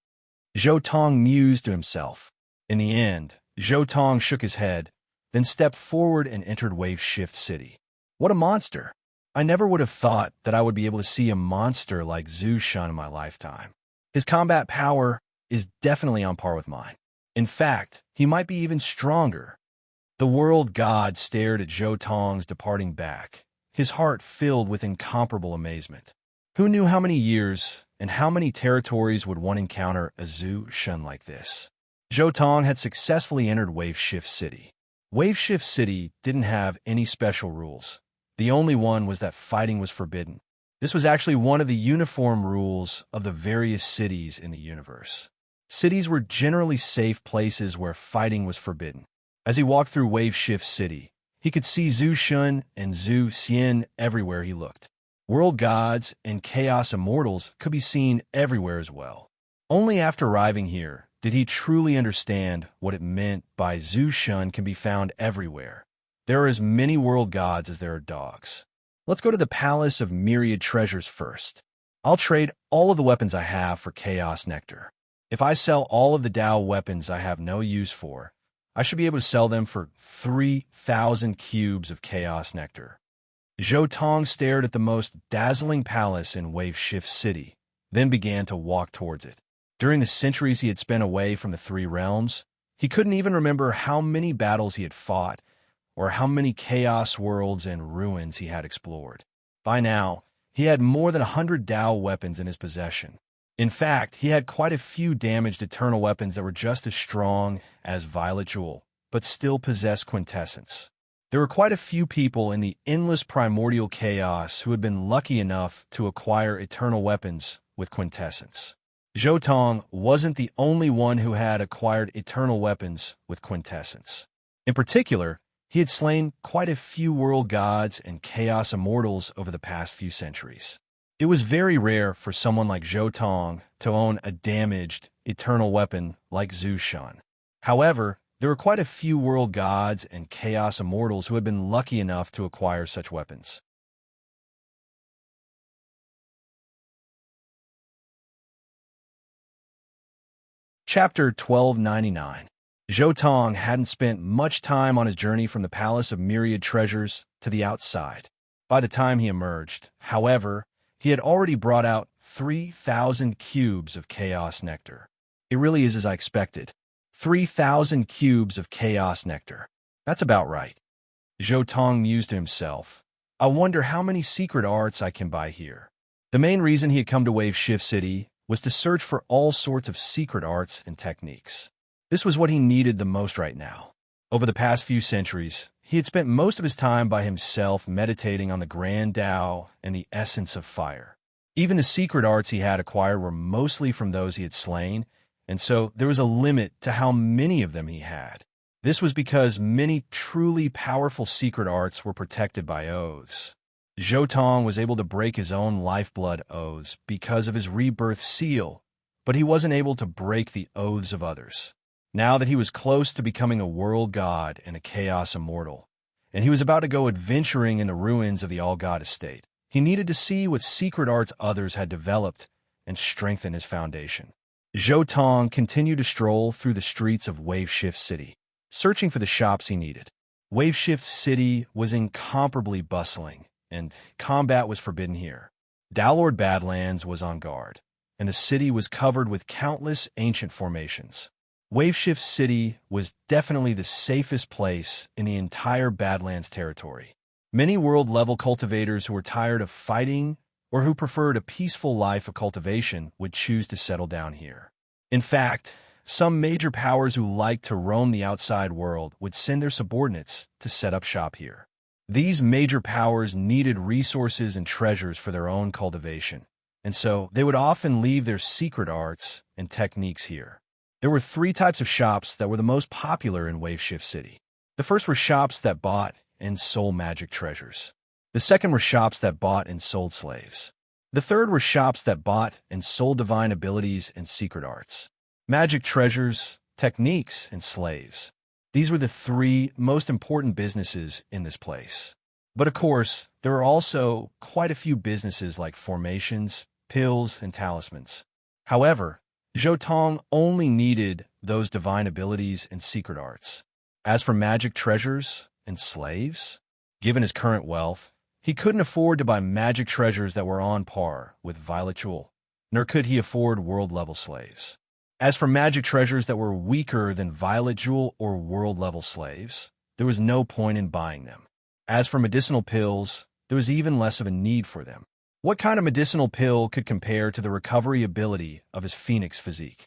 Zhou mused to himself. In the end, Zhou shook his head, then stepped forward and entered Waveshift City. What a monster! I never would have thought that I would be able to see a monster like Zhu Shun in my lifetime. His combat power is definitely on par with mine. In fact, he might be even stronger. The world god stared at Zhou departing back, his heart filled with incomparable amazement. Who knew how many years and how many territories would one encounter a Zhu Shun like this? Zhou had successfully entered Waveshift City. Waveshift City didn't have any special rules. The only one was that fighting was forbidden. This was actually one of the uniform rules of the various cities in the universe. Cities were generally safe places where fighting was forbidden. As he walked through Waveshift City, he could see Zhu Shun and Zhu Xian everywhere he looked. World gods and chaos immortals could be seen everywhere as well. Only after arriving here did he truly understand what it meant by Zhu Shun can be found everywhere. There are as many world gods as there are dogs. Let's go to the Palace of Myriad Treasures first. I'll trade all of the weapons I have for Chaos Nectar. If I sell all of the Tao weapons I have no use for, I should be able to sell them for 3,000 cubes of Chaos Nectar. Zhou stared at the most dazzling palace in Waveshift City, then began to walk towards it. During the centuries he had spent away from the Three Realms, he couldn't even remember how many battles he had fought or how many chaos worlds and ruins he had explored. By now, he had more than 100 Tao weapons in his possession. In fact, he had quite a few damaged eternal weapons that were just as strong as Violet Jewel, but still possessed quintessence. There were quite a few people in the endless primordial chaos who had been lucky enough to acquire eternal weapons with quintessence. Zhou Tong wasn't the only one who had acquired eternal weapons with quintessence. In particular, he had slain quite a few world gods and chaos immortals over the past few centuries. It was very rare for someone like Zhou Tong to own a damaged, eternal weapon like Zhu Shan. However, there were quite a few world gods and chaos immortals who had been lucky enough to acquire such weapons. Chapter 1299. Zhou Tong hadn't spent much time on his journey from the Palace of Myriad Treasures to the outside. By the time he emerged, however, he had already brought out 3,000 cubes of chaos nectar. It really is as I expected. 3,000 cubes of chaos nectar. That's about right. Zhou Tong mused to himself. I wonder how many secret arts I can buy here. The main reason he had come to Wave Shift City was to search for all sorts of secret arts and techniques. This was what he needed the most right now. Over the past few centuries, he had spent most of his time by himself meditating on the grand Tao and the essence of fire. Even the secret arts he had acquired were mostly from those he had slain, and so there was a limit to how many of them he had. This was because many truly powerful secret arts were protected by oaths. Zhou Tong was able to break his own lifeblood oaths because of his rebirth seal, but he wasn't able to break the oaths of others. Now that he was close to becoming a world god and a chaos immortal, and he was about to go adventuring in the ruins of the all-god estate, he needed to see what secret arts others had developed and strengthen his foundation. Zhou Tong continued to stroll through the streets of Wave Shift City, searching for the shops he needed. Wave Shift City was incomparably bustling, and combat was forbidden here. Lord Badlands was on guard, and the city was covered with countless ancient formations. Wave Shift City was definitely the safest place in the entire Badlands territory. Many world-level cultivators who were tired of fighting or who preferred a peaceful life of cultivation would choose to settle down here. In fact, some major powers who liked to roam the outside world would send their subordinates to set up shop here. These major powers needed resources and treasures for their own cultivation, and so they would often leave their secret arts and techniques here. There were three types of shops that were the most popular in Wave Shift City. The first were shops that bought and sold magic treasures. The second were shops that bought and sold slaves. The third were shops that bought and sold divine abilities and secret arts. Magic treasures, techniques, and slaves. These were the three most important businesses in this place. But of course, there were also quite a few businesses like formations, pills, and talismans. However, Zhou Tong only needed those divine abilities and secret arts. As for magic treasures and slaves, given his current wealth, he couldn't afford to buy magic treasures that were on par with Violet Jewel, nor could he afford world-level slaves. As for magic treasures that were weaker than Violet Jewel or world-level slaves, there was no point in buying them. As for medicinal pills, there was even less of a need for them. What kind of medicinal pill could compare to the recovery ability of his phoenix physique?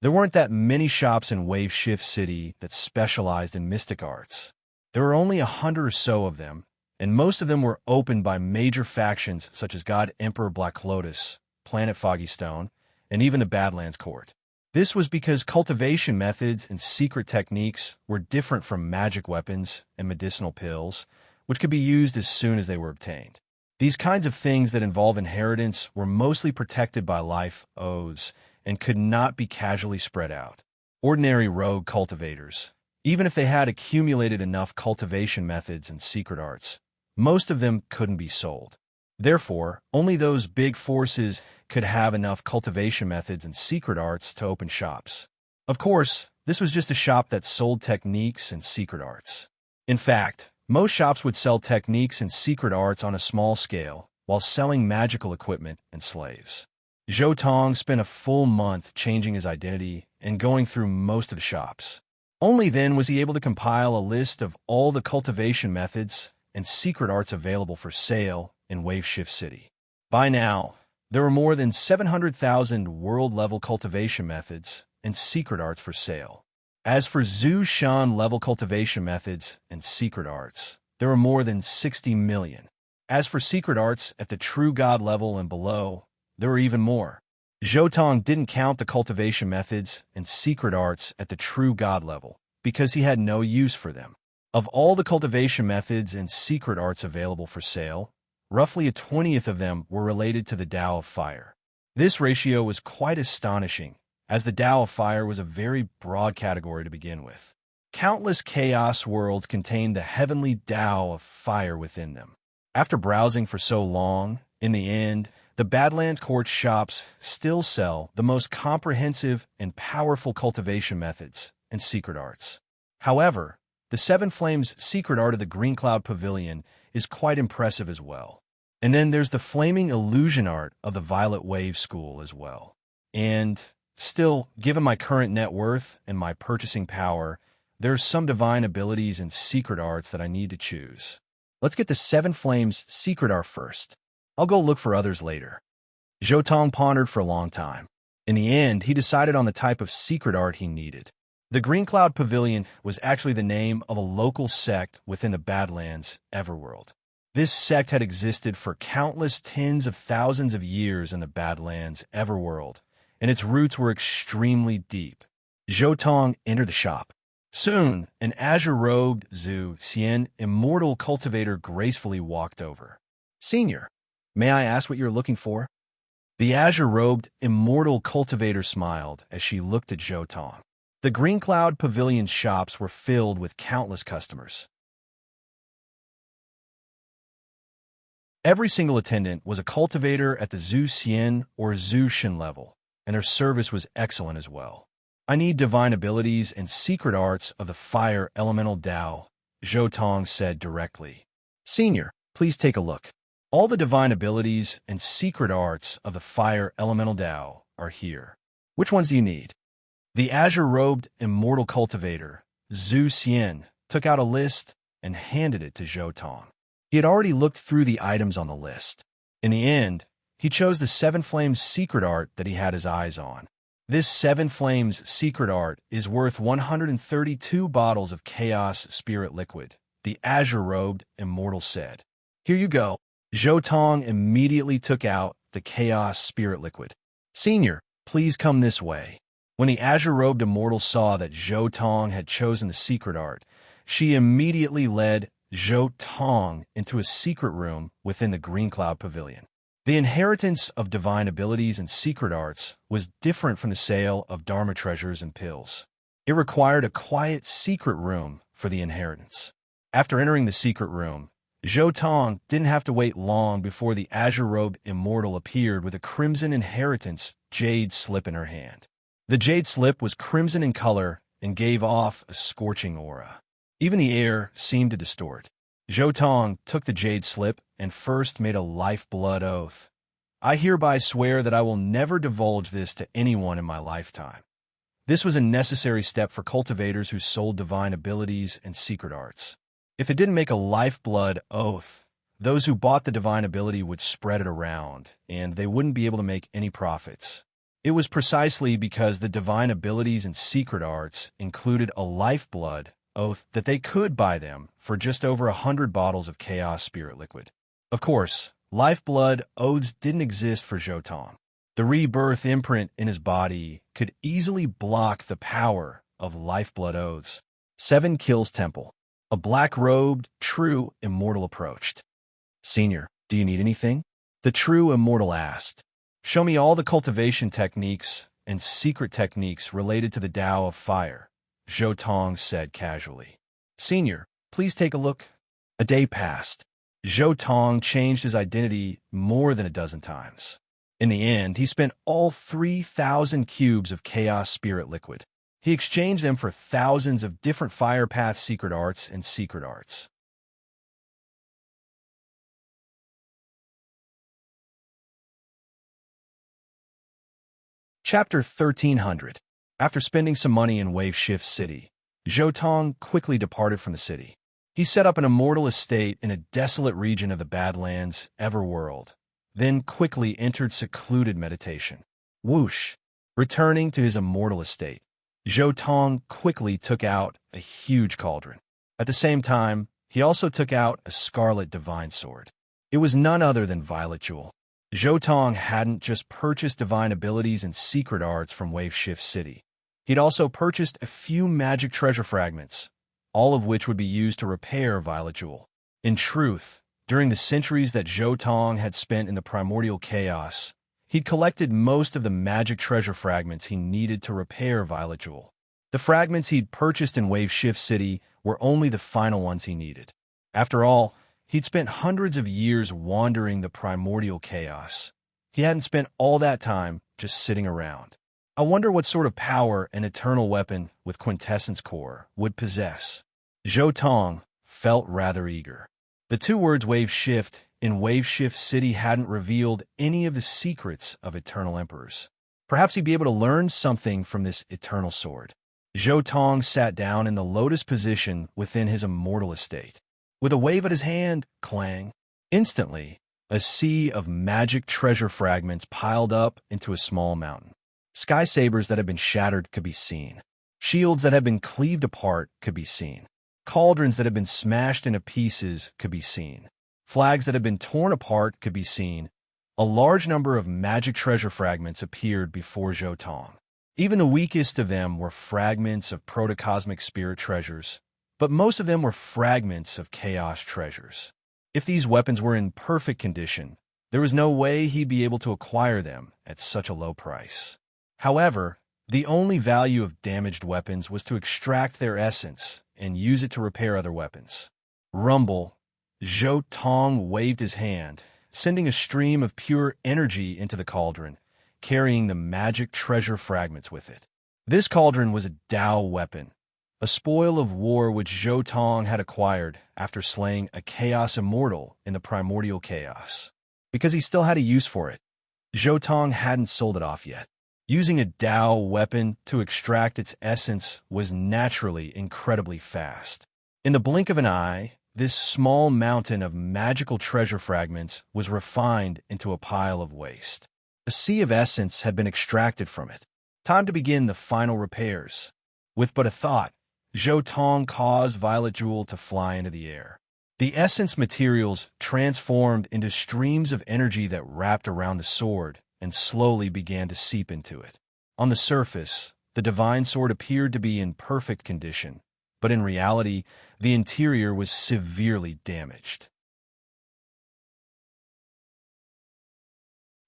There weren't that many shops in Wave Shift City that specialized in mystic arts. There were only 100 or so of them, and most of them were opened by major factions such as God Emperor Black Lotus, Planet Foggy Stone, and even the Badlands Court. This was because cultivation methods and secret techniques were different from magic weapons and medicinal pills, which could be used as soon as they were obtained. These kinds of things that involve inheritance were mostly protected by life oaths and could not be casually spread out. Ordinary rogue cultivators, even if they had accumulated enough cultivation methods and secret arts, most of them couldn't be sold. Therefore, only those big forces could have enough cultivation methods and secret arts to open shops. Of course, this was just a shop that sold techniques and secret arts. In fact, most shops would sell techniques and secret arts on a small scale, while selling magical equipment and slaves. Zhou Tong spent a full month changing his identity and going through most of the shops. Only then was he able to compile a list of all the cultivation methods and secret arts available for sale in Wave Shift City. By now, there were more than 700,000 world-level cultivation methods and secret arts for sale. As for Zhu Shan level cultivation methods and secret arts, there are more than 60 million. As for secret arts at the true god level and below, there are even more. Zhou Tong didn't count the cultivation methods and secret arts at the true god level because he had no use for them. Of all the cultivation methods and secret arts available for sale, roughly a 20th of them were related to the Tao of Fire. This ratio was quite astonishing, as the Tao of Fire was a very broad category to begin with. Countless chaos worlds contained the heavenly Tao of Fire within them. After browsing for so long, in the end, the Badlands Court shops still sell the most comprehensive and powerful cultivation methods and secret arts. However, the Seven Flames secret art of the Green Cloud Pavilion is quite impressive as well. And then there's the flaming illusion art of the Violet Wave School as well. And still, given my current net worth and my purchasing power, there's some divine abilities and secret arts that I need to choose. Let's get the Seven Flames secret art first. I'll go look for others later. Zhou Tong pondered for a long time. In the end, he decided on the type of secret art he needed. The Green Cloud Pavilion was actually the name of a local sect within the Badlands Everworld. This sect had existed for countless tens of thousands of years in the Badlands Everworld, and its roots were extremely deep. Zhou Tong entered the shop. Soon, an azure-robed Zhu Xian immortal cultivator gracefully walked over. "Senior, may I ask what you're looking for?" The azure-robed immortal cultivator smiled as she looked at Zhou Tong. The Green Cloud Pavilion shops were filled with countless customers. Every single attendant was a cultivator at the Zhu Xian or Zhu Shen level, and their service was excellent as well. "I need divine abilities and secret arts of the fire elemental Tao," Zhou Tong said directly. "Senior, please take a look. All the divine abilities and secret arts of the fire elemental Tao are here. Which ones do you need?" The azure-robed immortal cultivator, Zhu Xian, took out a list and handed it to Zhou Tong. He had already looked through the items on the list. In the end, he chose the Seven Flames secret art that he had his eyes on. This Seven Flames secret art is worth 132 bottles of Chaos Spirit Liquid, the azure-robed immortal said. "Here you go." Zhou Tong immediately took out the Chaos Spirit Liquid. "Senior, please come this way." When the azure-robed immortal saw that Zhou Tong had chosen the secret art, she immediately led Zhou Tong into a secret room within the Green Cloud Pavilion. The inheritance of divine abilities and secret arts was different from the sale of Dharma treasures and pills. It required a quiet secret room for the inheritance. After entering the secret room, Zhou Tong didn't have to wait long before the azure-robed immortal appeared with a crimson inheritance jade slip in her hand. The jade slip was crimson in color and gave off a scorching aura. Even the air seemed to distort. Zhou Tong took the jade slip and first made a lifeblood oath. "I hereby swear that I will never divulge this to anyone in my lifetime." This was a necessary step for cultivators who sold divine abilities and secret arts. If it didn't make a lifeblood oath, those who bought the divine ability would spread it around, and they wouldn't be able to make any profits. It was precisely because the divine abilities and secret arts included a lifeblood oath that they could buy them for just over 100 bottles of Chaos Spirit Liquid. Of course, lifeblood oaths didn't exist for Zhou Tong. The rebirth imprint in his body could easily block the power of lifeblood oaths. 7 Kills Temple. A black-robed, true immortal approached. "Senior, do you need anything?" The true immortal asked. "Show me all the cultivation techniques and secret techniques related to the Tao of Fire," Zhou Tong said casually. "Senior, please take a look." A day passed. Zhou Tong changed his identity more than a dozen times. In the end, he spent all 3,000 cubes of Chaos Spirit Liquid. He exchanged them for thousands of different Fire Path secret arts and secret arts. Chapter 1300. After spending some money in Wave Shift City, Zhou Tong quickly departed from the city. He set up an immortal estate in a desolate region of the Badlands Everworld, then quickly entered secluded meditation. Whoosh! Returning to his immortal estate, Zhou Tong quickly took out a huge cauldron. At the same time, he also took out a scarlet divine sword. It was none other than Violet Jewel. Zhou Tong hadn't just purchased divine abilities and secret arts from Waveshift City. He'd also purchased a few magic treasure fragments, all of which would be used to repair Violet Jewel. In truth, during the centuries that Zhou Tong had spent in the primordial chaos, he'd collected most of the magic treasure fragments he needed to repair Violet Jewel. The fragments he'd purchased in Waveshift City were only the final ones he needed. After all, he'd spent hundreds of years wandering the primordial chaos. He hadn't spent all that time just sitting around. I wonder what sort of power an eternal weapon with Quintessence Core would possess. Zhou Tong felt rather eager. The two words Waveshift in Waveshift City hadn't revealed any of the secrets of Eternal Emperors. Perhaps he'd be able to learn something from this eternal sword. Zhou Tong sat down in the lotus position within his immortal estate. With a wave at his hand, clang. Instantly, a sea of magic treasure fragments piled up into a small mountain. Sky sabers that had been shattered could be seen. Shields that had been cleaved apart could be seen. Cauldrons that had been smashed into pieces could be seen. Flags that had been torn apart could be seen. A large number of magic treasure fragments appeared before Zhou Tong. Even the weakest of them were fragments of protocosmic spirit treasures, but most of them were fragments of chaos treasures. If these weapons were in perfect condition, there was no way he'd be able to acquire them at such a low price. However, the only value of damaged weapons was to extract their essence and use it to repair other weapons. Rumble. Zhou Tong waved his hand, sending a stream of pure energy into the cauldron, carrying the magic treasure fragments with it. This cauldron was a Dao weapon, a spoil of war which Zhou Tong had acquired after slaying a chaos immortal in the primordial chaos. Because he still had a use for it, Zhou Tong hadn't sold it off yet. Using a Dao weapon to extract its essence was naturally incredibly fast. In the blink of an eye, this small mountain of magical treasure fragments was refined into a pile of waste. A sea of essence had been extracted from it. Time to begin the final repairs. With but a thought, Zhou Tong caused Violet Jewel to fly into the air. The essence materials transformed into streams of energy that wrapped around the sword and slowly began to seep into it. On the surface, the divine sword appeared to be in perfect condition, but in reality, the interior was severely damaged.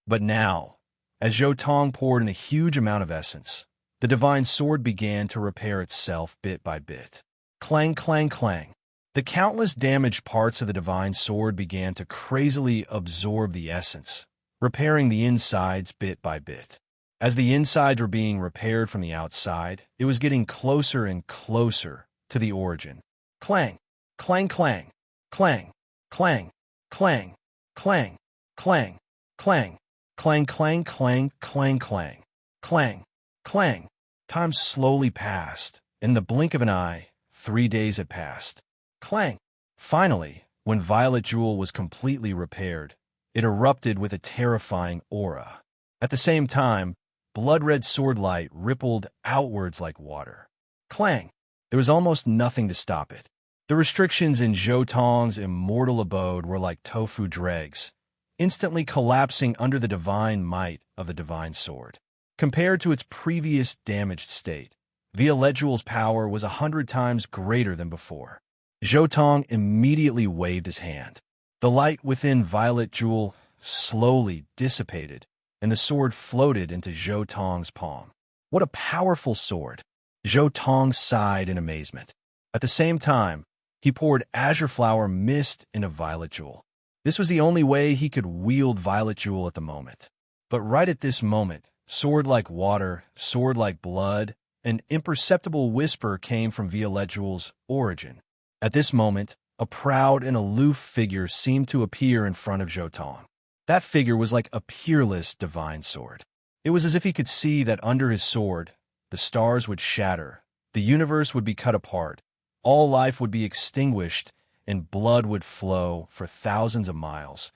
But now, as Zhou Tong poured in a huge amount of essence, the divine sword began to repair itself bit by bit. Clang, clang, clang. The countless damaged parts of the divine sword began to crazily absorb the essence, repairing the insides bit by bit. As the insides were being repaired from the outside, it was getting closer and closer to the origin. Clang, clang, clang, clang, clang, clang, clang, clang, clang, clang, clang, clang, clang, clang, clang, clang. Time slowly passed. In the blink of an eye, 3 days had passed. Clang. Finally, when Violet Jewel was completely repaired, it erupted with a terrifying aura. At the same time, blood-red sword light rippled outwards like water. Clang! There was almost nothing to stop it. The restrictions in Zhou Tong's immortal abode were like tofu dregs, instantly collapsing under the divine might of the divine sword. Compared to its previous damaged state, Violet Jewel's power was 100 times greater than before. Zhou Tong immediately waved his hand. The light within Violet Jewel slowly dissipated, and the sword floated into Zhou Tong's palm. What a powerful sword! Zhou Tong sighed in amazement. At the same time, he poured azure flower mist into Violet Jewel. This was the only way he could wield Violet Jewel at the moment. But right at this moment, sword like water, sword like blood, an imperceptible whisper came from Violet Jewel's origin. At this moment, a proud and aloof figure seemed to appear in front of Zhou Tong. That figure was like a peerless divine sword. It was as if he could see that under his sword, the stars would shatter, the universe would be cut apart, all life would be extinguished, and blood would flow for thousands of miles.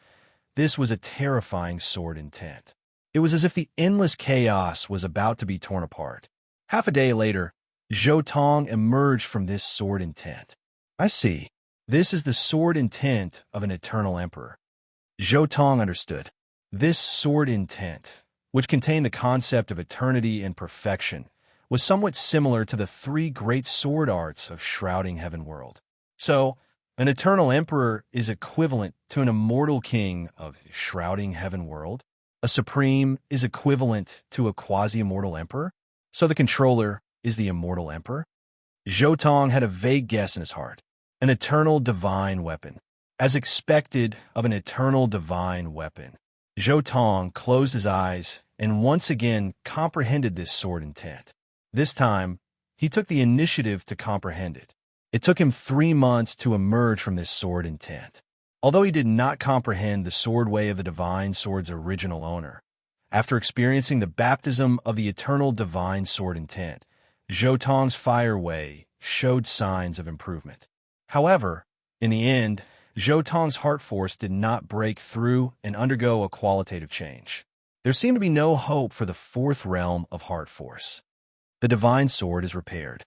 This was a terrifying sword intent. It was as if the endless chaos was about to be torn apart. Half a day later, Zhou Tong emerged from this sword intent. I see. This is the sword intent of an eternal emperor. Zhou Tong understood. This sword intent, which contained the concept of eternity and perfection, was somewhat similar to the three great sword arts of shrouding heaven world. So, an eternal emperor is equivalent to an immortal king of shrouding heaven world. A supreme is equivalent to a quasi-immortal emperor. So the controller is the immortal emperor. Zhou Tong had a vague guess in his heart. An eternal divine weapon. As expected of an eternal divine weapon, Zhou Tong closed his eyes and once again comprehended this sword intent. This time, he took the initiative to comprehend it. It took him 3 months to emerge from this sword intent. Although he did not comprehend the sword way of the divine sword's original owner, after experiencing the baptism of the eternal divine sword intent, Zhou Tong's fire way showed signs of improvement. However, in the end, Zhou Tong's heart force did not break through and undergo a qualitative change. There seemed to be no hope for the fourth realm of heart force. The divine sword is repaired.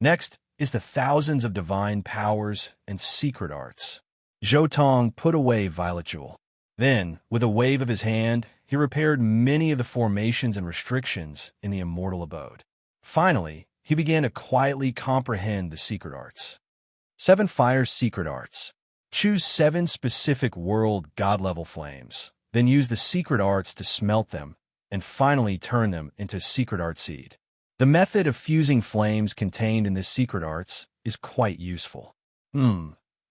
Next is the thousands of divine powers and secret arts. Zhou Tong put away Violet Jewel. Then, with a wave of his hand, he repaired many of the formations and restrictions in the immortal abode. Finally, he began to quietly comprehend the secret arts. 7 Fire Secret Arts. Choose 7 specific world god-level flames, then use the secret arts to smelt them, and finally turn them into secret art seed. The method of fusing flames contained in this secret arts is quite useful.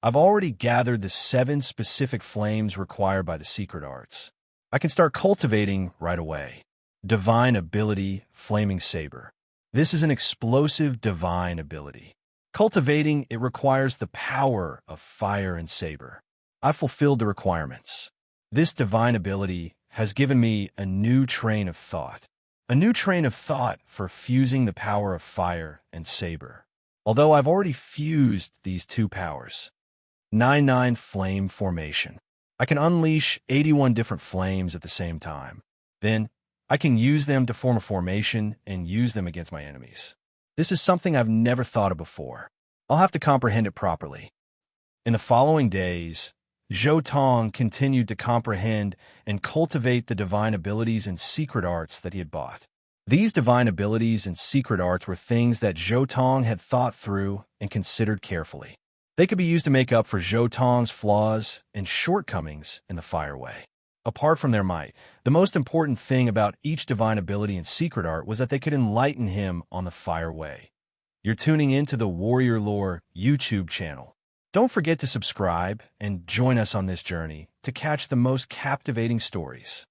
I've already gathered the 7 specific flames required by the secret arts. I can start cultivating right away. Divine Ability, Flaming Saber. This is an explosive divine ability. Cultivating it requires the power of fire and saber. I fulfilled the requirements. This divine ability has given me a new train of thought. A new train of thought for fusing the power of fire and saber. Although I've already fused these 2 powers. 9 Flame Formation. I can unleash 81 different flames at the same time. Then, I can use them to form a formation and use them against my enemies. This is something I've never thought of before. I'll have to comprehend it properly. In the following days, Zhou Tong continued to comprehend and cultivate the divine abilities and secret arts that he had bought. These divine abilities and secret arts were things that Zhou Tong had thought through and considered carefully. They could be used to make up for Zhou Tong's flaws and shortcomings in the fire way. Apart from their might, the most important thing about each divine ability and secret art was that they could enlighten him on the fire way. You're tuning into the Warrior Lore YouTube channel. Don't forget to subscribe and join us on this journey to catch the most captivating stories.